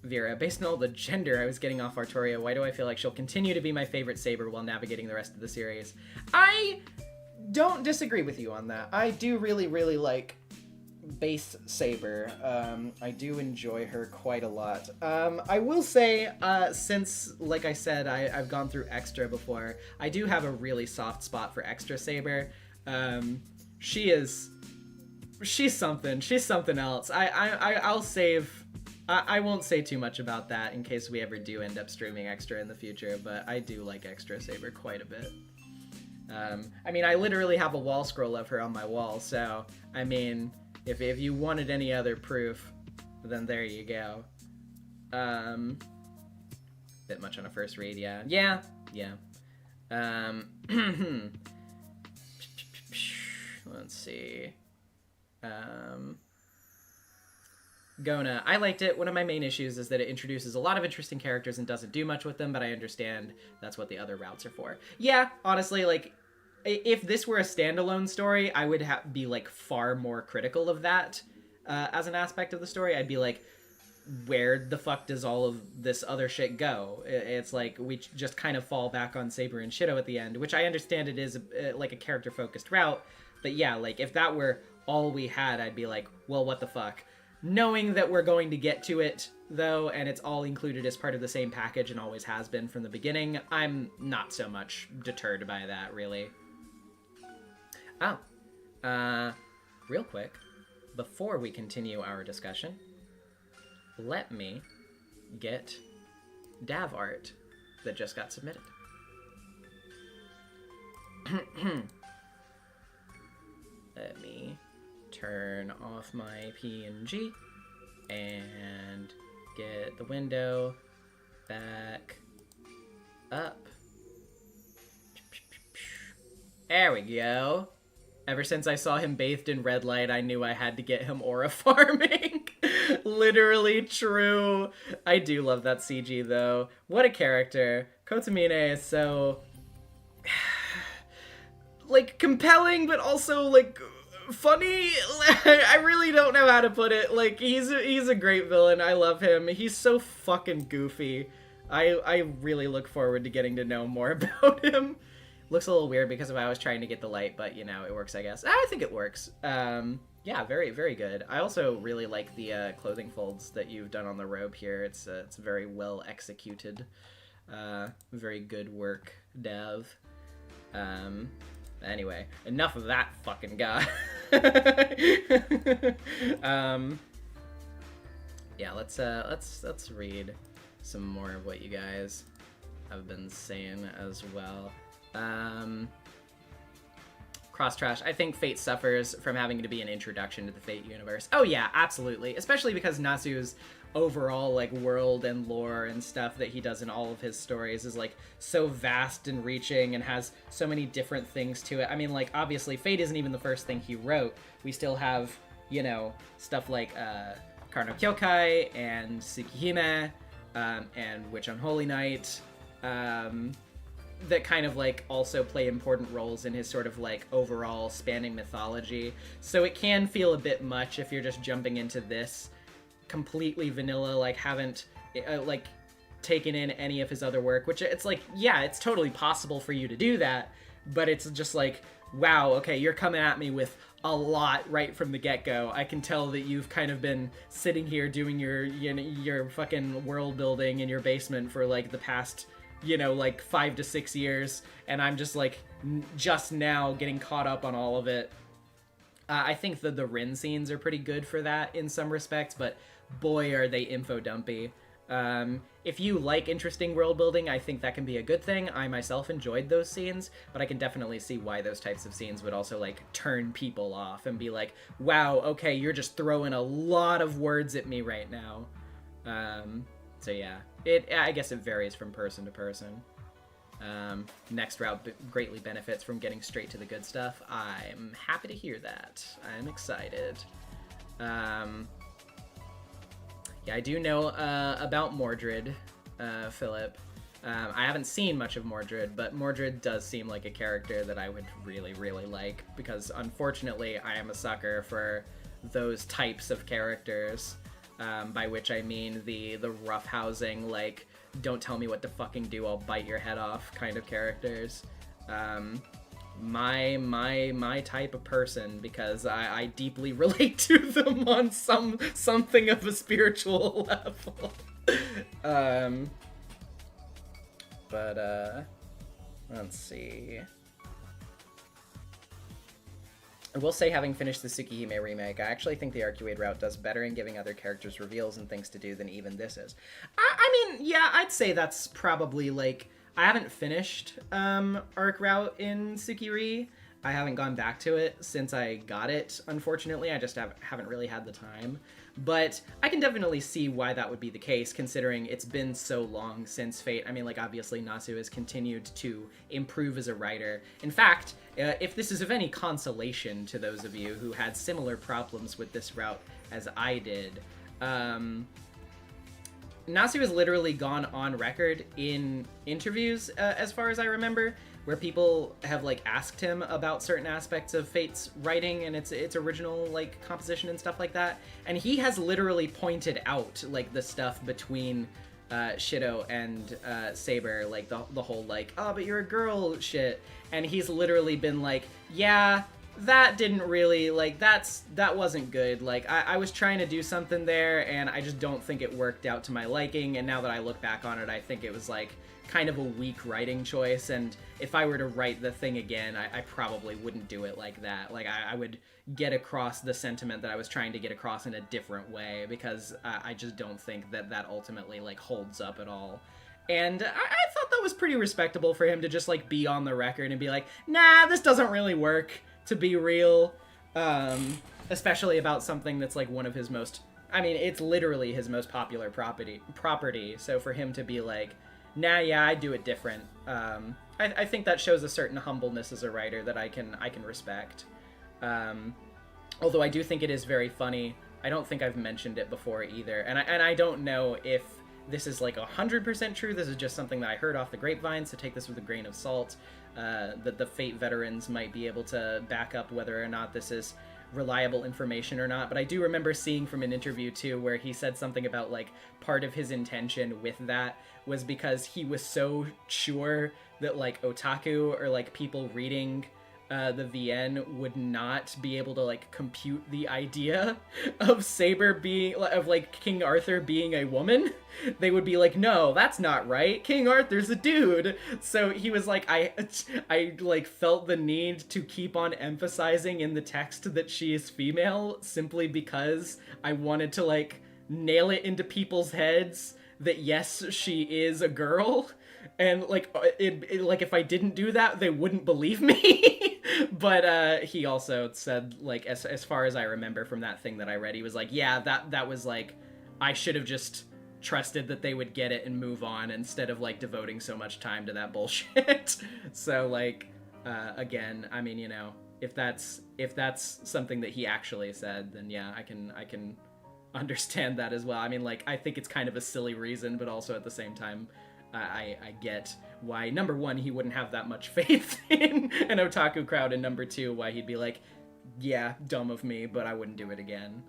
Speaker 2: Vera, based on all the gender I was getting off Artoria, why do I feel like she'll continue to be my favorite Saber while navigating the rest of the series? I don't disagree with you on that. I do really, really like base Saber. I do enjoy her quite a lot. I will say, since, like I said, I've gone through Extra before, I do have a really soft spot for Extra Saber. She's something. She's something else. I'll save... I won't say too much about that in case we ever do end up streaming Extra in the future, but I do like Extra Saber quite a bit. I mean, I literally have a wall scroll of her on my wall, so, I mean... If you wanted any other proof, then there you go. Bit much on a first read, yeah. Yeah. Let's see. Gona, I liked it. One of my main issues is that it introduces a lot of interesting characters and doesn't do much with them, but I understand that's what the other routes are for. Yeah, honestly, like... If this were a standalone story, I would be, like, far more critical of that as an aspect of the story. I'd be like, where the fuck does all of this other shit go? It's like, we just kind of fall back on Saber and Shido at the end, which I understand it is, like, a character-focused route. But yeah, like, if that were all we had, I'd be like, well, what the fuck? Knowing that we're going to get to it, though, and it's all included as part of the same package and always has been from the beginning, I'm not so much deterred by that, really. Oh, real quick, before we continue our discussion, let me get Dav art that just got submitted. Let me turn off my PNG and get the window back up. There we go. Ever since I saw him bathed in red light, I knew I had to get him aura farming. Literally true. I do love that CG, though. What a character. Kotomine is so... like, compelling, but also, like, funny. I really don't know how to put it. Like, he's a great villain. I love him. He's so fucking goofy. I really look forward to getting to know more about him. Looks a little weird because of how I was trying to get the light, but, you know, it works, I guess. I think it works. Yeah, very, very good. I also really like the clothing folds that you've done on the robe here. It's very well executed. Very good work, Dev. Anyway, enough of that fucking guy. Yeah, let's read some more of what you guys have been saying as well. cross trash. I think Fate suffers from having to be an introduction to the Fate universe. Oh yeah, absolutely. Especially because Natsu's overall like world and lore and stuff that he does in all of his stories is like so vast and reaching and has so many different things to it. I mean, like, obviously Fate isn't even the first thing he wrote. We still have, you know, stuff like Karno Kyokai and Tsukihime and Witch on Holy Night that kind of like also play important roles in his sort of like overall spanning mythology. So it can feel a bit much if you're just jumping into this completely vanilla, like haven't like taken in any of his other work, which it's like, yeah, it's totally possible for you to do that, but it's just like, wow, okay, you're coming at me with a lot right from the get-go. I can tell that you've kind of been sitting here doing your fucking world building in your basement for like the past, you know, like 5 to 6 years, and I'm just like just now getting caught up on all of it. I think that the Rin scenes are pretty good for that in some respects, but boy are they info dumpy. If you like interesting world building, I think that can be a good thing. I myself enjoyed those scenes, but I can definitely see why those types of scenes would also like turn people off and be like, wow, okay, you're just throwing a lot of words at me right now. So yeah, I guess it varies from person to person. Next route greatly benefits from getting straight to the good stuff. I'm happy to hear that. I'm excited. Yeah, I do know about Mordred, Philip. I haven't seen much of Mordred, but Mordred does seem like a character that I would really, really like, because unfortunately I am a sucker for those types of characters, by which I mean the roughhousing, like, don't tell me what to fucking do, I'll bite your head off kind of characters. My type of person, because I deeply relate to them on something of a spiritual level. Let's see. I will say, having finished the Tsukihime remake, I actually think the Arcuade route does better in giving other characters reveals and things to do than even this is. I mean, yeah, I'd say that's probably, like, I haven't finished Arc route in Tsukiri. I haven't gone back to it since I got it, unfortunately. I just haven't really had the time. But I can definitely see why that would be the case, considering it's been so long since Fate. I mean, like, obviously Nasu has continued to improve as a writer. In fact, if this is of any consolation to those of you who had similar problems with this route as I did, Nasu has literally gone on record in interviews, as far as I remember, where people have, like, asked him about certain aspects of Fate's writing and its original, like, composition and stuff like that. And he has literally pointed out, like, the stuff between Shido and Saber, like, the whole, like, oh, but you're a girl shit. And he's literally been like, yeah, that didn't really, like, that wasn't good. Like, I was trying to do something there, and I just don't think it worked out to my liking. And now that I look back on it, I think it was, like, kind of a weak writing choice, and if I were to write the thing again, I probably wouldn't do it like that. Like, I would get across the sentiment that I was trying to get across in a different way, because I just don't think that ultimately, like, holds up at all. And I thought that was pretty respectable for him to just, like, be on the record and be like, nah, this doesn't really work, to be real. Especially about something that's, like, one of his most, I mean, it's literally his most popular property, so for him to be like, nah, yeah, I do it different. I think that shows a certain humbleness as a writer that I can respect. Although I do think it is very funny. I don't think I've mentioned it before either, and I don't know if this is like 100% true. This is just something that I heard off the grapevine, so take this with a grain of salt. That the Fate veterans might be able to back up whether or not this is reliable information or not, but I do remember seeing from an interview too where he said something about, like, part of his intention with that was because he was so sure that, like, otaku or, like, people reading the VN would not be able to, like, compute the idea of Saber being, of, like, King Arthur being a woman. They would be like, no, that's not right. King Arthur's a dude. So he was like, I like, felt the need to keep on emphasizing in the text that she is female simply because I wanted to, like, nail it into people's heads that, yes, she is a girl. And, like, like, if I didn't do that, they wouldn't believe me. But he also said, like, as far as I remember from that thing that I read, he was like, yeah, that was like, I should have just trusted that they would get it and move on instead of like devoting so much time to that bullshit. So like, again, I mean, you know, if that's something that he actually said, then yeah, I can understand that as well. I mean, like, I think it's kind of a silly reason, but also at the same time, I get why, number one, he wouldn't have that much faith in an otaku crowd, and number two, why he'd be like, yeah, dumb of me, but I wouldn't do it again.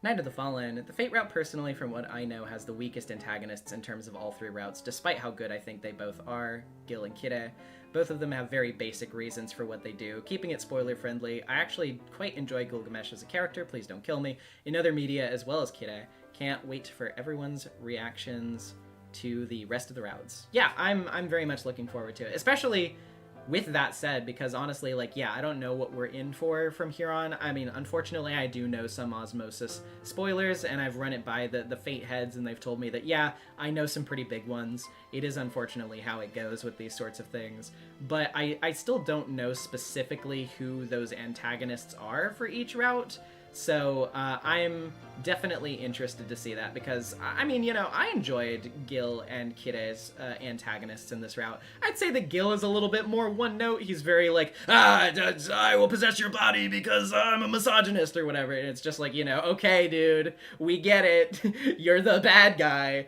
Speaker 2: Night of the Fallen. The Fate route, personally, from what I know, has the weakest antagonists in terms of all three routes, despite how good I think they both are, Gil and Kire. Both of them have very basic reasons for what they do. Keeping it spoiler-friendly, I actually quite enjoy Gilgamesh as a character, please don't kill me, in other media as well as Kire. Can't wait for everyone's reactions to the rest of the routes. Yeah, I'm very much looking forward to it, especially with that said, because honestly, like, yeah, I don't know what we're in for from here on. I mean, unfortunately, I do know some Osmosis spoilers, and I've run it by the Fate heads, and they've told me that, yeah, I know some pretty big ones. It is unfortunately how it goes with these sorts of things. But I still don't know specifically who those antagonists are for each route. So I'm definitely interested to see that, because, I mean, you know, I enjoyed Gil and Kire's antagonists in this route. I'd say that Gil is a little bit more one note. He's very like, I will possess your body because I'm a misogynist or whatever. And it's just like, you know, okay, dude, we get it. You're the bad guy.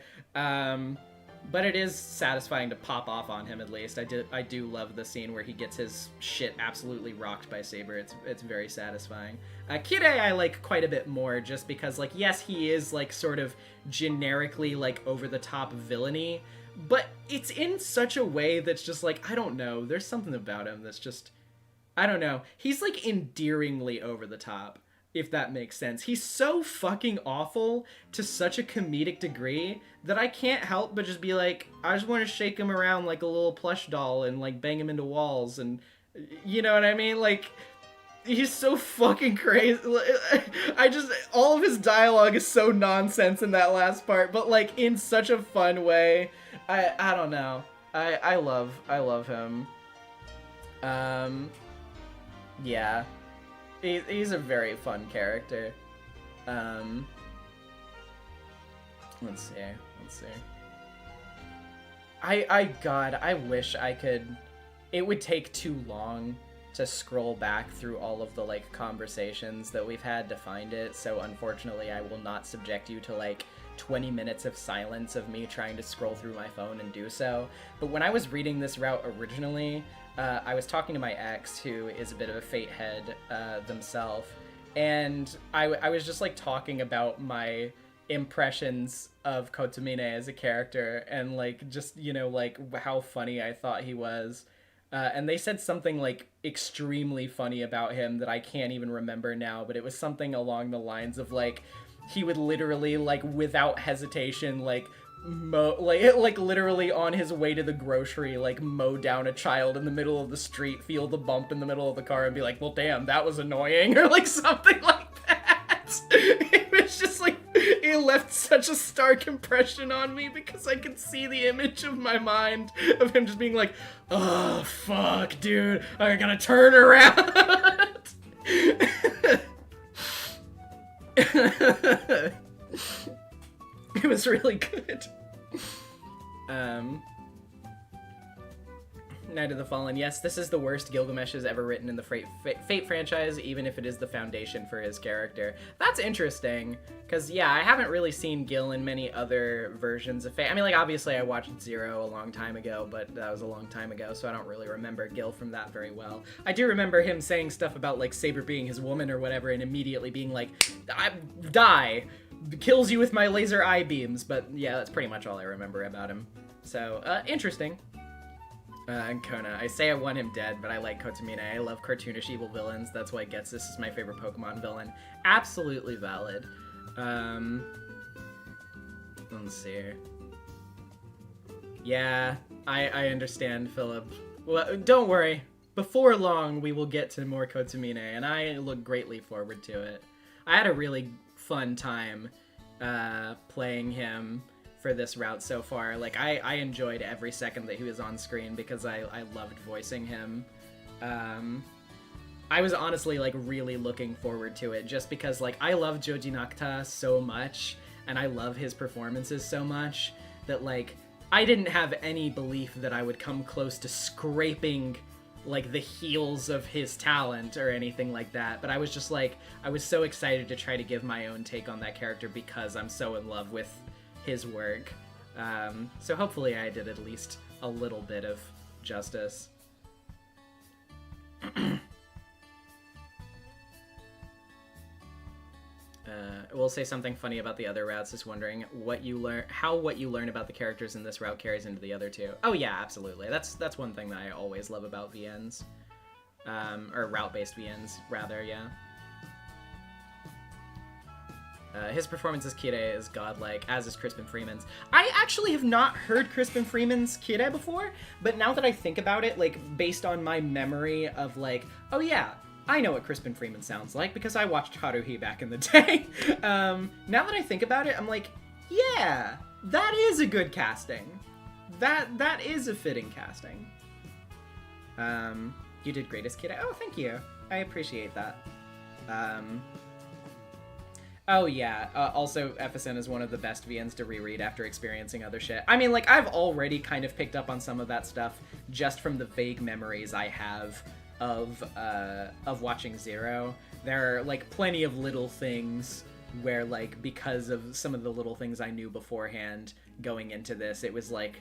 Speaker 2: But it is satisfying to pop off on him, at least. I do love the scene where he gets his shit absolutely rocked by Saber. It's very satisfying. Kire I like quite a bit more, just because, like, yes, he is, like, sort of generically, like, over-the-top villainy, but it's in such a way that's just, like, I don't know, there's something about him that's just, I don't know. He's, like, endearingly over-the-top, if that makes sense. He's so fucking awful to such a comedic degree that I can't help but just be like, I just want to shake him around like a little plush doll and, like, bang him into walls, and, you know what I mean? Like, he's so fucking crazy. All of his dialogue is so nonsense in that last part, but, like, in such a fun way. I don't know. I love him. Yeah. He's a very fun character. Let's see. God, I wish I could. It would take too long to scroll back through all of the, like, conversations that we've had to find it, so unfortunately I will not subject you to, like, 20 minutes of silence of me trying to scroll through my phone and do so. But when I was reading this route originally, I was talking to my ex, who is a bit of a Fate head themselves, and I was just, like, talking about my impressions of Kotomine as a character, and, like, just, you know, like, how funny I thought he was. And they said something, like, extremely funny about him that I can't even remember now, but it was something along the lines of, like, he would literally, like, without hesitation, like, literally on his way to the grocery, like, mow down a child in the middle of the street, feel the bump in the middle of the car, and be like, well, damn, that was annoying, or, like, something like that. It was just, like, it left such a stark impression on me, because I could see the image of my mind of him just being like, oh, fuck, dude, I gotta turn around. It was really good. Night of the Fallen. Yes, this is the worst Gilgamesh has ever written in the Fate franchise, even if it is the foundation for his character. That's interesting, because, yeah, I haven't really seen Gil in many other versions of Fate. I mean, like, obviously I watched Zero a long time ago, but that was a long time ago, so I don't really remember Gil from that very well. I do remember him saying stuff about, like, Saber being his woman or whatever, and immediately being like, die! Kills you with my laser eye beams, but yeah, that's pretty much all I remember about him. So, interesting. And Kona. I say I want him dead, but I like Kotomine. I love cartoonish evil villains. That's why Getsus is my favorite Pokemon villain. Absolutely valid. Let's see. Yeah, I understand, Philip. Well, don't worry. Before long, we will get to more Kotomine, and I look greatly forward to it. I had a really fun time playing him for this route so far. Like, I enjoyed every second that he was on screen because I loved voicing him. I was honestly, like, really looking forward to it just because, like, I love Joji Nakata so much, and I love his performances so much that, like, I didn't have any belief that I would come close to scraping, like, the heels of his talent or anything like that. But I was just, like, I was so excited to try to give my own take on that character because I'm so in love with his work. So hopefully I did at least a little bit of justice. We'll say something funny about the other routes. Just wondering what you learn about the characters in this route carries into the other two. Oh yeah, absolutely. That's one thing that I always love about VNs, or route-based VNs rather. Yeah. His performance as Kire is godlike, as is Crispin Freeman's. I actually have not heard Crispin Freeman's Kire before, but now that I think about it, like, based on my memory of, like, oh yeah, I know what Crispin Freeman sounds like because I watched Haruhi back in the day. Now that I think about it, I'm like, yeah, that is a good casting. That is a fitting casting. You did great as Kire. Oh, thank you. I appreciate that. Oh yeah, also FSN is one of the best VNs to reread after experiencing other shit. I mean, like, I've already kind of picked up on some of that stuff just from the vague memories I have of watching Zero. There are, like, plenty of little things where, like, because of some of the little things I knew beforehand going into this, it was, like,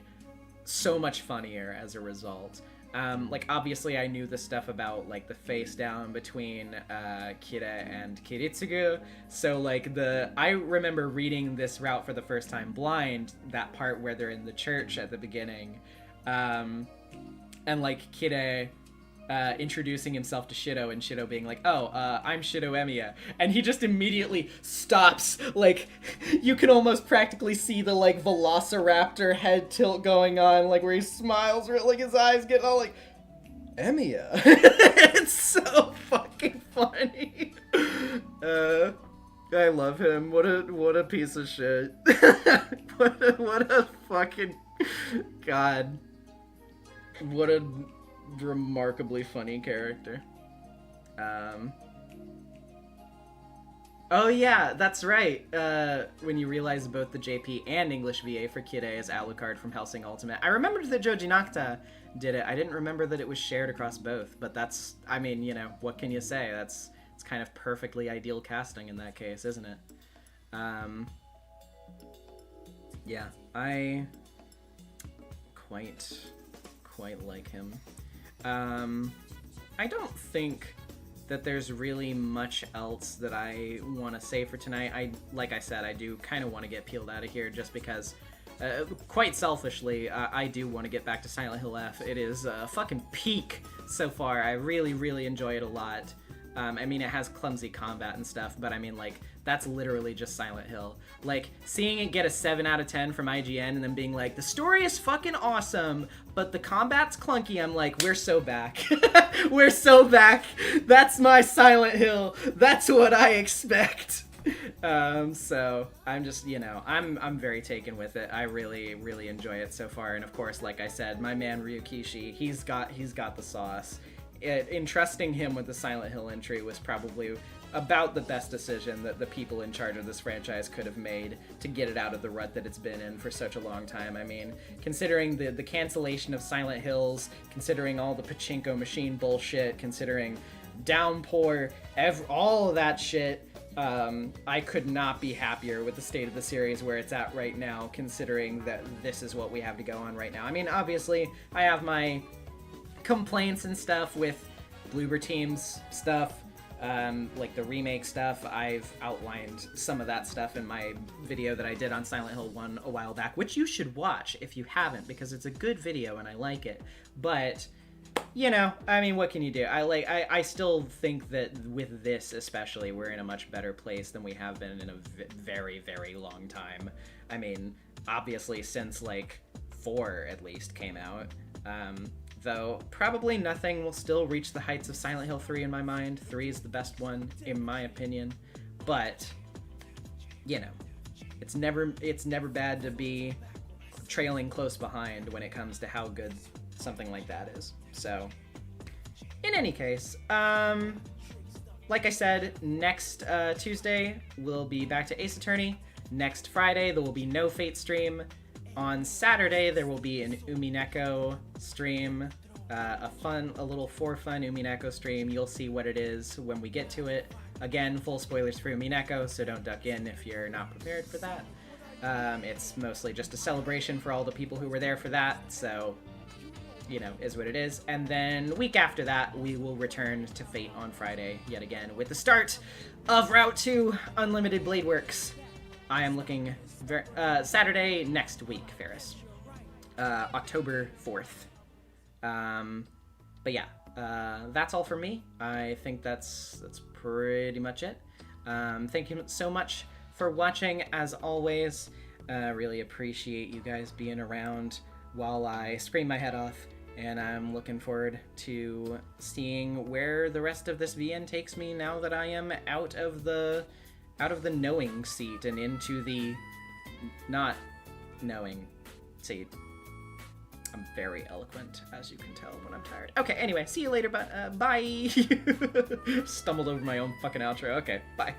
Speaker 2: so much funnier as a result. Like, obviously I knew the stuff about, like, the face down between Kira and Kiritsugu, so, like, I remember reading this route for the first time blind, that part where they're in the church at the beginning, and, like, Kira introducing himself to Shido, and Shido being like, oh, I'm Shido Emiya, and he just immediately stops. Like, you can almost practically see the, like, velociraptor head tilt going on, like, where he smiles, or, like, his eyes get all, like, Emiya. It's so fucking funny. I love him. What a piece of shit. what a fucking... God. What a remarkably funny character. Oh yeah, that's right. When you realize both the JP and English VA for Kire is Alucard from Hellsing Ultimate. I remembered that Joji Nakata did it. I didn't remember that it was shared across both, but that's, I mean, you know, what can you say? It's kind of perfectly ideal casting in that case, isn't it? Yeah, I quite like him. I don't think that there's really much else that I want to say for tonight. Like I said, I do kind of want to get peeled out of here just because, quite selfishly, I do want to get back to Silent Hill F. It is a fucking peak so far. I really enjoy it a lot. I mean, it has clumsy combat and stuff, but I mean, like, that's literally just Silent Hill. Like, seeing it get a 7 out of 10 from IGN and then being like, the story is fucking awesome, but the combat's clunky, I'm like, we're so back. We're so back. That's my Silent Hill. That's what I expect. So I'm just, you know, I'm very taken with it. I really enjoy it so far. And of course, like I said, my man Ryukishi, he's got the sauce. Entrusting him with the Silent Hill entry was probably about the best decision that the people in charge of this franchise could have made to get it out of the rut that it's been in for such a long time. I mean, considering the cancellation of Silent Hills, considering all the pachinko machine bullshit, considering Downpour, all of that shit, I could not be happier with the state of the series where it's at right now, considering that this is what we have to go on right now. I mean, obviously, I have my complaints and stuff with Bloober Team's stuff, like the remake stuff. I've outlined some of that stuff in my video that I did on Silent Hill 1 a while back, which you should watch if you haven't, because it's a good video and I like it. But, you know, I mean, what can you do? I still think that with this especially, we're in a much better place than we have been in a very long time. I mean, obviously since, like, 4 at least came out. Though probably nothing will still reach the heights of Silent Hill 3 in my mind. 3 is the best one, in my opinion. But, you know, it's never bad to be trailing close behind when it comes to how good something like that is. So, in any case, like I said, next Tuesday we'll be back to Ace Attorney. Next Friday there will be no Fate stream. On Saturday there will be an Umineko stream, a little for fun Umineko stream. You'll see what it is when we get to it. Again, full spoilers for Umineko, so don't duck in if you're not prepared for that. It's mostly just a celebration for all the people who were there for that, so, you know, is what it is. And then week after that, we will return to Fate on Friday, yet again, with the start of Route 2 Unlimited Blade Works. I am looking Saturday next week, Ferris. October 4th. But yeah, that's all for me. I think that's pretty much it. Thank you so much for watching, as always. Really appreciate you guys being around while I scream my head off, and I'm looking forward to seeing where the rest of this VN takes me now that I am out of the knowing seat and into the not knowing seat. I'm very eloquent, as you can tell when I'm tired. Okay, anyway, see you later, bye. Stumbled over my own fucking outro. Okay, bye.